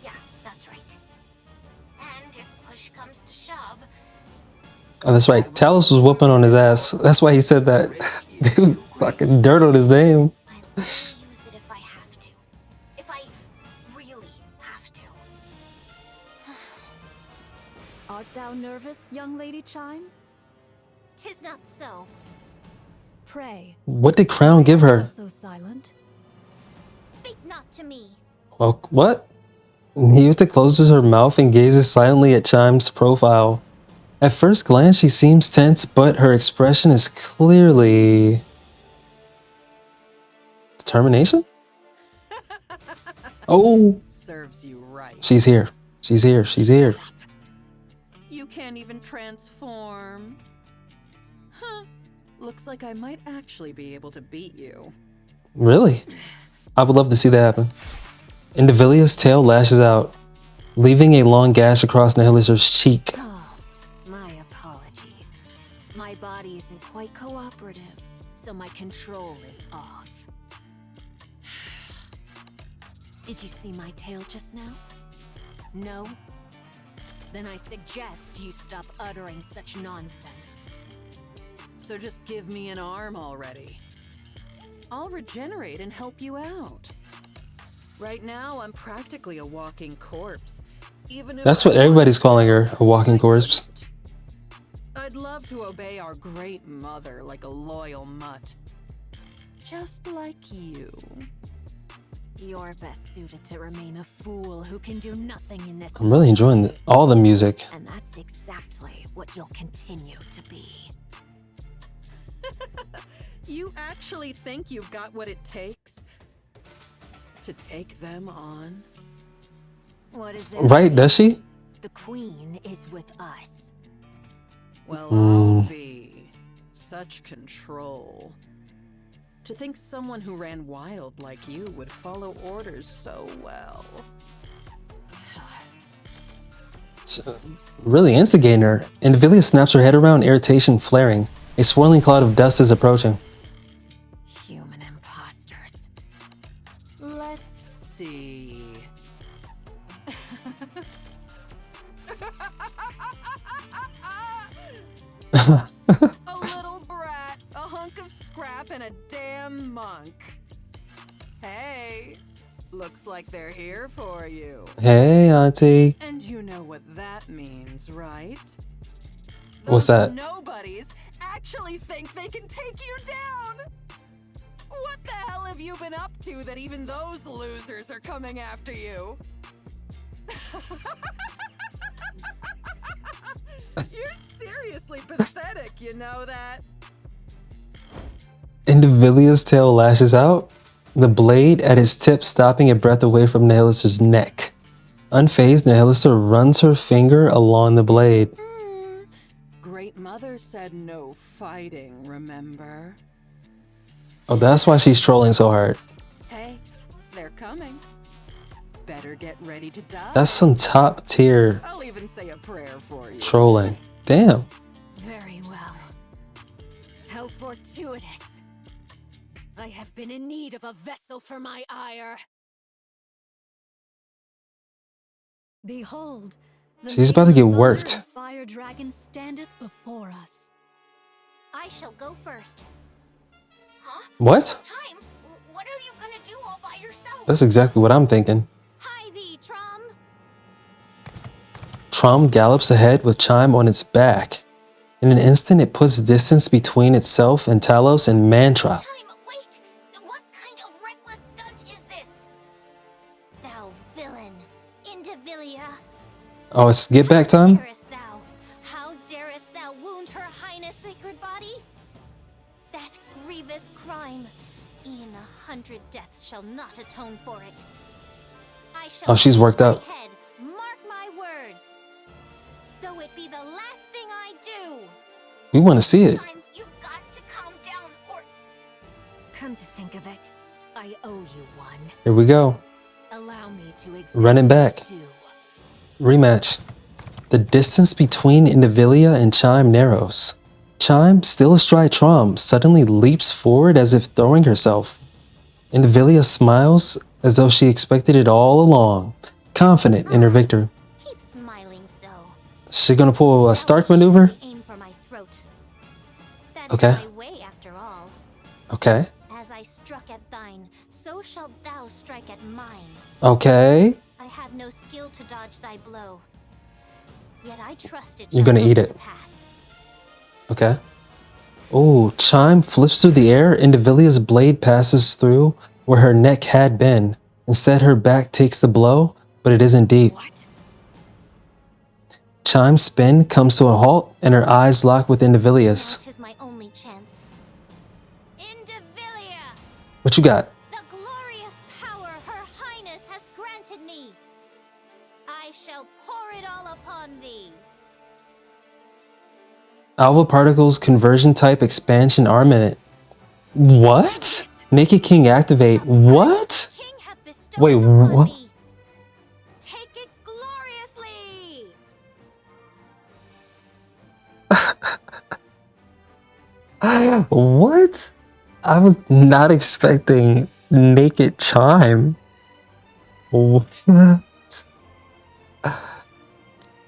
Yeah, that's right. And if push comes to shove, Oh, that's right. Talos was whooping on his ass. That's why he said that. They fucking dirt on his name. use it if I have to. If I really have to. Art thou nervous, young Lady Chime? 'Tis not so. Pray. What did Crown give her? So silent. Speak not to me. Well, what? Nayuta closes her mouth and gazes silently at Chime's profile. At first glance, she seems tense, but her expression is clearly determination? Oh, Serves you right. she's here. She's here. She's here. You can't even transform. Huh. Looks like I might actually be able to beat you. Really? I would love to see that happen. Indivilia's tail lashes out, leaving a long gash across Nihilister's cheek. Oh, my apologies. My body isn't quite cooperative, so my control is off. Did you see my tail just now? No? Then I suggest you stop uttering such nonsense. So just give me an arm already. I'll regenerate and help you out. Right now, I'm practically a walking corpse. Even if That's what everybody's calling her, a walking corpse. I'd love to obey our great mother like a loyal mutt. Just like you. You're best suited to remain a fool who can do nothing in this. I'm really enjoying all the music. And that's exactly what you'll continue to be. You actually think you've got what it takes to take them on? What is it? Right, does she? The Queen is with us. Well, I'll be. Such control. To think someone who ran wild like you would follow orders so well. It's really instigating her. Indivilia snaps her head around, irritation flaring. A swirling cloud of dust is approaching. Human imposters. Let's see. A little brat, a hunk of scrap, and a damn monk. Hey, Looks like they're here for you. Hey, Auntie. And you know what that means, right? What's that? Nobodies actually think they can take you down. What the hell have you been up to that even those losers are coming after you? You're seriously pathetic, you know that? Indivilia's tail lashes out, the blade at its tip stopping a breath away from Nihilister's neck. Unfazed, Nihilister runs her finger along the blade. Great Mother said no fighting, remember? Oh, that's why she's trolling so hard. Hey, they're coming. Better get ready to die. That's some top tier I'll even say a prayer for you. trolling. Damn. Very well. How fortuitous. I have been in need of a vessel for my ire. Behold, the She's about to get maiden mother worked. of Fire dragon standeth before us. I shall go first. Huh? What? Chime, what are you gonna do all by yourself? That's exactly what I'm thinking. Hi thee, Trom. Trom gallops ahead with Chime on its back. In an instant, it puts distance between itself and Talos and Mantra. Chime, wait! What kind of reckless stunt is this? Thou villain, Indivilia. Oh, it's get back time? How darest thou wound her highness' sacred body? That grievous crime. E'en 100 deaths shall not atone for it. I shall Oh, she's worked up. head, mark my words. Though it be the last thing I do. We want to see it. Chime, you've got to calm down or... Come to think of it, I owe you one. Here we go. Allow me to accept Running back. due. Rematch. The distance between Indivilia and Chime narrows. Chime, still astride Trom, suddenly leaps forward as if throwing herself. Indivilia smiles as though she expected it all along, confident in her victory. Keep smiling so. She gonna pull a Stark maneuver? Aim for my throat. That Okay. is my way after all. Okay. As I struck at thine, so shalt thou strike at mine. Okay. I have no skill to dodge thy blow. Yet I trust it. You're gonna eat it. Okay. Oh, Chime flips through the air. Indivilia's blade passes through where her neck had been. Instead, her back takes the blow, but it isn't deep. Chime's spin comes to a halt, and her eyes lock with Indivilia's. That is my only chance. Indivilia! What you got? The glorious power her highness has granted me. I shall pour it all upon thee. Alpha Particles Conversion Type Expansion Armament. What? Naked King activate. What? Wait, what? Take it gloriously. What? I was not expecting Naked Chime. What?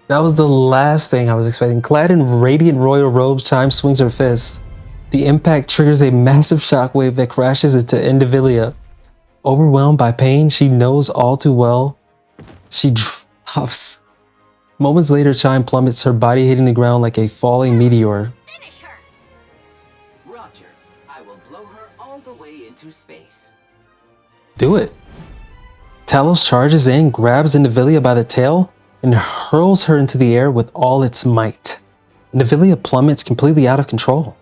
That was the last thing I was expecting. Clad in radiant royal robes, Chime swings her fist. The impact triggers a massive shockwave that crashes into Indivilia. Overwhelmed by pain, she knows all too well. She drops. Moments later, Chime plummets, her body hitting the ground like a falling meteor. Finish her. Roger. I will blow her all the way into space. Do it. Talos charges in, grabs Indivilia by the tail, and hurls her into the air with all its might. Indivilia plummets completely out of control.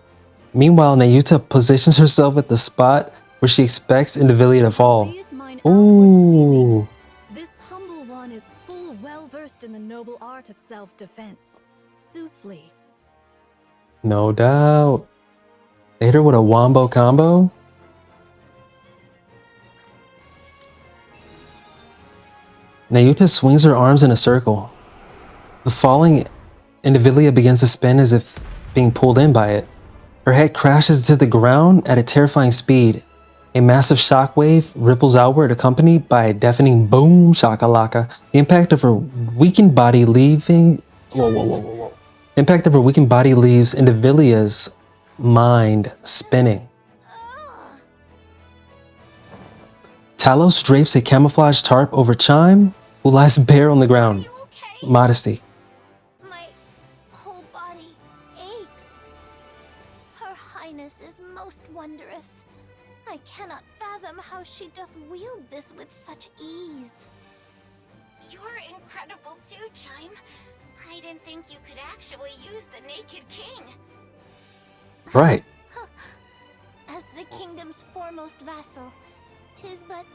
Meanwhile, Nayuta positions herself at the spot where she expects Indivilia to fall. Ooh. This humble one is full well versed in the noble art of self-defense. Soothly. No doubt. They hit her with a wombo combo? Nayuta swings her arms in a circle. The falling Indivilia begins to spin as if being pulled in by it. Her head crashes to the ground at a terrifying speed. A massive shockwave ripples outward, accompanied by a deafening boom shakalaka. The impact of her weakened body leaving... Whoa. The impact of her weakened body leaves Indivilia's mind spinning. Talos drapes a camouflage tarp over Chime, who lies bare on the ground. Modesty. My whole body aches. Her Highness is most wondrous. I cannot fathom how she doth wield this with such ease. You're incredible too, Chime. I didn't think you could actually use the Naked King. Right. As the kingdom's foremost vassal, 'tis but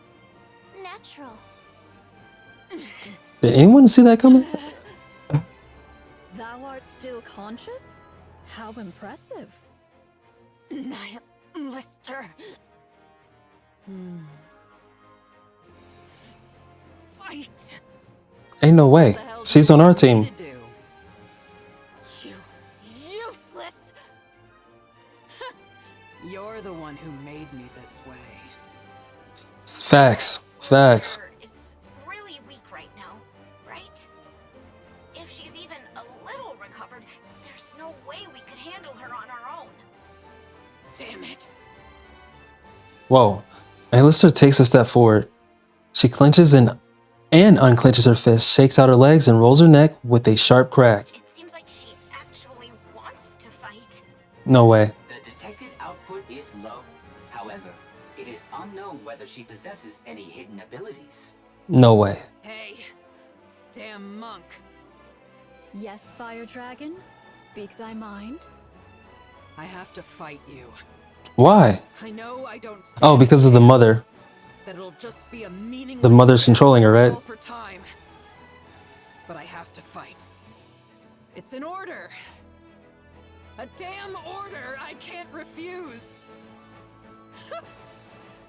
natural. Did anyone see that coming? Thou art still conscious? How impressive. Nihilister. Fight. Ain't no way. She's on our team. You useless. You're the one who made me this way. Facts. Facts. Is really weak right now, right? If she's even a little recovered, there's no way we could handle her on our own. Damn it. Whoa. Nihilister takes a step forward. She clenches and unclenches her fist, shakes out her legs, and rolls her neck with a sharp crack. It seems like she actually wants to fight. No way. The detected output is low. However, it is unknown whether she possesses any hidden abilities. No way. Hey, damn monk. Yes, Fire Dragon? Speak thy mind. I have to fight you. Why? I know I don't. Oh, because of the mother. That it'll just be a meaningless The mother's controlling her, right? for time. But I have to fight. It's an order. A damn order I can't refuse.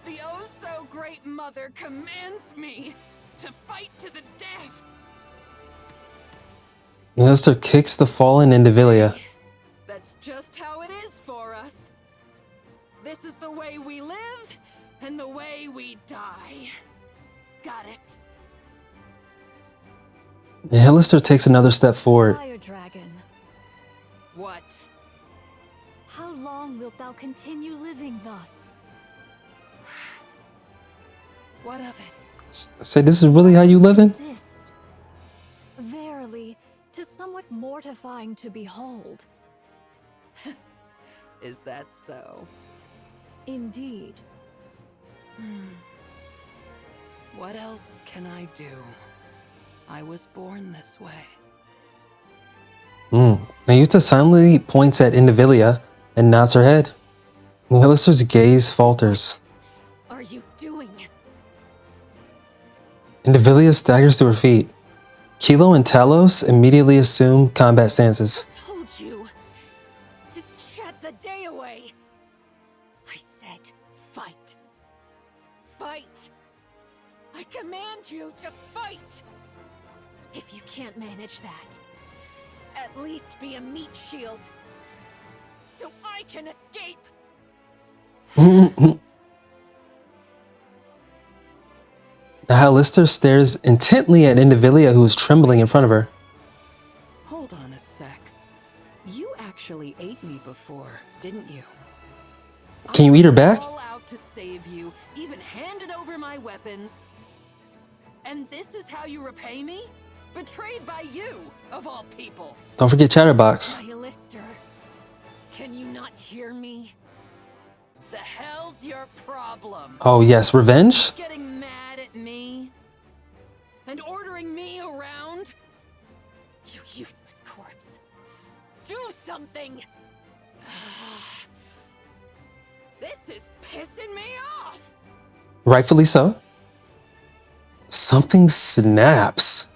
The oh so great mother commands me to fight to the death. Nihilister kicks the fallen Indivilia. That's just how it is for us. This is the way we live and the way we die. Got it. Nihilister takes another step forward. Fire Dragon, What? how long wilt thou continue living thus? What of it? Say, this is really how you living? Exist. Verily, 'tis somewhat mortifying to behold. Is that so? Indeed. What else can I do? I was born this way. Nayuta silently points at Indivilia and nods her head. Nihilister's gaze falters. Are you doing? Indivilia staggers to her feet. Kilo and Talos immediately assume combat stances. Told you to chat the day away. I said fight. Fight. I command you to fight. If you can't manage that, at least be a meat shield so I can escape. Nihilister stares intently at Indivilia, who is trembling in front of her. Hold on a sec. You actually ate me before, didn't you? Can you eat her back? All out to save you, even handed over my weapons. And this is how you repay me? Betrayed by you, of all people. Don't forget Chatterbox. Nihilister, can you not hear me? The hell's your problem? Oh yes, revenge? Getting mad at me? And ordering me around? You useless corpse. Do something! This is pissing me off! Rightfully so. Something snaps.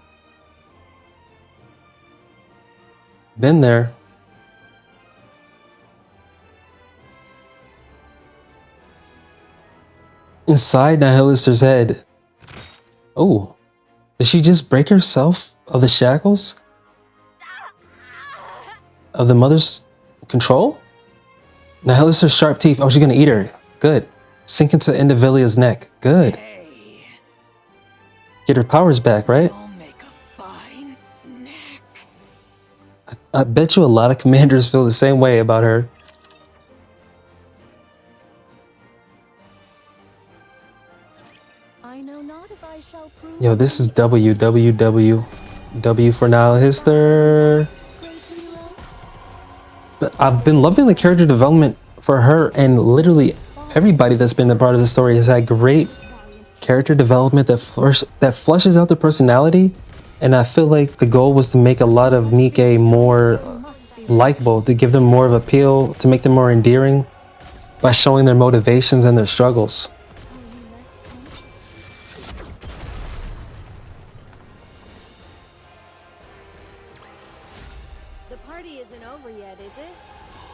Been there. Inside Nihilister's head. Oh, did she just break herself of the shackles? Of the mother's control? Nihilister's sharp teeth. Oh, she's gonna eat her. Good. Sink into Indivilia's neck. Good. Get her powers back, right? I bet you a lot of commanders feel the same way about her. Yo, this is W for Nihilister. But I've been loving the character development for her, and literally everybody that's been a part of the story has had great character development that flushes out their personality. And I feel like the goal was to make a lot of Nikke more likable, to give them more of appeal, to make them more endearing by showing their motivations and their struggles. The party isn't over yet, is it?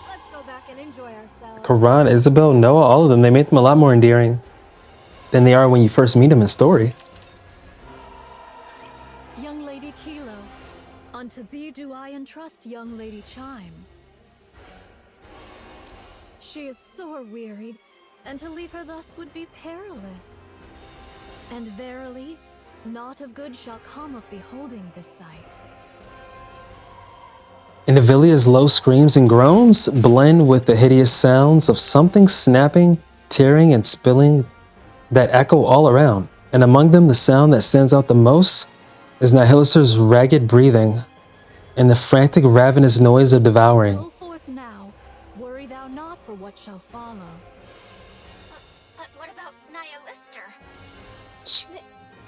Let's go back and enjoy ourselves. Harran, Isabel, Noah, all of them, they made them a lot more endearing than they are when you first meet them in story. Young Lady Kilo, unto thee do I entrust young Lady Chime. She is sore wearied, and to leave her thus would be perilous. And verily, naught of good shall come of beholding this sight. Indivilia's low screams and groans blend with the hideous sounds of something snapping, tearing, and spilling that echo all around. And among them, the sound that stands out the most is Nihilister's ragged breathing and the frantic, ravenous noise of devouring. Go forth now, worry thou not for what shall follow. But what about Nihilister?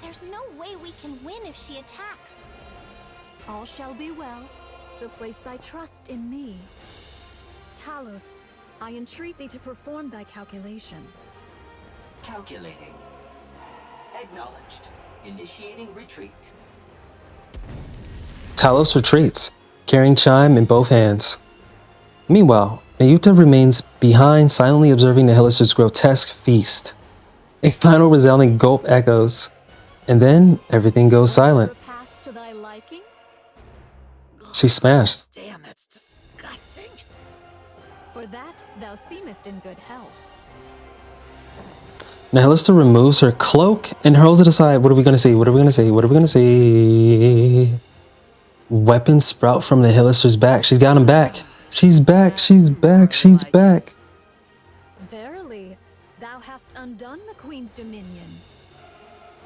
There's no way we can win if she attacks. All shall be well, so place thy trust in me. Talos, I entreat thee to perform thy calculation. Calculating. Acknowledged. Initiating retreat. Talos retreats, carrying Chime in both hands. Meanwhile, Nayuta remains behind, silently observing Nihilister's grotesque feast. A final resounding gulp echoes, and then everything goes silent. Pass to thy liking? She's smashed. Damn, that's disgusting. For that, thou seemest in good health. Nihilister removes her cloak and hurls it aside. What are we gonna see? What are we gonna see? What are we gonna see? Weapons sprout from Nihilister's back. She's got him back. She's back. She's back. She's back. Verily, thou hast undone the Queen's dominion.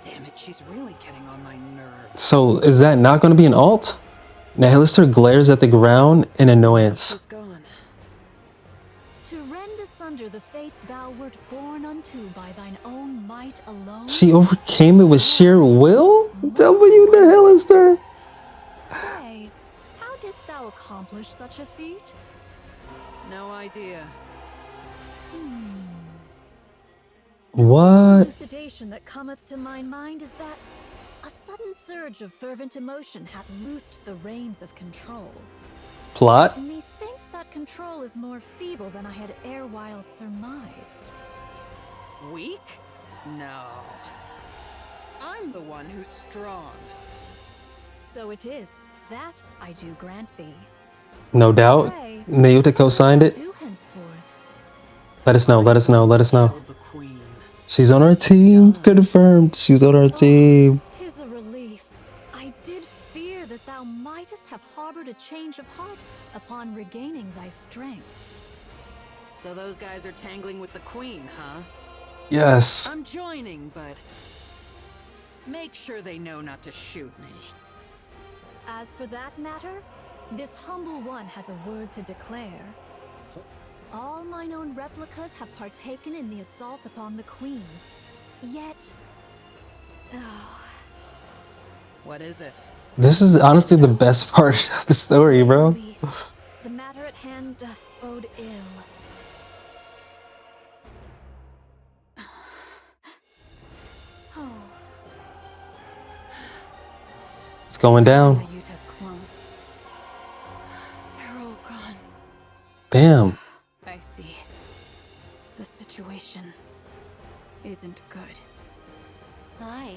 Damn it, she's really getting on my nerves. So is that not gonna be an alt? Nihilister glares at the ground in annoyance. To rend asunder the fate thou wert born unto by thine own might alone. She overcame it with sheer will? W Nihilister. Hey, how didst thou accomplish such a feat? No idea. What? The elucidation that cometh to my mind is that a sudden surge of fervent emotion hath loosed the reins of control. Plot? Methinks that control is more feeble than I had erewhile surmised. Weak? No. I'm the one who's strong. So it is. That I do grant thee. No doubt. Nayuta co-signed it. Do henceforth. Let us know. Let us know. Let us know. She's on our team. Confirmed. She's on our team. 'Tis a relief. I did fear that thou mightest have harbored a change of heart upon regaining thy strength. So those guys are tangling with the Queen, huh? Yes. I'm joining, but make sure they know not to shoot me. As for that matter, this humble one has a word to declare. All mine own replicas have partaken in the assault upon the Queen. Yet... Oh. What is it? This is honestly the best part of the story, bro. The matter at hand doth bode ill. Oh. It's going down. Nayuta's clones. They're all gone. Damn. I see. The situation isn't good. Aye,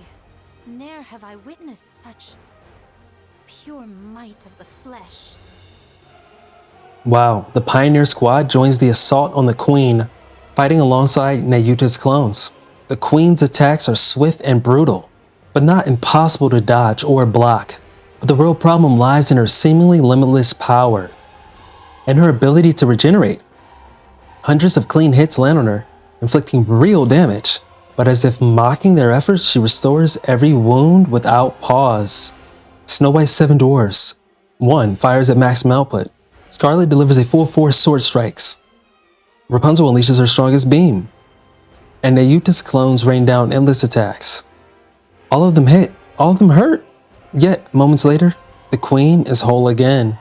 ne'er have I witnessed such pure might of the flesh. Wow. The Pioneer Squad joins the assault on the Queen, fighting alongside Nayuta's clones. The Queen's attacks are swift and brutal, but not impossible to dodge or block. But the real problem lies in her seemingly limitless power and her ability to regenerate. Hundreds of clean hits land on her, inflicting real damage. But as if mocking their efforts, she restores every wound without pause. Snow White's 7 dwarfs. 1 fires at maximum output. Scarlet delivers a full force sword strikes. Rapunzel unleashes her strongest beam. And Nayuta's clones rain down endless attacks. All of them hit, all of them hurt. Yet, moments later, the queen is whole again,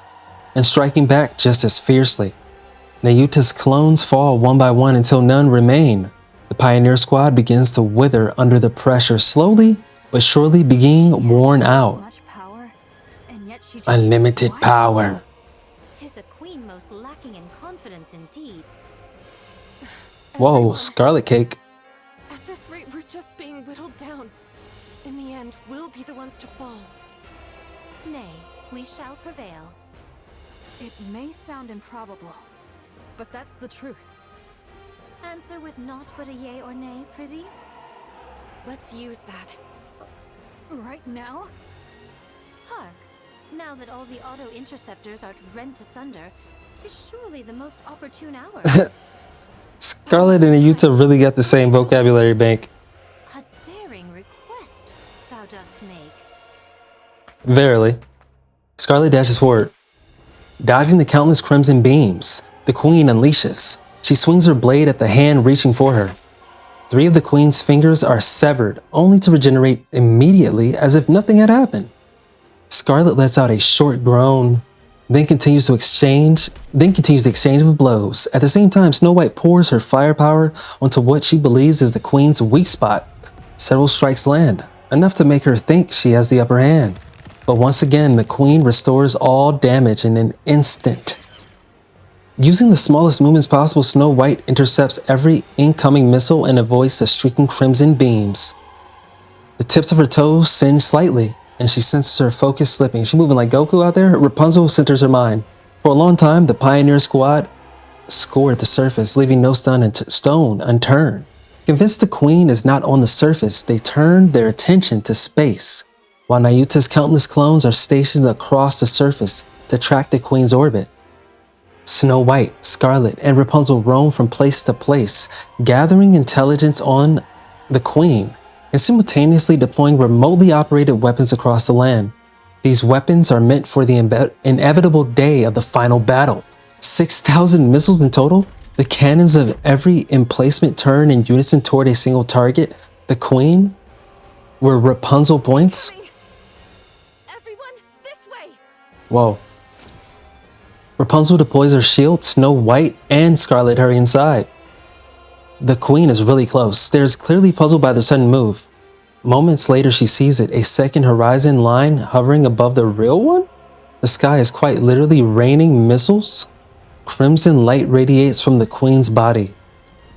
and striking back just as fiercely. Nayuta's clones fall one by one until none remain. The Pioneer Squad begins to wither under the pressure, slowly but surely being worn out. Unlimited power. 'Tis a queen most lacking in confidence indeed. Whoa, Scarlet Cake. At this rate, we're just being whittled down. In the end, we'll be the ones to fall. Nay, we shall prevail. It may sound improbable, but that's the truth. Answer with naught but a yea or nay, prithee? Let's use that. Right now? Hark, now that all the auto-interceptors are rent asunder, 'tis surely the most opportune hour. Scarlet and Nayuta really got the same vocabulary bank. A daring request thou dost make. Verily. Scarlet dashes forward. Dodging the countless crimson beams, the queen unleashes. She swings her blade at the hand reaching for her. 3 of the queen's fingers are severed, only to regenerate immediately as if nothing had happened. Scarlet lets out a short groan, then continues the exchange of blows. At the same time, Snow White pours her firepower onto what she believes is the queen's weak spot. Several strikes land, enough to make her think she has the upper hand. But once again, the queen restores all damage in an instant. Using the smallest movements possible, Snow White intercepts every incoming missile and avoids the streaking crimson beams. The tips of her toes singe slightly, and she senses her focus slipping. She's moving like Goku out there. Rapunzel centers her mind. For a long time, the Pioneer Squad scored the surface, leaving no stone unturned. Convinced the queen is not on the surface, they turn their attention to space, while Nayuta's countless clones are stationed across the surface to track the queen's orbit. Snow White, Scarlet, and Rapunzel roam from place to place, gathering intelligence on the queen and simultaneously deploying remotely operated weapons across the land. These weapons are meant for the inevitable day of the final battle. 6,000 missiles in total. The cannons of every emplacement turn in unison toward a single target, the queen, where Rapunzel points. Everyone, this way. Whoa. Rapunzel deploys her shield, Snow White and Scarlet hurry inside. The queen is really close, stares clearly puzzled by the sudden move. Moments later she sees it, a second horizon line hovering above the real one? The sky is quite literally raining missiles. Crimson light radiates from the queen's body.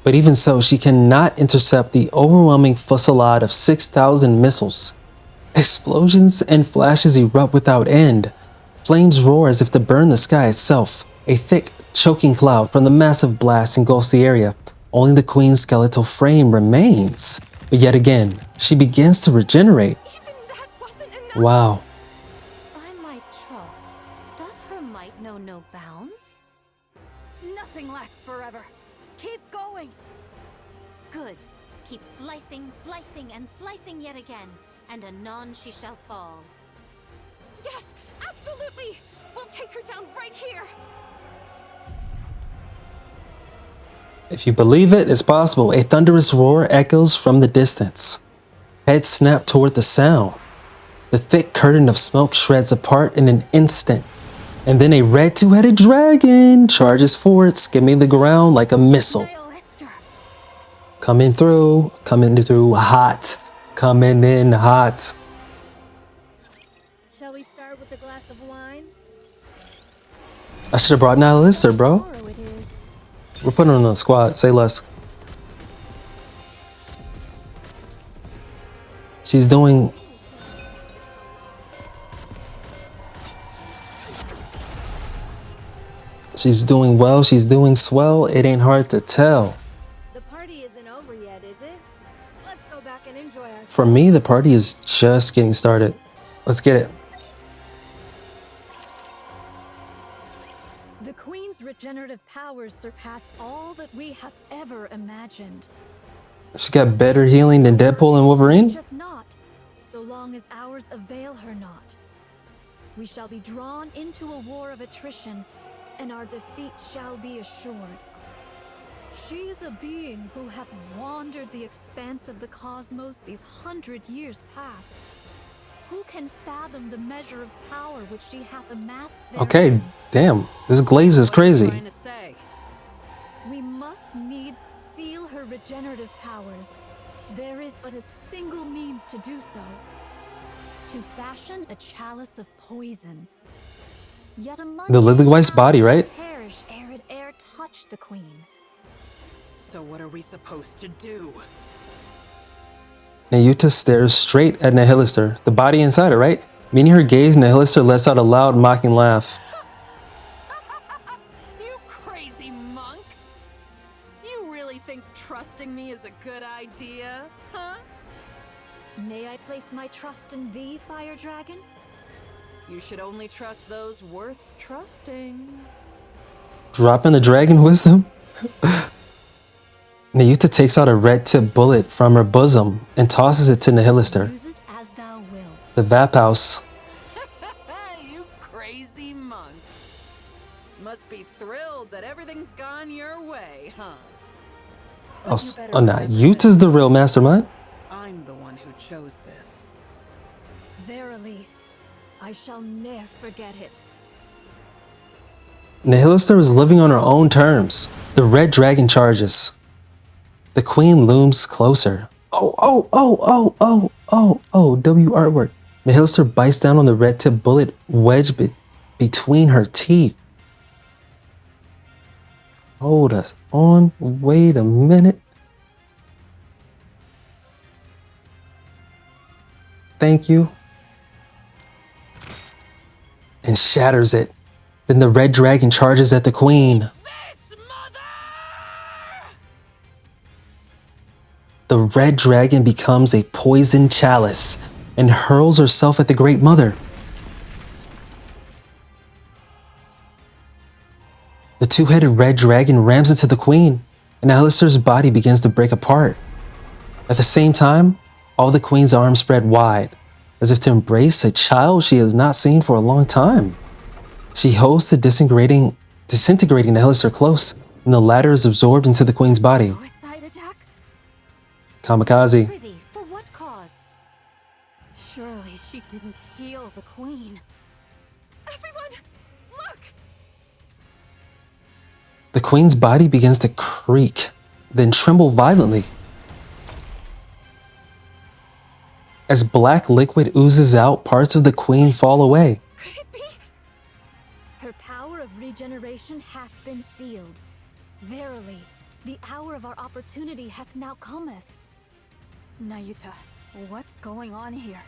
But even so, she cannot intercept the overwhelming fusillade of 6,000 missiles. Explosions and flashes erupt without end. Flames roar as if to burn the sky itself. A thick, choking cloud from the massive blast engulfs the area. Only the queen's skeletal frame remains. But yet again, she begins to regenerate. Wow. By my troth, doth her might know no bounds? Nothing lasts forever. Keep going. Good. Keep slicing, slicing, and slicing yet again, and anon she shall fall. Yes, absolutely. We'll take her down right here. If you believe it, it's possible. A thunderous roar echoes from the distance. Heads snap toward the sound. The thick curtain of smoke shreds apart in an instant. And then a red two-headed dragon charges forward, skimming the ground like a missile. Coming through hot. Coming in hot. Shall we start with a glass of wine? I should have brought Nihilister, bro. We're putting her on the squad, say less. She's doing... She's doing well, she's doing swell, it ain't hard to tell. The party isn't over yet, is it? Let's go back and enjoy ourselves. For me, the party is just getting started. Let's get it. The Queen's regenerative powers surpass all that we have ever imagined. She got better healing than Deadpool and Wolverine? Just not, so long as ours avail her not. We shall be drawn into a war of attrition, and our defeat shall be assured. She is a being who hath wandered the expanse of the cosmos these 100 years past. Who can fathom the measure of power which she hath amassed therein? Okay, damn. This Glaze is crazy. We must needs seal her regenerative powers. There is but a single means to do so. To fashion a chalice of poison. Yet among The Lily White's body, right? perish ere it e'er touch the queen. So what are we supposed to do? Nayuta stares straight at Nihilister, the body inside her, right? Meeting her gaze, Nihilister lets out a loud, mocking laugh. You crazy monk! You really think trusting me is a good idea, huh? May I place my trust in thee, Fire Dragon? You should only trust those worth trusting. Dropping the dragon wisdom? Nayuta takes out a red-tipped bullet from her bosom and tosses it to Nihilister. Use it as thou wilt. The Vapaus. You crazy monk. Must be thrilled that everything's gone your way, huh? Oh, Nayuta's the real mastermind? I'm the one who chose this. Verily, I shall ne'er forget it. Nihilister is living on her own terms. The red dragon charges. The queen looms closer. Oh, W artwork. Nihilister bites down on the red-tipped bullet wedged between her teeth. Hold us on. Wait a minute. Thank you. And shatters it. Then the red dragon charges at the queen. The red dragon becomes a poison chalice and hurls herself at the Great Mother. The two-headed red dragon rams into the queen, and Nihilister's body begins to break apart. At the same time, all the queen's arms spread wide, as if to embrace a child she has not seen for a long time. She holds the disintegrating Nihilister close, and the latter is absorbed into the queen's body. Kamikaze. For what cause? Surely she didn't heal the queen. Everyone, look! The queen's body begins to creak, then tremble violently. As black liquid oozes out, parts of the queen fall away. Could it be? Her power of regeneration hath been sealed. Verily, the hour of our opportunity hath now cometh. Nayuta, what's going on here?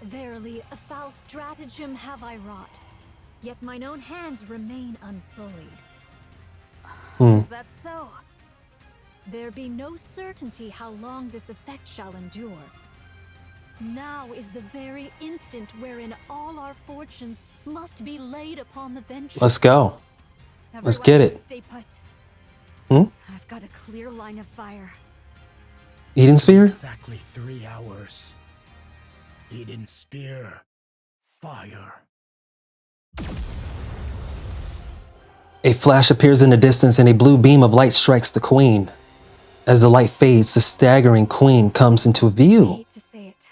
Verily, a foul stratagem have I wrought, yet mine own hands remain unsullied. Is that so? There be no certainty how long this effect shall endure. Now is the very instant wherein all our fortunes must be laid upon the venture. Let's go. Let's get it. Stay put. I've got a clear line of fire. Eden Spear? Exactly 3 hours. Eden Spear. Fire. A flash appears in the distance and a blue beam of light strikes the queen. As the light fades, the staggering queen comes into I view. hate to say it,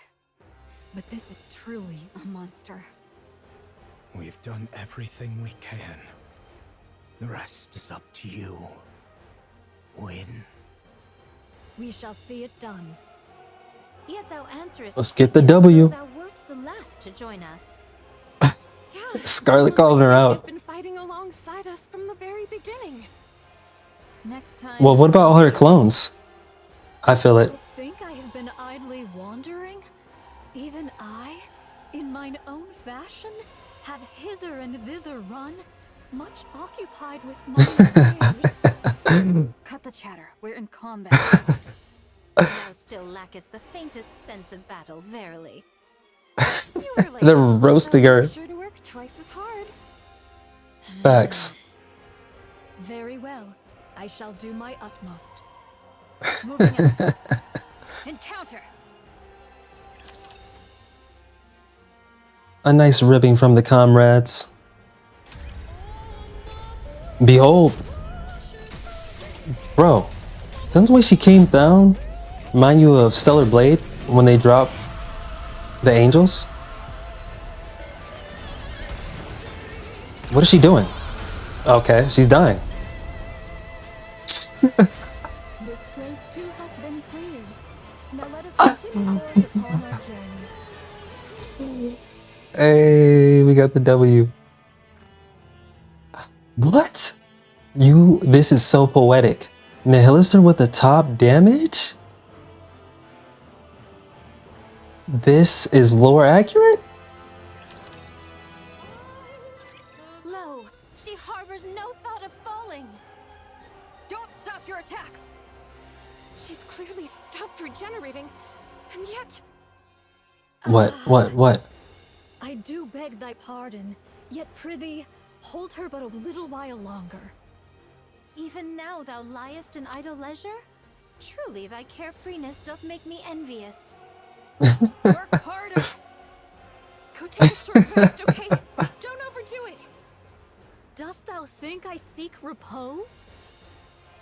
but this is truly a monster. We've done everything we can. The rest is up to you. Win. We shall see it done. Yet thou answerest. Let's get the W. Thou wert the last to join us. Scarlet calling her out. Been fighting alongside us from the very beginning. Next time. Well, what about all her clones? I feel it. Think I have been idly wandering? Even I, in mine own fashion, have hither and thither run, much occupied with mine affairs. Cut the chatter. We're in combat. Thou still lackest the faintest sense of battle, verily. They're roasting her. Sure to work twice as hard. Facts. Very well. I shall do my utmost. Moving out. Encounter. A nice ribbing from the comrades. Behold. Bro, doesn't the way she came down remind you of Stellar Blade when they drop the angels? What is she doing? Okay, she's dying. This place too hath been cleared. Now let us continue forward this hallmark journey. Hey, we got the W. What? This is so poetic. Nihilister with the top damage? This is lore accurate? Lo, she harbors no thought of falling. Don't stop your attacks! She's clearly stopped regenerating, and yet... What? I do beg thy pardon, yet prithee, hold her but a little while longer. Even now thou liest in idle leisure? Truly thy carefreeness doth make me envious. Work harder! Go take a short rest, okay? Don't overdo it! Dost thou think I seek repose?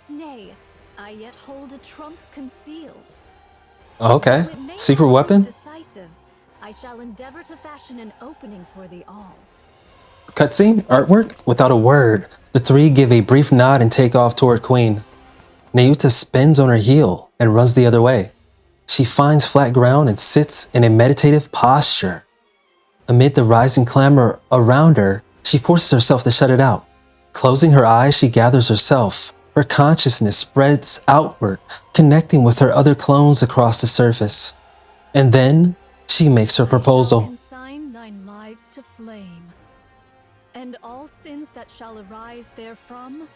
Nay, I yet hold a trump concealed. Okay. Though it may Secret not weapon? prove decisive, I shall endeavor to fashion an opening for thee all. Cutscene? Artwork? Without a word, the three give a brief nod and take off toward Queen. Nayuta spins on her heel and runs the other way. She finds flat ground and sits in a meditative posture. Amid the rising clamor around her, she forces herself to shut it out. Closing her eyes, she gathers herself. Her consciousness spreads outward, connecting with her other clones across the surface. And then, she makes her proposal. Consign thine lives to flame, and all sins that shall arise therefrom,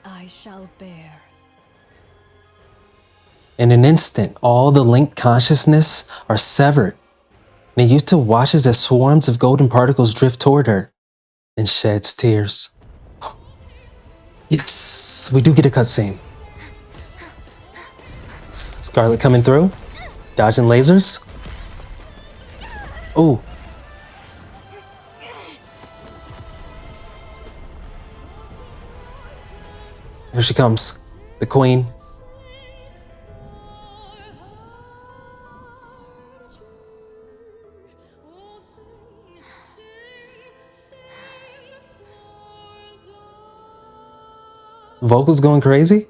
I shall bear. In an instant, all the linked consciousness are severed. Nayuta watches as swarms of golden particles drift toward her and sheds tears. Yes, we do get a cutscene. Scarlet coming through, dodging lasers. Oh. Here she comes, the queen. Vocals going crazy?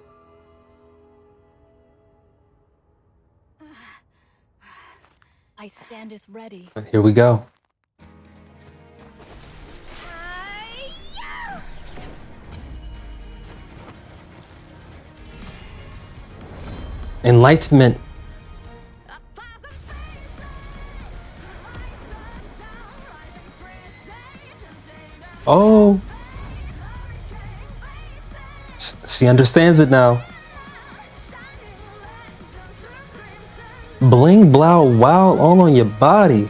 I standeth ready. Here we go. Enlightenment. Oh. She understands it now. Bling, blow, wow, all on your body.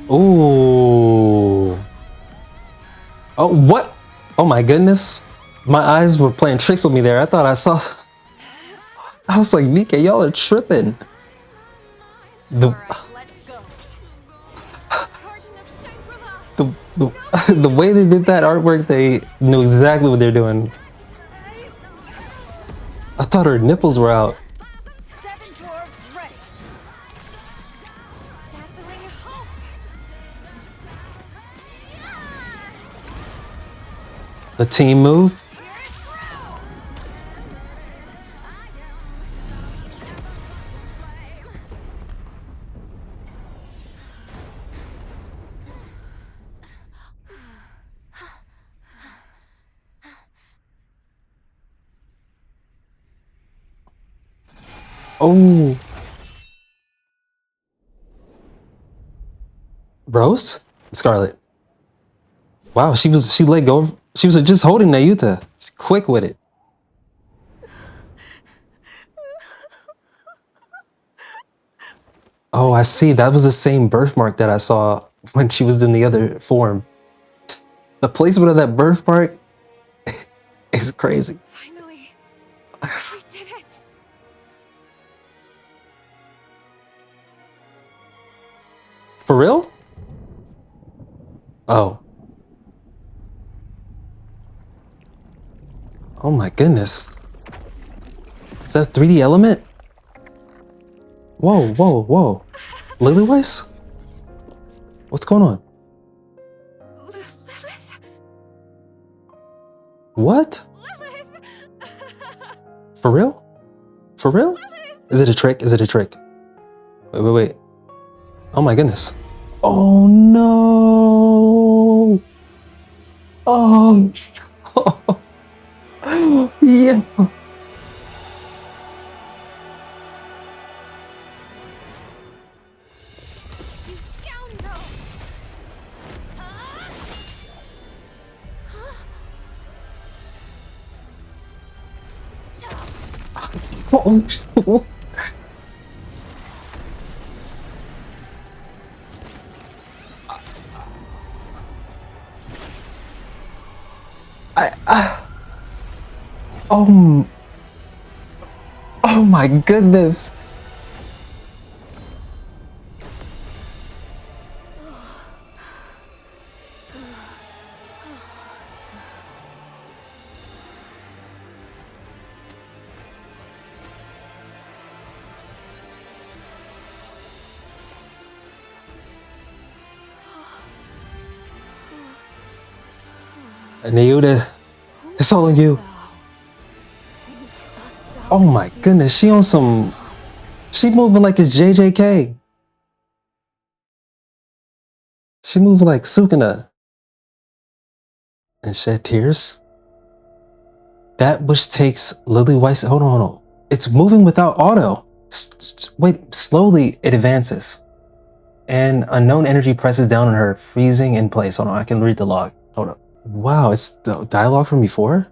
Ooh. Oh, what? Oh my goodness. My eyes were playing tricks with me there. I thought I saw... I was like, Nikke, y'all are tripping. The way they did that artwork, they knew exactly what they're doing. I thought her nipples were out. The team move. Oh. Rose? Scarlet. Wow, she let go. She was just holding Nayuta. She's quick with it. Oh, I see. That was the same birthmark that I saw when she was in the other form. The placement of that birthmark is crazy. Finally, we did it. For real? Oh. Oh my goodness. Is that a 3D element? Whoa, whoa, whoa. Lilywise? What's going on? What? For real? For real? Is it a trick? Is it a trick? Wait, wait, wait. Oh my goodness. Oh no. Oh. Yeah. Oh. Oh my goodness. Nayuta, it's all on you. Oh my goodness, she on some... She moving like it's JJK. She moving like Sukuna. And shed tears? That which takes Lily Weiss... Hold on, hold on. It's moving without auto. Wait, slowly it advances. And unknown energy presses down on her, freezing in place. Hold on, I can read the log. Hold up. Wow, it's the dialogue from before?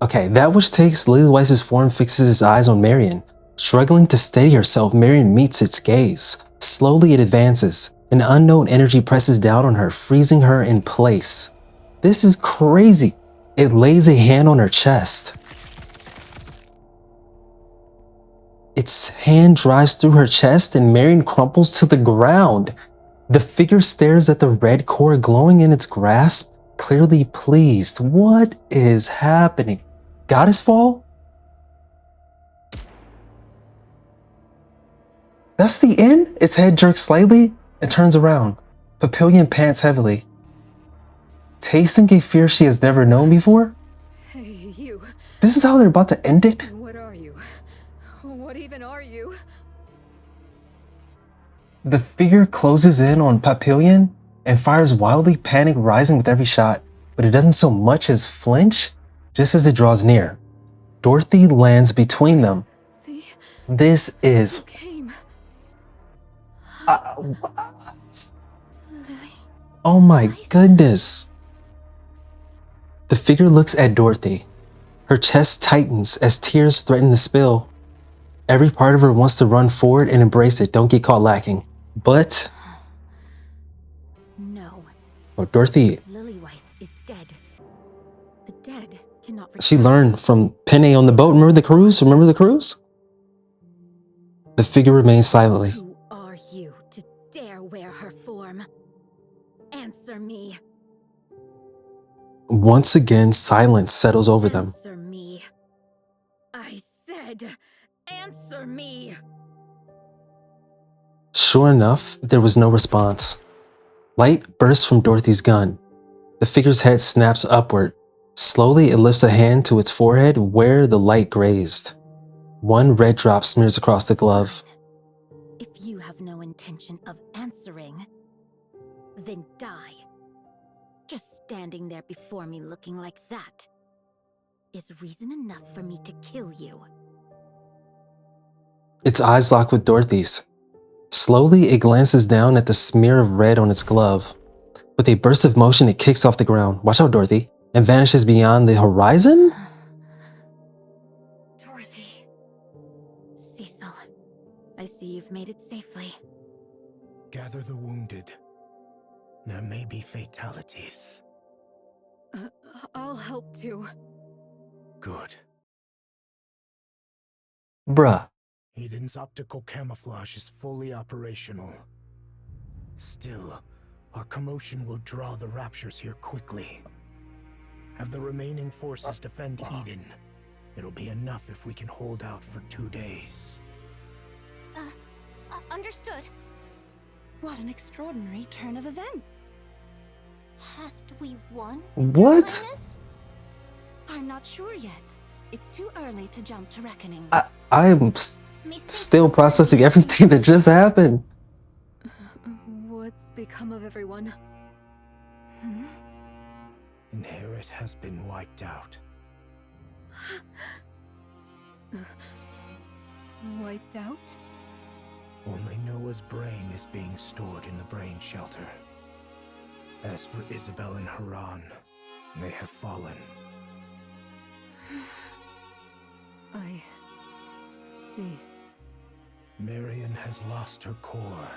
Okay, that which takes Lily Weiss's form fixes its eyes on Marian. Struggling to steady herself, Marian meets its gaze. Slowly it advances. An unknown energy presses down on her, freezing her in place. This is crazy. It lays a hand on her chest. Its hand drives through her chest and Marian crumples to the ground. The figure stares at the red core glowing in its grasp, clearly pleased. What is happening? Goddess fall? That's the end? Its head jerks slightly and turns around. Papillion pants heavily. Tasting a fear she has never known before? Hey, you. This is how they're about to end it? What are you? What even are you? The figure closes in on Papillion and fires wildly, panic rising with every shot, but it doesn't so much as flinch just as it draws near. Dorothy lands between them. This is... What? Oh my goodness. The figure looks at Dorothy. Her chest tightens as tears threaten to spill. Every part of her wants to run forward and embrace it, don't get caught lacking. But... No. Oh, Dorothy... Lily Weiss is dead. The dead cannot... She learned from Penne on the boat. Remember the cruise? Remember the cruise? The figure remains silently. Who are you to dare wear her form? Answer me. Once again, silence settles over them. Answer me. I said, answer me. Sure enough, there was no response. Light bursts from Dorothy's gun. The figure's head snaps upward. Slowly, it lifts a hand to its forehead where the light grazed. One red drop smears across the glove. If you have no intention of answering, then die. Just standing there before me looking like that is reason enough for me to kill you. Its eyes lock with Dorothy's. Slowly, it glances down at the smear of red on its glove. With a burst of motion, it kicks off the ground. Watch out, Dorothy. And vanishes beyond the horizon? Dorothy. Cecil. I see you've made it safely. Gather the wounded. There may be fatalities. I'll help too. Good. Bruh. Eden's optical camouflage is fully operational. Still, our commotion will draw the Raptures here quickly. Have the remaining forces defend Eden. It'll be enough if we can hold out for 2 days. Understood. What an extraordinary turn of events. Hast we won? What? I'm not sure yet. It's too early to jump to reckoning. I'm still processing everything that just happened. What's become of everyone? Inherit has been wiped out. Wiped out? Only Noah's brain is being stored in the brain shelter. As for Isabel and Harran, they have fallen. I see. Marian has lost her core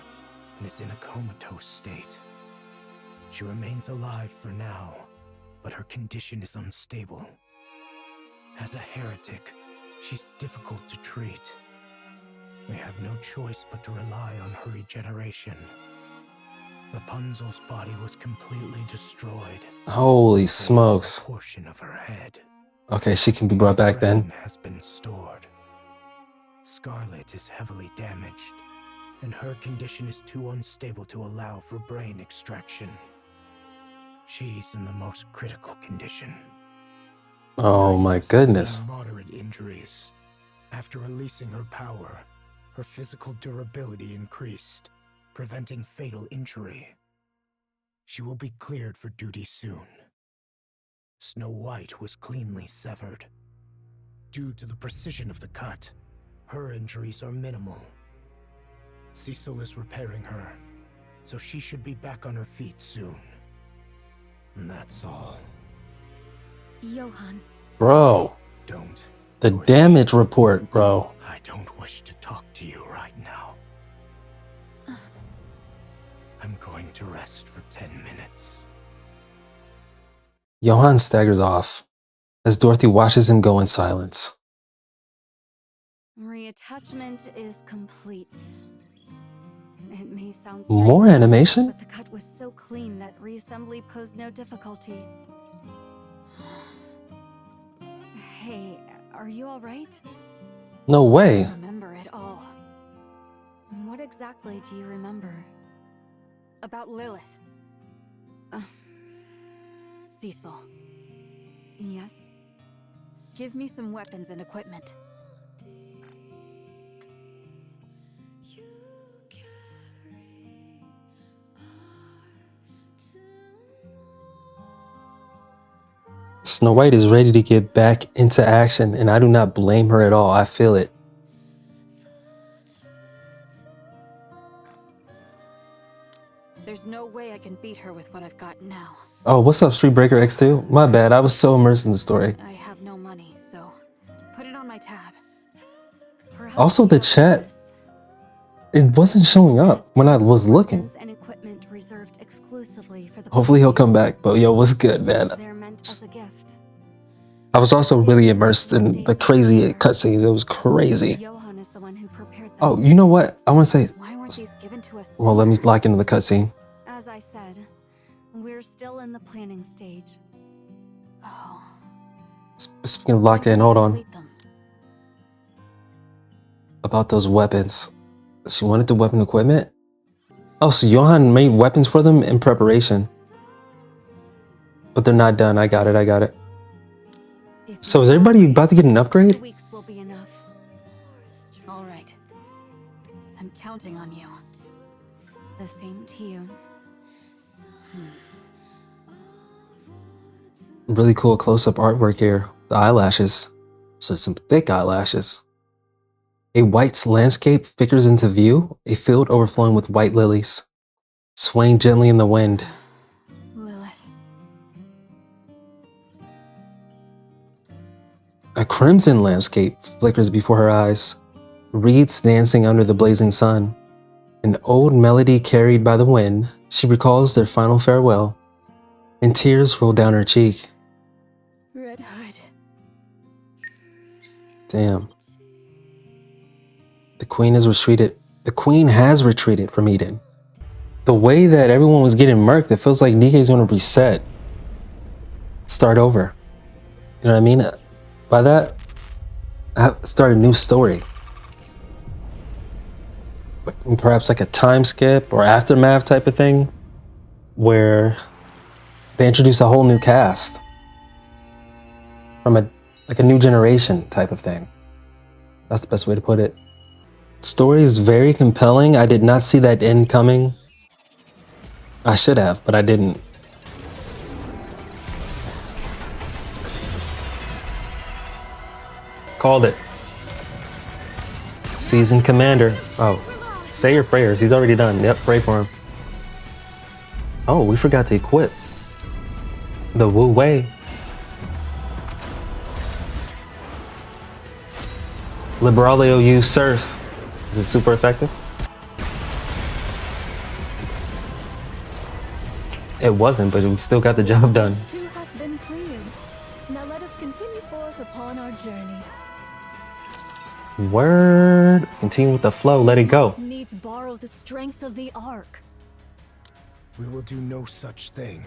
and is in a comatose state. She remains alive for now, but her condition is unstable. As a heretic, she's difficult to treat. We have no choice but to rely on her regeneration. Rapunzel's body was completely destroyed. Holy smokes. A portion of her head. Okay, she can be brought back then. Has been stored. Scarlet is heavily damaged, and her condition is too unstable to allow for brain extraction. She's in the most critical condition. Oh my goodness. Moderate injuries. After releasing her power, her physical durability increased, preventing fatal injury. She will be cleared for duty soon. Snow White was cleanly severed. Due to the precision of the cut, her injuries are minimal. Cecil is repairing her, so she should be back on her feet soon. And that's all. Johan. Bro. Don't. The damage report, bro. I don't wish to talk to you right now. I'm going to rest for 10 minutes. Johan staggers off as Dorothy watches him go in silence. Reattachment is complete. It may sound More strange, animation? but the cut was so clean that reassembly posed no difficulty. Hey, are you all right? No way. I remember it all. What exactly do you remember? About Lilith. Cecil. Yes? Give me some weapons and equipment. Snow White is ready to get back into action, and I do not blame her at all. I feel it. There's no way I can beat her with what I've got now. Oh, what's up, Streetbreaker X2? My bad, I was so immersed in the story. I have no money, so put it on my tab. Also, the chat, it wasn't showing up when I was looking. And equipment reserved exclusively for the Hopefully he'll come back, but yo, what's good, man? They're meant as a gift. I was also really immersed in the crazy cutscenes. It was crazy. Johan is the one who prepared them. Oh, you know what? I want to say, Why weren't these given to us? well, let me lock into the cutscene. As I said, we're still in the planning stage. Oh. Speaking of locked in, hold on. About those weapons. She wanted the weapon equipment? Oh, so Johan made weapons for them in preparation. But they're not done. I got it. So is everybody about to get an upgrade? Weeks will be enough. All right. I'm counting on you. The same to you. Really cool close-up artwork here. The eyelashes. So some thick eyelashes. A white landscape figures into view, a field overflowing with white lilies, swaying gently in the wind. Lilith. A crimson landscape flickers before her eyes, reeds dancing under the blazing sun. An old melody carried by the wind, she recalls their final farewell, and tears roll down her cheek. Red Hood. Damn. The queen has retreated. The queen has retreated from Eden. The way that everyone was getting murked, it feels like Nikke is going to reset. Start over. You know what I mean? By that, start a new story. Perhaps like a time skip or aftermath type of thing, where they introduce a whole new cast from a new generation type of thing. That's the best way to put it. Story is very compelling. I did not see that end coming. I should have, but I didn't. Called it. Seasoned commander. Oh, say your prayers. He's already done. Yep, pray for him. Oh, we forgot to equip the Wu Wei. Liberalio use Surf. Is it super effective? It wasn't, but we still got the job done. Two have been cleared. Now let us continue forth upon our journey. Word. Continue with the flow. Let it go. Needs borrow the strength of the Ark. We will do no such thing.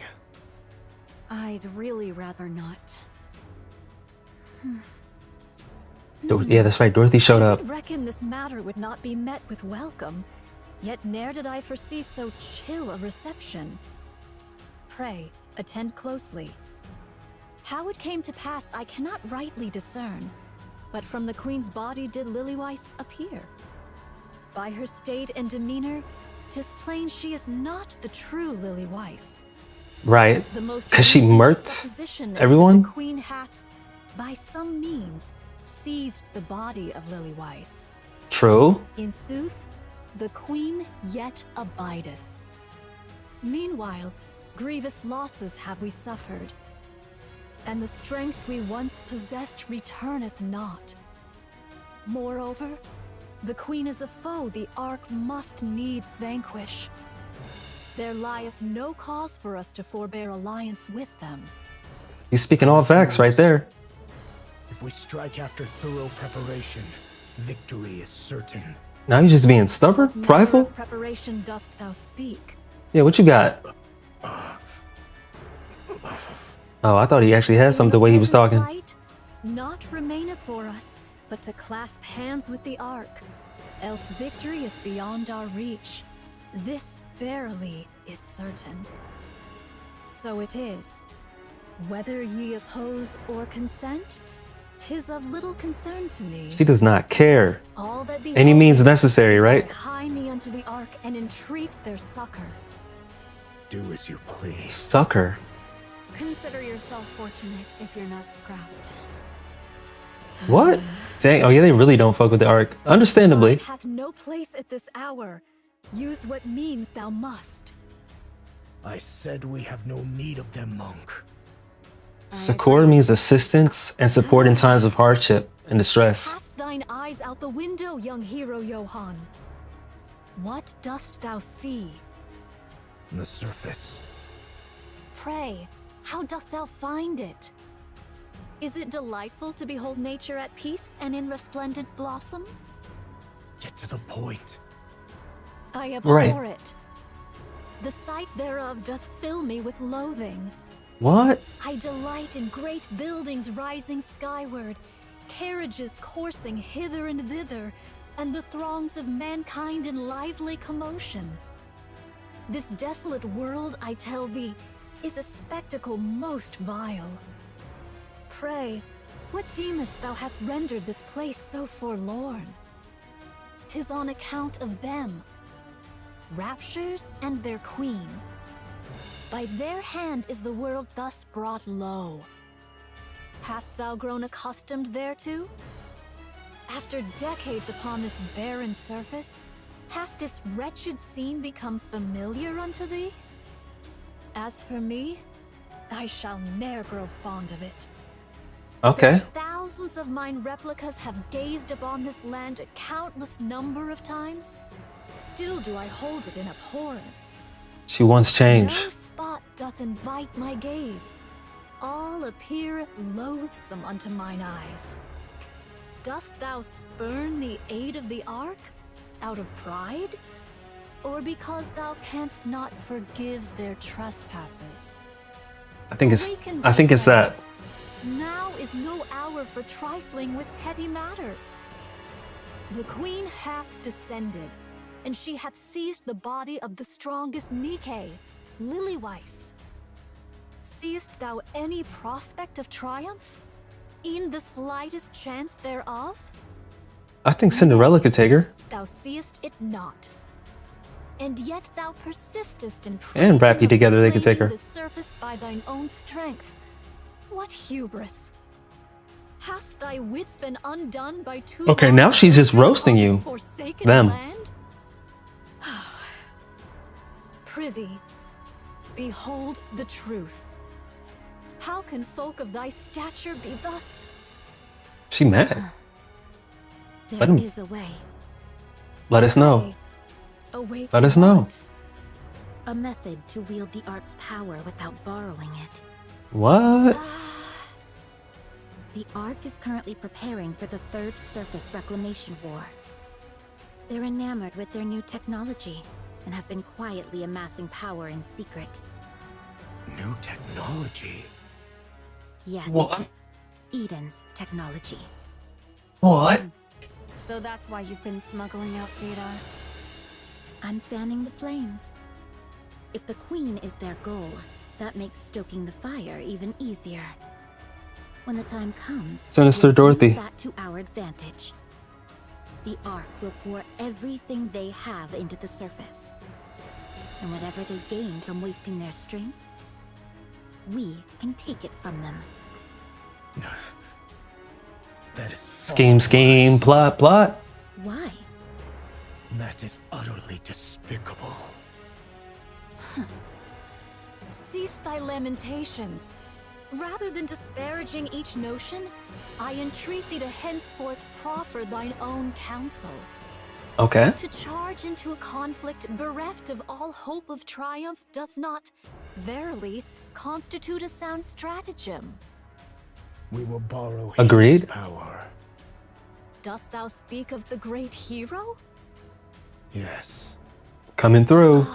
I'd really rather not. Yeah, that's right. Dorothy showed up. I did reckon this matter would not be met with welcome, yet ne'er did I foresee so chill a reception. Pray, attend closely. How it came to pass I cannot rightly discern, but from the Queen's body did Lilyweiss appear. By her state and demeanor, 'tis plain she is not the true Lilyweiss. Right, The most because she reasonable murked supposition is that everyone? The Queen hath, by some means, seized the body of Lilyweiss. True. In sooth, the Queen yet abideth. Meanwhile, grievous losses have we suffered, and the strength we once possessed returneth not. Moreover, the Queen is a foe the Ark must needs vanquish. There lieth no cause for us to forbear alliance with them. You're speaking all facts right there. If we strike after thorough preparation, victory is certain. Now you're just being stubborn? Prideful? Of preparation dost thou speak? Yeah, what you got? Oh, I thought he actually had something the way he was talking. Light, naught remaineth for us, but to clasp hands with the Ark, else victory is beyond our reach. This verily is certain. So it is. Whether ye oppose or consent, 'tis of little concern to me. She does not care. All that Any means necessary, right? hie me unto the Ark and entreat their succor. Do as you please. Sucker. Consider yourself fortunate if you're not scrapped. What? Dang. Oh yeah, they really don't fuck with the Ark. Understandably. Hath no place at this hour. Use what means thou must. I said we have no need of them, monk. Succor means assistance and support in times of hardship and distress. Cast thine eyes out the window, young hero Johan. What dost thou see? The surface. Pray, how doth thou find it? Is it delightful to behold nature at peace and in resplendent blossom? Get to the point. I abhor it. The sight thereof doth fill me with loathing. What? I delight in great buildings rising skyward, carriages coursing hither and thither, and the throngs of mankind in lively commotion. This desolate world, I tell thee, is a spectacle most vile. Pray, what deemest thou hath rendered this place so forlorn? 'Tis on account of them, Raptures and their queen. By their hand is the world thus brought low. Hast thou grown accustomed thereto? After decades upon this barren surface, hath this wretched scene become familiar unto thee? As for me, I shall ne'er grow fond of it. Okay. Thousands of mine replicas have gazed upon this land a countless number of times. Still do I hold it in abhorrence. She wants change. No spot doth invite my gaze. All appeareth loathsome unto mine eyes. Dost thou spurn the aid of the Ark out of pride? Or because thou canst not forgive their trespasses? I think it's that. Now is no hour for trifling with petty matters. The queen hath descended, and she hath seized the body of the strongest Nikke, Lilyweiss. Seest thou any prospect of triumph? E'en the slightest chance thereof? I think Cinderella could take her. Thou seest it not. And yet thou persistest in And Rappy together, they could take her. the surface by thine own strength. What hubris! Hast thy wits been undone by two? Okay, now she's just roasting you. Them. Land? Prithee, behold the truth. How can folk of thy stature be thus? She mad. There is a way. Let us know. A way to Let us know. what? A method to wield the Ark's power without borrowing it. What? The Ark is currently preparing for the Third Surface Reclamation War. They're enamored with their new technology and have been quietly amassing power in secret. New technology? Yes. What? Eden's technology. What? So that's why you've been smuggling out data? I'm fanning the flames. If the Queen is their goal, that makes stoking the fire even easier. When the time comes, Sinister we'll Dorothy. use that to our advantage. The Ark will pour everything they have into the surface. And whatever they gain from wasting their strength, we can take it from them. That is Scheme, plot. Why? That is utterly despicable. Cease thy lamentations. Rather than disparaging each notion, I entreat thee to henceforth proffer thine own counsel. Okay. To charge into a conflict bereft of all hope of triumph doth not, verily, constitute a sound stratagem. We will borrow Agreed. his power. Dost thou speak of the great hero? Yes. Coming through.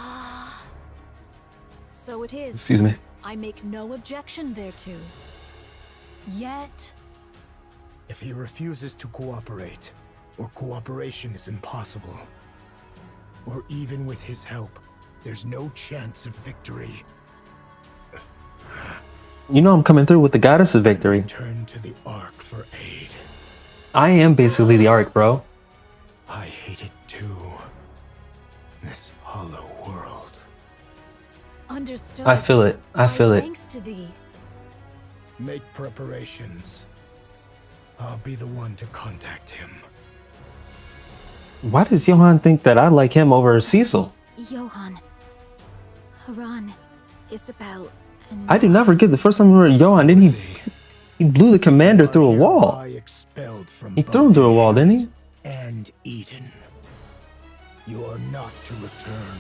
So it is. Excuse me. I make no objection thereto. Yet... If he refuses to cooperate, or cooperation is impossible, or even with his help, there's no chance of victory. You know I'm coming through with the goddess of victory. Turn to the Ark for aid. I am basically the Ark, bro. I hate it too. This hollow world. Understood. I feel it. I feel it. Thanks to thee. Make preparations. I'll be the one to contact him. Why does Johan think that I like him over Cecil? Johan, Harran, Isabel, and... I do not forget the first time we were at Johan, didn't he blew the commander through a wall. He threw him through a wall, didn't he? And Eden. You are not to return.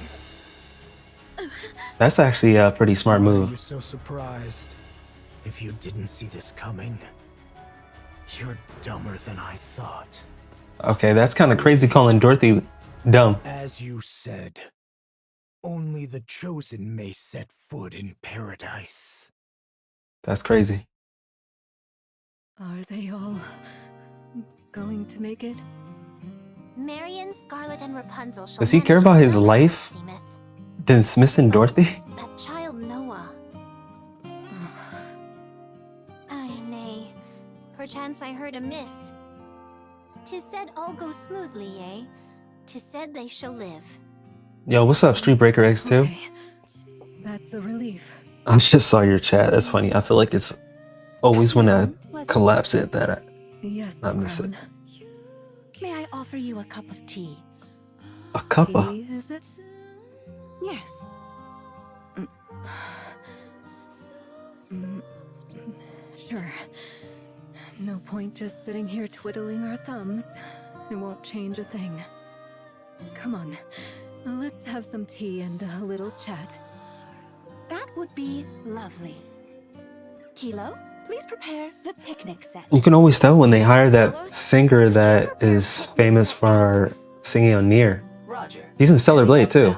That's actually a pretty smart Why are move. you so surprised? If you didn't see this coming, you're dumber than I thought. Okay, that's kind of crazy calling Dorothy dumb. As you said, only the chosen may set foot in paradise. That's crazy. Are they all going to make it? Marian, Scarlet, and Rapunzel shall Does he care about his life? Dismissing Dorothy? That child Noah. Ay, nay. Perchance I heard amiss. 'Tis said all goes smoothly, eh? 'Tis said they shall live. Yo, what's up, Street Breaker X2? Okay. That's a relief. I just saw your chat. That's funny. I feel like it's always when I collapse it that I miss it. May I offer you a cup of tea? A cuppa? Tea, is it? Yes. Sure. No point just sitting here twiddling our thumbs. It won't change a thing. Come on, let's have some tea and a little chat. That would be lovely. Kilo, please prepare the picnic set. You can always tell when they hire that singer that is famous for singing on Nier. Roger. He's in Stellar Blade too.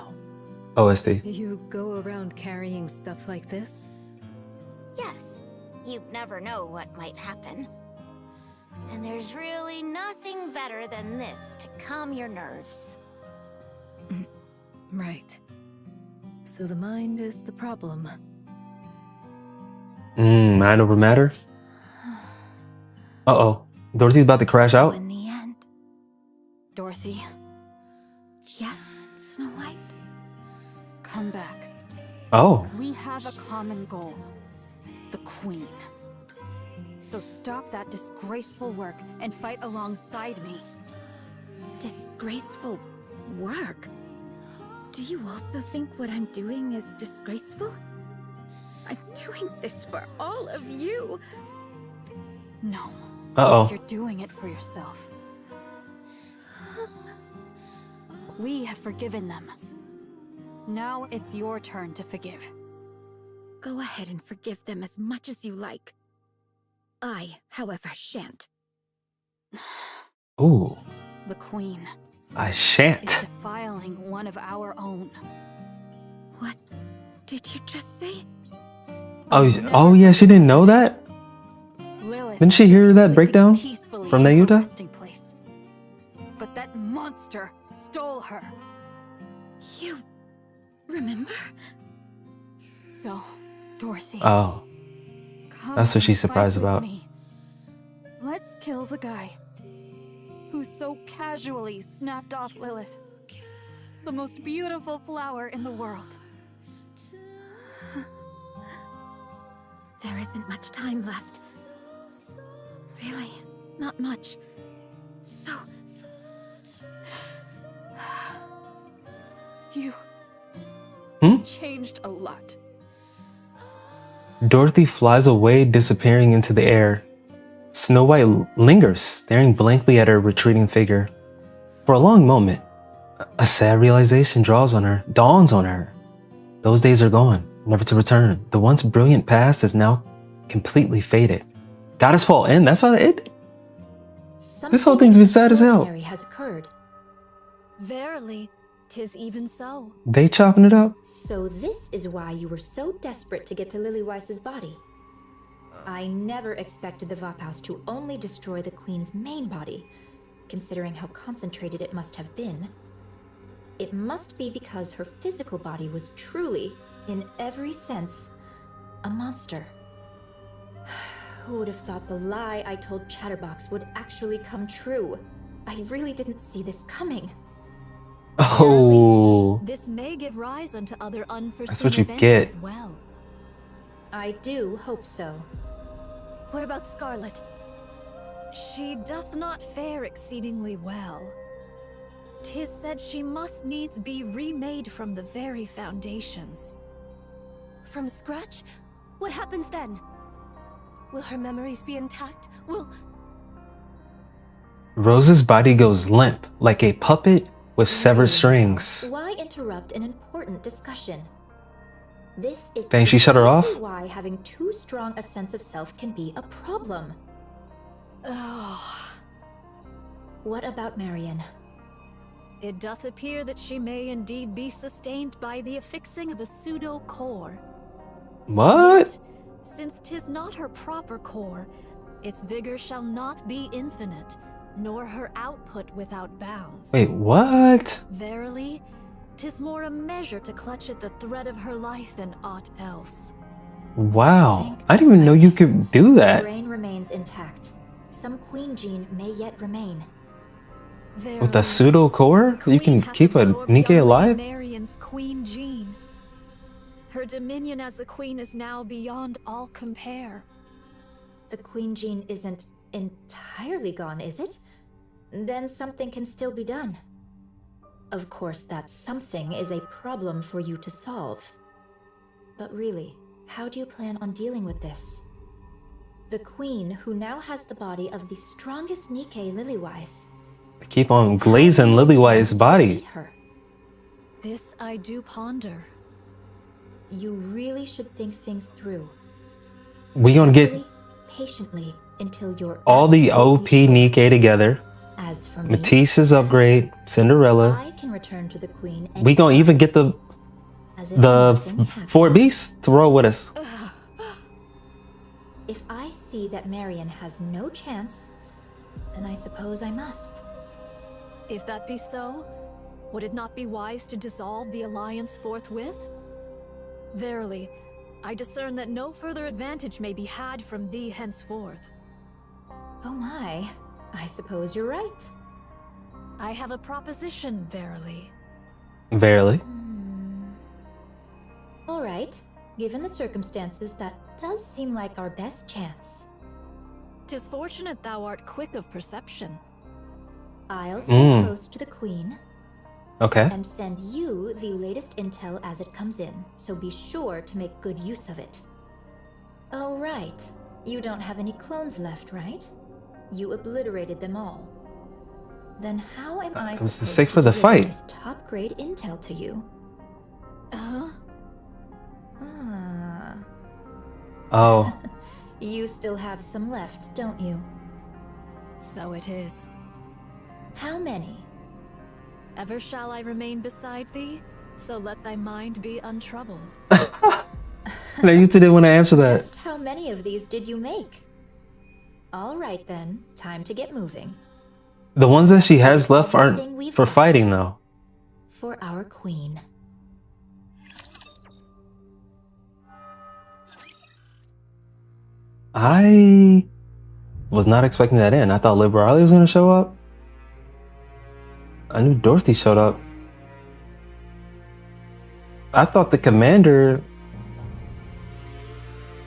OST. You go around carrying stuff like this? Yes. You never know what might happen. And there's really nothing better than this to calm your nerves. Right. So the mind is the problem. Mind over matter? Uh-oh. Dorothy's about to crash out? In the end, Dorothy. Yes, Snow White. Come back. Oh. We have a common goal. The Queen. So stop that disgraceful work and fight alongside me. Disgraceful work? Do you also think what I'm doing is disgraceful? I'm doing this for all of you. No. Uh-oh. You're doing it for yourself. We have forgiven them. Now it's your turn to forgive. Go ahead and forgive them as much as you like. I, however, shan't. Ooh. The Queen I is shan't. defiling one of our own. What did you just say? Oh yeah, she didn't know that? Lilith Didn't she hear that breakdown peacefully from in her Nayuta? resting place. But that monster stole her. You remember? So, Dorothy. Oh. Come That's what she's and fight surprised with about. me. Let's kill the guy who so casually snapped off Lilith, the most beautiful flower in the world. There isn't much time left. Really, not much. So... You... changed a lot. Dorothy flies away, disappearing into the air. Snow White lingers, staring blankly at her retreating figure. For a long moment, a sad realization dawns on her. Those days are gone, never to return. The once brilliant past is now completely faded. Goddess fall in? That's how it ended? This whole thing's been sad as hell. Has occurred. Verily, 'tis even so. They chopping it up? So this is why you were so desperate to get to Lilyweise's body. I never expected the Vapaus to only destroy the Queen's main body, considering how concentrated it must have been. It must be because her physical body was truly, in every sense, a monster. Who would have thought the lie I told Chatterbox would actually come true? I really didn't see this coming. Oh. This may give rise unto other unforeseen That's what you events get. as well. I do hope so. What about Scarlet? She doth not fare exceedingly well. 'Tis said she must needs be remade from the very foundations. From scratch? What happens then? Will her memories be intact? Will... Rose's body goes limp, like a puppet with severed strings. Why interrupt an important discussion? This is Dang, she shut her off? precisely why having too strong a sense of self can be a problem. Oh. What about Marian? It doth appear that she may indeed be sustained by the affixing of a pseudo-core. What? Yet, since 'tis not her proper core, its vigor shall not be infinite, nor her output without bounds. Wait, what? Verily, 'tis more a measure to clutch at the thread of her life than aught else. Wow. I didn't even know you could do The that. brain remains intact. Some queen gene may yet remain. With a pseudo core? You can keep a Nikke alive? Marian's queen gene. Her dominion as a queen is now beyond all compare. The queen gene isn't entirely gone, is it? Then something can still be done. Of course, that something is a problem for you to solve. But really, how do you plan on dealing with this? The queen who now has the body of the strongest Nikke Lilywise. I keep on glazing Lilywise's body. Her. This I do ponder. You really should think things through. We gonna get patiently until you're all the OP Nikke together. As for me, Matisse's upgrade, Cinderella. I can return to the queen. We gonna even get the four beasts to roll with us. If I see that Marian has no chance, then I suppose I must. If that be so, would it not be wise to dissolve the alliance forthwith? Verily, I discern that no further advantage may be had from thee henceforth. Oh my, I suppose you're right. I have a proposition, Verily. Verily. All right, given the circumstances, that does seem like our best chance. 'Tis fortunate thou art quick of perception. I'll stay close to the queen. Okay. And send you the latest intel as it comes in, so be sure to make good use of it. Oh, right. You don't have any clones left, right? You obliterated them all. Then how am I supposed to sick for the deliver fight. this top-grade intel to you? Oh. You still have some left, don't you? So it is. How many? Ever shall I remain beside thee, so let thy mind be untroubled. Nayuta didn't want to answer that. Just how many of these did you make? All right then, time to get moving. The ones that she has left aren't for fighting though. For our queen. I was not expecting that in. I thought Verily was going to show up. I knew Dorothy showed up. I thought the commander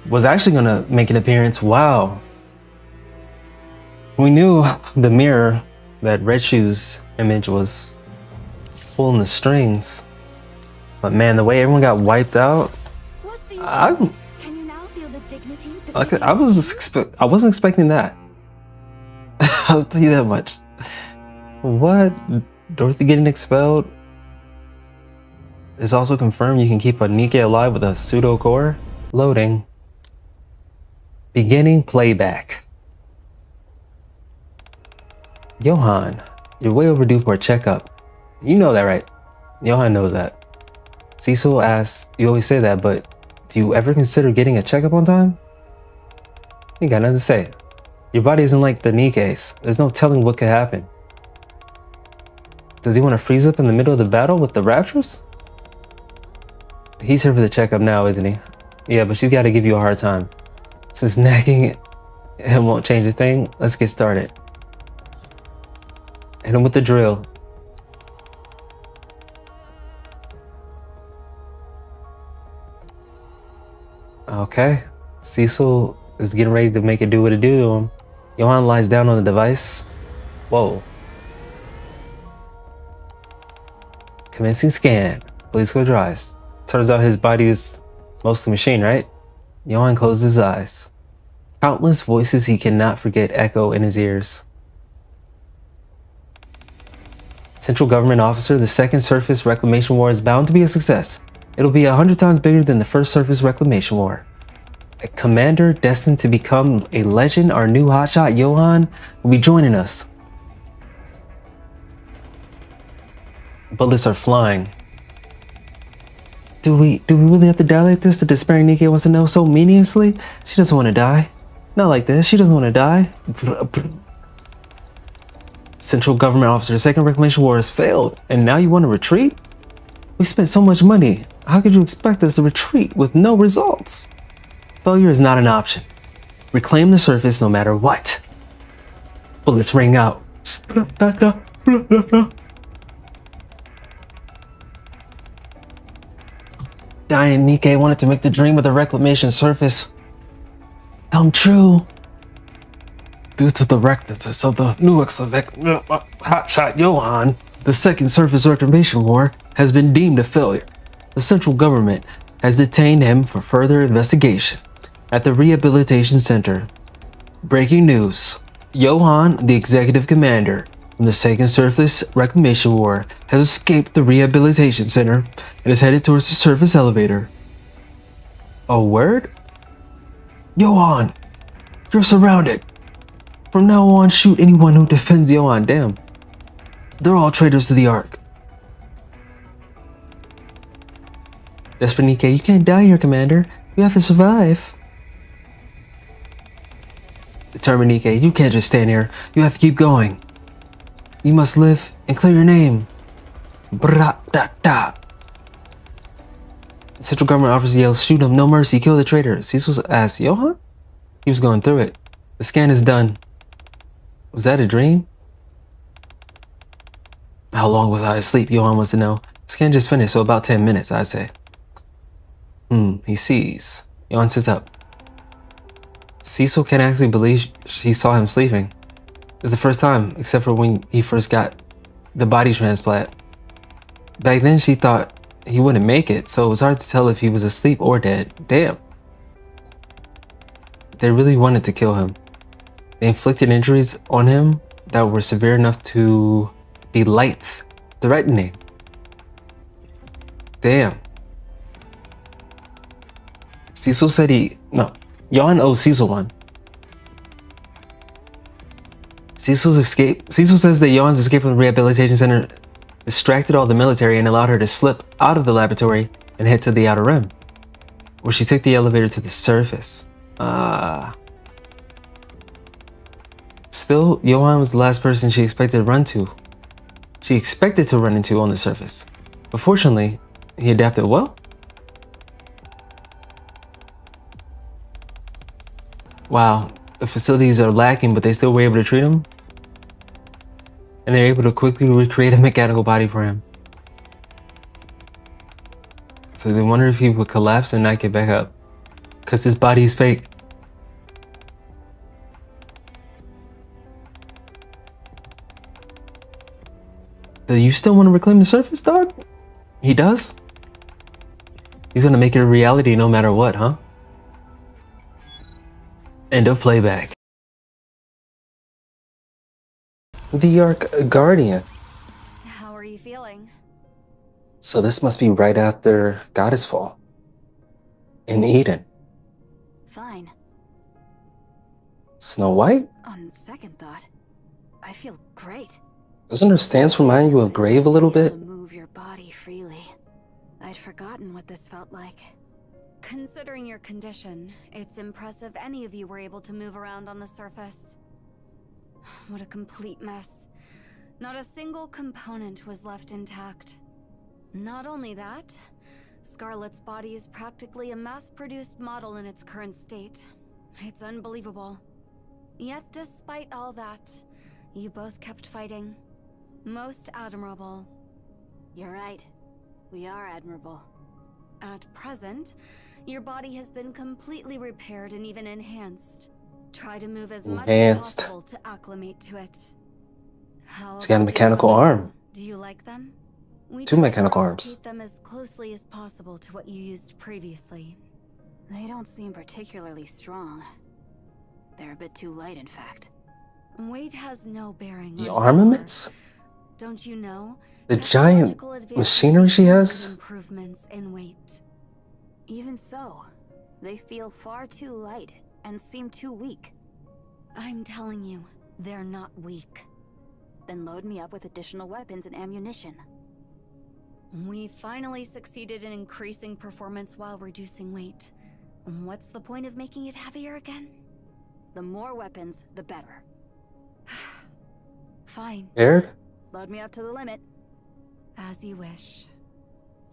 was actually going to make an appearance. Wow. We knew the mirror, that Red Shoes image, was pulling the strings. But man, the way everyone got wiped out, I wasn't expecting that. I'll tell you that much. What? Dorothy getting expelled? It's also confirmed you can keep a Nikke alive with a pseudo core. Loading. Beginning playback. Johan, you're way overdue for a checkup. You know that, right? Johan knows that. Cecil asks, you always say that, but do you ever consider getting a checkup on time? You got nothing to say. Your body isn't like the Nikke's. There's no telling what could happen. Does he want to freeze up in the middle of the battle with the Raptures? He's here for the checkup now, isn't he? Yeah, but she's got to give you a hard time. Since nagging it won't change a thing, let's get started. Hit him with the drill. Okay. Cecil is getting ready to make it do what it do to him. Johan lies down on the device. Whoa. Commencing scan. Please close your eyes. Turns out his body is mostly machine, right? Johan closes his eyes. Countless voices he cannot forget echo in his ears. Central government officer, the second surface reclamation war is bound to be a success. It'll be 100 times bigger than the first surface reclamation war. A commander destined to become a legend, our new hotshot Johan, will be joining us. Bullets are flying. Do we really have to die like this? The despairing Nikke wants to know so meaninglessly. She doesn't want to die. Not like this. She doesn't want to die. Central government officer, the second reclamation war has failed, and now you want to retreat? We spent so much money. How could you expect us to retreat with no results? Failure is not an option. Reclaim the surface no matter what. Bullets ring out. Dying Nikke wanted to make the dream of the reclamation surface come true. Due to the recklessness of the new hotshot Johan, the second surface reclamation war has been deemed a failure. The central government has detained him for further investigation at the rehabilitation center. Breaking news. Johan, the executive commander from the Second Surface Reclamation War, has escaped the rehabilitation center and is headed towards the surface elevator. A word? Johan, you're surrounded. From now on, shoot anyone who defends Johan. Damn. They're all traitors to the Ark. Desperate Nikke, you can't die here, Commander. You have to survive. Determined Nikke, you can't just stand here. You have to keep going. You must live and clear your name. Bra-da-da. The central government officers yell, shoot him, no mercy, kill the traitor. Cecil asked, Johan? He was going through it. The scan is done. Was that a dream? How long was I asleep? Johan wants to know. The scan just finished, so about 10 minutes, I'd say. He sees. Johan sits up. Cecil can't actually believe she saw him sleeping. It's the first time, except for when he first got the body transplant. Back then, she thought he wouldn't make it, so it was hard to tell if he was asleep or dead. Damn. They really wanted to kill him. They inflicted injuries on him that were severe enough to be life-threatening. Damn. Cecil said Johan owes Cecil one. Cecil says that Johan's escape from the rehabilitation center distracted all the military and allowed her to slip out of the laboratory and head to the Outer Rim, where she took the elevator to the surface. Still, Johan was the last person she expected to run into on the surface. But fortunately, he adapted well. Wow, the facilities are lacking, but they still were able to treat him. And they're able to quickly recreate a mechanical body for him. So they wonder if he would collapse and not get back up, because his body is fake. Do you still want to reclaim the surface, dog? He does? He's gonna make it a reality no matter what, huh? End of playback. The Ark Guardian. How are you feeling? So this must be right after Goddess Fall. In Eden. Fine. Snow White? On second thought, I feel great. Doesn't her stance remind you of Grave a little bit? Move your body freely. I'd forgotten what this felt like. Considering your condition, it's impressive any of you were able to move around on the surface. What a complete mess. Not a single component was left intact. Not only that, Scarlet's body is practically a mass-produced model in its current state. It's unbelievable. Yet despite all that, you both kept fighting. Most admirable. You're right. We are admirable. At present, your body has been completely repaired and even enhanced. Try to move as much as possible to acclimate to it. He's got a mechanical arm. Do you like them? Two mechanical arms. Keep them as closely as possible to what you used previously. They don't seem particularly strong. They're a bit too light, in fact. Weight has no bearing. The armaments? Don't you know? The giant machinery she has? Improvements in weight. Even so, they feel far too light and seem too weak. I'm telling you, they're not weak. Then load me up with additional weapons and ammunition. We finally succeeded in increasing performance while reducing weight. What's the point of making it heavier again? The more weapons, the better. Fine. Scared? Load me up to the limit. As you wish.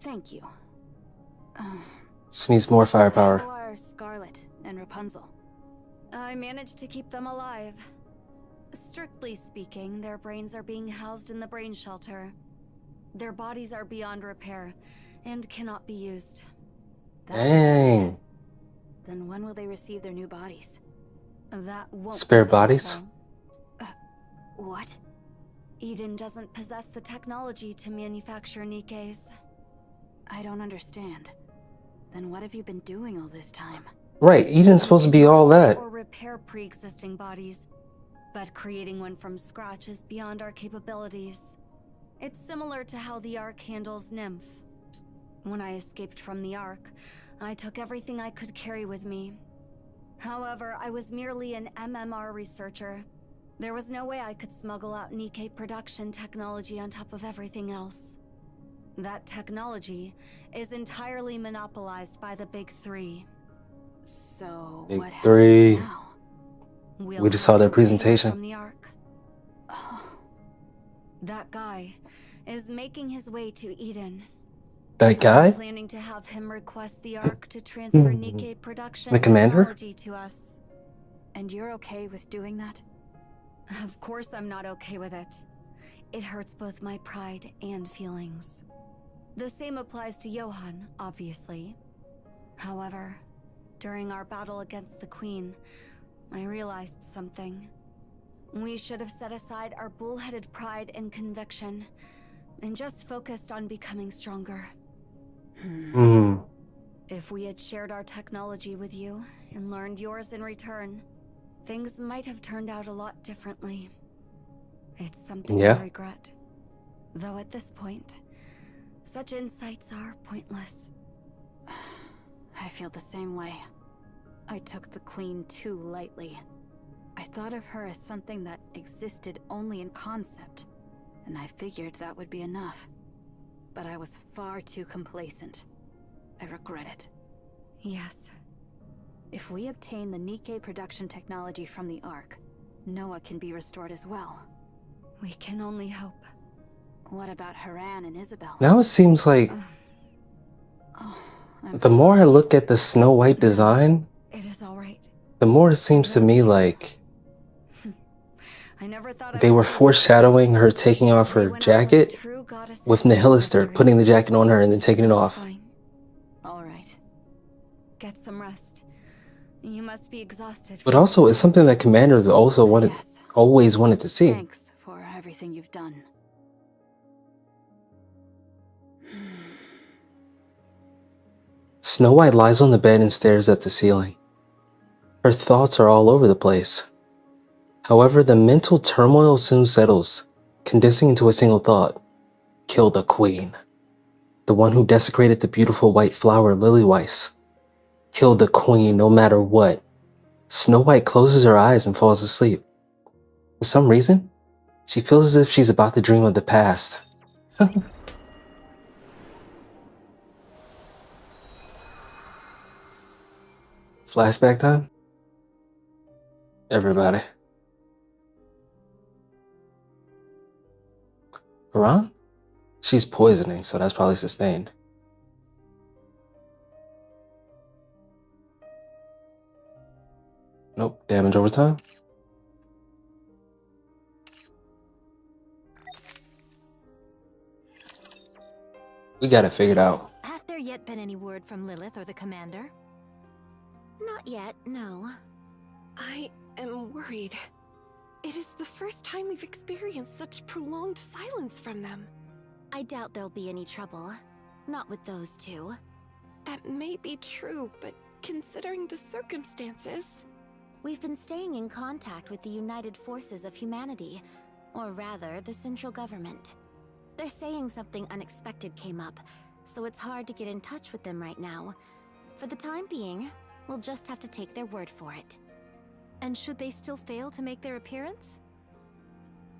Thank you. She needs more firepower. How are Scarlet and Rapunzel? I managed to keep them alive. Strictly speaking, their brains are being housed in the brain shelter. Their bodies are beyond repair and cannot be used. Dang. Then when will they receive their new bodies? That won't Spare bodies? What? Eden doesn't possess the technology to manufacture Nikkes. I don't understand. Then what have you been doing all this time? Right, Eden's supposed to be all that. Or repair pre-existing bodies, but creating one from scratch is beyond our capabilities. It's similar to how the Ark handles Nymph. When I escaped from the Ark, I took everything I could carry with me. However, I was merely an MMR researcher. There was no way I could smuggle out Nikke production technology on top of everything else. That technology is entirely monopolized by the Big Three. So Big what Three. happens now? We just saw their presentation. From the Ark. That guy is making his way to Eden. That guy? I'm planning to have him request the Ark to transfer Nikke production The commander? technology to us. And you're okay with doing that? Of course I'm not okay with it. It hurts both my pride and feelings. The same applies to Johan, obviously. However, during our battle against the Queen, I realized something. We should have set aside our bullheaded pride and conviction, and just focused on becoming stronger. If we had shared our technology with you, and learned yours in return, things might have turned out a lot differently. It's something I regret. Though at this point, such insights are pointless. I feel the same way. I took the Queen too lightly. I thought of her as something that existed only in concept, and I figured that would be enough. But I was far too complacent. I regret it. Yes. If we obtain the Nikke production technology from the Ark, Noah can be restored as well. We can only hope. What about Harran and Isabel? Now it seems like the more I look at the Snow White design, It is all right. the more it seems to me like I never thought they were foreshadowing her taking off her jacket with Nihilister, putting the jacket on her and then taking it off. All right. Get some rest. You must be exhausted. But also, it's something that Commander also always wanted to see. Thanks for everything you've done. Snow White lies on the bed and stares at the ceiling. Her thoughts are all over the place. However, the mental turmoil soon settles, condensing into a single thought. Kill the Queen. The one who desecrated the beautiful white flower Lilyweiss. Kill the Queen no matter what. Snow White closes her eyes and falls asleep. For some reason, she feels as if she's about to dream of the past. Flashback time? Everybody. Harran? She's poisoning, so that's probably sustained. Nope, damage over time. We got it figured out. Has there yet been any word from Lilith or the commander? Not yet, no. I am worried. It is the first time we've experienced such prolonged silence from them. I doubt there'll be any trouble. Not with those two. That may be true, but considering the circumstances... We've been staying in contact with the United Forces of Humanity, or rather, the central government. They're saying something unexpected came up, so it's hard to get in touch with them right now. For the time being, we'll just have to take their word for it. And should they still fail to make their appearance?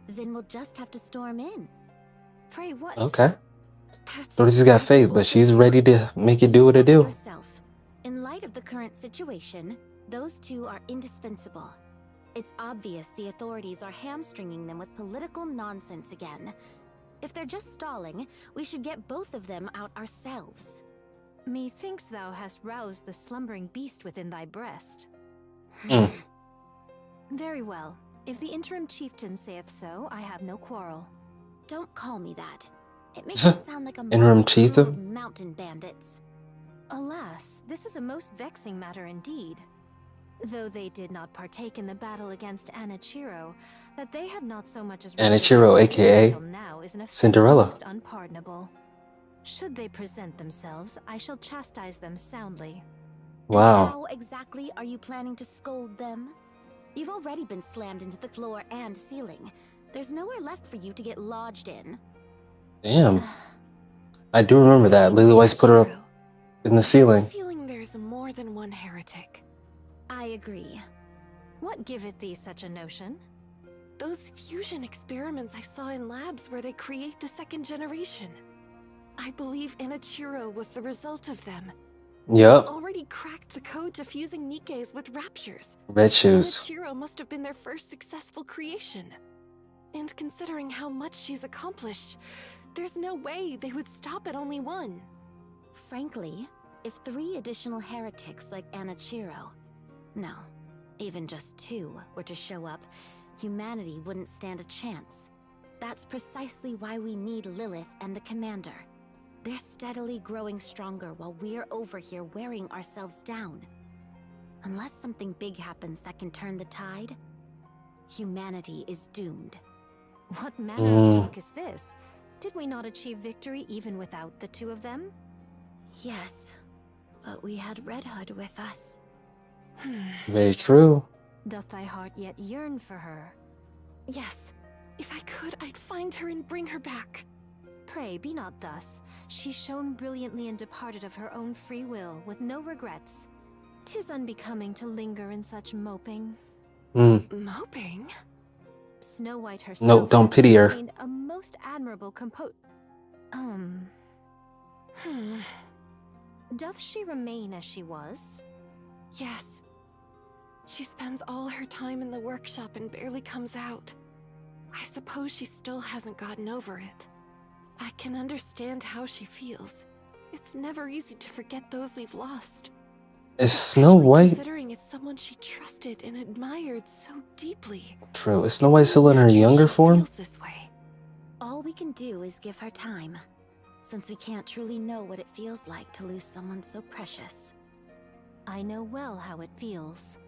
Then we'll just have to storm in. Pray what? Okay. Dorothy's got faith, but she's ready to make it do what it do. Yourself. In light of the current situation, those two are indispensable. It's obvious the authorities are hamstringing them with political nonsense again. If they're just stalling, we should get both of them out ourselves. Methinks thou hast roused the slumbering beast within thy breast. Very well. If the interim chieftain saith so, I have no quarrel. Don't call me that. It makes me sound like a Interim motley crew chieftain? of mountain bandits. Alas, this is a most vexing matter indeed. Though they did not partake in the battle against Anichiro, that they have not so much as Anichiro, aka until now, is an offense Cinderella. most unpardonable. Should they present themselves, I shall chastise them soundly. Wow. How exactly are you planning to scold them? You've already been slammed into the floor and ceiling. There's nowhere left for you to get lodged in. Damn. I do remember that. Lillywhite's put her up in the ceiling. I have a feeling there's more than one heretic. I agree. What giveth thee such a notion? Those fusion experiments I saw in labs where they create the second generation. I believe Inichiro was the result of them. Yep. They already cracked the code to fusing Nikkes with Raptures. Red shoes. Inichiro must have been their first successful creation. And considering how much she's accomplished, there's no way they would stop at only one. Frankly, if 3 additional heretics like Inichiro, no, even just 2 were to show up, humanity wouldn't stand a chance. That's precisely why we need Lilith and the Commander. They're steadily growing stronger while we're over here wearing ourselves down. Unless something big happens that can turn the tide, humanity is doomed. What manner of talk is this? Did we not achieve victory even without the 2 of them? Yes, but we had Red Hood with us. Very true. Doth thy heart yet yearn for her? Yes. If I could, I'd find her and bring her back. Pray, be not thus. She shone brilliantly and departed of her own free will, with no regrets. 'Tis unbecoming to linger in such moping. Moping? Snow White herself No, don't pity her. maintained a most admirable Doth she remain as she was? Yes. She spends all her time in the workshop and barely comes out. I suppose she still hasn't gotten over it. I can understand how she feels. It's never easy to forget those we've lost. Is Snow White... Considering it's someone she trusted and admired so deeply. True. Is Snow White still in her younger form? This way. All we can do is give her time, since we can't truly know what it feels like to lose someone so precious. I know well how it feels.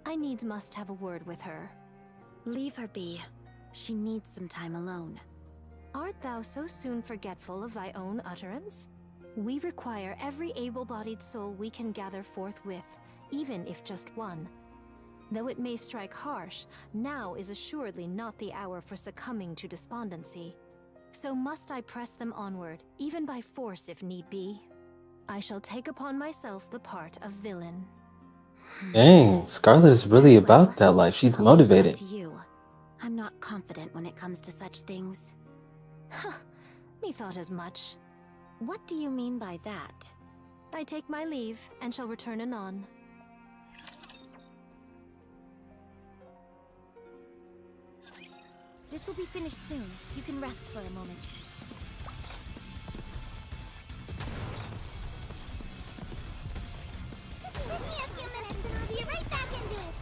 I needs must have a word with her. Leave her be. She needs some time alone. Art thou so soon forgetful of thy own utterance? We require every able-bodied soul we can gather forthwith, even if just one. Though it may strike harsh, now is assuredly not the hour for succumbing to despondency. So must I press them onward, even by force if need be. I shall take upon myself the part of villain. Dang, Scarlet is really about that life. She's motivated. To you. I'm not confident when it comes to such things. Huh, methought as much. What do you mean by that? I take my leave, and shall return anon. This will be finished soon. You can rest for a moment. Give me a few minutes and I'll be right back into it.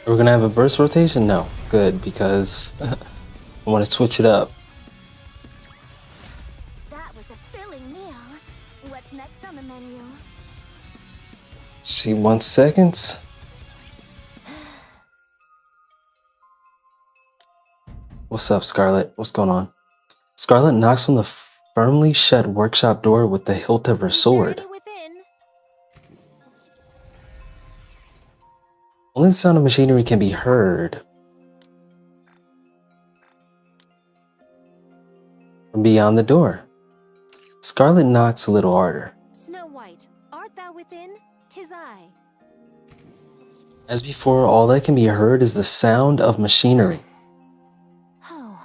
Are we gonna have a burst rotation? No. Good, because I want to switch it up. That was a filling meal. What's next on the menu? She wants seconds. What's up, Scarlet? What's going on? Scarlet knocks on the firmly shut workshop door with the hilt of her sword. Only the sound of machinery can be heard from beyond the door. Scarlet knocks a little harder. Snow White, art thou within? 'Tis I. As before, all that can be heard is the sound of machinery. Oh,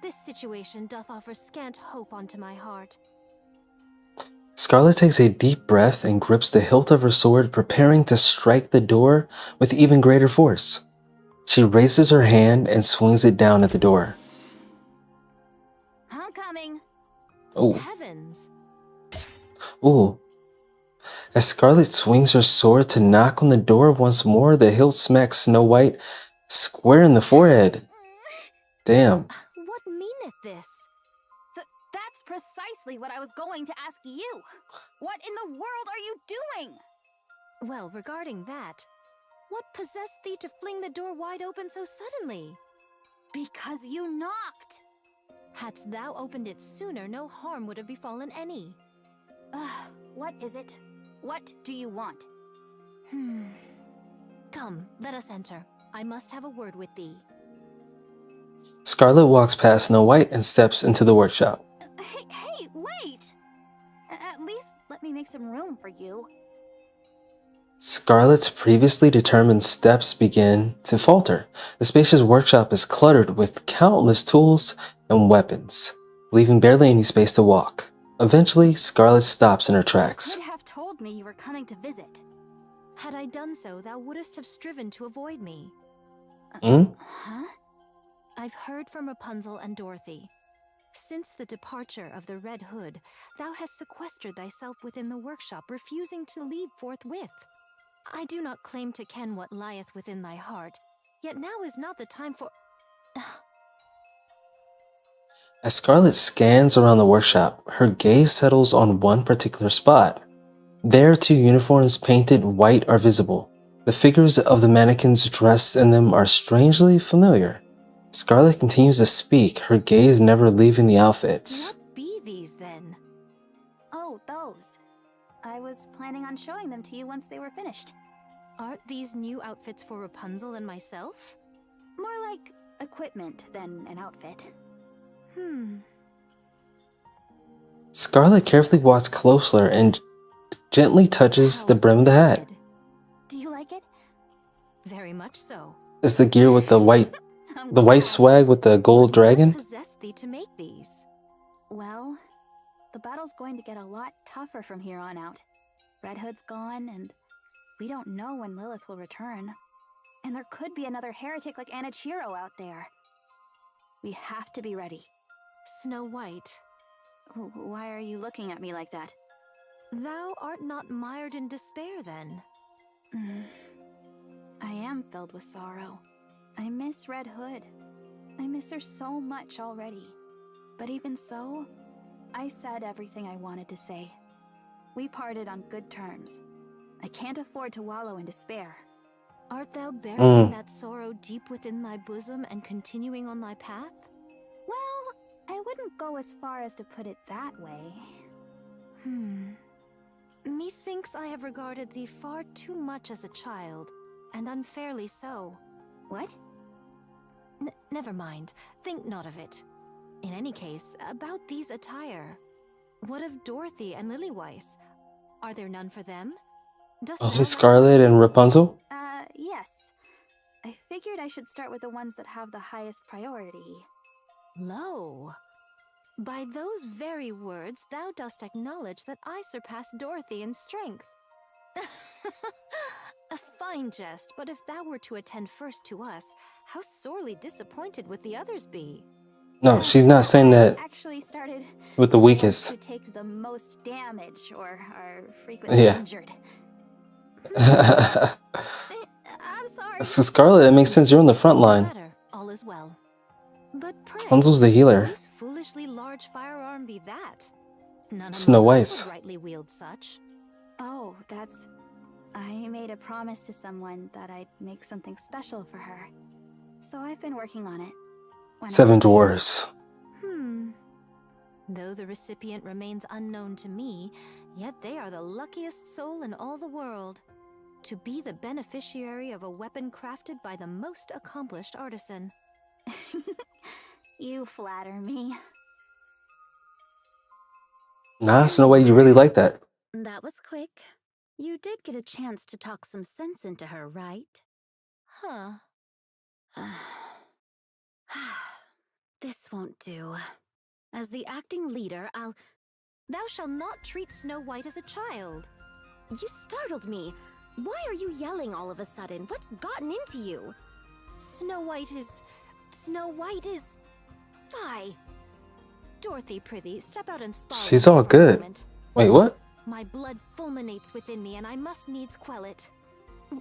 this situation doth offer scant hope unto my heart. Scarlet takes a deep breath and grips the hilt of her sword, preparing to strike the door with even greater force. She raises her hand and swings it down at the door. I'm coming. Oh. Heavens. Ooh. As Scarlet swings her sword to knock on the door once more, the hilt smacks Snow White square in the forehead. Damn. What meaneth this? That's precisely what I was going to ask you. What in the world are you doing? Well, regarding that, what possessed thee to fling the door wide open so suddenly? Because you knocked. Hadst thou opened it sooner, no harm would have befallen any. What is it? What do you want? Come, let us enter. I must have a word with thee. Scarlet walks past Snow White and steps into the workshop. Hey, wait! At least let me make some room for you. Scarlet's previously determined steps begin to falter. The spacious workshop is cluttered with countless tools and weapons, leaving barely any space to walk. Eventually, Scarlet stops in her tracks. You could have told me you were coming to visit. Had I done so, thou wouldst have striven to avoid me. Huh? I've heard from Rapunzel and Dorothy. Since the departure of the Red Hood, thou hast sequestered thyself within the workshop, refusing to leave forthwith. I do not claim to ken what lieth within thy heart, yet now is not the time for... As Scarlet scans around the workshop, her gaze settles on one particular spot. There, two uniforms painted white are visible. The figures of the mannequins dressed in them are strangely familiar. Scarlet continues to speak, her gaze never leaving the outfits. What be these then? Oh, those. I was planning on showing them to you once they were finished. Aren't these new outfits for Rapunzel and myself? More like equipment than an outfit. Scarlet carefully walks closer and gently touches the brim of the hat. Do you like it? Very much so. It's the gear with the white swag with the gold dragon. What possessed thee to make these? Well, the battle's going to get a lot tougher from here on out. Red Hood's gone, and we don't know when Lilith will return. And there could be another heretic like Anichiro out there. We have to be ready. Snow White. Why are you looking at me like that? Thou art not mired in despair, then? I am filled with sorrow. I miss Red Hood. I miss her so much already. But even so, I said everything I wanted to say. We parted on good terms. I can't afford to wallow in despair. Art thou burying that sorrow deep within thy bosom and continuing on thy path? Well, I wouldn't go as far as to put it that way. Methinks I have regarded thee far too much as a child, and unfairly so. What? Never mind. Think not of it. In any case, about these attire. What of Dorothy and Lilyweiss? Are there none for them? Also Scarlet and Rapunzel? Yes. I figured I should start with the ones that have the highest priority. Lo! By those very words, thou dost acknowledge that I surpass Dorothy in strength. A fine jest, but if thou were to attend first to us, how sorely disappointed would the others be? No, she's not saying that actually started with the weakest. To take the most damage or are frequently injured. I'm sorry. So Scarlet, that makes sense. You're on the front line. All is well. But pray, Rapunzel's the healer. whose foolishly large firearm be that? None Snow among us White. would rightly wield such. Oh, that's... I made a promise to someone that I'd make something special for her. So I've been working on it. Seven dwarves. Though the recipient remains unknown to me, yet they are the luckiest soul in all the world. To be the beneficiary of a weapon crafted by the most accomplished artisan. You flatter me. Nah, Snow White, you really like that. That was quick. You did get a chance to talk some sense into her, right? Huh. This won't do. As the acting leader, Thou shalt not treat Snow White as a child. You startled me. Why are you yelling all of a sudden? What's gotten into you? Snow White is... Fie! Dorothy, prithee, step out and spar. She's all good. Wait, what? My blood fulminates within me, and I must needs quell it.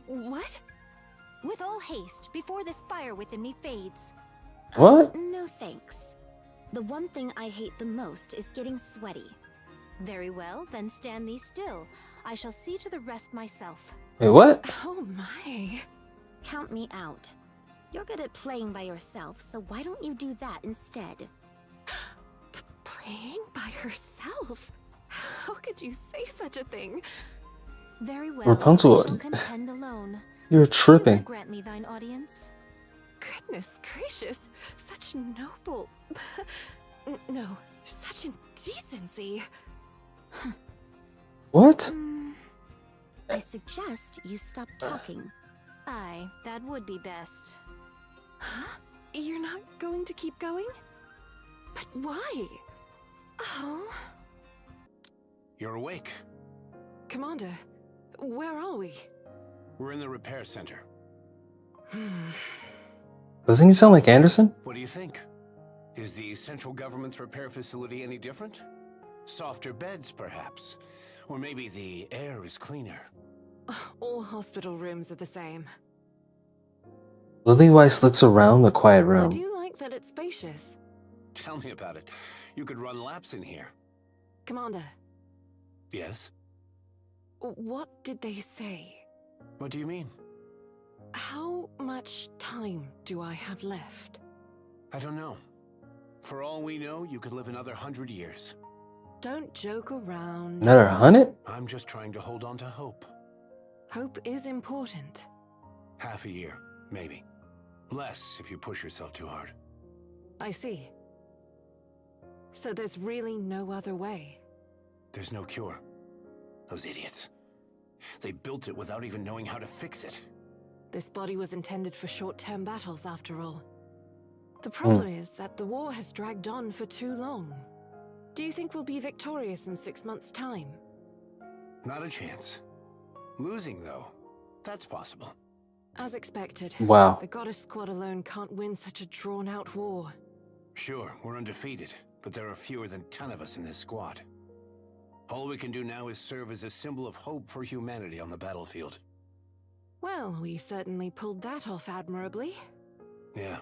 What? With all haste, before this fire within me fades. What? No thanks. The one thing I hate the most is getting sweaty. Very well, then stand thee still. I shall see to the rest myself. Wait, what? Oh my. Count me out. You're good at playing by yourself, so why don't you do that instead? Staying by herself? How could you say such a thing? Very well. Rapunzel, I shall contend alone. you're Do tripping. grant me thine audience. Goodness gracious, such noble... no, such indecency. What? I suggest you stop talking. Aye, that would be best. Huh? You're not going to keep going? But why? Oh... You're awake. Commander, where are we? We're in the repair center. Doesn't he sound like Andersen? What do you think? Is the central government's repair facility any different? Softer beds, perhaps? Or maybe the air is cleaner? All hospital rooms are the same. Lily Weiss looks around the quiet I room. do like that it's spacious. Tell me about it. You could run laps in here. Commander, Yes? what did they say? What do you mean? How much time do I have left? I don't know. For all we know, you could live another 100 years. Don't joke around. Another 100? I'm just trying to hold on to hope. Hope is important. Half a year, maybe. Less if you push yourself too hard. I see. So there's really no other way. There's no cure. Those idiots. They built it without even knowing how to fix it. This body was intended for short-term battles, after all. The problem is that the war has dragged on for too long. Do you think we'll be victorious in 6 months' time? Not a chance. Losing, though, that's possible. As expected. Wow. The Goddess Squad alone can't win such a drawn-out war. Sure, we're undefeated, but there are fewer than 10 of us in this squad. All we can do now is serve as a symbol of hope for humanity on the battlefield. Well, we certainly pulled that off admirably. Yeah,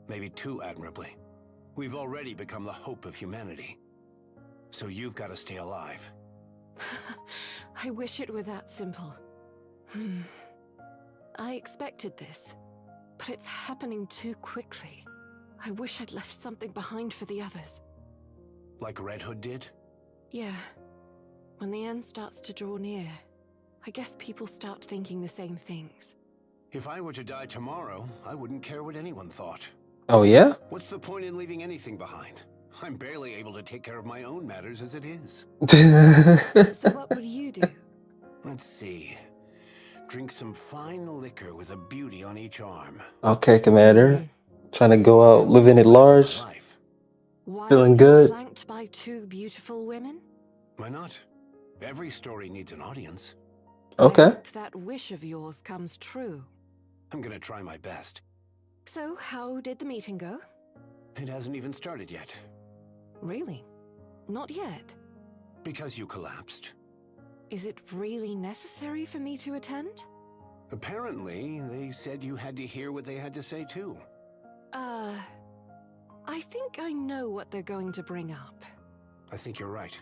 maybe too admirably. We've already become the hope of humanity. So you've got to stay alive. I wish it were that simple. I expected this, but it's happening too quickly. I wish I'd left something behind for the others. Like Red Hood did? Yeah. When the end starts to draw near, I guess people start thinking the same things. If I were to die tomorrow, I wouldn't care what anyone thought. Oh, yeah? What's the point in leaving anything behind? I'm barely able to take care of my own matters as it is. So what would you do? Let's see. Drink some fine liquor with a beauty on each arm. Okay, Commander. Trying to go out living at large. Why Feeling good. Flanked by 2 beautiful women? Why not? Every story needs an audience. Okay. I hope that wish of yours comes true. I'm gonna try my best. So, how did the meeting go? It hasn't even started yet. Really? Not yet? Because you collapsed. Is it really necessary for me to attend? Apparently, they said you had to hear what they had to say too. I think I know what they're going to bring up. I think you're right.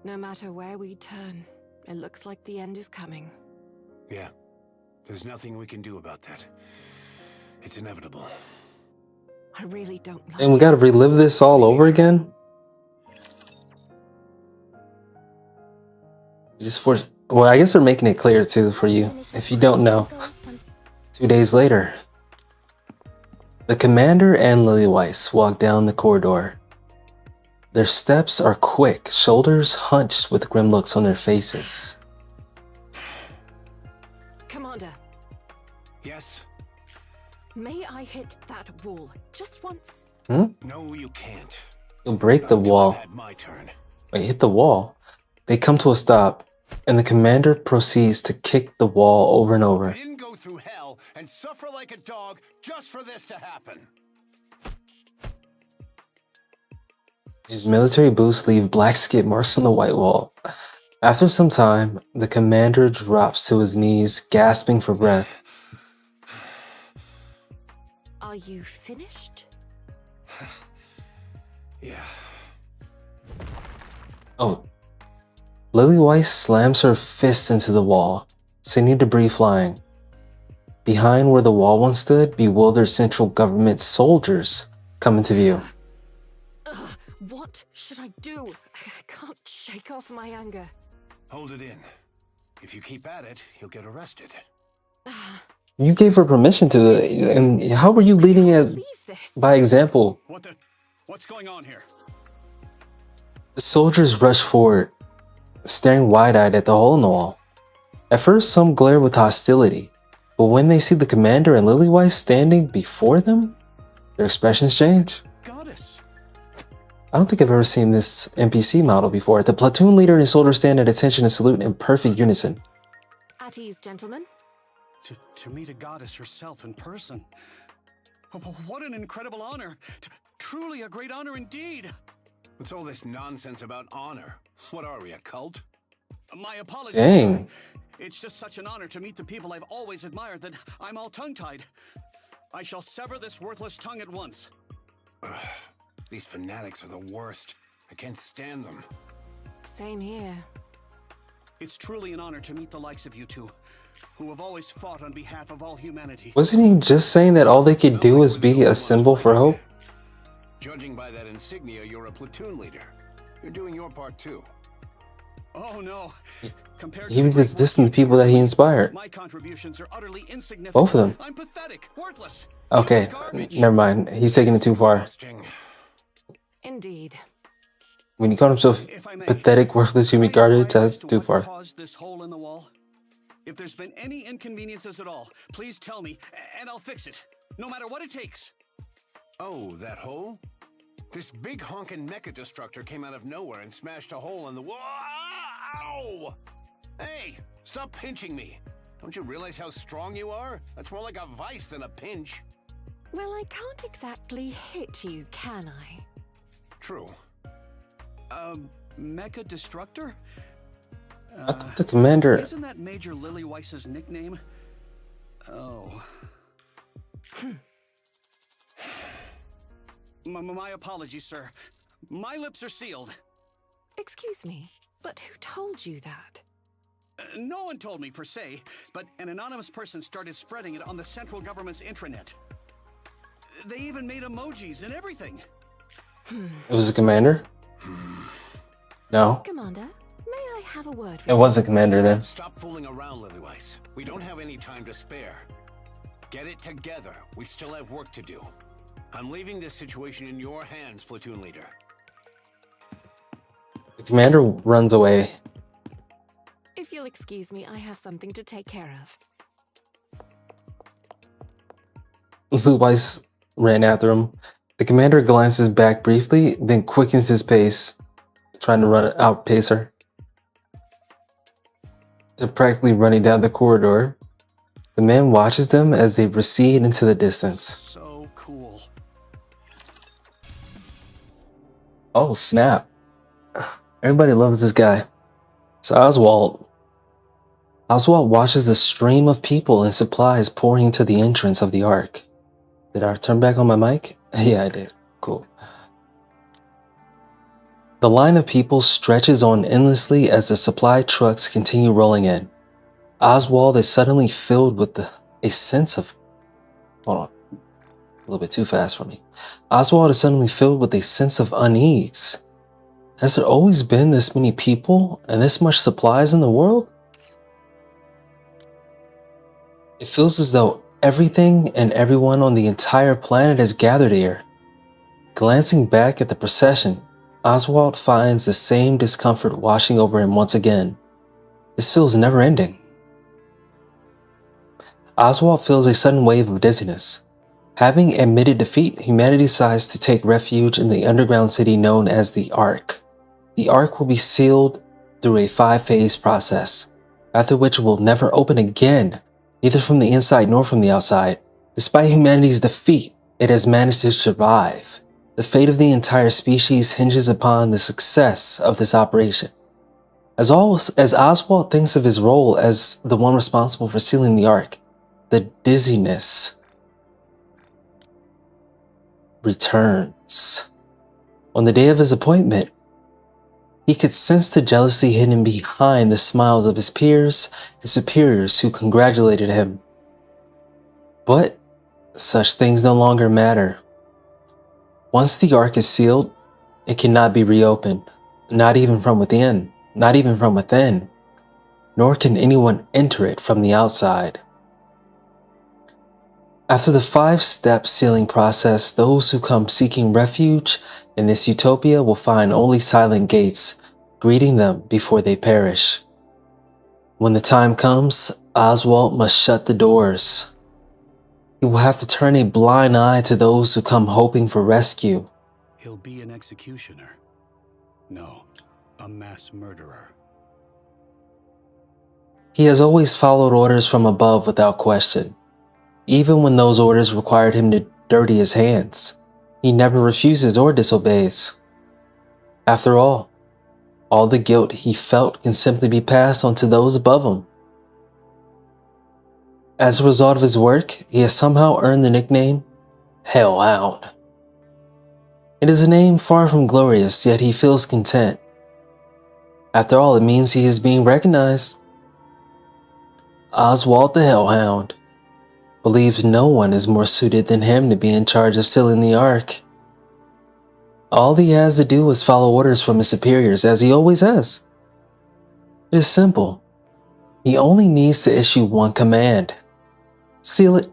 No matter where we turn, it looks like the end is coming. Yeah. There's nothing we can do about that. It's inevitable. I really don't like And we gotta relive this all over again? Just for... Well, I guess they're making it clear, too, for you, if you don't know. 2 days later, the Commander and Lily Weiss walk down the corridor. Their steps are quick, shoulders hunched with grim looks on their faces. Commander, Yes? may I hit that wall just once? No, you can't. You'll break the wall. Had my turn. Wait, hit the wall. They come to a stop, and the Commander proceeds to kick the wall over and over. I didn't go through hell and suffer like a dog just for this to happen. His military boots leave black skid marks on the white wall. After some time, the Commander drops to his knees, gasping for breath. Are you finished? Yeah. Oh. Lily Weiss slams her fist into the wall, sending debris flying. Behind where the wall once stood, bewildered central government soldiers come into view. What should I do? I can't shake off my anger. Hold it in. If you keep at it, you'll get arrested. You gave her permission to, and how were you leading it by example? What's going on here? The soldiers rush forward, staring wide-eyed at the hole in the wall. At first, some glare with hostility, but when they see the commander and Lilywhite standing before them, their expressions change. I don't think I've ever seen this NPC model before. The platoon leader and soldiers stand at attention and salute in perfect unison. At ease, gentlemen. To meet a goddess herself in person. What an incredible honor. Truly a great honor indeed. What's all this nonsense about honor? What are we, a cult? My apologies. Dang. It's just such an honor to meet the people I've always admired that I'm all tongue-tied. I shall sever this worthless tongue at once. These fanatics are the worst. I can't stand them. Same here. It's truly an honor to meet the likes of you two, who have always fought on behalf of all humanity. Wasn't he just saying that all they could do was be a symbol for hope? Judging by that insignia, you're a platoon leader. You're doing your part too. Oh no. He was just dissing the people that he inspired. My contributions are utterly insignificant. Both of them. I'm pathetic, worthless. Okay, never mind. He's taking it too far. Indeed. When he called himself pathetic, worthless human garbage, that's too far. This hole in the wall. If there's been any inconveniences at all, please tell me, and I'll fix it. No matter what it takes. Oh, that hole? This big honkin' mecha destructor came out of nowhere and smashed a hole in the wall. Ow! Hey, stop pinching me. Don't you realize how strong you are? That's more like a vice than a pinch. Well, I can't exactly hit you, can I? True. Mecha Destructor? I thought the commander... Isn't that Major Lilywhite's nickname? Oh. My apologies, sir. My lips are sealed. Excuse me, but who told you that? No one told me, per se, but an anonymous person started spreading it on the central government's intranet. They even made emojis and everything. It was the commander? No. Commander, may I have a word with It was the commander then. Stop fooling around, Lilywhite. We don't have any time to spare. Get it together. We still have work to do. I'm leaving this situation in your hands, platoon leader. The commander runs away. If you'll excuse me, I have something to take care of. Lilywhite ran after him. The commander glances back briefly, then quickens his pace, trying to outpace her. They're practically running down the corridor. The man watches them as they recede into the distance. So cool. Oh, snap. Everybody loves this guy. It's Oswald. Oswald watches the stream of people and supplies pouring into the entrance of the Ark. Did I turn back on my mic? Yeah, I did. Cool. The line of people stretches on endlessly as the supply trucks continue rolling in. Oswald is suddenly filled with a sense of... Hold on. A little bit too fast for me. Oswald is suddenly filled with a sense of unease. Has there always been this many people and this much supplies in the world? It feels as though everything and everyone on the entire planet has gathered here. Glancing back at the procession, Oswald finds the same discomfort washing over him once again. This feels never-ending. Oswald feels a sudden wave of dizziness. Having admitted defeat, humanity decides to take refuge in the underground city known as the Ark. The Ark will be sealed through a 5-phase process, after which it will never open again, neither from the inside nor from the outside. Despite humanity's defeat, it has managed to survive. The fate of the entire species hinges upon the success of this operation. As Oswald thinks of his role as the one responsible for sealing the Ark, the dizziness returns. On the day of his appointment, he could sense the jealousy hidden behind the smiles of his peers and superiors who congratulated him. But such things no longer matter. Once the Ark is sealed, it cannot be reopened, not even from within, nor can anyone enter it from the outside. After the 5-step sealing process, those who come seeking refuge in this utopia will find only silent gates greeting them before they perish. When the time comes, Oswald must shut the doors. He will have to turn a blind eye to those who come hoping for rescue. He'll be an executioner. No, a mass murderer. He has always followed orders from above without question. Even when those orders required him to dirty his hands, he never refuses or disobeys. After all the guilt he felt can simply be passed on to those above him. As a result of his work, he has somehow earned the nickname Hellhound. It is a name far from glorious, yet he feels content. After all, it means he is being recognized. Oswald the Hellhound believes no one is more suited than him to be in charge of sealing the Ark. All he has to do is follow orders from his superiors, as he always has. It is simple. He only needs to issue one command. Seal it.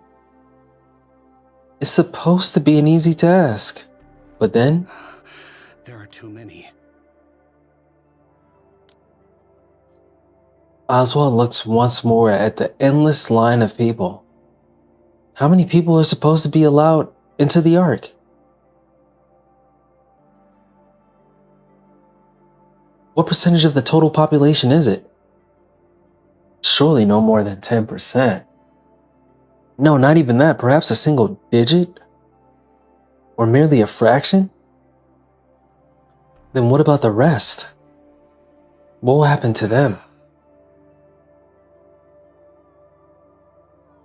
It's supposed to be an easy task, but then There are too many. Oswald looks once more at the endless line of people. How many people are supposed to be allowed into the Ark? What percentage of the total population is it? Surely no more than 10%. No, not even that. Perhaps a single digit? Or merely a fraction? Then what about the rest? What will happen to them?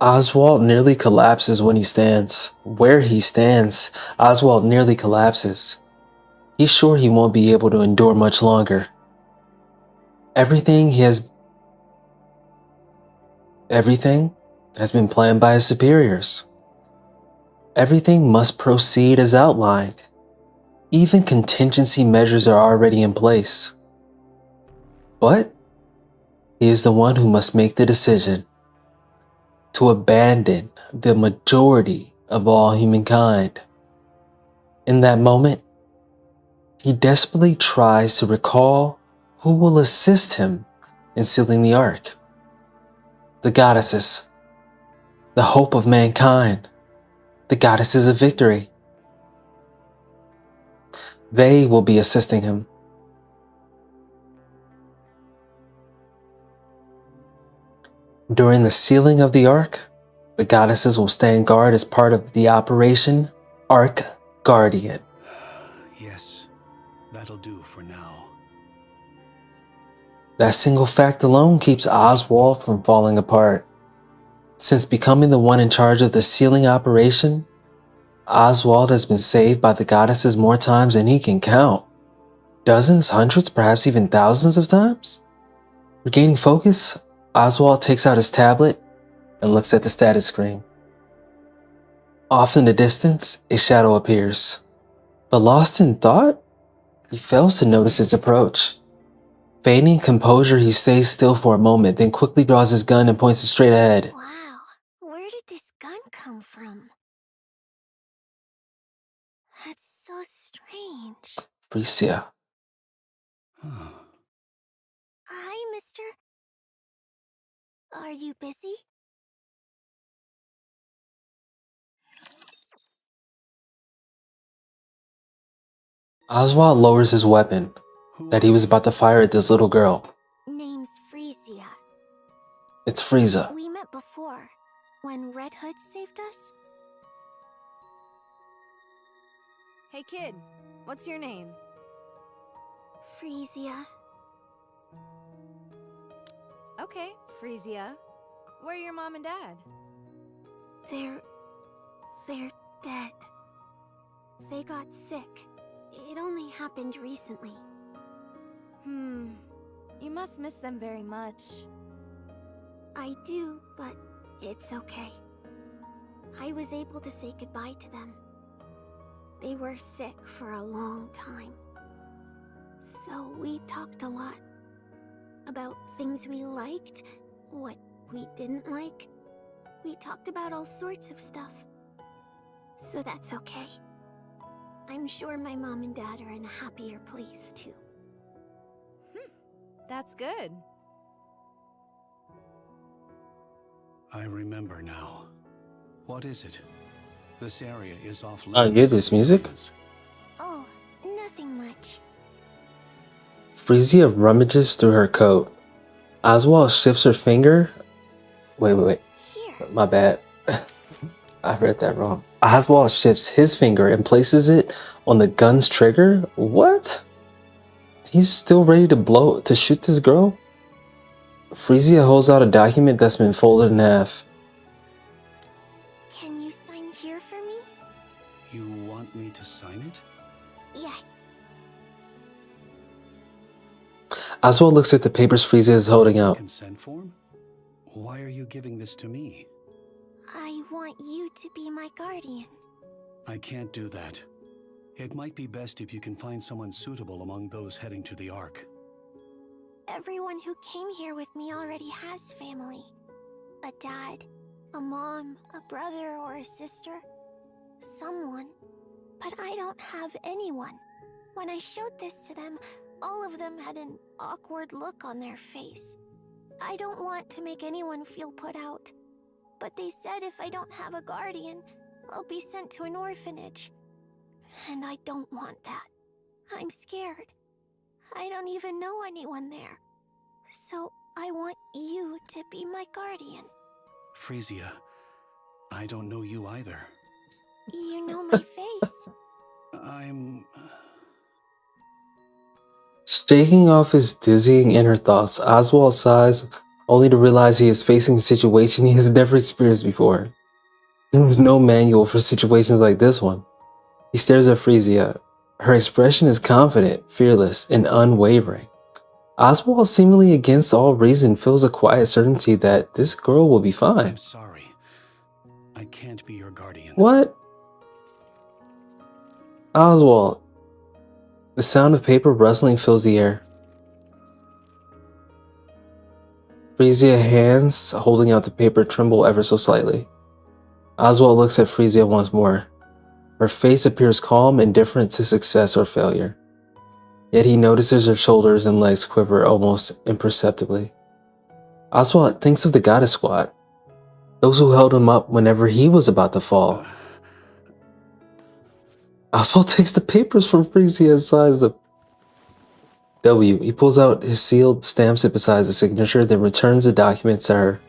Oswald nearly collapses when he stands. Where he stands, Oswald nearly collapses. He's sure he won't be able to endure much longer. Everything has been planned by his superiors. Everything must proceed as outlined. Even contingency measures are already in place. But he is the one who must make the decision to abandon the majority of all humankind. In that moment, he desperately tries to recall who will assist him in sealing the Ark. The goddesses, the hope of mankind, the goddesses of victory. They will be assisting him. During the sealing of the Ark, the goddesses will stand guard as part of the operation Ark Guardian. Yes, that'll do for now. That single fact alone keeps Oswald from falling apart. Since becoming the one in charge of the sealing operation, Oswald has been saved by the goddesses more times than he can count. Dozens, hundreds, perhaps even thousands of times? Regaining focus, Oswald takes out his tablet and looks at the status screen. Off in the distance, a shadow appears. But lost in thought, he fails to notice its approach. Feigning composure, he stays still for a moment, then quickly draws his gun and points it straight ahead. Wow, where did this gun come from? That's so strange. Freesia. Hi, mister. Are you busy? Oswald lowers his weapon that he was about to fire at this little girl. Name's Freesia. It's Freesia. We met before, when Red Hood saved us. Hey kid, what's your name? Freesia. Okay, Freesia. Where are your mom and dad? They're dead. They got sick. It only happened recently. You must miss them very much. I do, but it's okay. I was able to say goodbye to them. They were sick for a long time. So we talked a lot. About things we liked, what we didn't like. We talked about all sorts of stuff. So that's okay. I'm sure my mom and dad are in a happier place too. That's good. I remember now. What is it? This area is off I limits. hear this music. Oh, nothing much. Freesia rummages through her coat. Oswald shifts her finger. Wait. My bad. I read that wrong. Oswald shifts his finger and places it on the gun's trigger. What? He's still ready to shoot this girl? Freesia holds out a document that's been folded in half. Can you sign here for me? You want me to sign it? Yes. Oswald looks at the papers Freesia is holding out. Consent form? Why are you giving this to me? I want you to be my guardian. I can't do that. It might be best if you can find someone suitable among those heading to the Ark. Everyone who came here with me already has family. A dad, a mom, a brother, or a sister. Someone. But I don't have anyone. When I showed this to them, all of them had an awkward look on their face. I don't want to make anyone feel put out. But they said if I don't have a guardian, I'll be sent to an orphanage. And I don't want that. I'm scared. I don't even know anyone there. So I want you to be my guardian. Freesia, I don't know you either. You know my face. I'm... Shaking off his dizzying inner thoughts, Oswald sighs, only to realize he is facing a situation he has never experienced before. There was no manual for situations like this one. He stares at Freesia. Her expression is confident, fearless, and unwavering. Oswald, seemingly against all reason, feels a quiet certainty that this girl will be fine. I'm sorry. I can't be your guardian. What? Oswald. The sound of paper rustling fills the air. Freesia's hands holding out the paper tremble ever so slightly. Oswald looks at Freesia once more. Her face appears calm, indifferent to success or failure. Yet he notices her shoulders and legs quiver almost imperceptibly. Oswald thinks of the Goddess Squad, those who held him up whenever he was about to fall. Oswald takes the papers from Freesia and signs them. W. He pulls out his seal, stamps it beside the signature, then returns the document to her.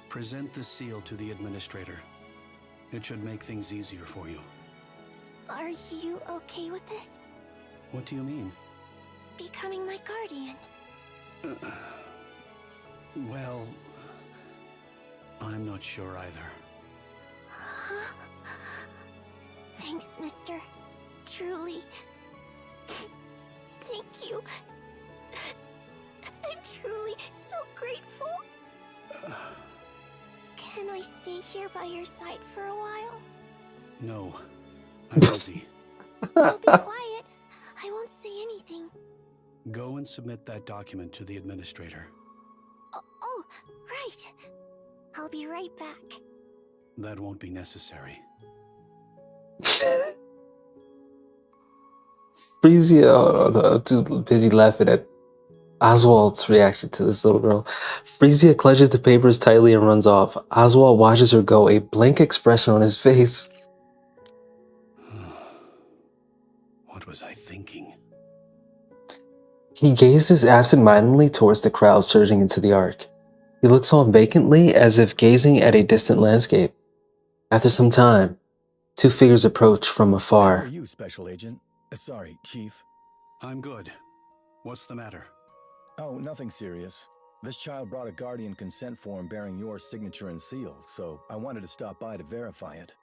Present the seal to the administrator. It should make things easier for you. Are you okay with this? What do you mean? Becoming my guardian. Well, I'm not sure either. Thanks, mister. Truly. Thank you. I'm truly so grateful. Can I stay here by your side for a while? No, I'm busy. I'll be quiet. I won't say anything. Go and submit that document to the administrator. Oh, right. I'll be right back. That won't be necessary. Freesia, I'm too busy laughing at Oswald's reaction to this little girl. Freesia clutches the papers tightly and runs off. Oswald watches her go, a blank expression on his face. What was I thinking? He gazes absent-mindedly towards the crowd surging into the Ark. He looks on vacantly as if gazing at a distant landscape. After some time, two figures approach from afar. How are you, Special Agent? Sorry, Chief. I'm good. What's the matter? Oh, nothing serious. This child brought a Guardian consent form bearing your signature and seal, so I wanted to stop by to verify it.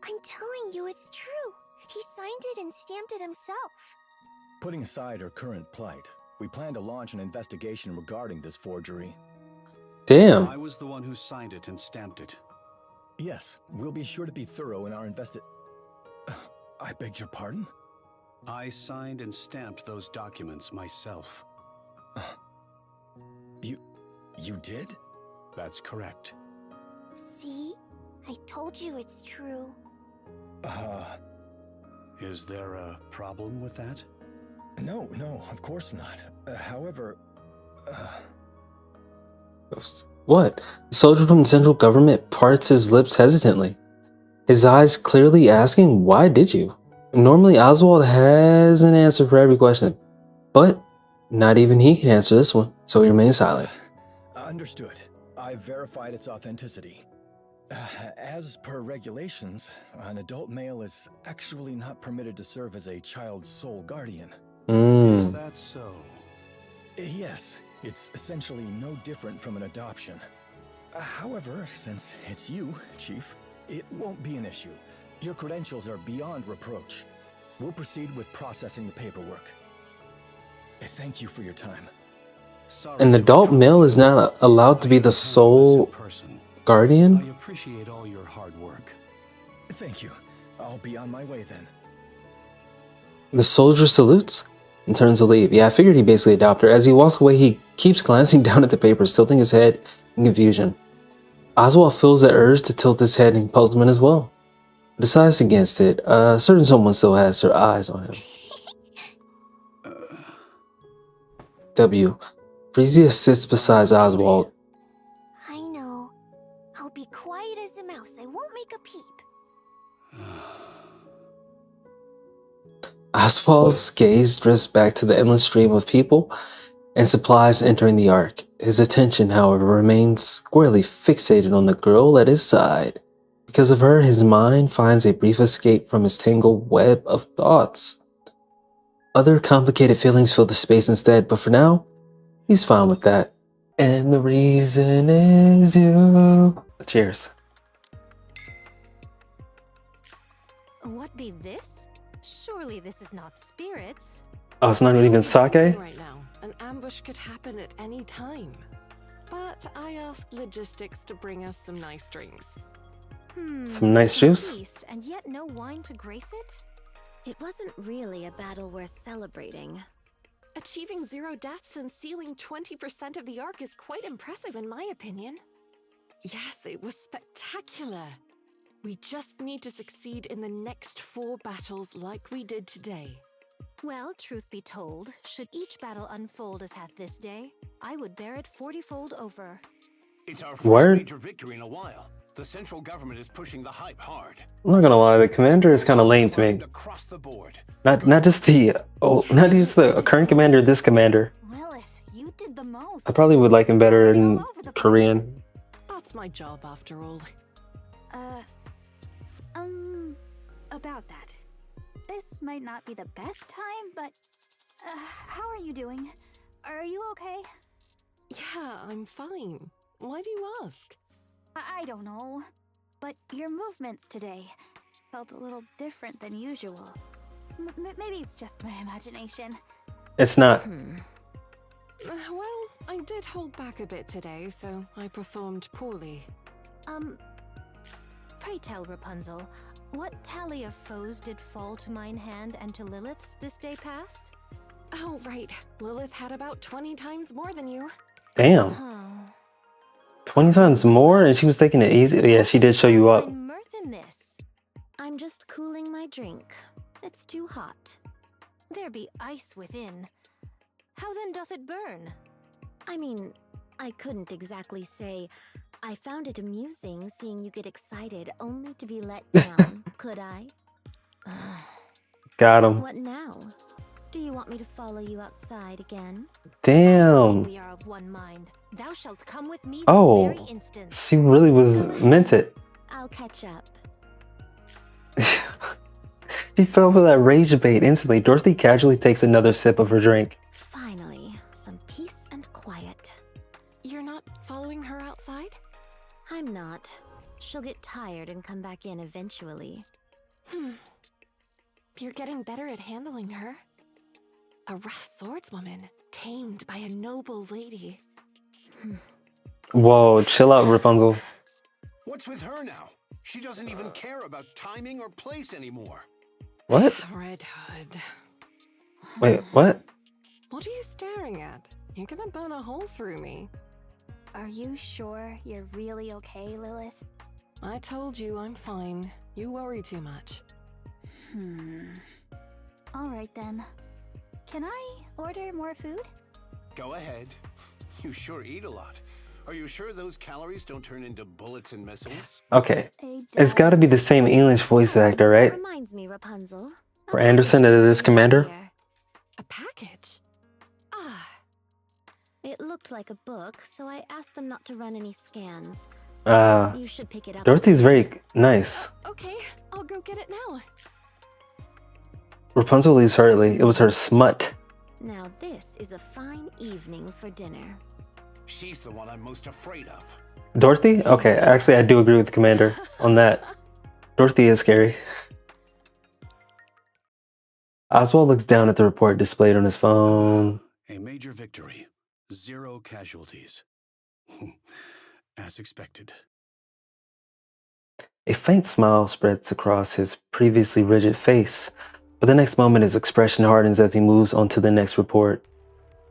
I'm telling you it's true. He signed it and stamped it himself. Putting aside her current plight, we plan to launch an investigation regarding this forgery. Damn. I was the one who signed it and stamped it. Yes, we'll be sure to be thorough in our I beg your pardon? I signed and stamped those documents myself. You did? That's correct. See? I told you it's true. Is there a problem with that? No, of course not. However, What? The soldier from the central government parts his lips hesitantly, his eyes clearly asking, why did you? Normally, Oswald has an answer for every question, but not even he can answer this one, so he remains silent. Understood. I've verified its authenticity. As per regulations, an adult male is actually not permitted to serve as a child's sole guardian. Is that so? Yes, it's essentially no different from an adoption. However, since it's you, Chief, it won't be an issue. Your credentials are beyond reproach. We'll proceed with processing the paperwork. Thank you for your time. An adult male is not allowed to be the sole guardian? I appreciate all your hard work. Thank you. I'll be on my way then. The soldier salutes and turns to leave. Yeah, I figured he basically adopted her. As he walks away, he keeps glancing down at the papers, tilting his head in confusion. Oswald feels the urge to tilt his head in puzzlement as well. Decides against it. Certain someone still has her eyes on him. W. Freesia sits beside Oswald. I know. I'll be quiet as a mouse. I won't make a peep. Oswald's gaze drifts back to the endless stream of people and supplies entering the Ark. His attention, however, remains squarely fixated on the girl at his side. Because of her, his mind finds a brief escape from his tangled web of thoughts. Other complicated feelings fill the space instead, but for now, he's fine with that. And the reason is you. Cheers. What be this? Surely this is not spirits. Oh, it's not even sake? Right now, an ambush could happen at any time. But I asked logistics to bring us some nice drinks. Some nice juice? Feast, and yet no wine to grace it? It wasn't really a battle worth celebrating. Achieving 0 deaths and sealing 20% of the Ark is quite impressive in my opinion. Yes, it was spectacular. We just need to succeed in the next 4 battles like we did today. Well, truth be told, should each battle unfold as hath this day, I would bear it 40-fold over. It's our Word? first major victory in a while. The central government is pushing the hype hard. I'm not gonna lie, the commander is kind of lame to me. Across the board. Not just the current commander, this commander. Lilith, you did the most. I probably would like him better in Korean. That's my job after all. About that. This might not be the best time, but how are you doing? Are you okay? Yeah, I'm fine. Why do you ask? I don't know, but your movements today felt a little different than usual. Maybe it's just my imagination. It's not. Well, I did hold back a bit today, so I performed poorly. Pray tell, Rapunzel, what tally of foes did fall to mine hand and to Lilith's this day past? Oh, right. Lilith had about 20 times more than you. Damn. 20 times more? And she was taking it easy? Yeah, she did show you up. Mirth in this. I'm just cooling my drink. It's too hot. There be ice within. How then doth it burn? I mean, I couldn't exactly say. I found it amusing seeing you get excited only to be let down, could I? Got him. What now? Do you want me to follow you outside again? Damn. We are of one mind. Thou shalt come with me this Oh, very instant. she really was meant it. I'll catch up. She fell for that rage bait instantly. Dorothy casually takes another sip of her drink. Finally, some peace and quiet. You're not following her outside? I'm not. She'll get tired and come back in eventually. You're getting better at handling her. A rough swordswoman, tamed by a noble lady. Whoa, chill out, Rapunzel. What's with her now? She doesn't even care about timing or place anymore. What? Red Hood. Wait, what? What are you staring at? You're gonna burn a hole through me. Are you sure you're really okay, Lilith? I told you I'm fine. You worry too much. Alright then. Can I order more food? Go ahead. You sure eat a lot. Are you sure those calories don't turn into bullets and missiles? Okay. It's gotta be the same English voice actor, right? Reminds me, Rapunzel. For Andersen as this commander? A package? It looked like a book, so I asked them not to run any scans. You should pick it up. Dorothy's very nice. Okay, I'll go get it now. Rapunzel leaves hurriedly. It was her smut. Now this is a fine evening for dinner. She's the one I'm most afraid of. Dorothy? Okay, actually I do agree with the commander on that. Dorothy is scary. Oswald looks down at the report displayed on his phone. A major victory. 0 casualties. As expected. A faint smile spreads across his previously rigid face, but the next moment his expression hardens as he moves on to the next report.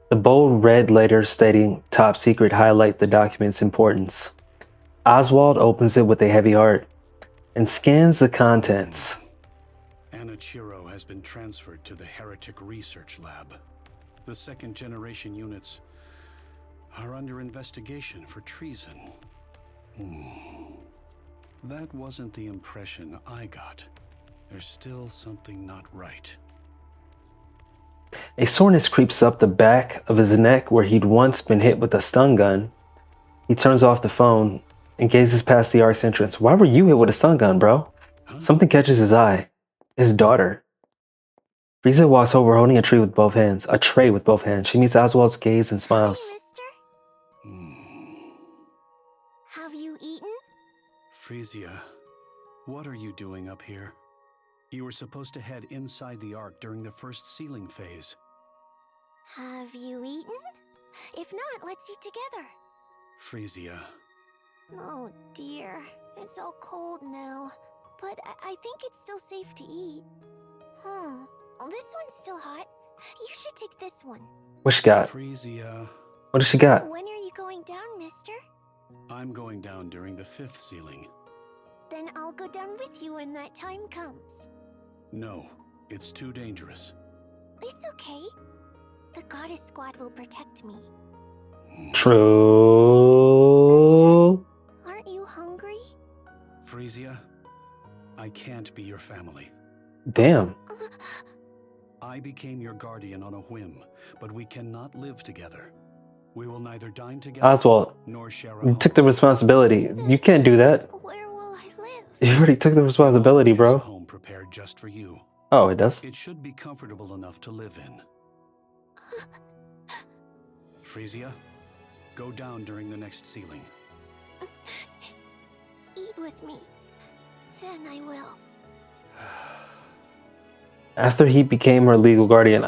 The bold red letters stating top secret highlight the document's importance. Oswald opens it with a heavy heart and scans the contents. Anna Chiro has been transferred to the Heretic Research Lab. The second-generation units are under investigation for treason. That wasn't the impression I got. There's still something not right. A soreness creeps up the back of his neck where he'd once been hit with a stun gun. He turns off the phone and gazes past the Ark's entrance. Why were you hit with a stun gun, bro? Something catches his eye. His daughter. Freesia walks over holding a tray with both hands. She meets Oswald's gaze and smiles. Hi, mister. Have you eaten? Freesia, what are you doing up here? You were supposed to head inside the Ark during the first sealing phase. Have you eaten? If not, let's eat together. Freesia. Oh dear, it's all cold now. But I think it's still safe to eat. Oh, this one's still hot. You should take this one. What she got? Freesia. What does she got? When are you going down, mister? I'm going down during the 5th sealing. Then I'll go down with you when that time comes. No, it's too dangerous. It's okay. The goddess squad will protect me. True. Mister, aren't you hungry? Freesia, I can't be your family. Damn. I became your guardian on a whim, but we cannot live together. We will neither dine together Oswald, nor share a you home. took the responsibility. You can't do that. Where will I live? You already took the responsibility, There's a bro. home prepared just for you. Oh, it does? It should be comfortable enough to live in. Freesia, go down during the next sealing. Eat with me. Then I will. After he became her legal guardian,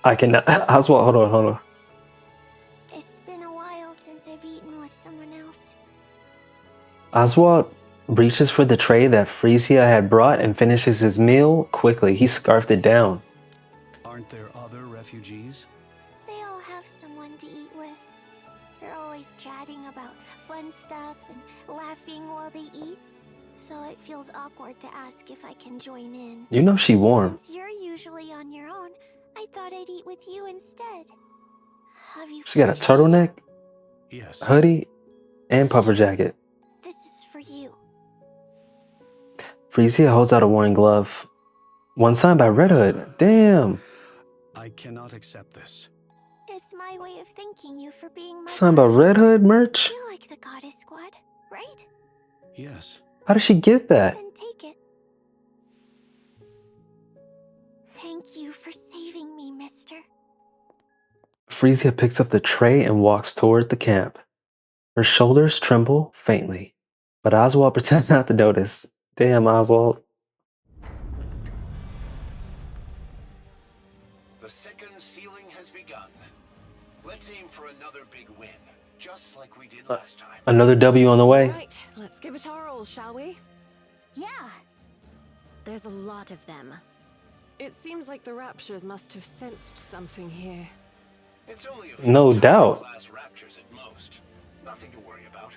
I can... Oswald, hold on. It's been a while since I've eaten with someone else. Oswald reaches for the tray that Freesia had brought and finishes his meal quickly. He scarfed it down. Aren't there other refugees? They all have someone to eat with. They're always chatting about fun stuff and laughing while they eat. So it feels awkward to ask if I can join in. You know she warm. Since you're usually on your own, I thought I'd eat with you instead. Have you She got a turtleneck, Yes. hoodie, and puffer jacket. This is for you. Freesia holds out a worn glove. One signed by Red Hood. Damn. I cannot accept this. It's my way of thanking you for being my Signed by Red Hood merch? You like the goddess squad, right? Yes. How did she get that? Then take it. Thank you for saving me, mister. Freesia picks up the tray and walks toward the camp. Her shoulders tremble faintly, but Oswald pretends not to notice. Damn, Oswald. The second sealing has begun. Let's aim for another big win, just like we did last time. Another W on the way. Right, give it our all, shall we? Yeah. There's a lot of them. It seems like the Raptures must have sensed something here. It's only a No few doubt. class Raptures at most. Nothing to worry about.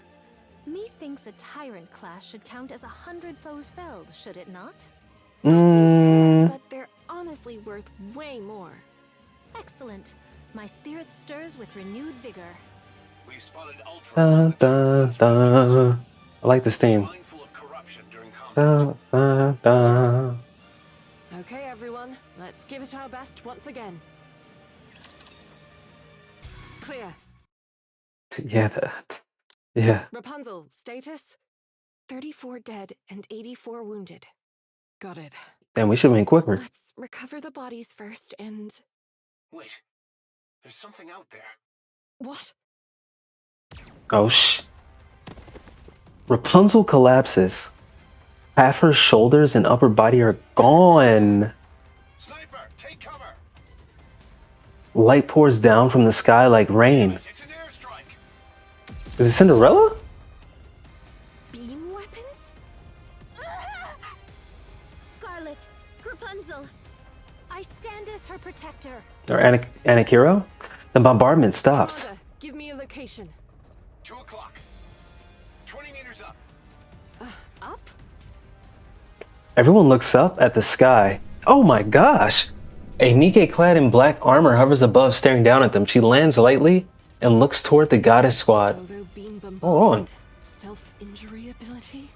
Methinks a tyrant class should count as 100 foes felled, should it not? But they're honestly worth way more. Excellent. My spirit stirs with renewed vigor. We spotted ultra. Dun, dun, dun. I like this theme. Mindful of corruption during combat. Dun, dun, dun. Okay, everyone, let's give it our best once again. Clear. Yeah, that. Yeah. Rapunzel, status? 34 dead and 84 wounded. Got it. Damn, we should have been quicker. Let's recover the bodies first and... Wait, there's something out there. What? Oh, Rapunzel collapses. Half her shoulders and upper body are gone. Sniper, take cover. Light pours down from the sky like rain. It's an airstrike. Is it Cinderella? Beam weapons? Scarlet, Rapunzel, I stand as her protector. Or Anakiro? The bombardment stops. Commander, give me a location. 2 o'clock. 20 meters up. Up? Everyone looks up at the sky. Oh my gosh! A Nikke clad in black armor hovers above, staring down at them. She lands lightly and looks toward the goddess squad. Solo beam Hold on. bombardment. Self-injury ability?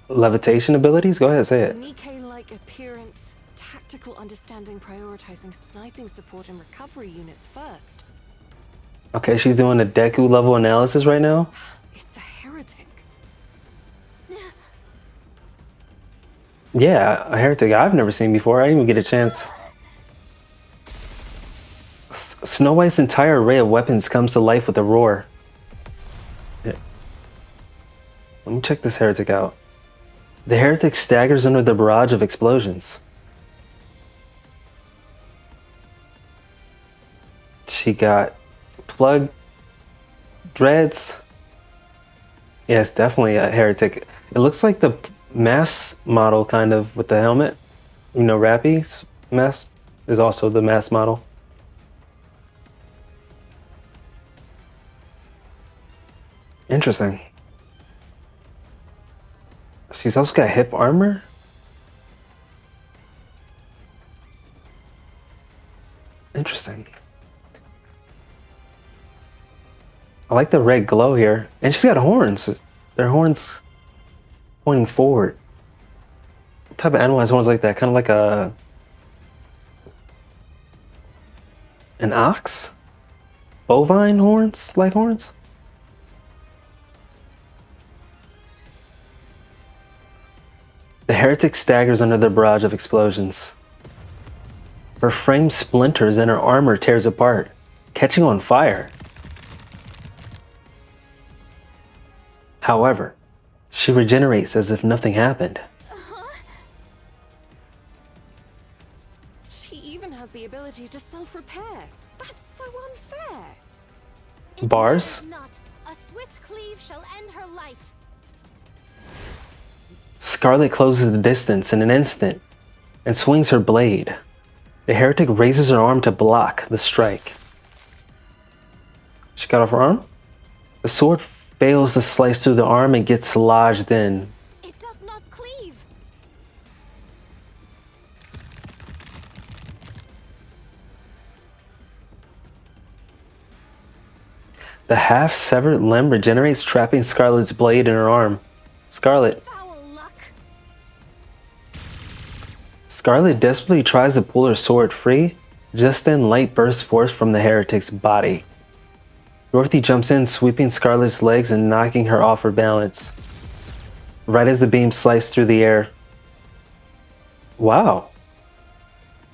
Levitation abilities? Go ahead, say it. Nikke-like appearance, tactical understanding prioritizing sniping support and recovery units first. Okay, she's doing a Deku level analysis right now. It's a heretic. Yeah, a heretic I've never seen before. I didn't even get a chance. Snow White's entire array of weapons comes to life with a roar. Yeah. Let me check this heretic out. The heretic staggers under the barrage of explosions. She got plug dreads. Yeah, it's definitely a heretic. It looks like the mass model kind of with the helmet. You know, Rappy's mask is also the mass model. Interesting. She's also got hip armor. Interesting. I like the red glow here. And she's got horns. They're horns pointing forward. What type of animal has horns like that? Kind of like an ox? Bovine horns? Like horns? The heretic staggers under the barrage of explosions. Her frame splinters and her armor tears apart, catching on fire. However, she regenerates as if nothing happened. She even has the ability to self-repair. That's so unfair. Bars? Not. A swift cleave shall end her life. Scarlet closes the distance in an instant and swings her blade. The heretic raises her arm to block the strike. She cut off her arm? The sword fails to slice through the arm and gets lodged in. It doth not cleave. The half-severed limb regenerates, trapping Scarlet's blade in her arm. Scarlet. Scarlet desperately tries to pull her sword free. Just then, light bursts forth from the heretic's body. Dorothy jumps in, sweeping Scarlet's legs and knocking her off her balance. Right as the beam sliced through the air. Wow.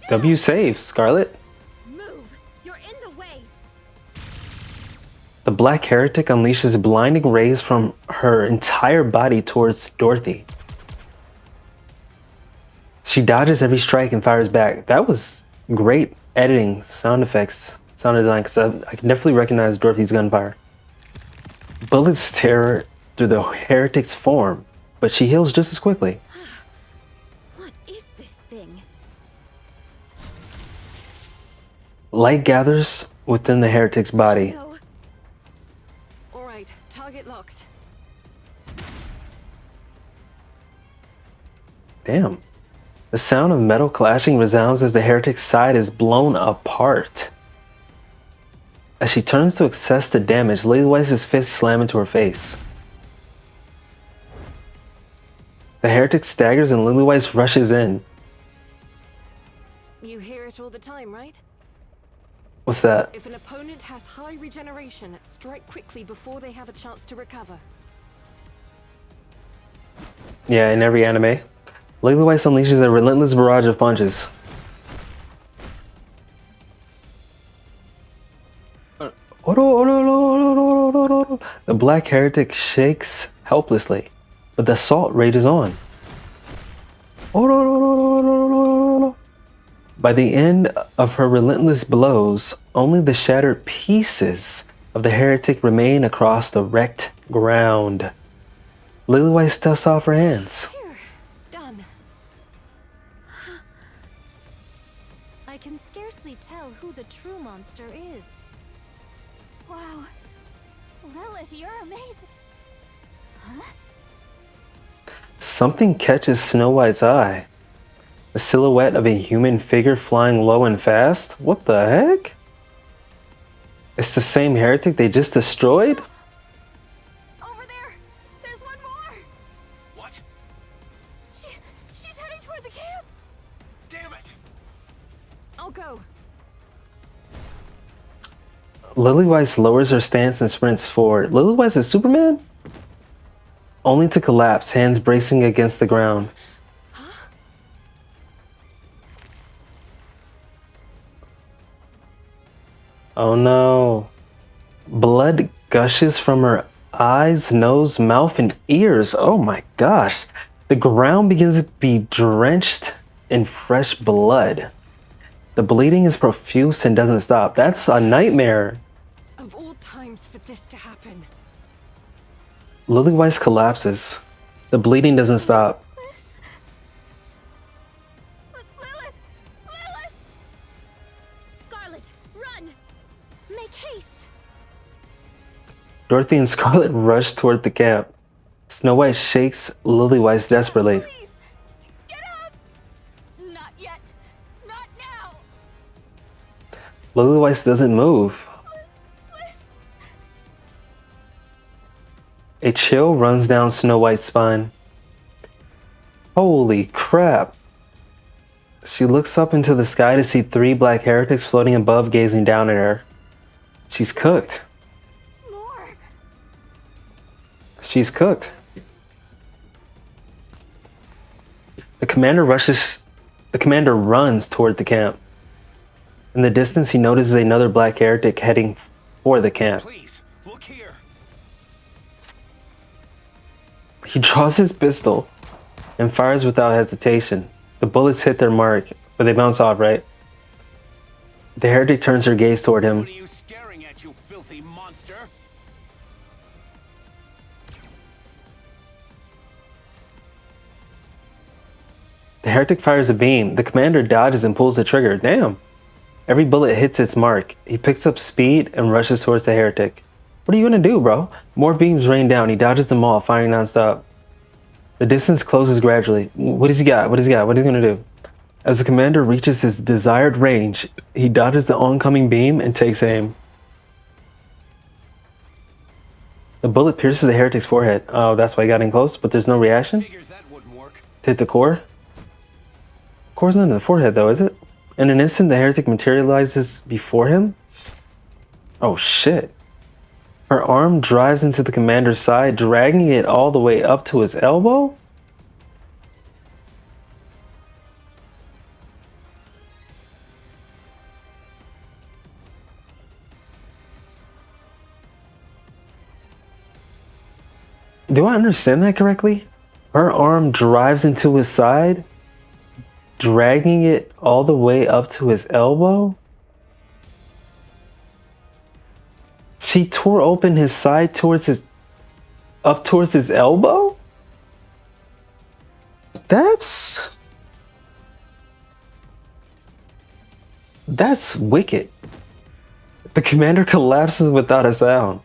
W save, Scarlet. Move. You're in the way. The black heretic unleashes blinding rays from her entire body towards Dorothy. She dodges every strike and fires back. That was great editing, sound effects, sound design, because I can definitely recognize Dorothy's gunfire. Bullets tear through the heretic's form, but she heals just as quickly. What is this thing? Light gathers within the heretic's body. Alright, target locked. Damn. The sound of metal clashing resounds as the heretic's side is blown apart. As she turns to assess the damage, Lilywise's fists slam into her face. The heretic staggers and Lilywise rushes in. You hear it all the time, right? What's that? If an opponent has high regeneration, strike quickly before they have a chance to recover. Yeah, in every anime. Lilywise unleashes a relentless barrage of punches. The black heretic shakes helplessly, but the assault rages on. By the end of her relentless blows, only the shattered pieces of the heretic remain across the wrecked ground. Lilywise dusts off her hands. Done. I can scarcely tell who the true monster is. Wow. Lilith, you're amazing. Huh? Something catches Snow White's eye. A silhouette of a human figure flying low and fast? What the heck? It's the same heretic they just destroyed? Over there! There's one more! What? She's heading toward the camp! Damn it! I'll go. Lilywise lowers her stance and sprints forward. Lilywise is Superman? Only to collapse, hands bracing against the ground. Oh no. Blood gushes from her eyes, nose, mouth, and ears. Oh my gosh. The ground begins to be drenched in fresh blood. The bleeding is profuse and doesn't stop. That's a nightmare. Of all times for this to happen. Lilywise collapses. The bleeding doesn't stop. Scarlet, run! Make haste! Dorothy and Scarlet rush toward the camp. Snow White shakes Lilywise desperately. Not yet! Not now! Lilywise doesn't move. A chill runs down Snow White's spine. Holy crap. She looks up into the sky to see 3 black heretics floating above, gazing down at her. She's cooked. More! She's cooked. The commander runs toward the camp. In the distance, he notices another black heretic heading for the camp. Please, look here. He draws his pistol and fires without hesitation. The bullets hit their mark, but they bounce off, right? The heretic turns her gaze toward him. What are you staring at, you filthy monster? The heretic fires a beam. The commander dodges and pulls the trigger. Damn. Every bullet hits its mark. He picks up speed and rushes towards the heretic. What are you gonna do, bro? More beams rain down. He dodges them all, firing nonstop. The distance closes gradually. What does he got? What does he got? What is he gonna do? As the commander reaches his desired range, he dodges the oncoming beam and takes aim. The bullet pierces the heretic's forehead. Oh, that's why he got in close, but there's no reaction? Figures that wouldn't work. To hit the core? Core's not in the forehead though, is it? In an instant, the heretic materializes before him? Oh shit. Her arm drives into the commander's side, dragging it all the way up to his elbow? Do I understand that correctly? Her arm drives into his side, dragging it all the way up to his elbow? She tore open his side towards his up towards his elbow? That's wicked. The commander collapses without a sound.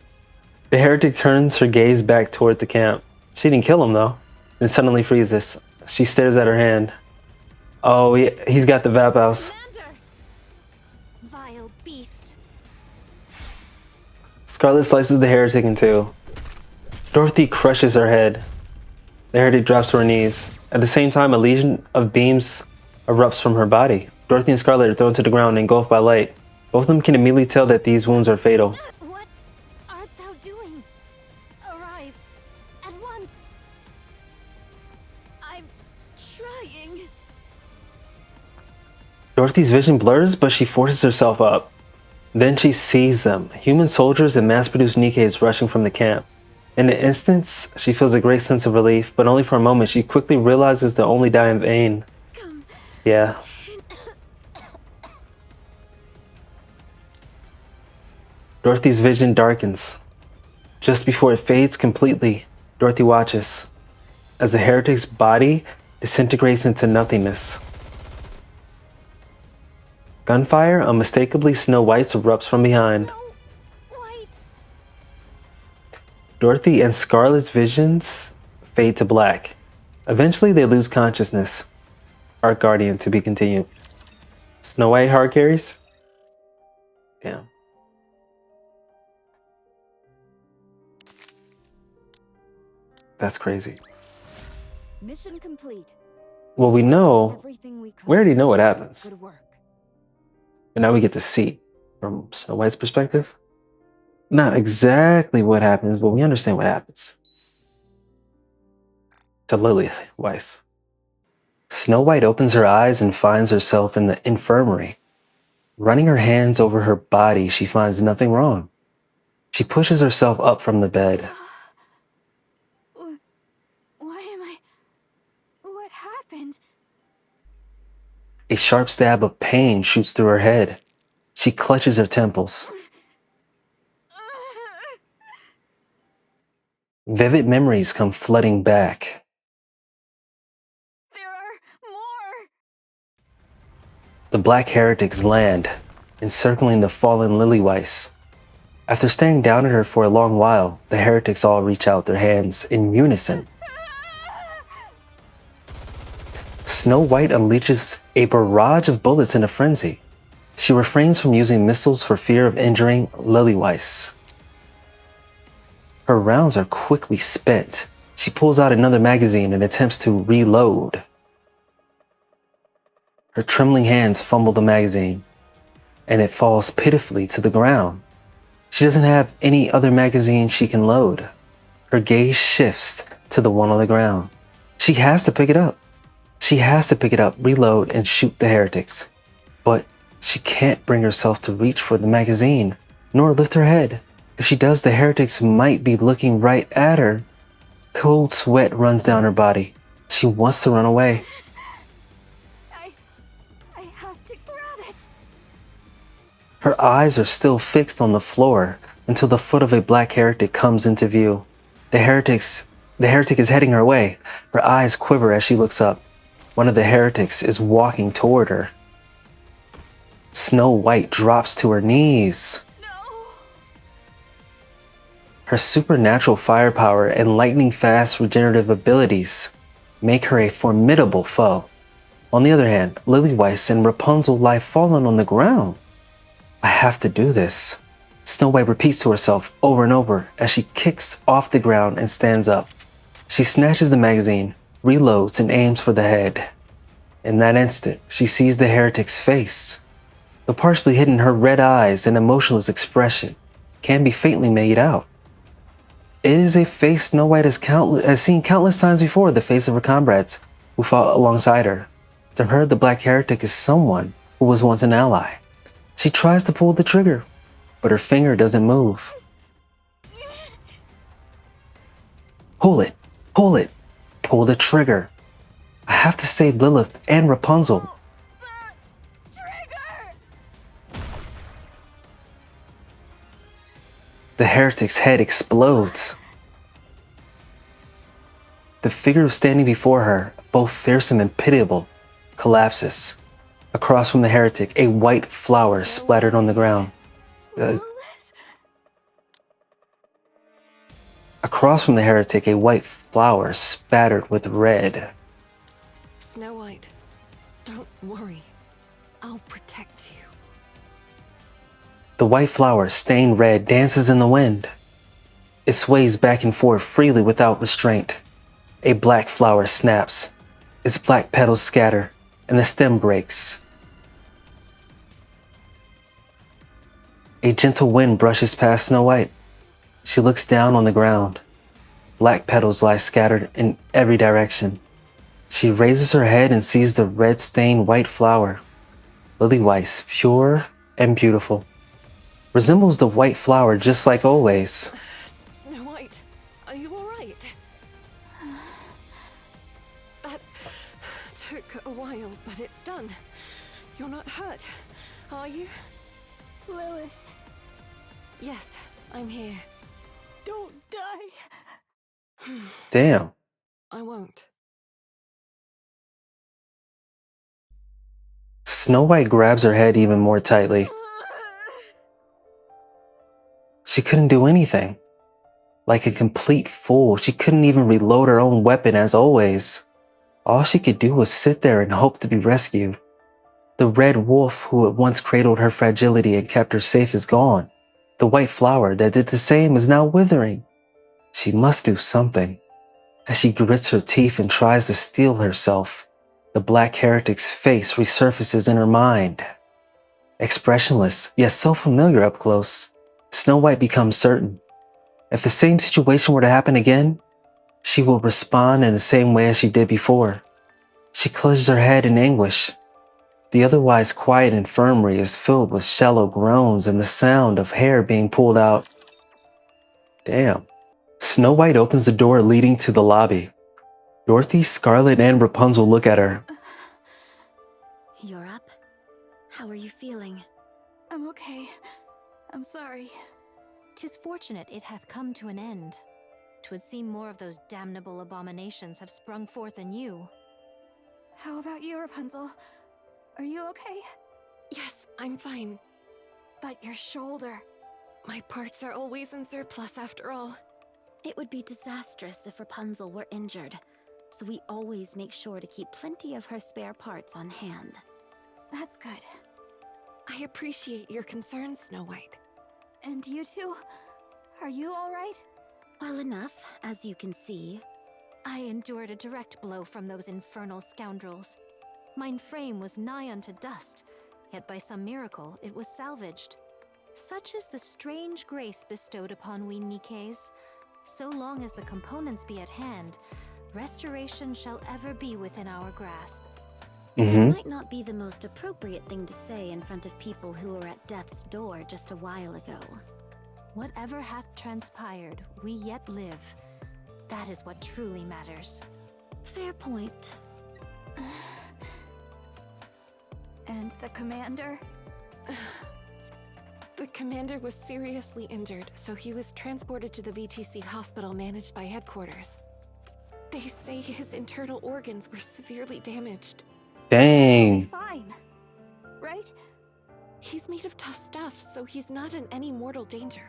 The heretic turns her gaze back toward the camp. She didn't kill him though, and suddenly freezes. She stares at her hand. Oh, he's got the Vapaus. Vile beast. Scarlet slices the heretic in two. Dorothy crushes her head. The heretic drops to her knees. At the same time, a legion of beams erupts from her body. Dorothy and Scarlet are thrown to the ground, engulfed by light. Both of them can immediately tell that these wounds are fatal. What art thou doing? Arise at once. I'm trying. Dorothy's vision blurs, but she forces herself up. Then she sees them, human soldiers and mass-produced Nikkes rushing from the camp. In an instant, she feels a great sense of relief, but only for a moment. She quickly realizes they'll only die in vain. Yeah. Dorothy's vision darkens. Just before it fades completely, Dorothy watches as the heretic's body disintegrates into nothingness. Gunfire, unmistakably Snow White's, erupts from behind. Dorothy and Scarlet's visions fade to black. Eventually, they lose consciousness. Ark Guardian to be continued. Snow White hard carries? Damn. That's crazy. Mission complete. Well, we know, we already know what happens. Good work. And now we get to see from Snow White's perspective. Not exactly what happens, but we understand what happens. To Lily Weiss. Snow White opens her eyes and finds herself in the infirmary. Running her hands over her body, she finds nothing wrong. She pushes herself up from the bed. What happened? A sharp stab of pain shoots through her head. She clutches her temples. Vivid memories come flooding back. There are more! The Black Heretics land, encircling the fallen Lilyweiss. After staring down at her for a long while, the Heretics all reach out their hands in unison. Snow White unleashes a barrage of bullets in a frenzy. She refrains from using missiles for fear of injuring Lilyweiss. Her rounds are quickly spent. She pulls out another magazine and attempts to reload. Her trembling hands fumble the magazine, and it falls pitifully to the ground. She doesn't have any other magazine she can load. Her gaze shifts to the one on the ground. She has to pick it up. She has to pick it up, reload, and shoot the heretics. But she can't bring herself to reach for the magazine, nor lift her head. If she does, the heretics might be looking right at her. Cold sweat runs down her body. She wants to run away. I have to grab it. Her eyes are still fixed on the floor until the foot of a black heretic comes into view. The heretic is heading her way. Her eyes quiver as she looks up. One of the heretics is walking toward her. Snow White drops to her knees. Her supernatural firepower and lightning-fast regenerative abilities make her a formidable foe. On the other hand, Lilyweiss and Rapunzel lie fallen on the ground. I have to do this. Snow White repeats to herself over and over as she kicks off the ground and stands up. She snatches the magazine, reloads, and aims for the head. In that instant, she sees the heretic's face. Though partially hidden, her red eyes and emotionless expression can be faintly made out. It is a face Snow White has seen countless times before, the face of her comrades who fought alongside her. To her, the Black Heretic is someone who was once an ally. She tries to pull the trigger, but her finger doesn't move. Pull it, pull it, pull the trigger. I have to save Lilith and Rapunzel. The heretic's head explodes. The figure standing before her, both fearsome and pitiable, collapses. Across from the heretic, a white flower splattered on the ground. Across from the heretic, a white flower spattered with red. Snow White, don't worry. I'll protect you. The white flower, stained red, dances in the wind. It sways back and forth freely without restraint. A black flower snaps. Its black petals scatter, and the stem breaks. A gentle wind brushes past Snow White. She looks down on the ground. Black petals lie scattered in every direction. She raises her head and sees the red-stained white flower. Lily white, pure and beautiful. Resembles the white flower just like always. Snow White, are you alright? That took a while, but it's done. You're not hurt, are you? Lilith. Yes, I'm here. Don't die. Damn. I won't. Snow White grabs her head even more tightly. She couldn't do anything. Like a complete fool, she couldn't even reload her own weapon as always. All she could do was sit there and hope to be rescued. The red wolf who had once cradled her fragility and kept her safe is gone. The white flower that did the same is now withering. She must do something. As she grits her teeth and tries to steel herself, the black heretic's face resurfaces in her mind. Expressionless, yet so familiar up close, Snow White becomes certain. If the same situation were to happen again, she will respond in the same way as she did before. She clutches her head in anguish. The otherwise quiet infirmary is filled with shallow groans and the sound of hair being pulled out. Damn. Snow White opens the door leading to the lobby. Dorothy, Scarlet, and Rapunzel look at her. You're up? How are you feeling? I'm okay. I'm sorry. 'Tis fortunate it hath come to an end. 'Twould seem more of those damnable abominations have sprung forth in you. How about you, Rapunzel? Are you okay? Yes, I'm fine. But your shoulder... My parts are always in surplus after all. It would be disastrous if Rapunzel were injured, so we always make sure to keep plenty of her spare parts on hand. That's good. I appreciate your concern, Snow White. And you two? Are you alright? Well enough, as you can see. I endured a direct blow from those infernal scoundrels. Mine frame was nigh unto dust, yet by some miracle it was salvaged. Such is the strange grace bestowed upon we Nikkes. So long as the components be at hand, restoration shall ever be within our grasp. It might not be the most appropriate thing to say in front of people who were at death's door just a while ago. Whatever hath transpired, we yet live. That is what truly matters. Fair point. And the commander? The commander was seriously injured, so he was transported to the V.T.C hospital managed by headquarters. They say his internal organs were severely damaged. Dang. Fine. Right? He's made of tough stuff, so he's not in any mortal danger.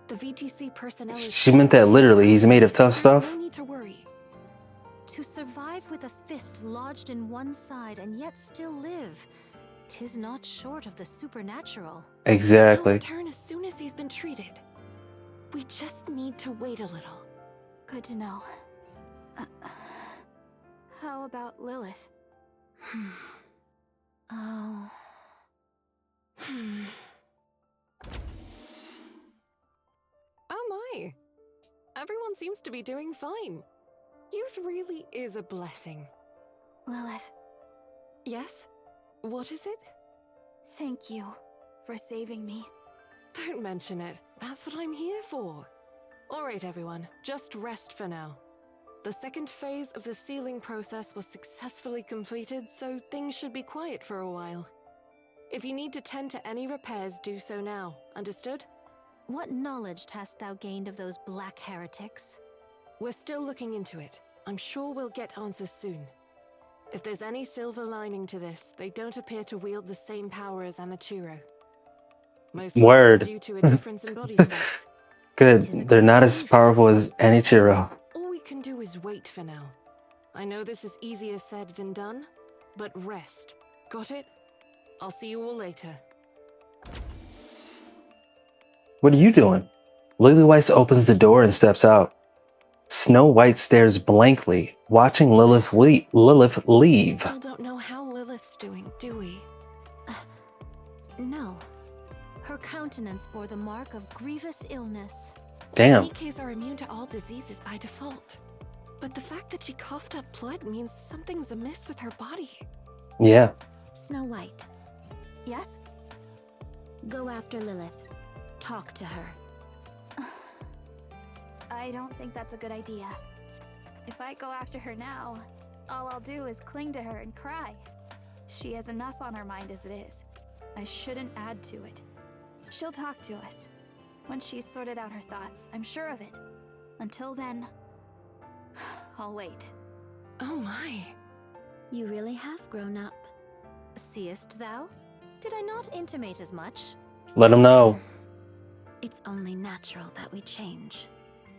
The V.T.C personnel is... She meant that literally, he's made of tough stuff? No need to worry. To survive with a fist lodged in one side and yet still live, 'tis not short of the supernatural. Exactly. He'll return as soon as he's been treated. We just need to wait a little. Good to know. How about Lilith? Oh. Oh my! Everyone seems to be doing fine. Youth really is a blessing. Lilith. Yes? What is it? Thank you for saving me. Don't mention it. That's what I'm here for. Alright everyone, just rest for now. The second phase of the sealing process was successfully completed, so things should be quiet for a while. If you need to tend to any repairs, do so now. Understood? What knowledge hast thou gained of those black heretics? We're still looking into it. I'm sure we'll get answers soon. If there's any silver lining to this, they don't appear to wield the same power as Anichiro. Most Word. likely due to a difference in body specs. Good. They're not as powerful as Anichiro. All we can do is wait for now. I know this is easier said than done, but rest. Got it? I'll see you all later. What are you doing? Lily Weiss opens the door and steps out. Snow White stares blankly, watching Lilith leave. We still don't know how Lilith's doing, do we? No. Her countenance bore the mark of grievous illness. Damn. Nikke's are immune to all diseases by default. But the fact that she coughed up blood means something's amiss with her body. Yeah. Snow White. Yes? Go after Lilith. Talk to her. I don't think that's a good idea. If I go after her now, all I'll do is cling to her and cry. She has enough on her mind as it is. I shouldn't add to it. She'll talk to us. When she's sorted out her thoughts, I'm sure of it. Until then, I'll wait. Oh my. You really have grown up. Seest thou? Did I not intimate as much? Let him know. It's only natural that we change,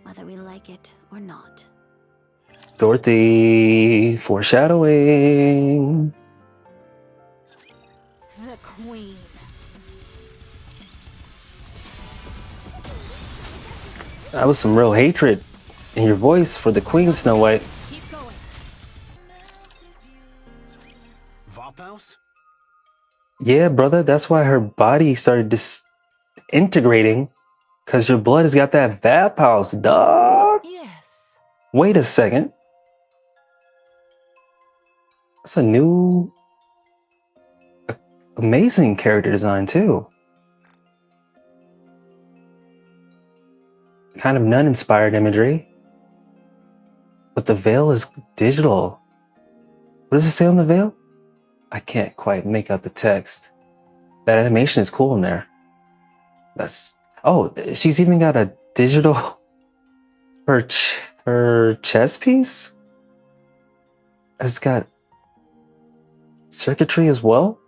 whether we like it or not. Dorothy, foreshadowing. The Queen. That was some real hatred in your voice for the Queen, Snow White. Keep going. Vapaus? Yeah, brother, that's why her body started disintegrating, because your blood has got that Vapaus, dog. Yes. Wait a second. That's a new, amazing character design, too. Kind of nun-inspired imagery. But the veil is digital. What does it say on the veil? I can't quite make out the text. That animation is cool in there. That's... Oh, she's even got a digital... Her chess piece? It's got circuitry as well?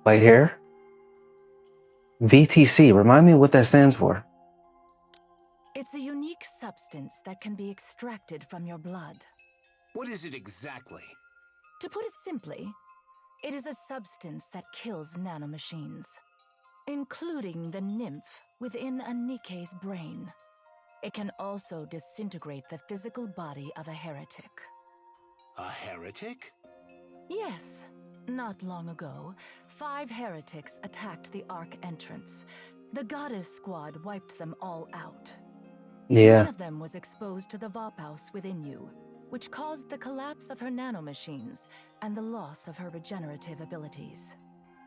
White hair? V.T.C. Remind me what that stands for. It's a unique substance that can be extracted from your blood. What is it exactly? To put it simply, it is a substance that kills nanomachines, including the nymph within a Nikke's brain. It can also disintegrate the physical body of a heretic. A heretic? Yes. Not long ago, 5 heretics attacked the Ark entrance. The goddess squad wiped them all out. Yeah. One of them was exposed to the Vapaus within you, which caused the collapse of her nanomachines and the loss of her regenerative abilities.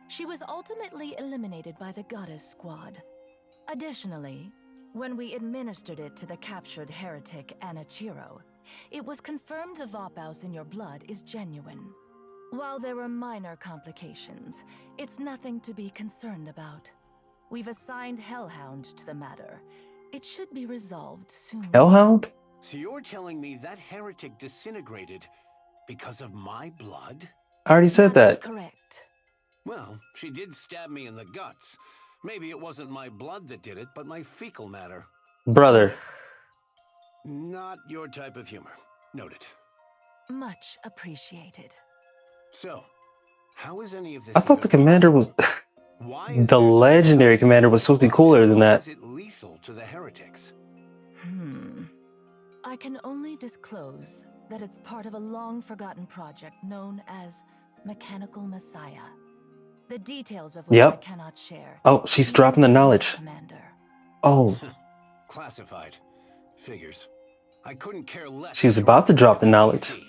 She was ultimately eliminated by the goddess squad. Additionally, when we administered it to the captured heretic Anichiro, it was confirmed the Vapaus in your blood is genuine. While there were minor complications, it's nothing to be concerned about. We've assigned Hellhound to the matter. It should be resolved soon. Hellhound? So you're telling me that heretic disintegrated because of my blood? I already said that. Correct. Well, she did stab me in the guts. Maybe it wasn't my blood that did it, but my fecal matter. Brother. Not your type of humor. Noted. Much appreciated. So, how is any of this? I thought the commander was... the legendary commander was supposed to be cooler than that. Is it lethal to the heretics? I can only disclose that it's part of a long-forgotten project known as Mechanical Messiah. The details of which I cannot share. Oh, she's dropping the knowledge. Commander. Oh. Classified. Figures. I couldn't care less. She was about to drop the knowledge.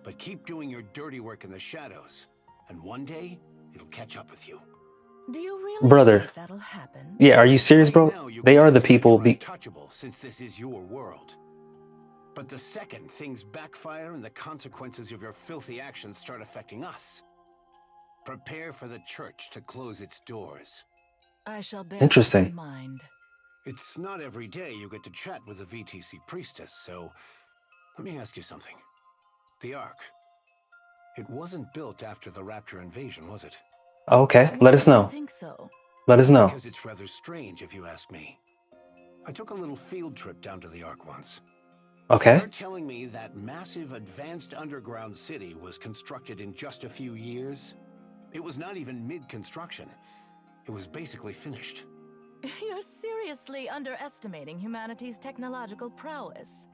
But keep doing your dirty work in the shadows, and one day it'll catch up with you. Do you really Brother. think that'll happen? Yeah, are you serious, bro? They are the people. Untouchable, since this is your world. But the second things backfire and the consequences of your filthy actions start affecting us, prepare for the church to close its doors. I shall bear Interesting. this in mind. It's not every day you get to chat with a V.T.C priestess, so let me ask you something. The Ark, it wasn't built after the Rapture invasion, was it? Okay, let us know. I think so. Let us know. Because it's rather strange, if you ask me. I took a little field trip down to the Ark once. Okay. They're telling me that massive advanced underground city was constructed in just a few years. It was not even mid-construction. It was basically finished. You're seriously underestimating humanity's technological prowess.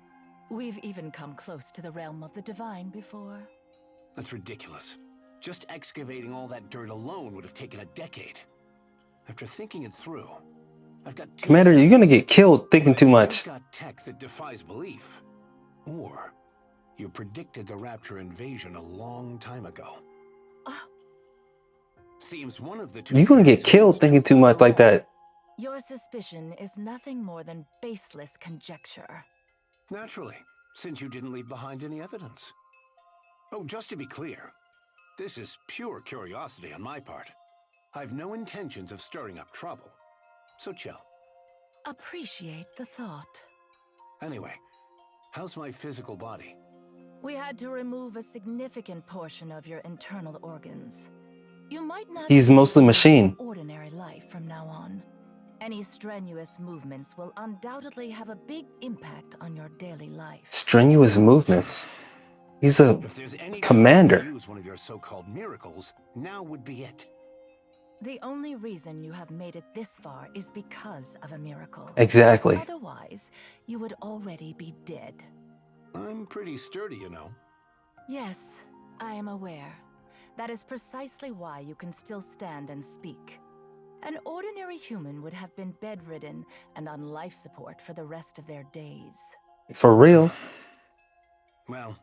We've even come close to the realm of the divine before. That's ridiculous. Just excavating all that dirt alone would have taken a decade. After thinking it through, I've got two Commander, you're gonna get killed thinking too much. You've got tech that defies belief. Or you predicted the Rapture invasion a long time ago. Seems one of the two. You're gonna get killed thinking too much like that. Your suspicion is nothing more than baseless conjecture. Naturally, since you didn't leave behind any evidence. Oh, just to be clear, this is pure curiosity on my part. I've no intentions of stirring up trouble, so chill. Appreciate the thought. Anyway, how's my physical body? We had to remove a significant portion of your internal organs. You might not. He's mostly machine. Ordinary life from now on. Any strenuous movements will undoubtedly have a big impact on your daily life. Strenuous movements. He's a If there's any commander. use one of your so-called miracles, now would be it. The only reason you have made it this far is because of a miracle. Exactly. Otherwise, you would already be dead. I'm pretty sturdy, you know. Yes, I am aware. That is precisely why you can still stand and speak. An ordinary human would have been bedridden and on life support for the rest of their days. For real. Well,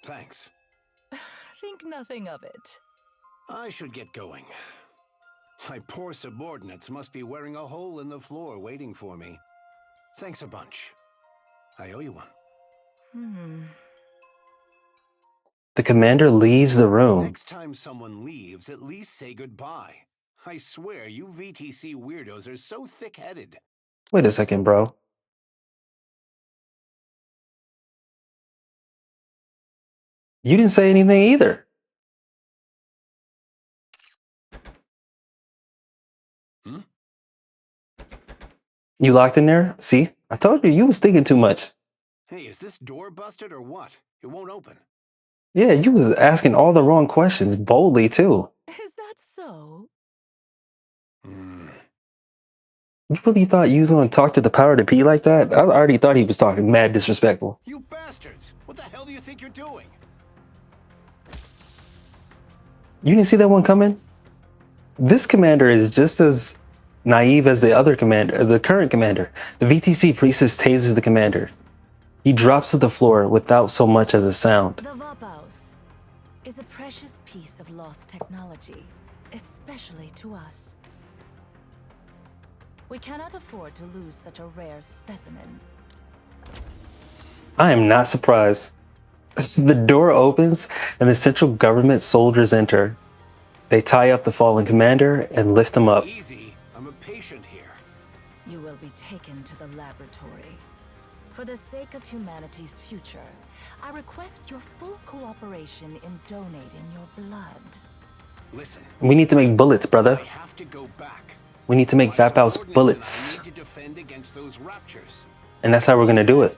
thanks. Think nothing of it. I should get going. My poor subordinates must be wearing a hole in the floor waiting for me. Thanks a bunch. I owe you one. The commander leaves the room. Next time someone leaves, at least say goodbye. I swear, you V.T.C weirdos are so thick-headed. Wait a second, bro. You didn't say anything either. You locked in there? See? I told you, you was thinking too much. Hey, is this door busted or what? It won't open. Yeah, you was asking all the wrong questions, boldly too. Is that so? You really thought you was going to talk to the power to P like that? I already thought he was talking mad disrespectful. You bastards! What the hell do you think you're doing? You didn't see that one coming? This commander is just as naive as the other commander, the current commander. The V.T.C priestess tases the commander. He drops to the floor without so much as a sound. The Vapaus is a precious piece of lost technology, especially to us. We cannot afford to lose such a rare specimen. I am not surprised. The door opens and the central government soldiers enter. They tie up the fallen commander and lift him up. Easy. I'm a patient here. You will be taken to the laboratory. For the sake of humanity's future, I request your full cooperation in donating your blood. Listen. We need to make bullets, brother. I have to go back. We need to make Vapaus bullets. I need to defend against those raptures. And that's how we're gonna do it.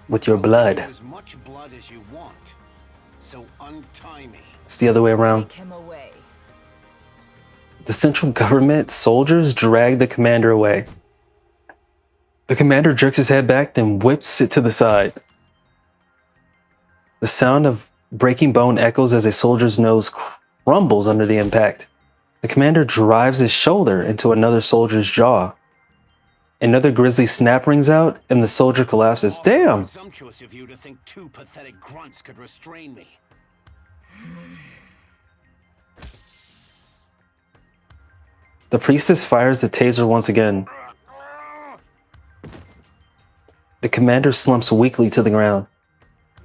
With your blood. As much blood as you want. So untie me. It's the other way around. Take him away. The central government soldiers drag the commander away. The commander jerks his head back, then whips it to the side. The sound of breaking bone echoes as a soldier's nose crumbles under the impact. The commander drives his shoulder into another soldier's jaw. Another grisly snap rings out, and the soldier collapses. Damn! Presumptuous of you to think two pathetic grunts could restrain me. The priestess fires the taser once again. The commander slumps weakly to the ground.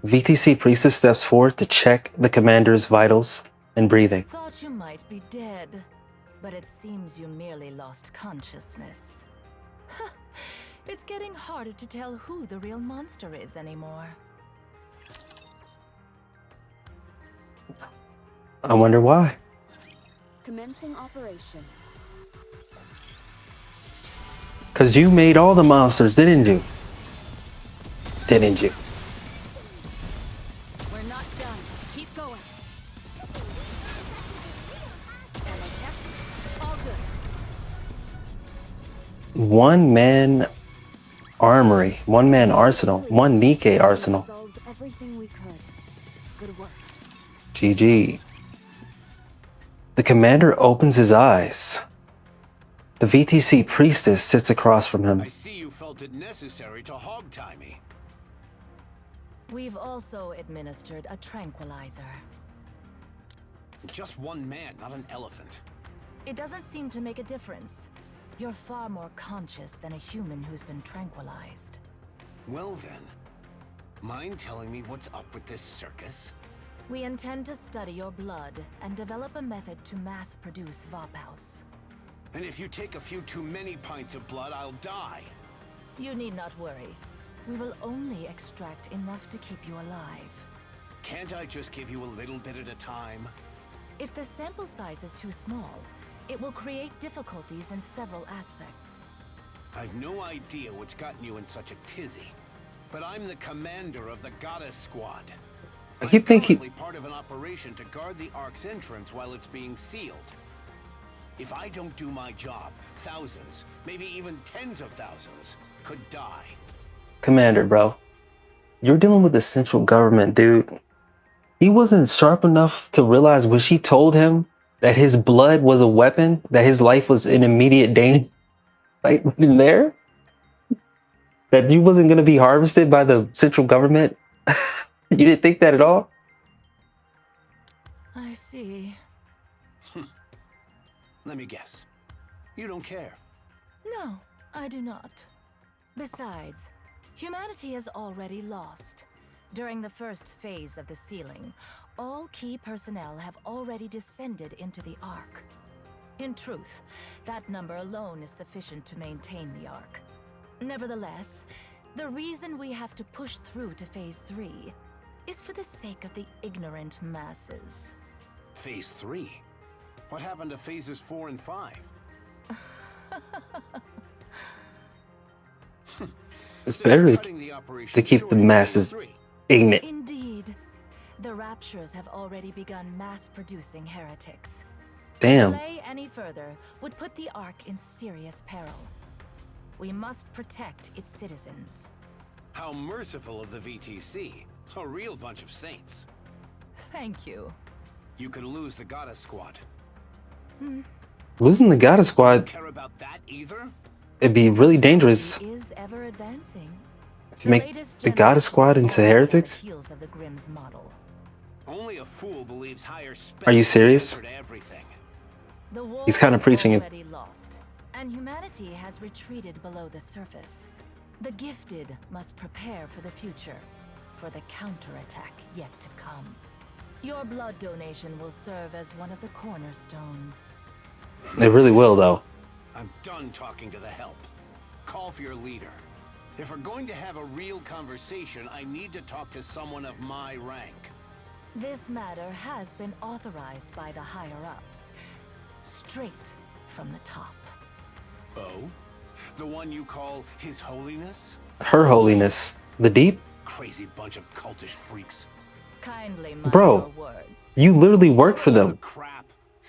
V.T.C priestess steps forward to check the commander's vitals and breathing. Thought you might be dead. But it seems you merely lost consciousness. It's getting harder to tell who the real monster is anymore. I wonder why. Commencing operation. Cause you made all the monsters, didn't you? Didn't you? We're not done. Keep going. Ammo check. All good. One man armory, one man arsenal, one Nikke arsenal. Solved everything we could. Good work. GG. The commander opens his eyes. The V.T.C priestess sits across from him. I see you felt it necessary to hog-tie me. We've also administered a tranquilizer. Just one man, not an elephant. It doesn't seem to make a difference. You're far more conscious than a human who's been tranquilized. Well then, mind telling me what's up with this circus? We intend to study your blood and develop a method to mass-produce Vapaus. And if you take a few too many pints of blood, I'll die. You need not worry. We will only extract enough to keep you alive. Can't I just give you a little bit at a time? If the sample size is too small, it will create difficulties in several aspects. I've no idea what's gotten you in such a tizzy, but I'm the commander of the Goddess Squad. I keep thinking Part of an operation to guard the Ark's entrance while it's being sealed. If I don't do my job, thousands, maybe even tens of thousands, could die. Commander, bro. You're dealing with the central government, dude. He wasn't sharp enough to realize when she told him that his blood was a weapon, that his life was in immediate danger. Like, in there? That you wasn't going to be harvested by the central government? You didn't think that at all? I see. Let me guess. You don't care. No, I do not. Besides, humanity has already lost. During the first phase of the sealing, all key personnel have already descended into the Ark. In truth, that number alone is sufficient to maintain the Ark. Nevertheless, the reason we have to push through to Phase 3 is for the sake of the ignorant masses. Phase 3? What happened to Phases 4 and 5? It's better to keep the masses ignorant. Indeed. The Raptures have already begun mass-producing heretics. Damn. Delay any further would put the Ark in serious peril. We must protect its citizens. How merciful of the V.T.C. A real bunch of saints. Thank you. You could lose the Goddess Squad. Losing the Goddess Squad, Care about that either? it'd be really dangerous Is ever advancing. if you make the Goddess Squad into heretics. Heels of the Grimm's model. Only a fool believes higher Are you serious? to everything. The war He's kind of is preaching it. already lost, and humanity has retreated below the surface. The gifted must prepare for the future, for the counterattack yet to come. Your blood donation will serve as one of the cornerstones. It really will, though. I'm done talking to the help. Call for your leader. If we're going to have a real conversation, I need to talk to someone of my rank. This matter has been authorized by the higher-ups, straight from the top. Oh? The one you call His Holiness? Her Holiness, the Deep? Crazy bunch of cultish freaks. Kindly mind Bro, your words. you literally work for them. Crap.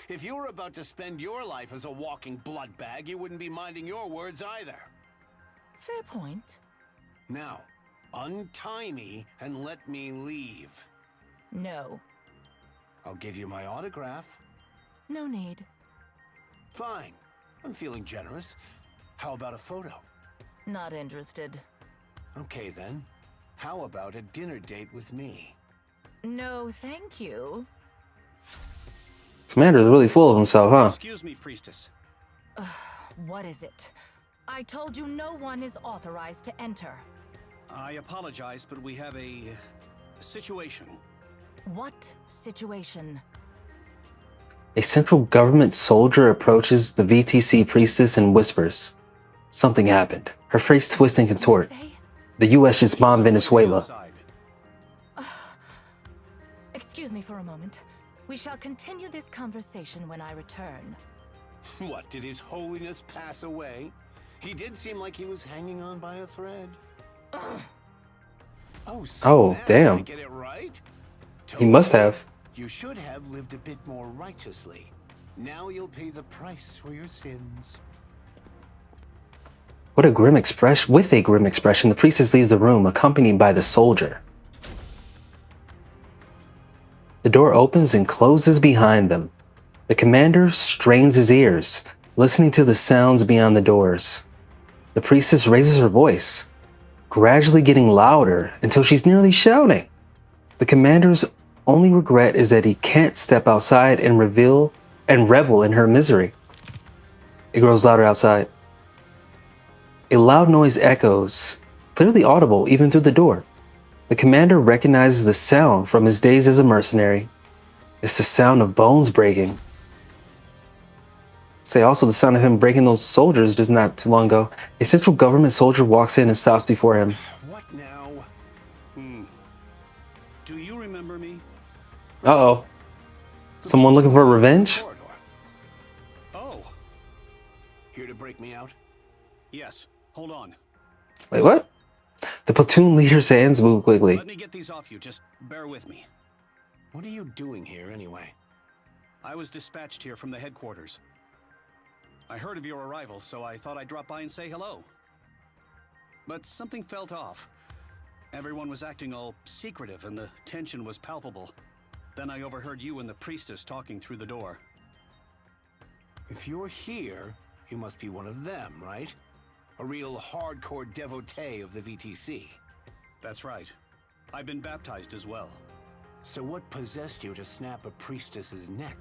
If you were about to spend your life as a walking blood bag, you wouldn't be minding your words either. Fair point. Now, untie me and let me leave. No. I'll give you my autograph. No need. Fine. I'm feeling generous. How about a photo? Not interested. Okay then. How about a dinner date with me? No, thank you. Commander's really full of himself, huh? Excuse me, priestess. What is it? I told you no one is authorized to enter. I apologize, but we have a situation. What situation? A central government soldier approaches the V.T.C. priestess and whispers. Something happened. Her face twists and contort. The U.S. just bombed Venezuela. Excuse me for a moment. We shall continue this conversation when I return. What, did His Holiness pass away? He did seem like he was hanging on by a thread. Oh, snap, damn. Did I get it right? He must have. You should have lived a bit more righteously. Now you'll pay the price for your sins. With a grim expression, the priestess leaves the room, accompanied by the soldier. The door opens and closes behind them. The commander strains his ears, listening to the sounds beyond the doors. The priestess raises her voice, gradually getting louder until she's nearly shouting. The commander's only regret is that he can't step outside and revel in her misery. It grows louder outside. A loud noise echoes, clearly audible even through the door. The commander recognizes the sound from his days as a mercenary. It's the sound of bones breaking. Say also the sound of him breaking those soldiers just not too long ago. A central government soldier walks in and stops before him. What now? Do you remember me? Uh-oh. Someone looking for revenge? Oh. Here to break me out? Yes. Hold on. Wait, what? The platoon leader's hands move quickly. Let me get these off you. Just bear with me. What are you doing here anyway? I was dispatched here from the headquarters. I heard of your arrival, so I thought I'd drop by and say hello. But something felt off. Everyone was acting all secretive and the tension was palpable. Then I overheard you and the priestess talking through the door. If you're here, you must be one of them, right? A real hardcore devotee of the V.T.C. That's right. I've been baptized as well. So what possessed you to snap a priestess's neck?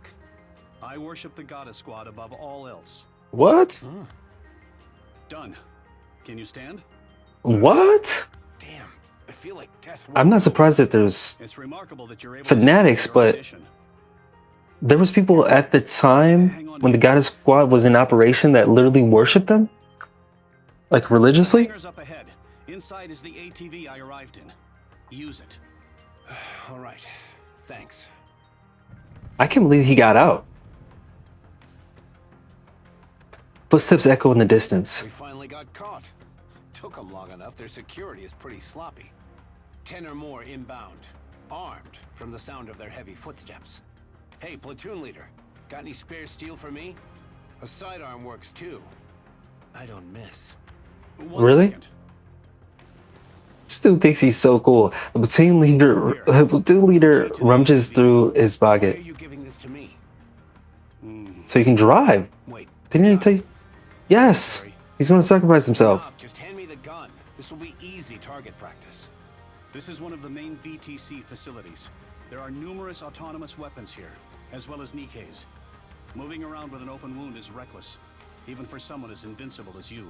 I worship the goddess squad above all else. What? Done. Can you stand? What? Damn, I feel like death. I'm not surprised that there's fanatics, but there was people at the time when the goddess squad was in operation that literally worshipped them? Like religiously? Up ahead. Inside is the ATV I arrived in. Use it. All right. Thanks. I can't believe he got out. Footsteps echo in the distance. We finally got caught. Took them long enough. Their security is pretty sloppy. 10 or more inbound, armed from the sound of their heavy footsteps. Hey, platoon leader, got any spare steel for me? A sidearm works too. I don't miss. Really? This dude thinks he's so cool. The platoon leader rummages through his pocket. Why are you giving this to me? So you can drive. Wait. Didn't he tell you? Yes. He's going to sacrifice himself. Just hand me the gun. This will be easy target practice. This is one of the main V.T.C. facilities. There are numerous autonomous weapons here, as well as Nikke's. Moving around with an open wound is reckless, even for someone as invincible as you.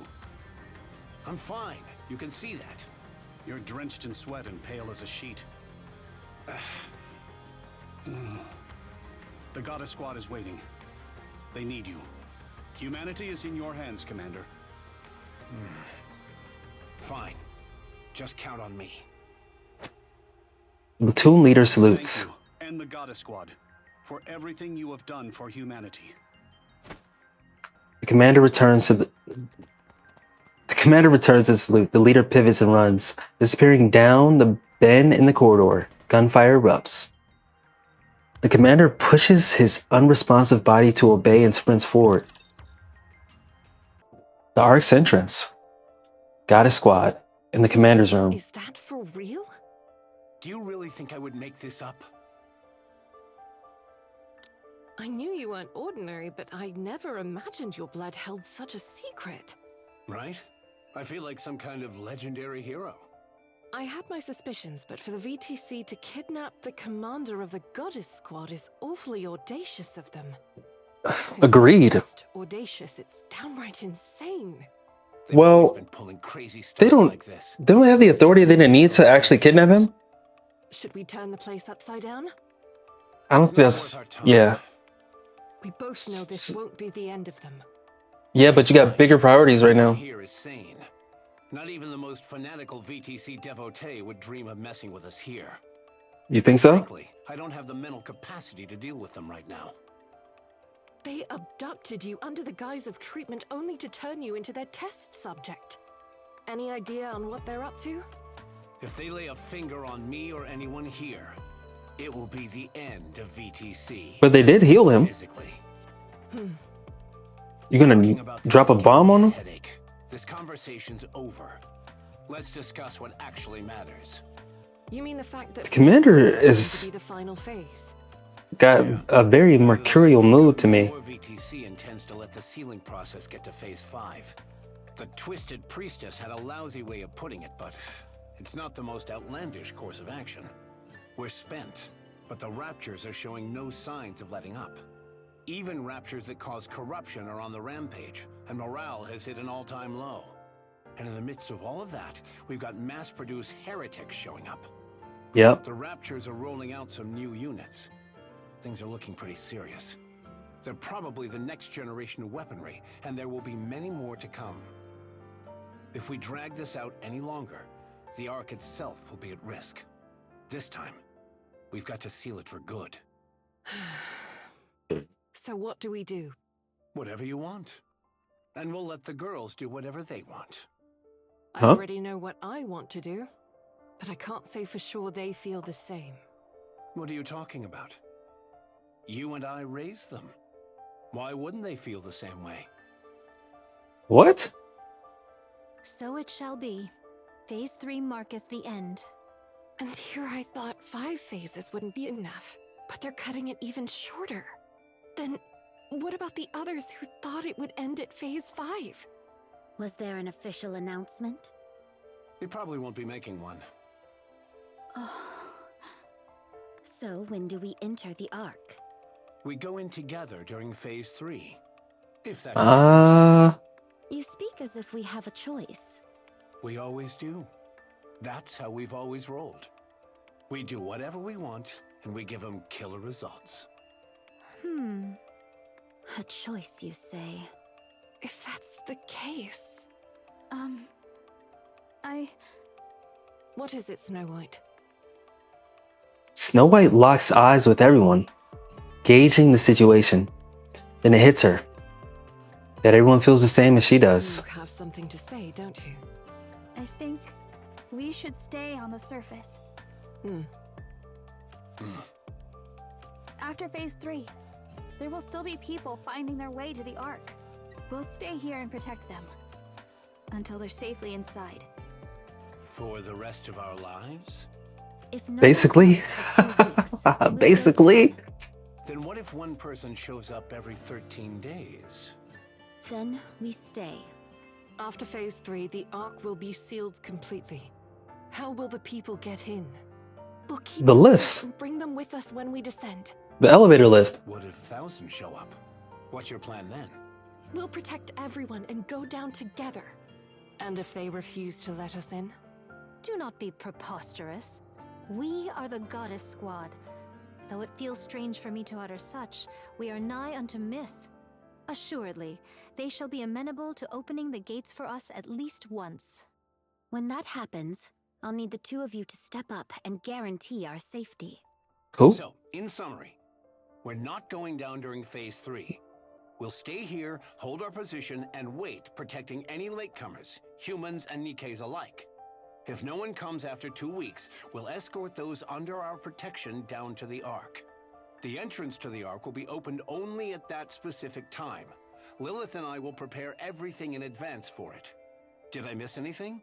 I'm fine. You can see that. You're drenched in sweat and pale as a sheet. The goddess squad is waiting. They need you. Humanity is in your hands, Commander. Fine. Just count on me. The platoon leader salutes. Thank you, and the goddess squad, for everything you have done for humanity. The commander returns to salute. The leader pivots and runs, disappearing down the bend in the corridor. Gunfire erupts. The commander pushes his unresponsive body to obey and sprints forward. The Ark's entrance. Goddess squad in the commander's room. Is that for real? Do you really think I would make this up? I knew you weren't ordinary, but I never imagined your blood held such a secret. Right? I feel like some kind of legendary hero. I had my suspicions, but for the V.T.C. to kidnap the commander of the goddess squad is awfully audacious of them. Agreed. It's not just audacious, it's downright insane. Well, they don't have the authority they didn't need to actually kidnap him? Should we turn the place upside down? I don't think that's... Yeah. We both know this won't be the end of them. Yeah, but you got bigger priorities right now. Here is sane. Not even the most fanatical V.T.C. devotee would dream of messing with us here. You think so? Frankly, I don't have the mental capacity to deal with them right now. They abducted you under the guise of treatment only to turn you into their test subject. Any idea on what they're up to? If they lay a finger on me or anyone here, it will be the end of V.T.C. But they did heal him. Physically. You gonna drop a bomb on him? Headache. This conversation's over. Let's discuss what actually matters. You mean the fact that The commander is is the final phase? got a very mercurial mood to me. V.T.C. intends to let the sealing process get to phase 5. The Twisted Priestess had a lousy way of putting it, but it's not the most outlandish course of action. We're spent, but the Raptures are showing no signs of letting up. Even Raptures that cause corruption are on the rampage, and morale has hit an all-time low. And in the midst of all of that, we've got mass-produced heretics showing up. Yep. The Raptures are rolling out some new units. Things are looking pretty serious. They're probably the next generation of weaponry, and there will be many more to come. If we drag this out any longer, the Ark itself will be at risk. This time, we've got to seal it for good. So what do we do? Whatever you want. And we'll let the girls do whatever they want. I already know what I want to do, but I can't say for sure they feel the same. What are you talking about? You and I raised them. Why wouldn't they feel the same way? What? So it shall be. Phase 3 marketh the end. And here I thought 5 phases wouldn't be enough, but they're cutting it even shorter. Then, what about the others who thought it would end at phase 5? Was there an official announcement? We probably won't be making one. Oh. So when do we enter the Ark? We go in together during phase 3. If that's You speak as if we have a choice. We always do. That's how we've always rolled. We do whatever we want, and we give them killer results. A choice, you say? If that's the case... What is it, Snow White? Snow White locks eyes with everyone, gauging the situation. Then it hits her that everyone feels the same as she does. You have something to say, don't you? I think we should stay on the surface. After phase 3, there will still be people finding their way to the Ark. We'll stay here and protect them until they're safely inside. For the rest of our lives? If no Basically. Basically. Then what if one person shows up every 13 days? Then we stay. After phase 3, the Ark will be sealed completely. How will the people get in? We'll keep The them lifts. safe and bring them with us when we descend. The elevator lift. What if thousands show up? What's your plan then? We'll protect everyone and go down together. And if they refuse to let us in? Do not be preposterous. We are the Goddess Squad. Though it feels strange for me to utter such, we are nigh unto myth. Assuredly, they shall be amenable to opening the gates for us at least once. When that happens, I'll need the two of you to step up and guarantee our safety. Cool. So, in summary, we're not going down during phase 3. We'll stay here, hold our position, and wait, protecting any latecomers, humans and Nikkes alike. If no one comes after 2 weeks, we'll escort those under our protection down to the Ark. The entrance to the Ark will be opened only at that specific time. Lilith and I will prepare everything in advance for it. Did I miss anything?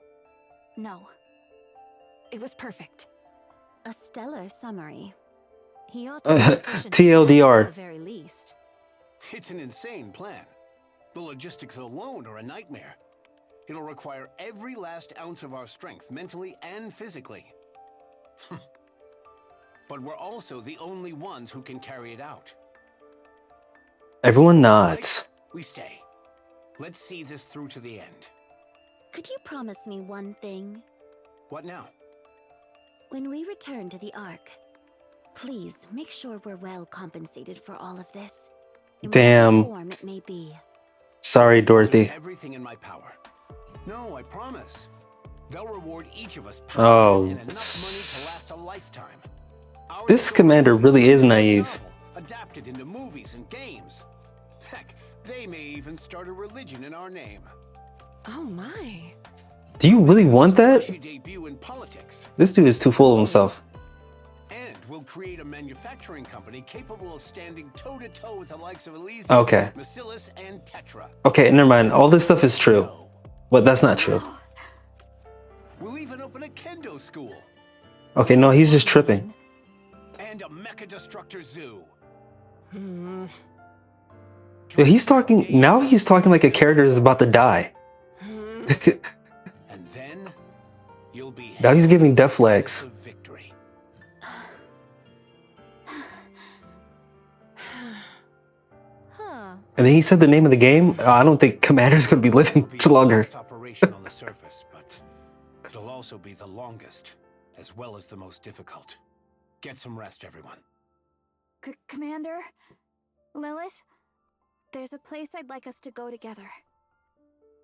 No. It was perfect. A stellar summary. He ought to be efficient TLDR. at the very least. It's an insane plan. The logistics alone are a nightmare. It'll require every last ounce of our strength, mentally and physically. But we're also the only ones who can carry it out. Everyone nods. We stay. Let's see this through to the end. Could you promise me one thing? What now? When we return to the Ark, please make sure we're well compensated for all of this. in Damn. whatever form it may be. Sorry, Dorothy. Everything in my power. No, I promise. They'll reward each of us Oh, and enough money to last a lifetime. this commander really is naive. Adapted into movies and games. Heck, they may even start a religion in our name. Oh my. Do you really want that? Debut in politics. This dude is too full of himself. And we'll create a manufacturing company capable of standing toe-to-toe with the likes of Elysium, Okay. Bacillus, and Tetra. Okay, never mind. All this stuff is true. But that's not true. We'll even open a kendo school. Okay, no, he's just tripping. And a mecha destructor zoo. Yo, he's talking now. He's talking like a character is about to die. And then you'll be Now he's giving death flags. victory. And then he said the name of the game. I don't think Commander's gonna be living much longer. Operation on the surface, but it'll also be the longest, as well as the most difficult. Get some rest, everyone. Commander? Lilith? There's a place I'd like us to go together.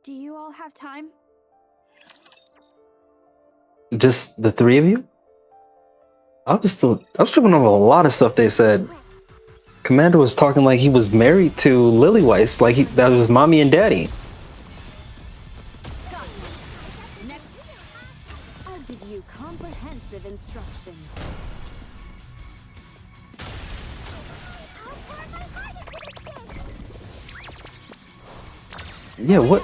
Do you all have time? Just the three of you? I was tripping over a lot of stuff they said. Commander was talking like he was married to Lillyweiss, like that was mommy and daddy. I'll give you comprehensive instructions. Yeah, what?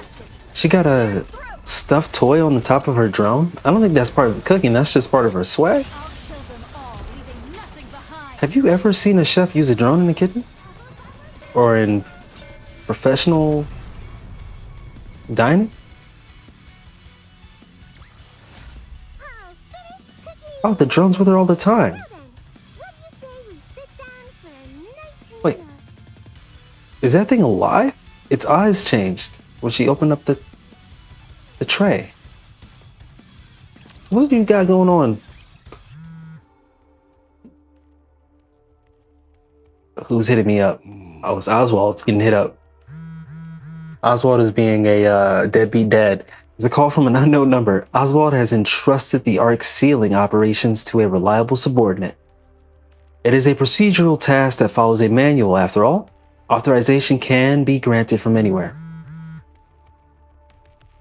She got a stuffed toy on the top of her drone? I don't think that's part of the cooking, that's just part of her swag. Have you ever seen a chef use a drone in the kitchen? Or in professional dining? Oh, the drones were there all the time. Wait, is that thing alive? Its eyes changed when she opened up the tray. What do you got going on? Who's hitting me up? Oh, it's Oswald's getting hit up. Oswald is being a deadbeat dad. There's a call from an unknown number. Oswald has entrusted the Ark's sealing operations to a reliable subordinate. It is a procedural task that follows a manual, after all. Authorization can be granted from anywhere.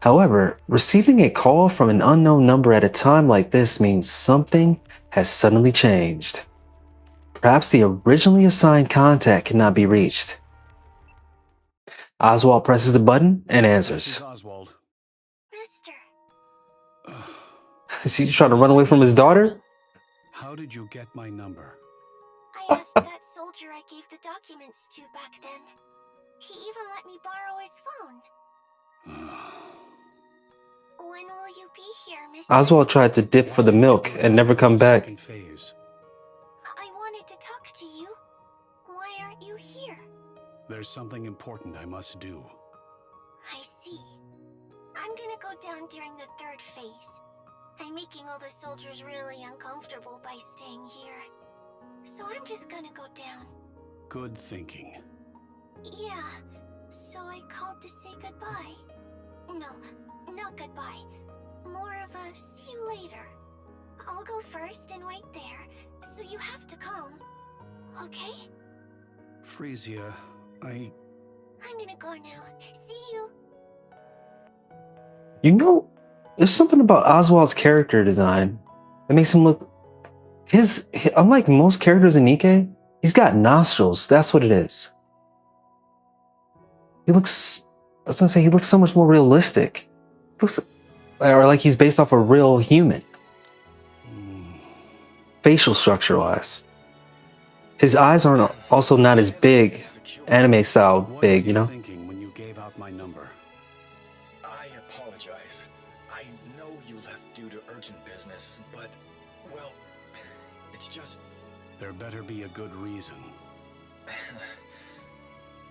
However, receiving a call from an unknown number at a time like this means something has suddenly changed. Perhaps the originally assigned contact cannot be reached. Oswald presses the button and answers. Oswald. Is he trying to run away from his daughter? How did you get my number? I asked that soldier I gave the documents to back then. He even let me borrow his phone. When will you be here, Mr. Oswald tried to dip for the milk and never come back. I wanted to talk to you. Why aren't you here? There's something important I must do. I see. I'm gonna go down during the third phase. I'm making all the soldiers really uncomfortable by staying here. So I'm just gonna go down. Good thinking. Yeah, so I called to say goodbye. No, not goodbye. More of a see you later. I'll go first and wait there, so you have to come. Okay? Freesia, I'm gonna go now. See you. You know, there's something about Oswald's character design that makes him look... Unlike most characters in Nikke, he's got nostrils. That's what it is. He looks... I was gonna say, he looks so much more realistic. Looks, or like he's based off a real human. Facial structure-wise. His eyes aren't also not as big, anime style big, you know? when you gave out my number. I apologize. I know you left due to urgent business, but, well, it's just... There better be a good reason.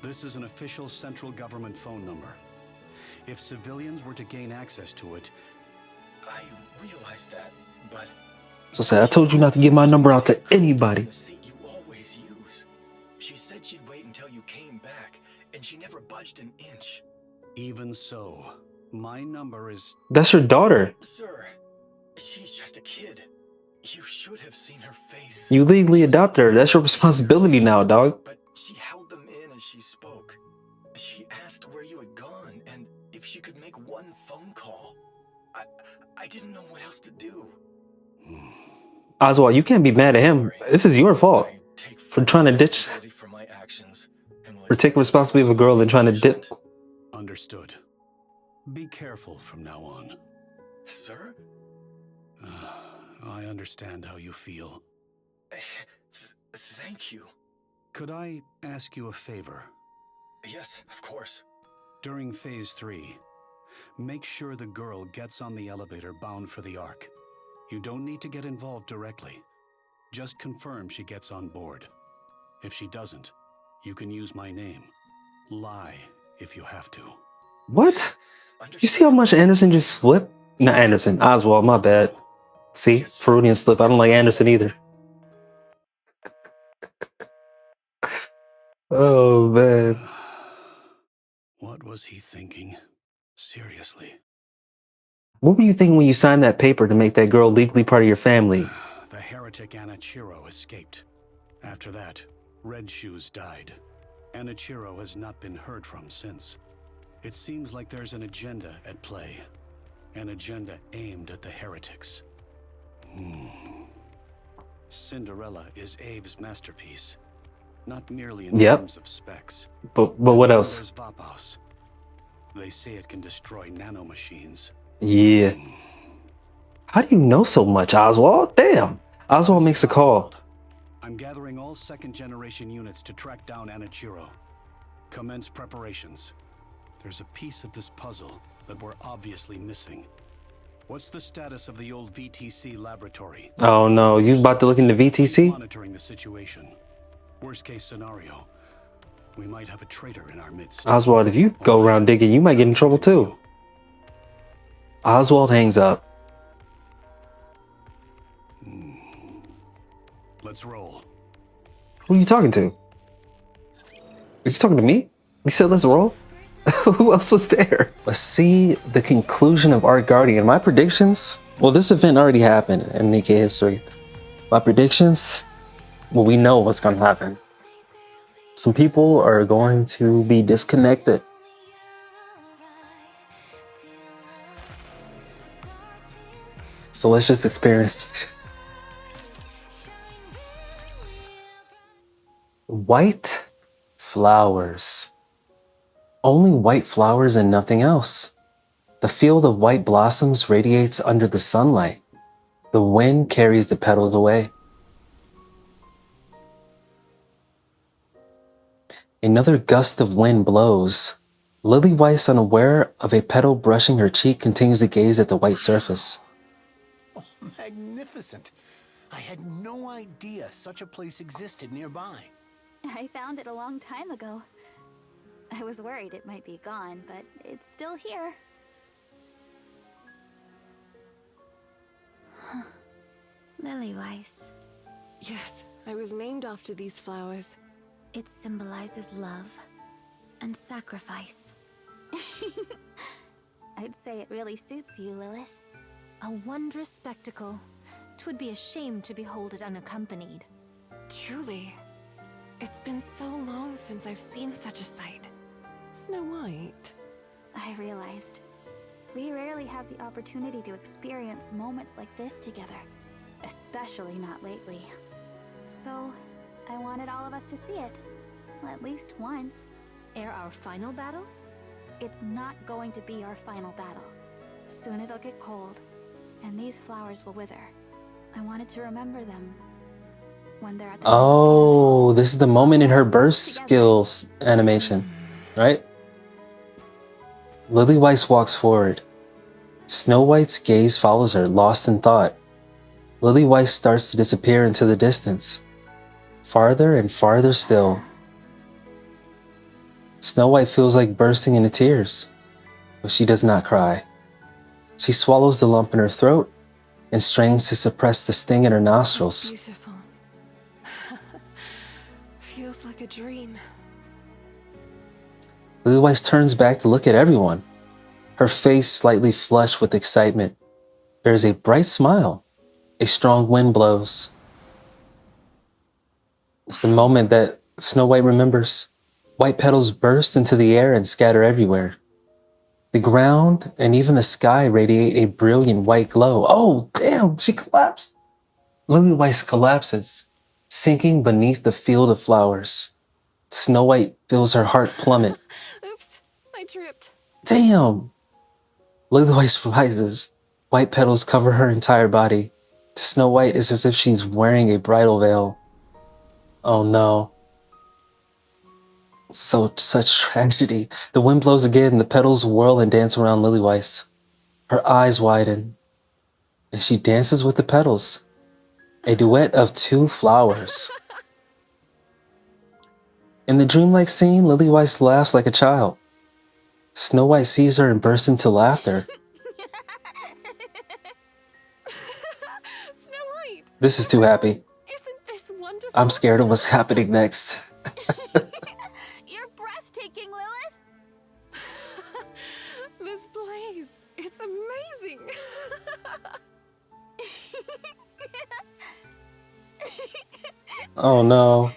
This is an official central government phone number. If civilians were to gain access to it... I realize that, but... So say, I told you not to give my number out to anybody. You always use. She said she'd wait until you came back, and she never budged an inch. Even so, my number is... That's your daughter. Sir, she's just a kid. You should have seen her face. You legally adopted her. That's your responsibility now, dog. But she held them in as she spoke. She asked where you had gone and if she could make one phone call. I didn't know what else to do. Oswald, you can't be mad at him. This is your fault for trying to ditch, for taking responsibility of a girl and trying to dip. Understood. Be careful from now on. Sir? I understand how you feel. Thank you. Could I ask you a favor? Yes, of course. During Phase 3, make sure the girl gets on the elevator bound for the Ark. You don't need to get involved directly. Just confirm she gets on board. If she doesn't, you can use my name. Lie if you have to. What? You see how much Andersen just flipped? Not Andersen, Oswald, my bad. See, Freudian slip. I don't like Andersen either. Oh, man. What was he thinking? Seriously. What were you thinking when you signed that paper to make that girl legally part of your family? The heretic Anichiro escaped. After that, Red Shoes died. Anichiro has not been heard from since. It seems like there's an agenda at play. An agenda aimed at the heretics. Cinderella is Abe's masterpiece. Not merely in terms of specs. But what else? There's Vapaus. They say it can destroy nanomachines. Yeah. How do you know so much, Oswald? Damn. Oswald makes a call. I'm gathering all second-generation units to track down Anichiro. Commence preparations. There's a piece of this puzzle that we're obviously missing. What's the status of the old V.T.C laboratory? Oh no, you about to look into V.T.C? Monitoring the situation. Worst case scenario, we might have a traitor in our midst. Oswald, if you go around digging, you might get in trouble too. Oswald hangs up. Let's roll. Who are you talking to? Is he talking to me? He said let's roll? Who else was there? Let's see the conclusion of Ark Guardian. My predictions? Well, this event already happened in Nikke history. My predictions? Well, we know what's going to happen. Some people are going to be disconnected. So let's just experience it. White flowers. Only white flowers and nothing else. The field of white blossoms radiates under the sunlight. The wind carries the petals away. Another gust of wind blows. Lily Weiss, unaware of a petal brushing her cheek, continues to gaze at the white surface. Oh, magnificent. I had no idea such a place existed nearby. I found it a long time ago. I was worried it might be gone, but it's still here. Huh. Lily Weiss. Yes, I was named after these flowers. It symbolizes love and sacrifice. I'd say it really suits you, Lilith. A wondrous spectacle. 'Twould be a shame to behold it unaccompanied. Truly. It's been so long since I've seen such a sight. Snow White. I realized. We rarely have the opportunity to experience moments like this together. Especially not lately. So, I wanted all of us to see it. At least once. Ere our final battle? It's not going to be our final battle. Soon it'll get cold, and these flowers will wither. I wanted to remember them when they're at the Oh, this is the moment in her burst skills animation, right? Lily Weiss walks forward. Snow White's gaze follows her, lost in thought. Lily Weiss starts to disappear into the distance. Farther and farther still. Snow White feels like bursting into tears, but she does not cry. She swallows the lump in her throat and strains to suppress the sting in her nostrils. Beautiful. Feels like a dream. Lilywhite turns back to look at everyone. Her face slightly flushed with excitement. There is a bright smile. A strong wind blows. It's the moment that Snow White remembers. White petals burst into the air and scatter everywhere. The ground and even the sky radiate a brilliant white glow. Oh, damn, she collapsed. Lilywhite collapses, sinking beneath the field of flowers. Snow White feels her heart plummet. Oops, I tripped. Damn! Lilywhite rises. White petals cover her entire body. To Snow White, it's as if she's wearing a bridal veil. Oh no. Such tragedy. The wind blows again, the petals whirl and dance around Lilywhite. Her eyes widen, and she dances with the petals. A duet of two flowers. In the dreamlike scene, Lilywhite laughs like a child. Snow White sees her and bursts into laughter. Snow White! This is too happy. Isn't this wonderful? I'm scared of what's happening next. You're breathtaking, Lilith! This place, it's amazing! Oh no.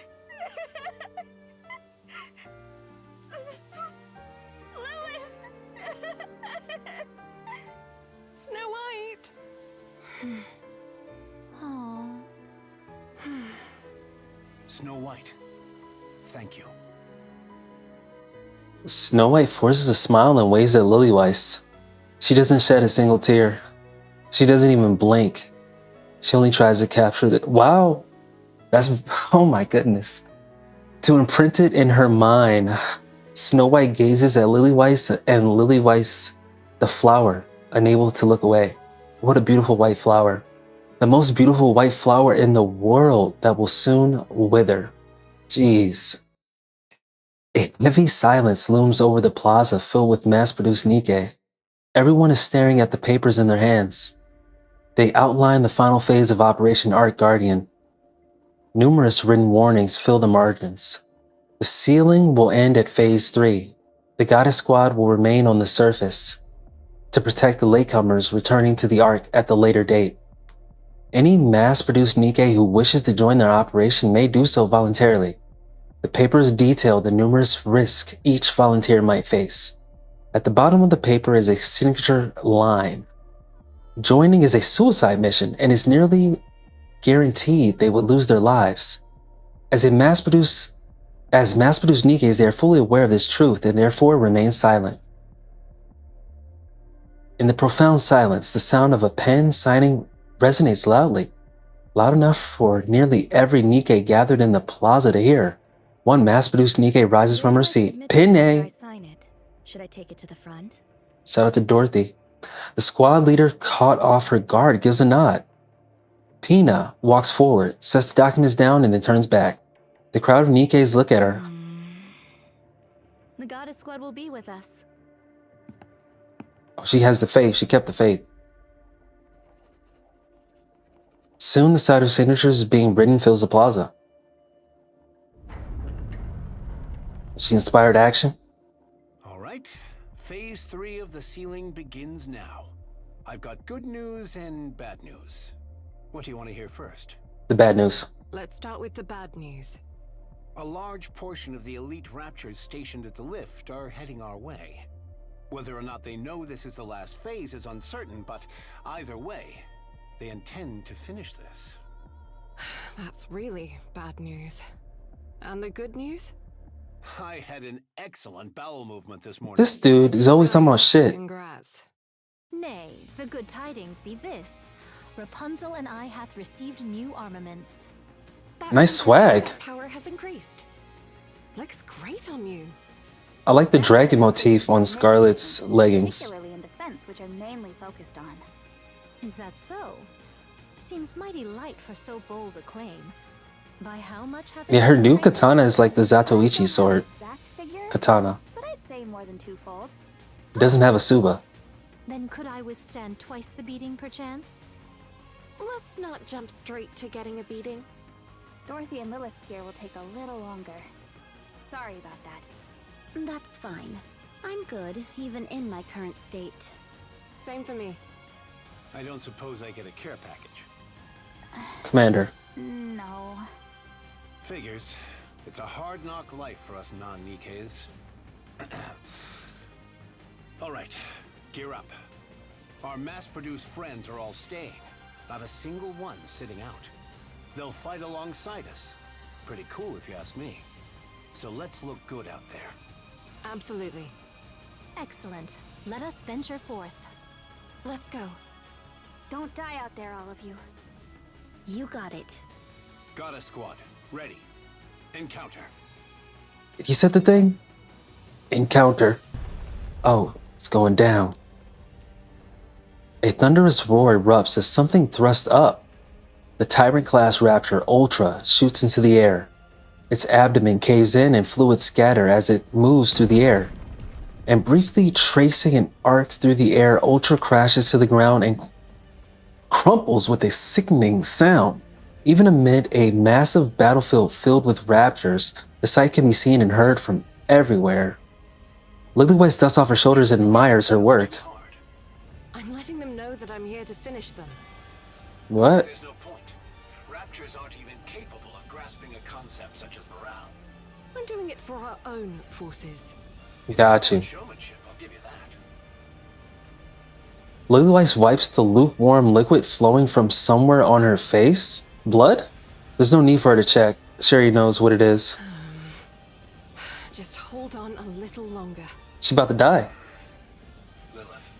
Snow White! Snow White, thank you. Snow White forces a smile and waves at Lilywhite. She doesn't shed a single tear. She doesn't even blink. She only tries to capture the— wow! That's— oh my goodness. To imprint it in her mind, Snow White gazes at Lilywhite and Lilywhite, the flower, unable to look away. What a beautiful white flower. The most beautiful white flower in the world that will soon wither. Jeez. A heavy silence looms over the plaza filled with mass-produced Nikke. Everyone is staring at the papers in their hands. They outline the final phase of Operation Ark Guardian. Numerous written warnings fill the margins. The sealing will end at Phase 3. The Goddess Squad will remain on the surface to protect the latecomers returning to the Ark at the later date. Any mass-produced Nikke who wishes to join their operation may do so voluntarily. The papers detail the numerous risks each volunteer might face. At the bottom of the paper is a signature line. Joining is a suicide mission and is nearly guaranteed they would lose their lives. As mass-produced Nikkes, they are fully aware of this truth and therefore remain silent. In the profound silence, the sound of a pen signing resonates loudly, loud enough for nearly every Nikke gathered in the plaza to hear. One mass-produced Nikke rises from her seat. Pinne! Should I take it to the front? Shout out to Dorothy. The squad leader, caught off her guard, gives a nod. Pina walks forward, sets the documents down, and then turns back. The crowd of Nikkes look at her. The Goddess Squad will be with us. Oh, she has the faith. She kept the faith. Soon the sound of signatures being written fills the plaza. She inspired action. All right, Phase 3 of the sealing begins now. I've got good news and bad news. What do you want to hear first? The bad news. Let's start with the bad news. A large portion of the elite Raptures stationed at the lift are heading our way. Whether or not they know this is the last phase is uncertain, but either way, they intend to finish this. That's really bad news. And the good news? I had an excellent bowel movement this morning. This dude is always talking about shit. Congrats. Nay, the good tidings be this. Rapunzel and I hath received new armaments. Nice swag. Power has increased. Looks great on you. I like the dragon motif on Scarlet's leggings. Particularly in defense, which I'm mainly focused on. Is that so? Seems mighty light for so bold a claim. By how much have Yeah, her new katana is like the Zatoichi sword. Katana. But I'd say more than twofold. It doesn't have a Suba. Then could I withstand twice the beating, perchance? Let's not jump straight to getting a beating. Dorothy and Lilith's gear will take a little longer. Sorry about that. That's fine. I'm good, even in my current state. Same for me. I don't suppose I get a care package. Commander. No. Figures. It's a hard knock life for us non-Nikkes. Alright, gear up. Our mass-produced friends are all staying. Not a single one sitting out. They'll fight alongside us. Pretty cool if you ask me. So let's look good out there. Absolutely. Excellent. Let us venture forth. Let's go. Don't die out there, all of you. You got it. Got a squad. Ready. Encounter. He said the thing? Encounter. Oh, it's going down. A thunderous roar erupts as something thrusts up. The Tyrant-class Rapture Ultra shoots into the air. Its abdomen caves in and fluids scatter as it moves through the air. And briefly tracing an arc through the air, Ultra crashes to the ground and crumples with a sickening sound. Even amid a massive battlefield filled with Raptors, the sight can be seen and heard from everywhere. Lily-White dusts off her shoulders and admires her work. I'm letting them know that I'm here to finish them. What? There's no point. Raptors aren't even capable of grasping a concept such as morale. I'm doing it for our own forces. Got you. Showmanship, I'll give you that. Lily-White wipes the lukewarm liquid flowing from somewhere on her face. Blood? There's no need for her to check. Sherry knows what it is. Just hold on a little longer. She's about to die. Lilith.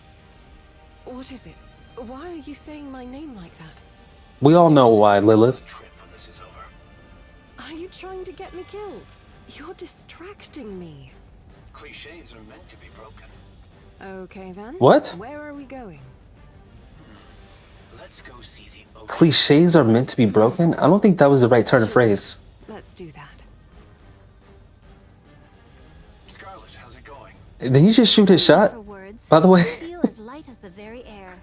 What is it? Why are you saying my name like that? We all know why, Lilith. Are you trying to get me killed? You're distracting me. Clichés are meant to be broken. Okay then. What? Where are we going? Let's go see the Clichés are meant to be broken? I don't think that was the right turn of phrase. Let's do that. Scarlet, how's it going? Did he just shoot his shot? By the way. I feel as light as the very air.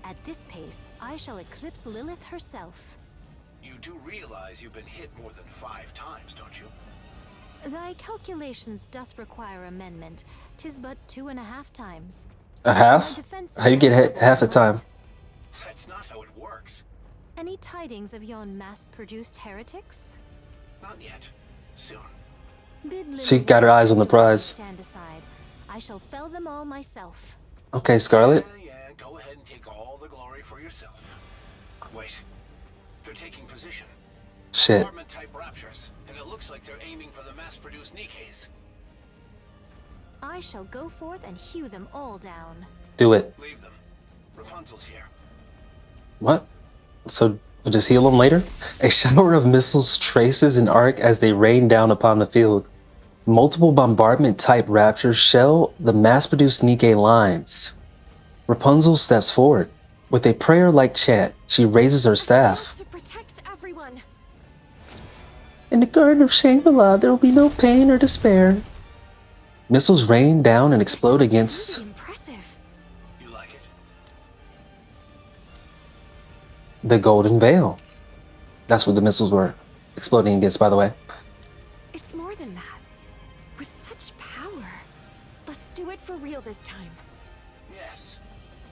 At this pace, I shall eclipse Lilith herself. You do realize you've been hit more than 5 times, don't you? Thy calculations doth require amendment. 'Tis but 2.5 times. A half? How you get hit half a time? That's not how it works. Any tidings of yon mass-produced heretics? Not yet. Soon. Bid She got her eyes on the prize. stand aside. I shall fell them all myself. Okay, Scarlet. Yeah, go ahead and take all the glory for yourself. Wait. They're taking position. Shit. Apartment-type Raptures, and it looks like they're aiming for the mass-produced Nikkes. I shall go forth and hew them all down. Do it. Leave them. Rapunzel's here. What? So we'll just heal them later? A shower of missiles traces an arc as they rain down upon the field. Multiple bombardment-type Raptors shell the mass-produced Nikke lines. Rapunzel steps forward. With a prayer-like chant, she raises her staff. To protect everyone. In the Garden of Shangri-La, there will be no pain or despair. Missiles rain down and explode against... Impressive. You like it? the Golden Veil. That's what the missiles were exploding against, by the way. It's more than that. With such power. Let's do it for real this time. Yes.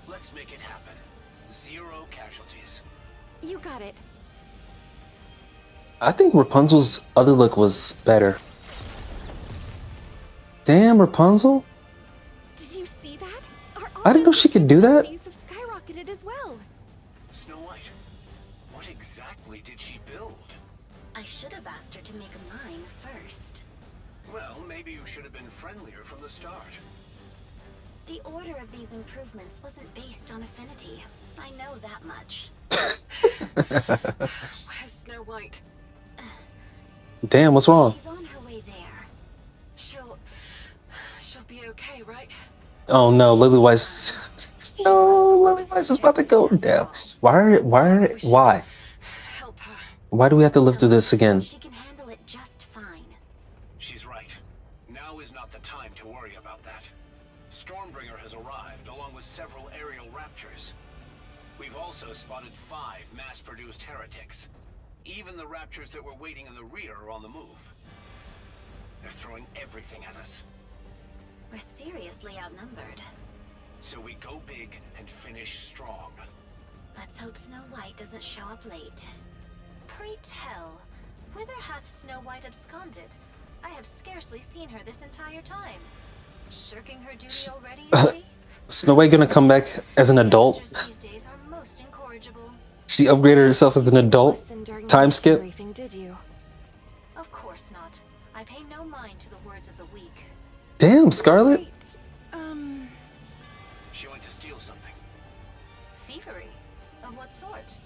Let's make it happen. 0 casualties. You got it. I think Rapunzel's other look was better. Damn, Rapunzel? Did you see that? I didn't know she could do that. Have skyrocketed as well. Snow White, what exactly did she build? I should have asked her to make mine first. Well, maybe you should have been friendlier from the start. The order of these improvements wasn't based on affinity. I know that much. Where's Snow White? Damn, what's wrong? She's on her way there. She'll be okay, right? Oh no, Lily-White's... No, Lily-White's is about to go down. Why? Help her. Why do we have to live through this again? She can handle it just fine. She's right. Now is not the time to worry about that. Stormbringer has arrived, along with several aerial Raptures. We've also spotted 5 mass-produced heretics. Even the Raptures that were waiting in the rear are on the move. They're throwing everything at us. We're seriously outnumbered. So we go big and finish strong. Let's hope Snow White doesn't show up late. Pray tell, whither hath Snow White absconded? I have scarcely seen her this entire time. Shirking her duty already, is she? Snow White gonna come back as an adult? These days are most incorrigible. She upgraded herself as an adult? Time skip? Briefing, did you? Of course not. I pay no mind to the words of the weak. Damn, Scarlet? She went to steal something. Thievery? Of what sort?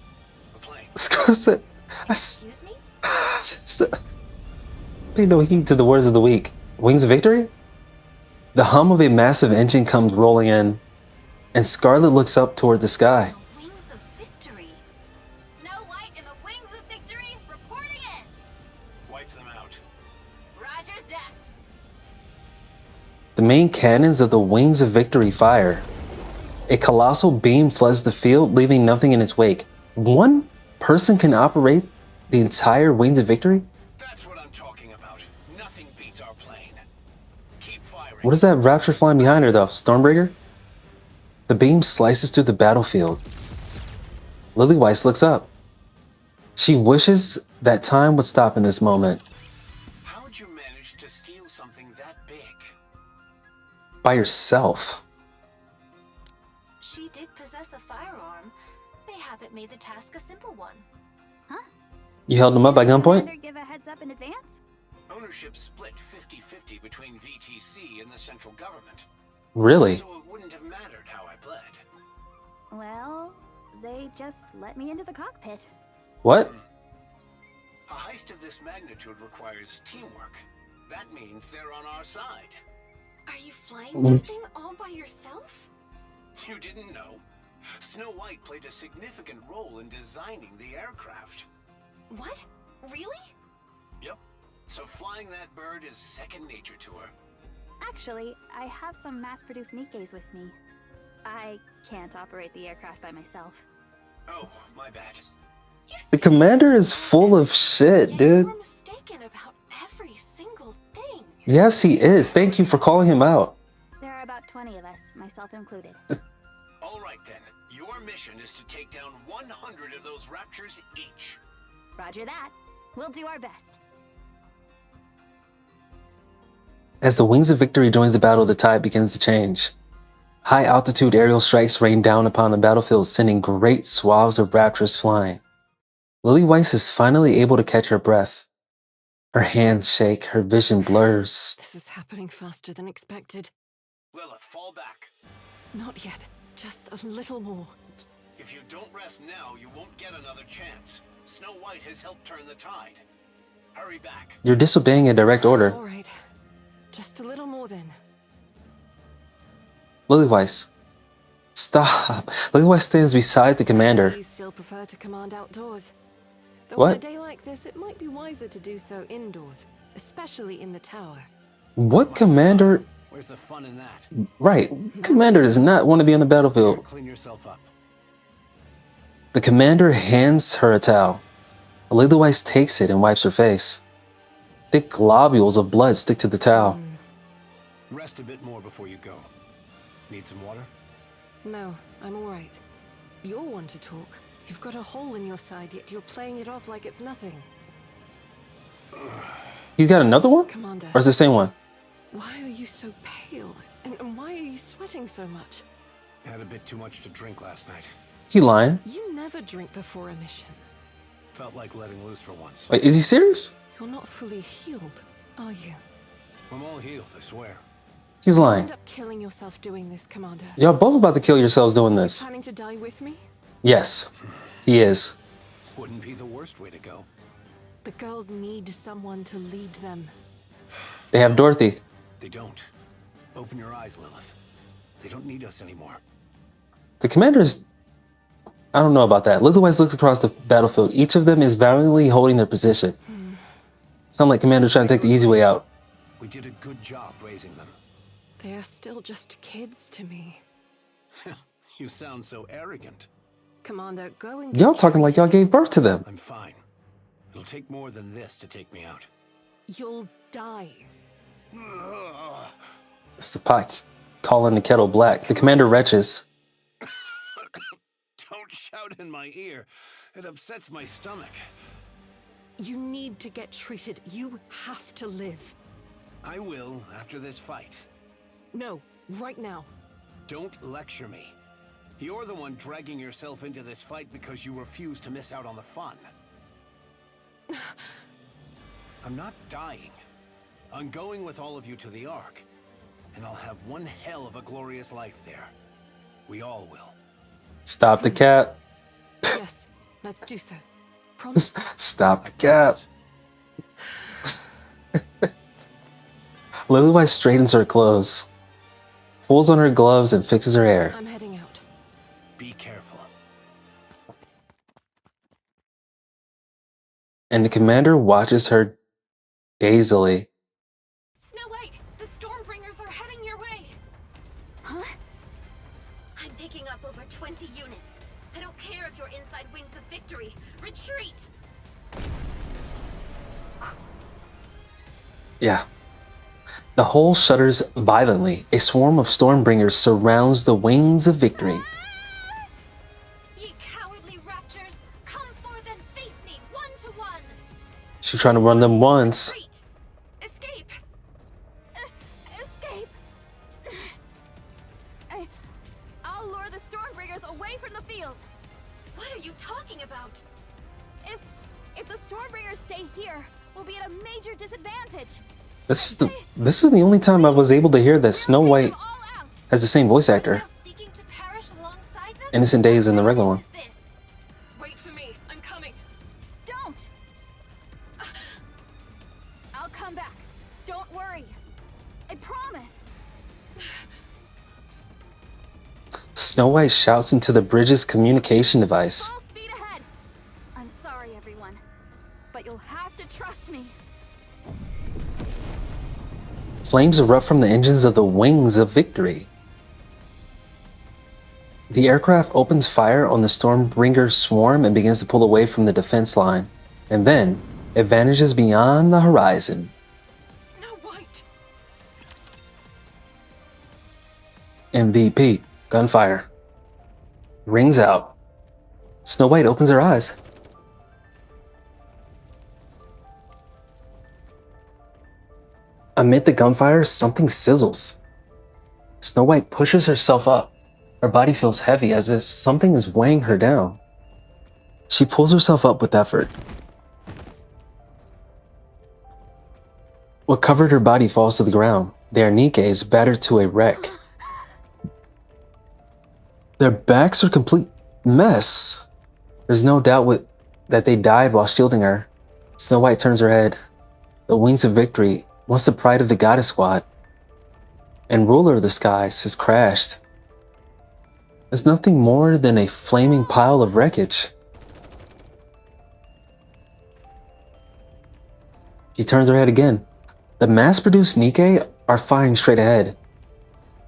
A plane. Scarlet, Excuse me? pay no heed to the words of the weak. Wings of Victory? The hum of a massive engine comes rolling in, and Scarlet looks up toward the sky. Wings of Victory. Snow White and the Wings of Victory reporting in. Wipe them out. Roger that. The main cannons of the Wings of Victory fire. A colossal beam floods the field, leaving nothing in its wake. One person can operate the entire Wings of Victory? That's what I'm talking about. Nothing beats our plane. Keep firing. What is that Rapture flying behind her, though? Stormbreaker? The beam slices through the battlefield. Lily Weiss looks up. She wishes that time would stop in this moment. How would you manage to steal something that big? By yourself. She did possess a firearm. Mayhap it made the task a simple one. You held him up by gunpoint? Give a heads up in advance? Ownership split 50-50 between V.T.C and the central government. Really? So it wouldn't have mattered how I pled. Well, they just let me into the cockpit. What? A heist of this magnitude requires teamwork. That means they're on our side. Are you flying that thing all by yourself? You didn't know? Snow White played a significant role in designing the aircraft. What? Really? Yep. So flying that bird is second nature to her. Actually, I have some mass-produced Nikkes with me. I can't operate the aircraft by myself. Oh, my bad. The commander is full of shit, dude. You're mistaken about every single thing. Yes, he is. Thank you for calling him out. There are about 20 of us, myself included. All right then. Your mission is to take down 100 of those Raptures each. Roger that. We'll do our best. As the Wings of Victory joins the battle, the tide begins to change. High-altitude aerial strikes rain down upon the battlefield, sending great swaths of Raptors flying. Lily Weiss is finally able to catch her breath. Her hands shake, her vision blurs. This is happening faster than expected. Lilith, fall back. Not yet. Just a little more. If you don't rest now, you won't get another chance. Snow White has helped turn the tide. Hurry back. You're disobeying a direct order. All right. Just a little more then. Lily Weiss. Stop. Lily Weiss stands beside the commander. You still prefer to command outdoors. Though What? on a day like this, it might be wiser to do so indoors, especially in the tower. What commander? Where's the fun in that? Right. Commander does not want to be on the battlefield. Clean yourself up. The commander hands her a towel. Lily Weiss takes it and wipes her face. Thick globules of blood stick to the towel. Rest a bit more before you go. Need some water? No, I'm all right. You're one to talk. You've got a hole in your side, yet you're playing it off like it's nothing. He's got another one? Commander. Or is it the same one? Why are you so pale? And why are you sweating so much? Had a bit too much to drink last night. He lying? You never drink before a mission. Felt like letting loose for once. Wait, is he serious? You're not fully healed, are you? I'm all healed, I swear. He's You lying. end up killing yourself doing this, Commander. Y'all both about to kill yourselves doing this. Planning to die with me? Yes, he is. Wouldn't be the worst way to go. The girls need someone to lead them. They have Dorothy. They don't. Open your eyes, Lilith. They don't need us anymore. The commander is... I don't know about that. Lily Weiss looks across the battlefield. Each of them is valiantly holding their position. Sound like Commander trying to take the easy way out. We did a good job raising them. They are still just kids to me. You sound so arrogant. Commander, go and Y'all talking like y'all gave birth to them. I'm fine. It'll take more than this to take me out. You'll die. It's the pot calling the kettle black. The commander retches. Don't shout in my ear. It upsets my stomach. You need to get treated. You have to live. I will after this fight. No, right now. Don't lecture me. You're the one dragging yourself into this fight because you refuse to miss out on the fun. I'm not dying. I'm going with all of you to the Ark, and I'll have one hell of a glorious life there. We all will. Stop the cat. Yes, let's do so. Promise. Stop the cat. Lillywhite straightens her clothes, pulls on her gloves, and fixes her hair. I'm heading out. Be careful. And the commander watches her dazedly. Snow White, the Stormbringers are heading your way. Huh? I'm picking up over 20 units. I don't care if you're inside Wings of Victory. Retreat! Yeah. The hull shudders violently. A swarm of Stormbringers surrounds the Wings of Victory. Ye cowardly Raptures, come forth and face me 1-to-1. She's trying to run them once. Escape! Escape! I'll lure the Stormbringers away from the field. What are you talking about? If the Stormbringers stay here, we'll be at a major disadvantage. This is the only time I was able to hear that Snow White has the same voice actor. Innocent Days in the regular one. Wait for me. I'm coming. Don't! I'll come back. Don't worry. I promise. Snow White shouts into the bridge's communication device. Full speed ahead. I'm sorry, everyone, but you'll have to trust me. Flames erupt from the engines of the Wings of Victory. The aircraft opens fire on the Stormbringer swarm and begins to pull away from the defense line. And then, it vanishes beyond the horizon. Snow White! MVP. Gunfire. Rings out. Snow White opens her eyes. Amid the gunfire, something sizzles. Snow White pushes herself up. Her body feels heavy, as if something is weighing her down. She pulls herself up with effort. What covered her body falls to the ground. Their Nikke is battered to a wreck. Their backs are a complete mess. There's no doubt that they died while shielding her. Snow White turns her head. The Wings of Victory, once the pride of the Goddess Squad and ruler of the skies, has crashed. It's nothing more than a flaming pile of wreckage. She turns her head again. The mass-produced Nikke are firing straight ahead.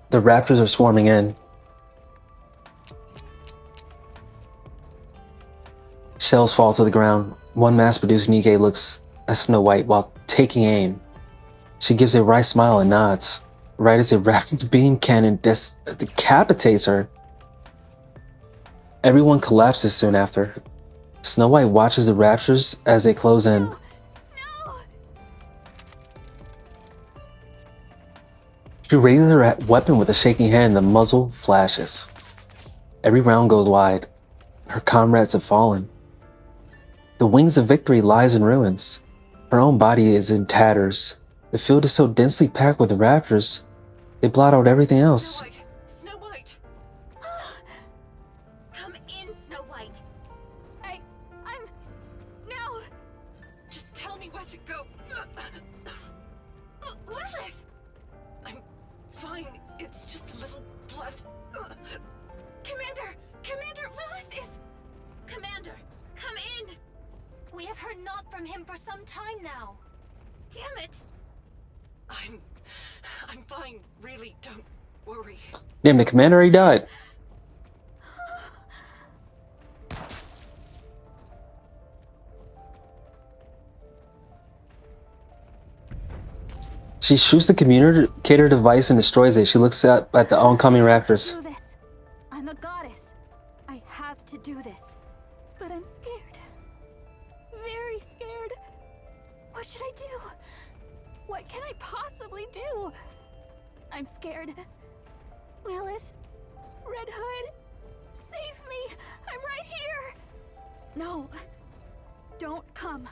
The Raptors are swarming in. Shells fall to the ground. One mass-produced Nikke looks at Snow White while taking aim. She gives a wry smile and nods, right as a rapid beam cannon decapitates her. Everyone collapses soon after. Snow White watches the Raptors as they close in. No! She raises her weapon with a shaking hand. The muzzle flashes. Every round goes wide. Her comrades have fallen. The Wings of Victory lies in ruins. Her own body is in tatters. The field is so densely packed with Raptors, they blot out everything else. Snow White! Come in, Snow White. I'm... No! Just tell me where to go. Lilith! I'm fine. It's just a little blood. Commander! Lilith is... Commander, come in! We have heard naught from him for some time now. Damn it! I'm fine. Really, don't worry. Damn, the commander already died. She shoots the communicator device and destroys it. She looks up at the oncoming raptors. Do this. I'm a goddess. I have to do this. But I'm scared. Very scared. What should I do? What can I possibly do? I'm scared. Lilith, Red Hood, save me! I'm right here! No, don't come.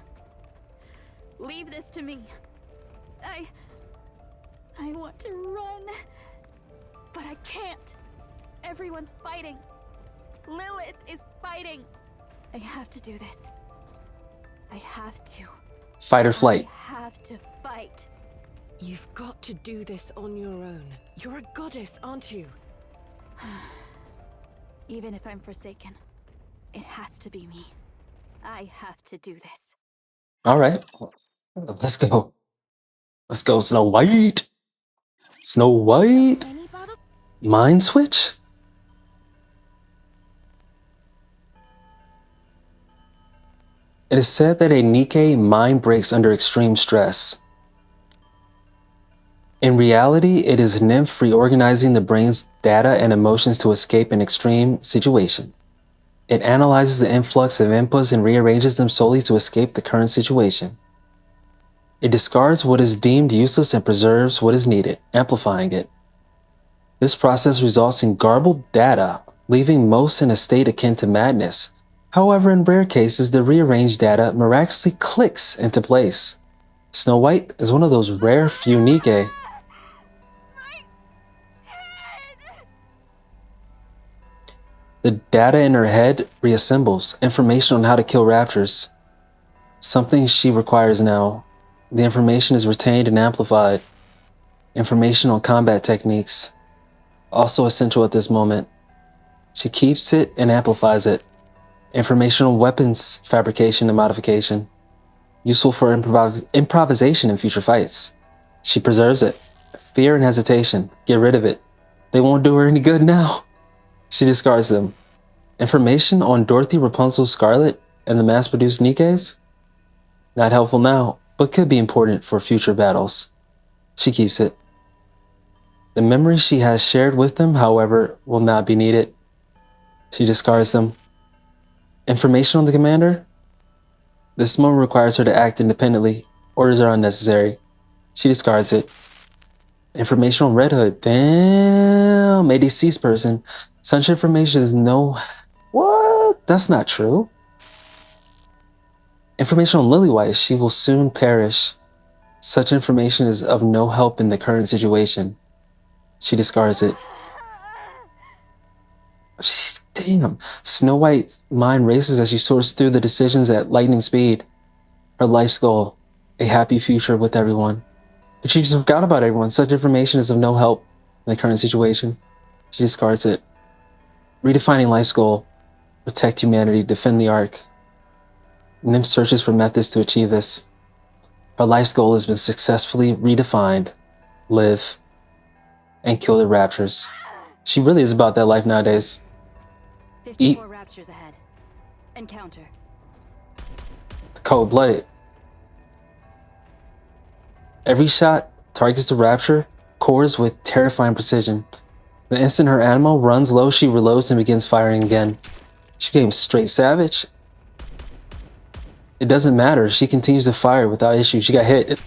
Leave this to me. I want to run, but I can't. Everyone's fighting. Lilith is fighting. I have to do this. I have to. Fight or flight. I have to fight. You've got to do this on your own. You're a goddess, aren't you? Even if I'm forsaken, it has to be me. I have to do this. All right, let's go. Let's go, Snow White. Snow White. Mind switch. It is said that a Nikke mind breaks under extreme stress. In reality, it is Nymph reorganizing the brain's data and emotions to escape an extreme situation. It analyzes the influx of inputs and rearranges them solely to escape the current situation. It discards what is deemed useless and preserves what is needed, amplifying it. This process results in garbled data, leaving most in a state akin to madness. However, in rare cases, the rearranged data miraculously clicks into place. Snow White is one of those rare few Nikke. The data in her head reassembles information on how to kill raptors. Something she requires now. The information is retained and amplified. Information on combat techniques. Also essential at this moment. She keeps it and amplifies it. Information on weapons fabrication and modification. Useful for improvisation in future fights. She preserves it. Fear and hesitation. Get rid of it. They won't do her any good now. She discards them. Information on Dorothy, Rapunzel, Scarlet, and the mass-produced Nikkes? Not helpful now, but could be important for future battles. She keeps it. The memories she has shared with them, however, will not be needed. She discards them. Information on the commander? This moment requires her to act independently. Orders are unnecessary. She discards it. Information on Red Hood. Damn, a deceased person. Such information is no... What? That's not true. Information on Lillywhite. She will soon perish. Such information is of no help in the current situation. She discards it. Damn. Snow White's mind races as she sorts through the decisions at lightning speed. Her life's goal. A happy future with everyone. But she just forgot about everyone. Such information is of no help in the current situation. She discards it. Redefining life's goal. Protect humanity. Defend the Ark. Nymph searches for methods to achieve this. Her life's goal has been successfully redefined. Live. And kill the raptures. She really is about that life nowadays. 54 raptures ahead. Encounter. Cold-blooded. Every shot targets the rapture, cores with terrifying precision. The instant her ammo runs low, she reloads and begins firing again. She became straight savage. It doesn't matter. She continues to fire without issue. She got hit.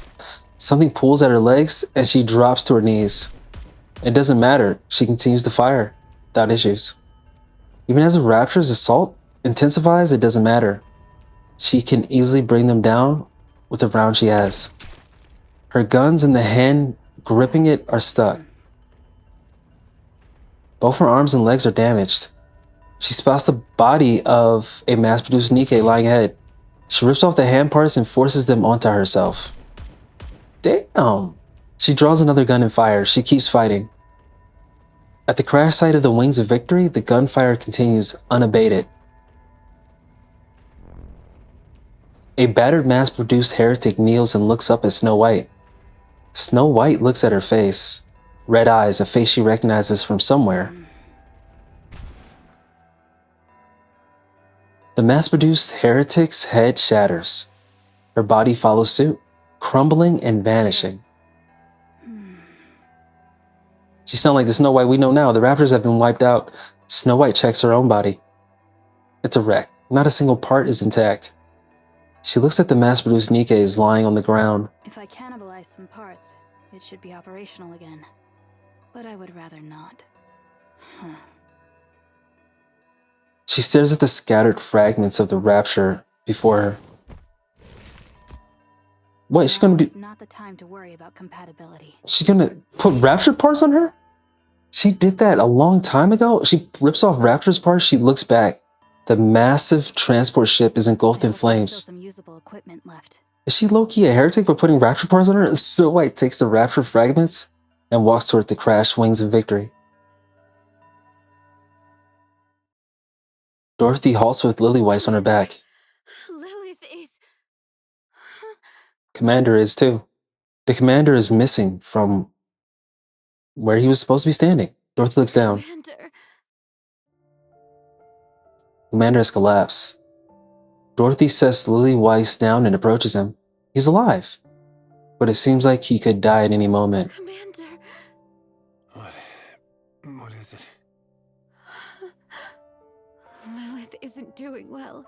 Something pulls at her legs and she drops to her knees. It doesn't matter. She continues to fire without issues. Even as the rapture's assault intensifies, it doesn't matter. She can easily bring them down with the round she has. Her guns and the hand gripping it are stuck. Both her arms and legs are damaged. She spots the body of a mass-produced Nikke lying ahead. She rips off the hand parts and forces them onto herself. Damn! She draws another gun and fires. She keeps fighting. At the crash site of the Wings of Victory, the gunfire continues unabated. A battered mass-produced heretic kneels and looks up at Snow White. Snow White looks at her face. Red eyes, a face she recognizes from somewhere. The mass-produced heretic's head shatters. Her body follows suit, crumbling and vanishing. She sounds like the Snow White we know now. The Raptors have been wiped out. Snow White checks her own body. It's a wreck. Not a single part is intact. She looks at the mass-produced Nikke lying on the ground. If I cannibalize some parts, it should be operational again. But I would rather not. She stares at the scattered fragments of the Rapture before her. What, is she gonna be? It's not the time to worry about compatibility. She gonna put Rapture parts on her? She did that a long time ago. She rips off Rapture's parts. She looks back. The massive transport ship is engulfed in flames. Still some usable equipment left. Is she low-key a heretic for putting Rapture parts on her? And Snow White takes the Rapture fragments and walks toward the crashed wings of victory. Dorothy halts with Lillywhite on her back. Lilith is... Commander is too. The commander is missing from where he was supposed to be standing. Dorothy looks down. Commander has collapsed. Dorothy sets Lillywhite down and approaches him. He's alive, but it seems like he could die at any moment. Commander. What is it? Lilith isn't doing well.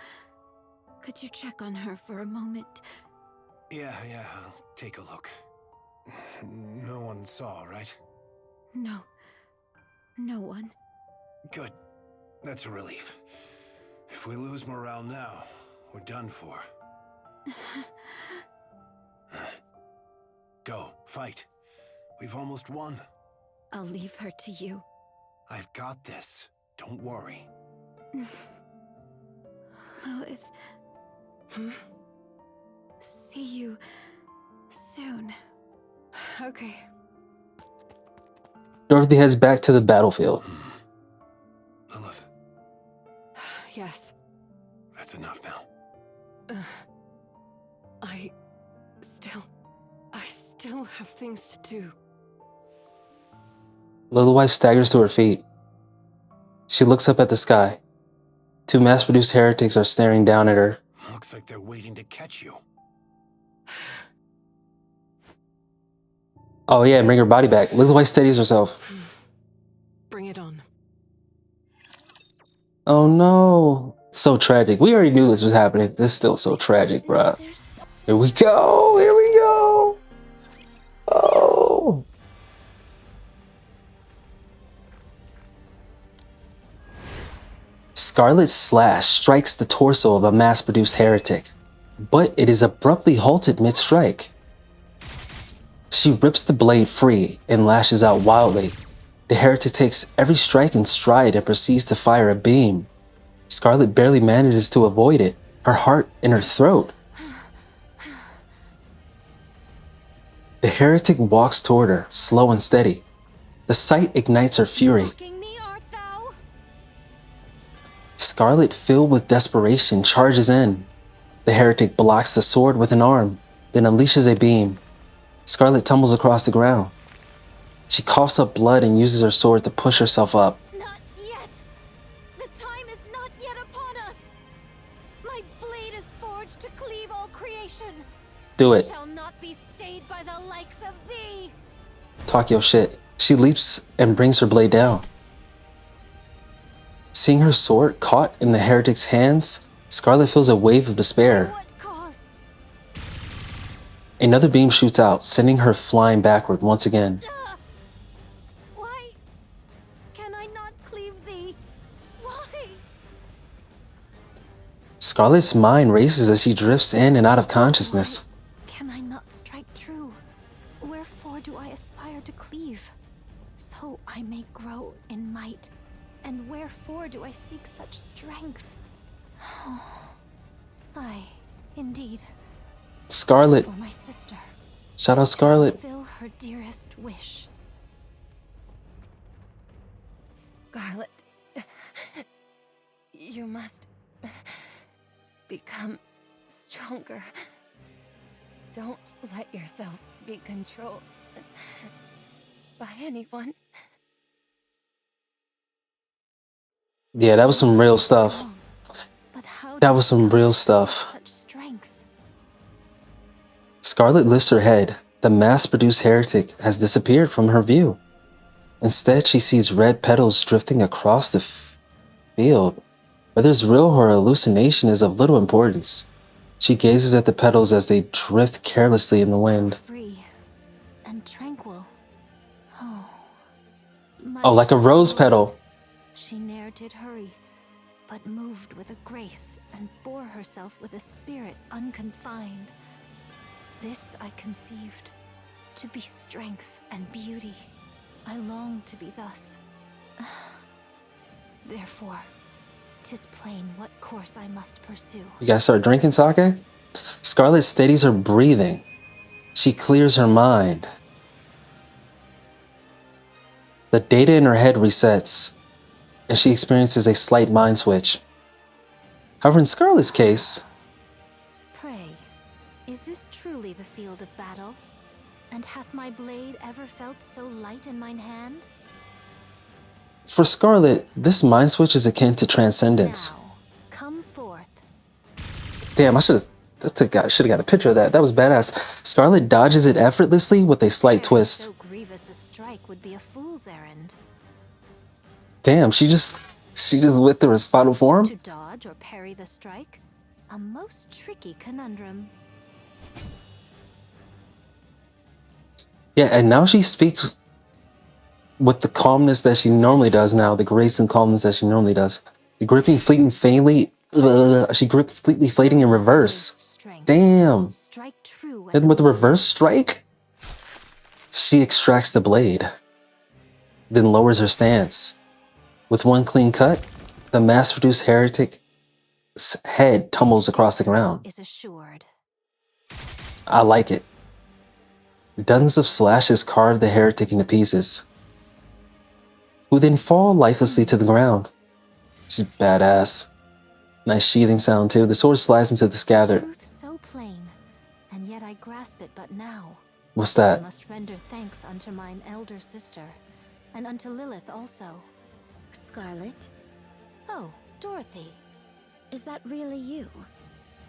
Could you check on her for a moment? Yeah, I'll take a look. No one saw, right? No. No one. Good. That's a relief. If we lose morale now, we're done for. Go, fight. We've almost won. I'll leave her to you. I've got this. Don't worry. Lilith. See you soon. Okay. Dorothy heads back to the battlefield. Lilith. Yes. That's enough now. I still have things to do. Lillywhite staggers to her feet. She looks up at the sky. Two mass-produced heretics are staring down at her. Looks like they're waiting to catch you. Oh yeah, and bring her body back. Lillywhite steadies herself. Bring it on. Oh no. So tragic. We already knew this was happening. This is still so tragic, bruh. Here we go. Here we go. Oh. Scarlet's slash strikes the torso of a mass-produced heretic, but it is abruptly halted mid-strike. She rips the blade free and lashes out wildly. The heretic takes every strike in stride and proceeds to fire a beam. Scarlet barely manages to avoid it, her heart in her throat. The heretic walks toward her, slow and steady. The sight ignites her fury. Scarlet, filled with desperation, charges in. The heretic blocks the sword with an arm, then unleashes a beam. Scarlet tumbles across the ground. She coughs up blood and uses her sword to push herself up. Not yet! The time is not yet upon us! My blade is forged to cleave all creation. Do it. Shall not be stayed by the likes of thee. Talk your shit. She leaps and brings her blade down. Seeing her sword caught in the heretic's hands, Scarlet feels a wave of despair. Another beam shoots out, sending her flying backward once again. Why can I not cleave thee? Why? Scarlet's mind races as she drifts in and out of consciousness. Can I not strike true? Wherefore do I aspire to cleave? So I may grow in might. And wherefore do I seek such strength? I, indeed. Scarlet. For my sister. Shout out Scarlet. Fulfill her dearest wish. Scarlet, you must become stronger. Don't let yourself be controlled by anyone. Yeah, that was some real stuff. That was some real stuff. Scarlet lifts her head. The mass-produced heretic has disappeared from her view. Instead, she sees red petals drifting across the field. Whether it's real or a hallucination is of little importance. She gazes at the petals as they drift carelessly in the wind. Free and tranquil. Oh, like a rose petal. She ne'er did hurry, but moved with a grace and bore herself with a spirit unconfined. This I conceived, to be strength and beauty. I long to be thus. Therefore, 'tis plain what course I must pursue. You guys start drinking sake? Scarlet steadies her breathing. She clears her mind. The data in her head resets, and she experiences a slight mind switch. However, in Scarlet's case... Pray, is this truly the field of battle? And hath my blade ever felt so light in mine hand? For Scarlet, this mind switch is akin to transcendence. Now, come forth. Damn, I should have got a picture of that. That was badass. Scarlet dodges it effortlessly with a slight twist. So grievous a strike would be a fool's errand. Damn, she just went through his final form? To dodge or parry the strike? A most tricky conundrum. Yeah, and now she speaks with the calmness that she normally does now, the grace and calmness that she normally does. The gripping fleeting faintly, she gripped fleetly fading in reverse. Damn. Then with the reverse strike, she extracts the blade, then lowers her stance. With one clean cut, the mass-produced heretic's head tumbles across the ground. Is assured. I like it. Dozens of slashes carve the heretic into pieces, who then fall lifelessly to the ground. She's badass. Nice sheathing sound too. The sword slides into the scabbard. Truth so plain, and yet I grasp it but now. What's that? I must render thanks unto mine elder sister, and unto Lilith also. Scarlet? Oh, Dorothy. Is that really you?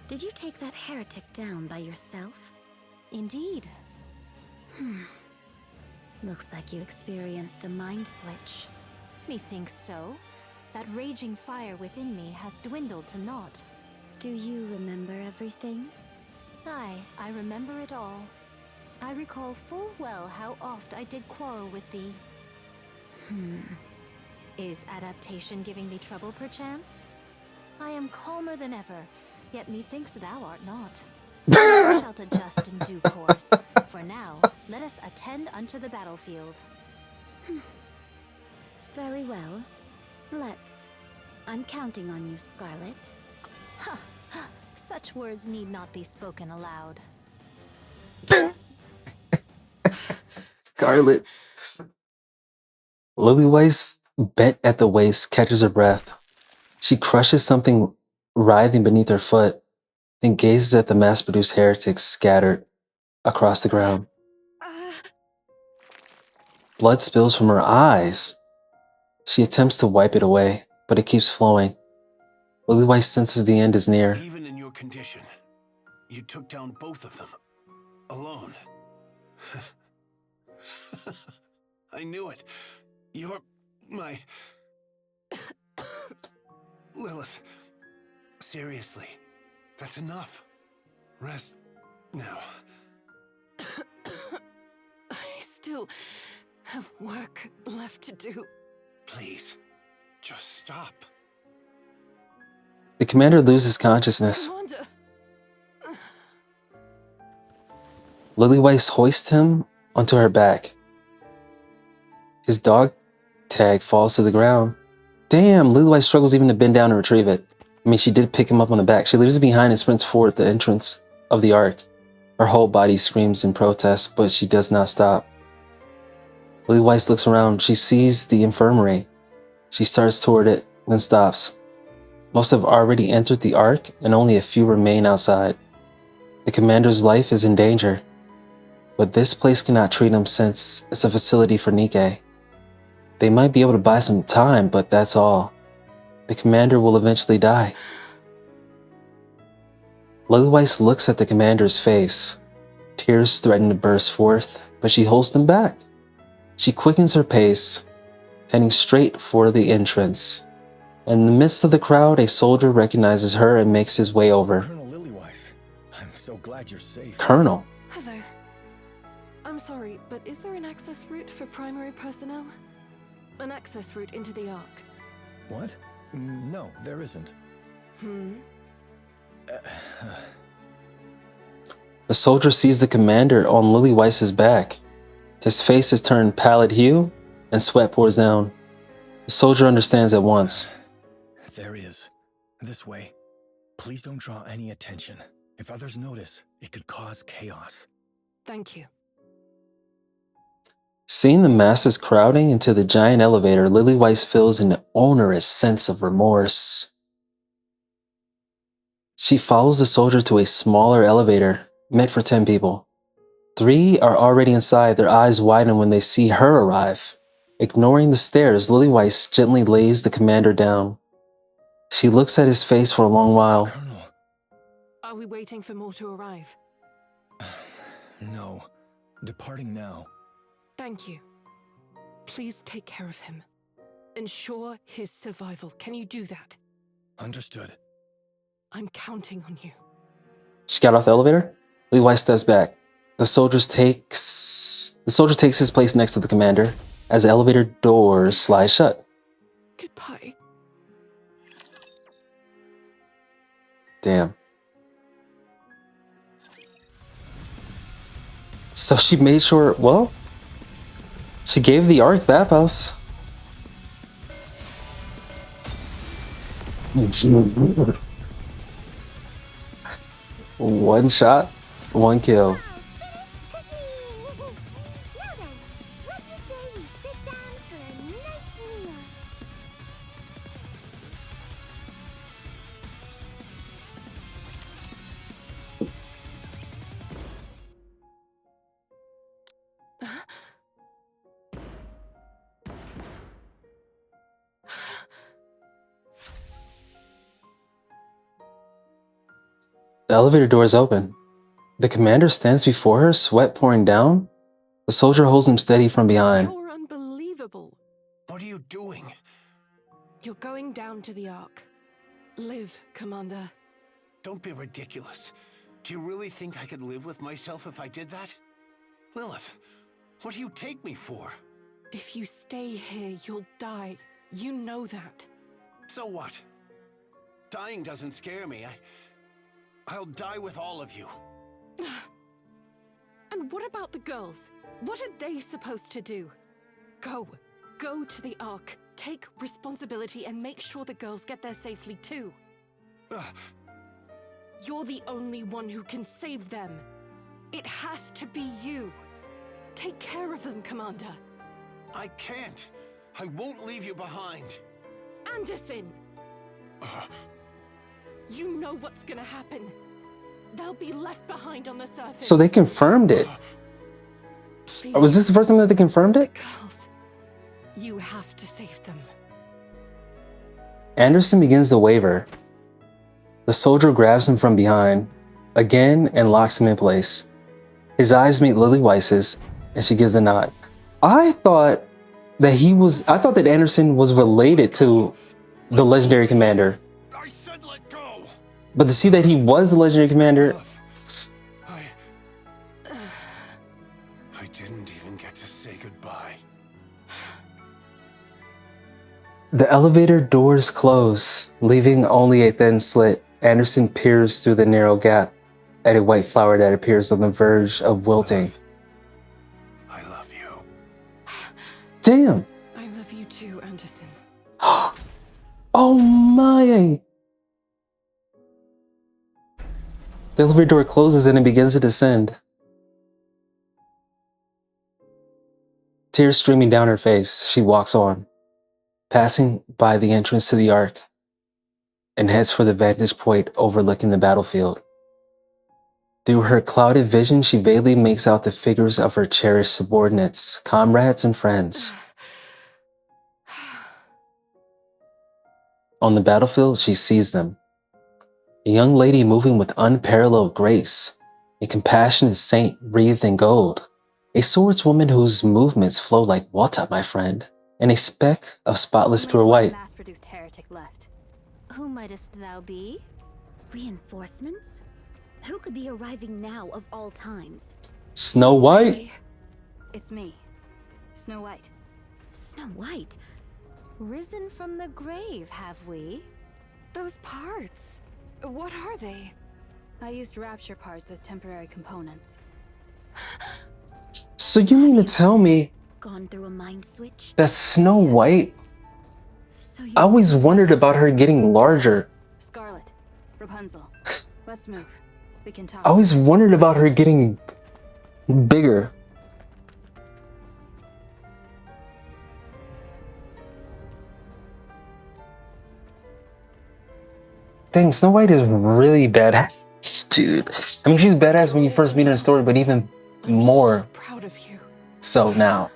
Did you take that heretic down by yourself? Indeed. Looks like you experienced a mind switch. Methinks so. That raging fire within me hath dwindled to naught. Do you remember everything? Aye, I remember it all. I recall full well how oft I did quarrel with thee. Is adaptation giving thee trouble, perchance? I am calmer than ever, yet methinks thou art not. Thou shalt adjust in due course. For now, let us attend unto the battlefield. Very well. Let's. I'm counting on you, Scarlet. Ha! Such words need not be spoken aloud. Scarlet. Lily-White's bent at the waist catches her breath. She crushes something writhing beneath her foot, then gazes at the mass-produced heretics scattered across the ground. Blood spills from her eyes. She attempts to wipe it away, but it keeps flowing. Lily-White senses the end is near. Even in your condition, you took down both of them. Alone. I knew it. You're my... Lilith. Seriously. That's enough. Rest now. I still have work left to do. Please, just stop. The commander loses consciousness. Lily-White hoists him onto her back. His dog tag falls to the ground. Damn, Lily-White struggles even to bend down and retrieve it. I mean, she did pick him up on the back. She leaves it behind and sprints forward at the entrance of the Ark. Her whole body screams in protest, but she does not stop. Lily-White looks around. She sees the infirmary. She starts toward it, then stops. Most have already entered the Ark, and only a few remain outside. The commander's life is in danger, but this place cannot treat him since it's a facility for Nikke. They might be able to buy some time, but that's all. The commander will eventually die. Lily-White looks at the commander's face. Tears threaten to burst forth, but she holds them back. She quickens her pace, heading straight for the entrance. In the midst of the crowd, a soldier recognizes her and makes his way over. Colonel Lillywise, I'm so glad you're safe. Colonel. Hello. I'm sorry, but is there an access route for primary personnel? An access route into the Ark? What? No, there isn't. The soldier sees the commander on Lillywise's back. His face is turned pallid hue, and sweat pours down. The soldier understands at once. There he is. This way. Please don't draw any attention. If others notice, it could cause chaos. Thank you. Seeing the masses crowding into the giant elevator, Lillywise feels an onerous sense of remorse. She follows the soldier to a smaller elevator, meant for 10 people. 3 are already inside, their eyes widen when they see her arrive. Ignoring the stares, Lillywise gently lays the commander down. She looks at his face for a long while. Colonel. Are we waiting for more to arrive? No. Departing now. Thank you. Please take care of him. Ensure his survival. Can you do that? Understood. I'm counting on you. She got off the elevator. Lillywise steps back. The soldier takes his place next to the commander as the elevator doors slide shut. Goodbye. Damn. So she made sure, well, she gave the Ark Vapaus. One shot, one kill. The elevator door is open. The commander stands before her, sweat pouring down. The soldier holds him steady from behind. You're unbelievable. What are you doing? You're going down to the Ark. Live, Commander. Don't be ridiculous. Do you really think I could live with myself if I did that? Lilith, what do you take me for? If you stay here, you'll die. You know that. So what? Dying doesn't scare me. I'll die with all of you. And what about the girls? What are they supposed to do? Go to the Ark. Take responsibility and make sure the girls get there safely too. You're the only one who can save them. It has to be you. Take care of them, Commander. I can't. I won't leave you behind. Andersen! You know what's gonna happen. They'll be left behind on the surface. So they confirmed it. Please. Was this the first time that they confirmed it? Girls, you have to save them. Andersen begins to waver. The soldier grabs him from behind, again, and locks him in place. His eyes meet Lillywise's, and she gives a nod. I thought that Andersen was related to the legendary commander. I said let go. But to see that he was the legendary commander, I didn't even get to say goodbye. the elevator doors close, leaving only a thin slit. Andersen peers through the narrow gap at a white flower that appears on the verge of wilting. I love you. Damn! I love you too, Andersen. Oh my! The elevator door closes and it begins to descend. Tears streaming down her face, she walks on, passing by the entrance to the Ark, and heads for the vantage point overlooking the battlefield. Through her clouded vision, she vaguely makes out the figures of her cherished subordinates, comrades, and friends. On the battlefield, she sees them. A young lady moving with unparalleled grace, a compassionate saint wreathed in gold, A swordswoman whose movements flow like water, my friend, and a speck of spotless pure white. Mass-produced heretic left. Who mightest thou be? Reinforcements? Who could be arriving now of all times? Snow White? It's me, Snow White. Snow White? Risen from the grave, have we? Those parts. What are they? I used Rapture parts as temporary components. So you mean to tell me Gone through a mind switch? that Snow White? I always wondered about her getting larger. Scarlet, Rapunzel, let's move. We can talk. I always wondered about her getting bigger. Dang, Snow White is really badass, dude. I mean, she's badass when you first meet her in the story, but even more Proud of you. so now.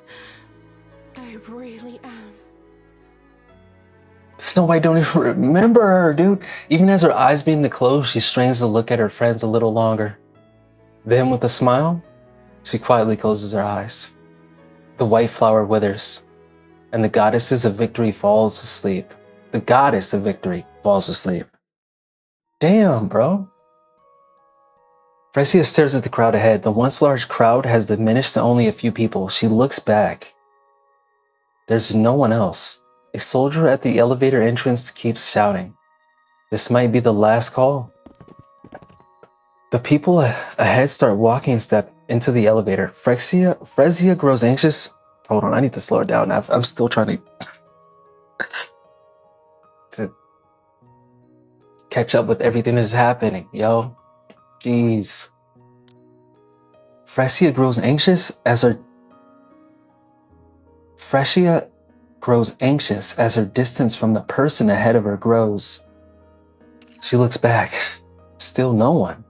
I really am. Snow White don't even remember her, dude. Even as her eyes begin to close, she strains to look at her friends a little longer. Then, with a smile, she quietly closes her eyes. The white flower withers, and the goddesses of victory falls asleep. The goddess of victory falls asleep. Damn, bro. Freesia stares at the crowd ahead. The once large crowd has diminished to only a few people. She looks back. There's no one else. A soldier at the elevator entrance keeps shouting. This might be the last call. The people ahead start walking and step into the elevator. Freesia grows anxious. Hold on, I need to slow it down. I'm still trying to catch up with everything that's happening, yo. Jeez. Freesia grows anxious as her distance from the person ahead of her grows. She looks back. Still no one.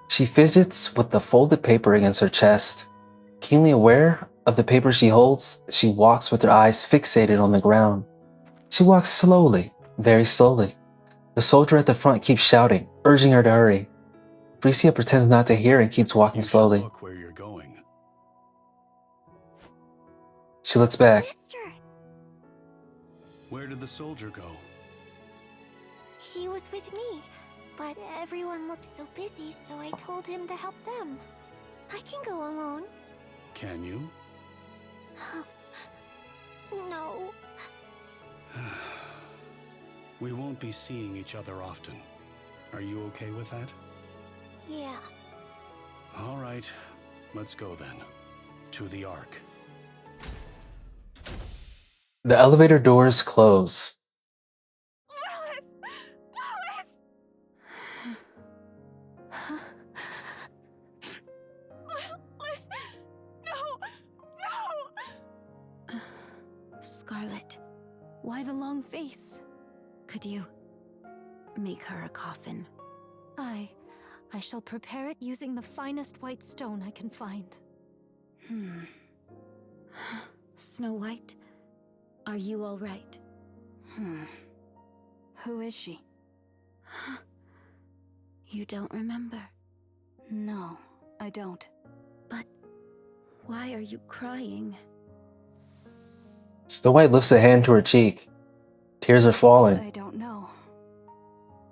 She fidgets with the folded paper against her chest. Keenly aware of the paper she holds, she walks with her eyes fixated on the ground. She walks slowly, very slowly. The soldier at the front keeps shouting, urging her to hurry. Freesia pretends not to hear and keeps walking slowly. Look where you're going. She looks back. Where did the soldier go? He was with me, but everyone looked so busy, so I told him to help them. I can go alone. Can you? No. We won't be seeing each other often. Are you okay with that? Yeah. All right, let's go then. To the Ark. The elevator doors close. Scarlet, why the long face? Could you make her a coffin? I shall prepare it using the finest white stone I can find. Snow White, are you all right? Who is she? You don't remember? No, I don't. But why are you crying? Snow White lifts a hand to her cheek. Tears are falling. I don't know.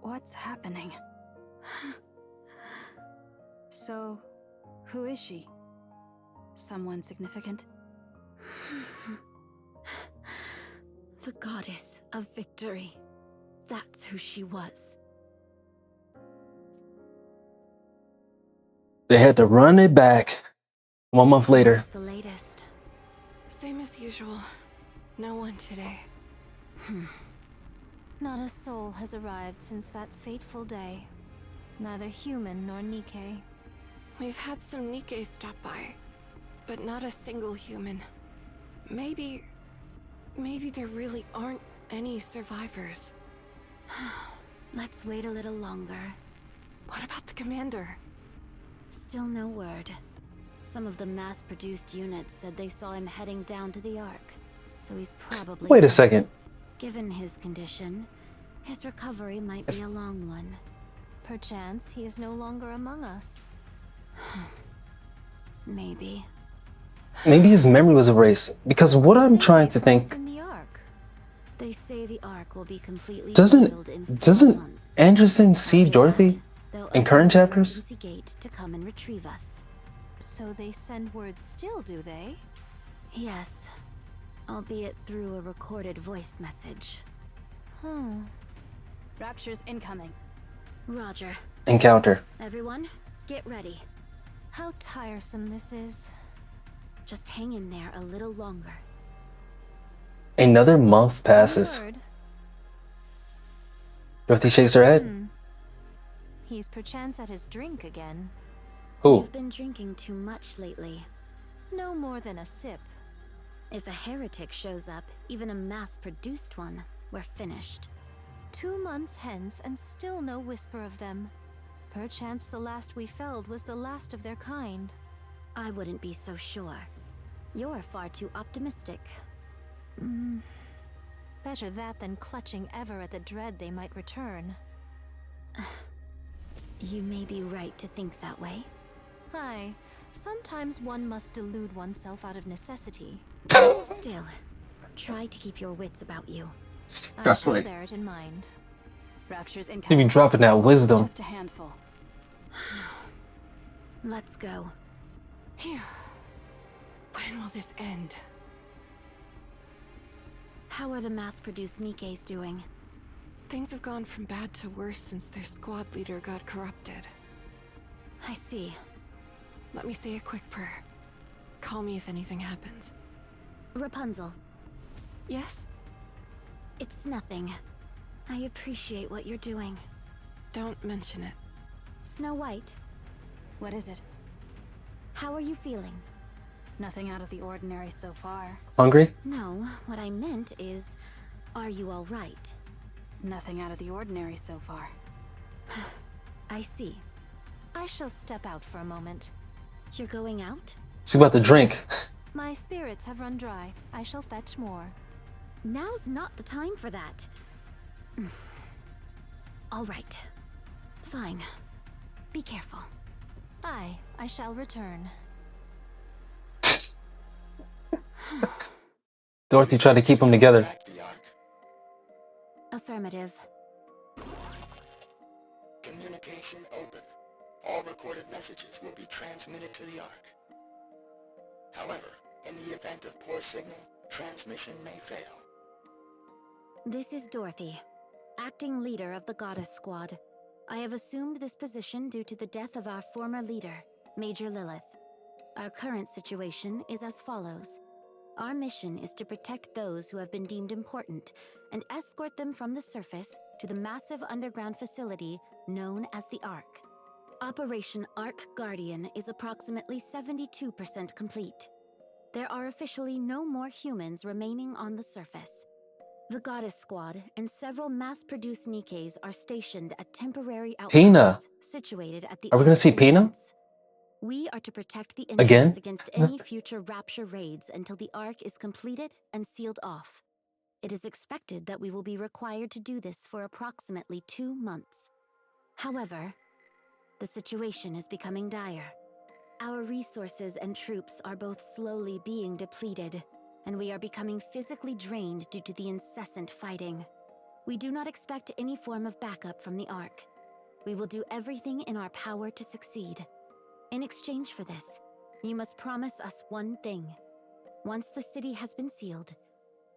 What's happening? So, who is she? Someone significant? The goddess of victory. That's who she was. They had to run it back 1 month later. What's the latest? Same as usual. No one today. Not a soul has arrived since that fateful day. Neither human nor Nikke. We've had some Nikke stop by, but not a single human. Maybe there really aren't any survivors. Let's wait a little longer. What about the commander? Still no word. Some of the mass-produced units said they saw him heading down to the Ark, so he's probably... Wait a second. Given his condition, his recovery might be a long one. Perchance he is no longer among us. Maybe. Maybe his memory was erased, because what I'm trying to think... In the Ark. They say the Ark will be completely healed in 4 Doesn't months. Andersen see After Dorothy that, in current they'll open the chapters? emergency gate to come and retrieve us. So they send word still, do they? Yes, albeit through a recorded voice message. Rapture's incoming. Roger. Encounter. Everyone, get ready. How tiresome this is. Just hang in there a little longer. Another month passes. Dorothy shakes her head. He's perchance at his drink again. Who? You've been drinking too much lately. No more than a sip. If a heretic shows up, even a mass-produced one, we're finished. 2 months hence and still no whisper of them. Perchance the last we felled was the last of their kind. I wouldn't be so sure. You're far too optimistic. Better that than clutching ever at the dread they might return. You may be right to think that way. Aye, sometimes one must delude oneself out of necessity. Still, try to keep your wits about you. I shall bear it in mind. Rapture's You incoming. be dropping that wisdom. Just a handful. Let's go. Phew. When will this end? How are the mass-produced Nikkes doing? Things have gone from bad to worse since their squad leader got corrupted. I see. Let me say a quick prayer. Call me if anything happens. Rapunzel. Yes? It's nothing. I appreciate what you're doing. Don't mention it. Snow White. What is it? How are you feeling? Nothing out of the ordinary so far. Hungry? No, what I meant is, are you all right? Nothing out of the ordinary so far. I see. I shall step out for a moment. You're going out? See about the drink. My spirits have run dry. I shall fetch more. Now's not the time for that. All right. Fine. Be careful. Aye, I shall return. Dorothy tried to keep them together. Affirmative. Communication open. All recorded messages will be transmitted to the Ark. However, in the event of poor signal, transmission may fail. This is Dorothy, acting leader of the Goddess Squad. I have assumed this position due to the death of our former leader, Major Lilith. Our current situation is as follows. Our mission is to protect those who have been deemed important and escort them from the surface to the massive underground facility known as the Ark. Operation Ark Guardian is approximately 72% complete. There are officially no more humans remaining on the surface. The Goddess Squad and several mass-produced Nikkes are stationed at temporary outposts situated at the Are we gonna see Pina? entrance. We are to protect the entrance Again? against any future Rapture raids until the Ark is completed and sealed off. It is expected that we will be required to do this for approximately 2 months. However, the situation is becoming dire. Our resources and troops are both slowly being depleted, and we are becoming physically drained due to the incessant fighting. We do not expect any form of backup from the Ark. We will do everything in our power to succeed. In exchange for this, you must promise us one thing. Once the city has been sealed,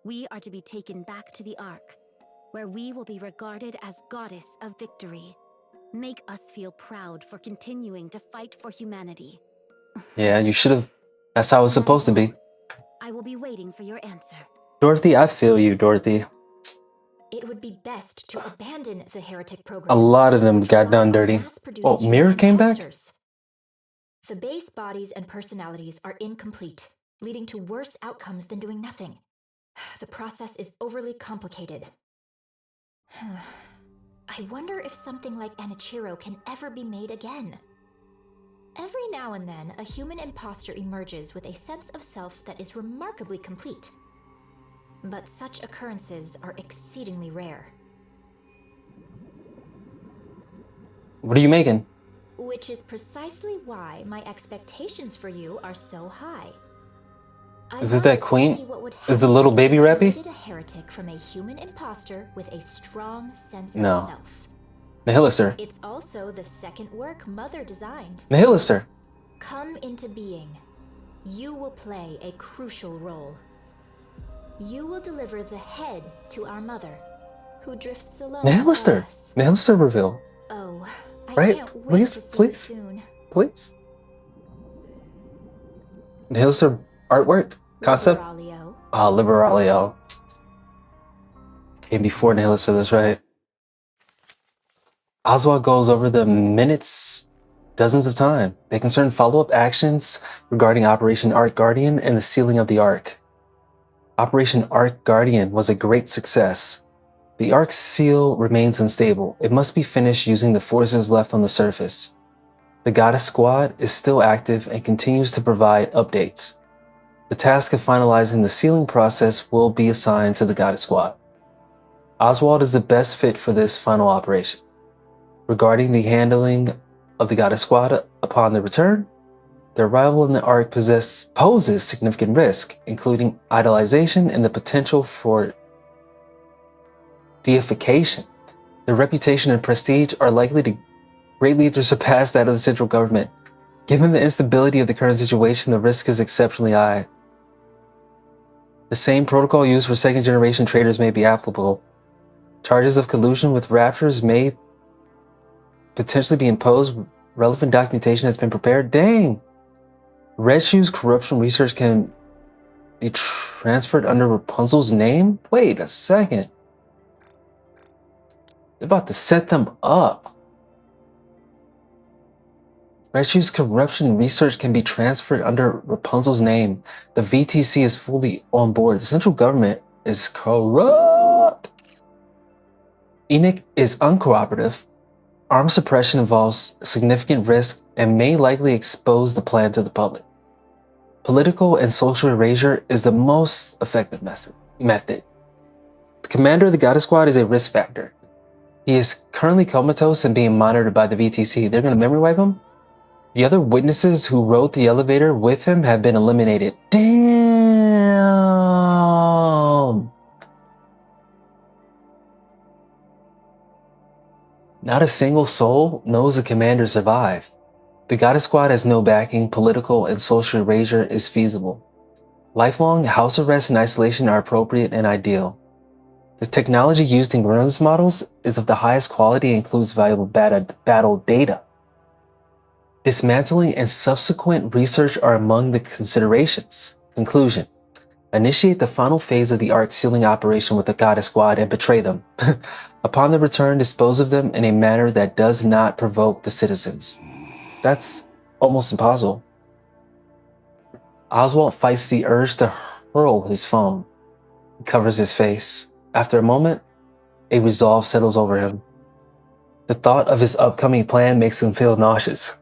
we are to be taken back to the Ark, where we will be regarded as Goddess of Victory. Make us feel proud for continuing to fight for humanity. Yeah, you should have. That's how it's supposed to be. I will be waiting for your answer. Dorothy, I feel you, Dorothy. It would be best to abandon the heretic program. A lot of them got done dirty. Oh, Mirror came back? The base bodies and personalities are incomplete, leading to worse outcomes than doing nothing. The process is overly complicated. I wonder if something like Anichiro can ever be made again. Every now and then, a human imposter emerges with a sense of self that is remarkably complete. But such occurrences are exceedingly rare. What are you making? Which is precisely why my expectations for you are so high. Is it that queen? Is the little baby rappy? A heretic from a human imposter with a strong sense of No. self. Nihilister. It's also the second work Mother designed. Nihilister. Come into being. You will play a crucial role. You will deliver the head to our mother, who drifts alone. Nihilister. Nihilister reveal. Oh, I right? can't wait Please, to see please, you soon. please. Nihilister artwork concept. Liberalio. Came before Nihilister. That's right. Oswald goes over the minutes dozens of times. They concern follow-up actions regarding Operation Ark Guardian and the sealing of the Ark. Operation Ark Guardian was a great success. The Ark's seal remains unstable. It must be finished using the forces left on the surface. The Goddess Squad is still active and continues to provide updates. The task of finalizing the sealing process will be assigned to the Goddess Squad. Oswald is the best fit for this final operation. Regarding the handling of the Goddess Squad upon their return, their arrival in the Ark poses significant risk, including idolization and the potential for deification. Their reputation and prestige are likely to greatly surpass that of the central government. Given the instability of the current situation, the risk is exceptionally high. The same protocol used for second-generation traitors may be applicable. Charges of collusion with Raptures may potentially be imposed. Relevant documentation has been prepared. Dang! Red Shoe's corruption research can be transferred under Rapunzel's name? Wait a second. They're about to set them up. Red Shoe's corruption research can be transferred under Rapunzel's name. The V.T.C is fully on board. The central government is corrupt. Enoch is uncooperative. Armed suppression involves significant risk and may likely expose the plan to the public. Political and social erasure is the most effective method. The commander of the Goddess Squad is a risk factor. He is currently comatose and being monitored by the V.T.C. They're going to memory wipe him? The other witnesses who rode the elevator with him have been eliminated. Damn! Not a single soul knows the commander survived. The Goddess Squad has no backing. Political and social erasure is feasible. Lifelong house arrest and isolation are appropriate and ideal. The technology used in Grimm's models is of the highest quality and includes valuable battle data. Dismantling and subsequent research are among the considerations. Conclusion. Initiate the final phase of the Ark sealing operation with the Goddess Squad and betray them. Upon their return, dispose of them in a manner that does not provoke the citizens. That's almost impossible. Oswald fights the urge to hurl his phone. He covers his face. After a moment, a resolve settles over him. The thought of his upcoming plan makes him feel nauseous.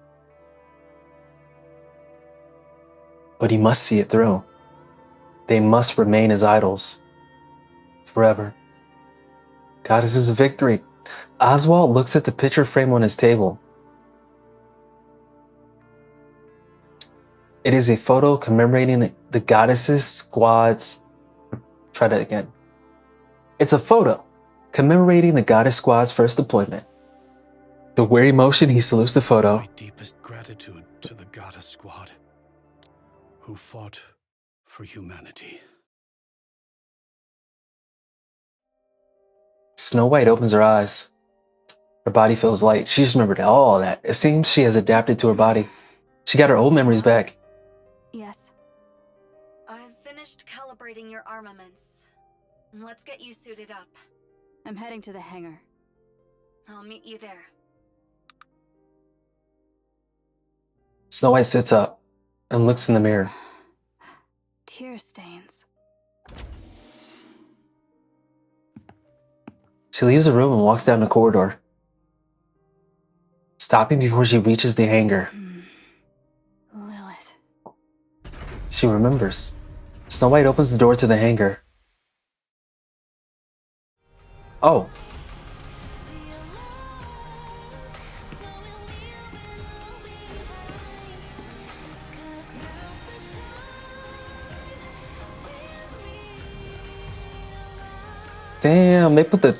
But he must see it through. They must remain as idols. Forever. Goddess is a victory. Oswald looks at the picture frame on his table. It is a photo commemorating the Goddesses Squad's... Try that again. It's a photo commemorating the Goddess Squad's first deployment. The weary motion, he salutes the photo. My deepest gratitude to the Goddess Squad, who fought for humanity. Snow White opens her eyes. Her body feels light. She's remembered all that. It seems she has adapted to her body. She got her old memories back. Yes. I've finished calibrating your armaments. Let's get you suited up. I'm heading to the hangar. I'll meet you there. Snow White sits up and looks in the mirror. Tear stains. She leaves the room and walks down the corridor, stopping before she reaches the hangar. Lilith. She remembers. Snow White opens the door to the hangar. Oh. Damn, they put the...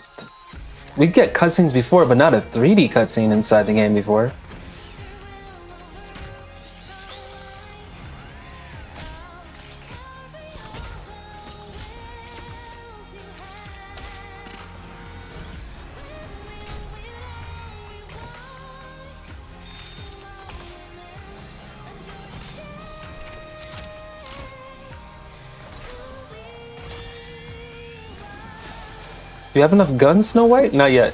We get cutscenes before, but not a 3D cutscene inside the game before. Do you have enough guns, Snow White? Not yet.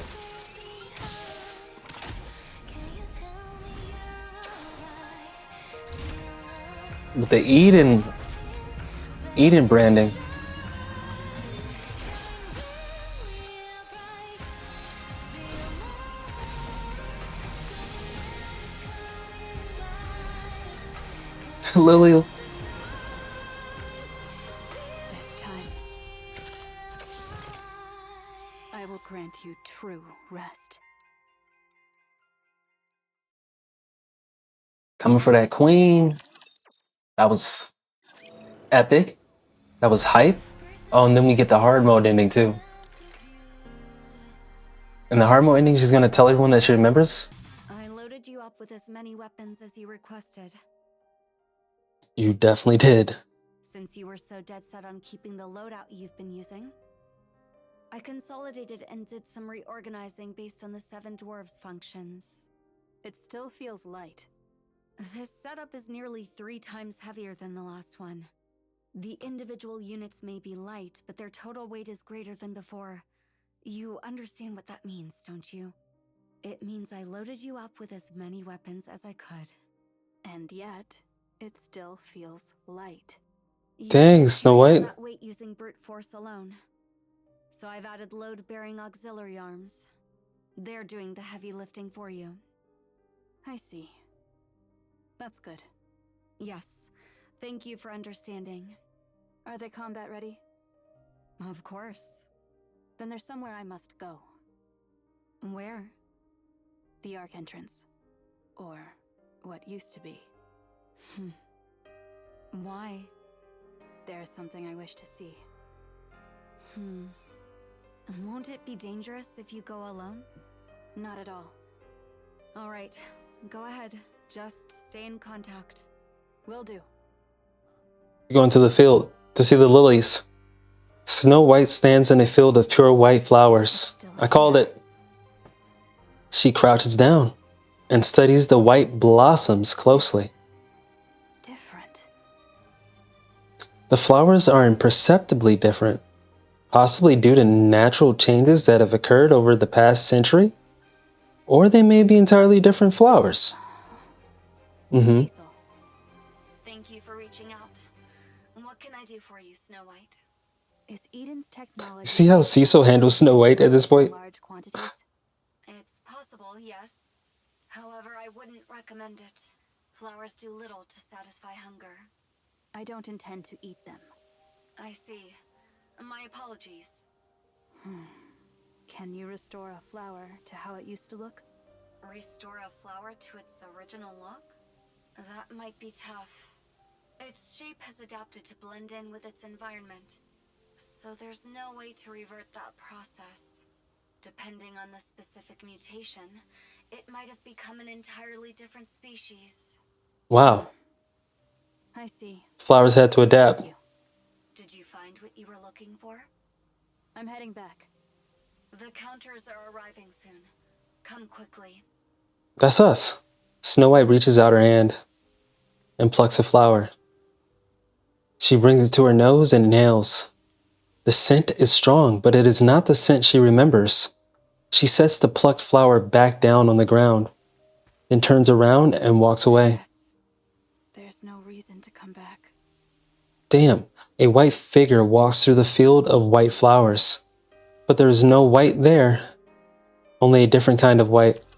With the Eden branding. Lily. This time, I will grant you true rest. Coming for that queen. That was epic. That was hype. Oh, and then we get the hard mode ending too. In the hard mode ending, she's gonna tell everyone that she remembers. I loaded you up with as many weapons as you requested. You definitely did. Since you were so dead set on keeping the loadout you've been using, I consolidated and did some reorganizing based on the 7 dwarves functions. It still feels light. This setup is nearly 3 times heavier than the last one. The individual units may be light, but their total weight is greater than before. You understand what that means, don't you? It means I loaded you up with as many weapons as I could. And yet, it still feels light. Dang, Snow White. That weight using brute force alone. So I've added load-bearing auxiliary arms. They're doing the heavy lifting for you. I see. That's good. Yes. Thank you for understanding. Are they combat ready? Of course. Then there's somewhere I must go. Where? The Ark entrance. Or what used to be. Why? There's something I wish to see. Won't it be dangerous if you go alone? Not at all. All right. Go ahead. Just stay in contact. Will do. You go into the field to see the lilies. Snow White stands in a field of pure white flowers. I called it. She crouches down and studies the white blossoms closely. Different. The flowers are imperceptibly different, possibly due to natural changes that have occurred over the past century, or they may be entirely different flowers. Thank you for reaching out. What can I do for you, Snow White? Is Eden's technology... See how Cecil handles Snow White at this point? Large quantities? It's possible, yes. However, I wouldn't recommend it. Flowers do little to satisfy hunger. I don't intend to eat them. I see. My apologies. Can you restore a flower to how it used to look? Restore a flower to its original look? That might be tough. Its shape has adapted to blend in with its environment, so there's no way to revert that process. Depending on the specific mutation, it might have become an entirely different species. Wow. I see. Flowers had to adapt. Did you find what you were looking for? I'm heading back. The counters are arriving soon. Come quickly. That's us. Snow White reaches out her hand and plucks a flower. She brings it to her nose and inhales. The scent is strong, but it is not the scent she remembers. She sets the plucked flower back down on the ground, then turns around and walks away. Yes. There's no reason to come back. Damn, a white figure walks through the field of white flowers. But there is no white there, only a different kind of white.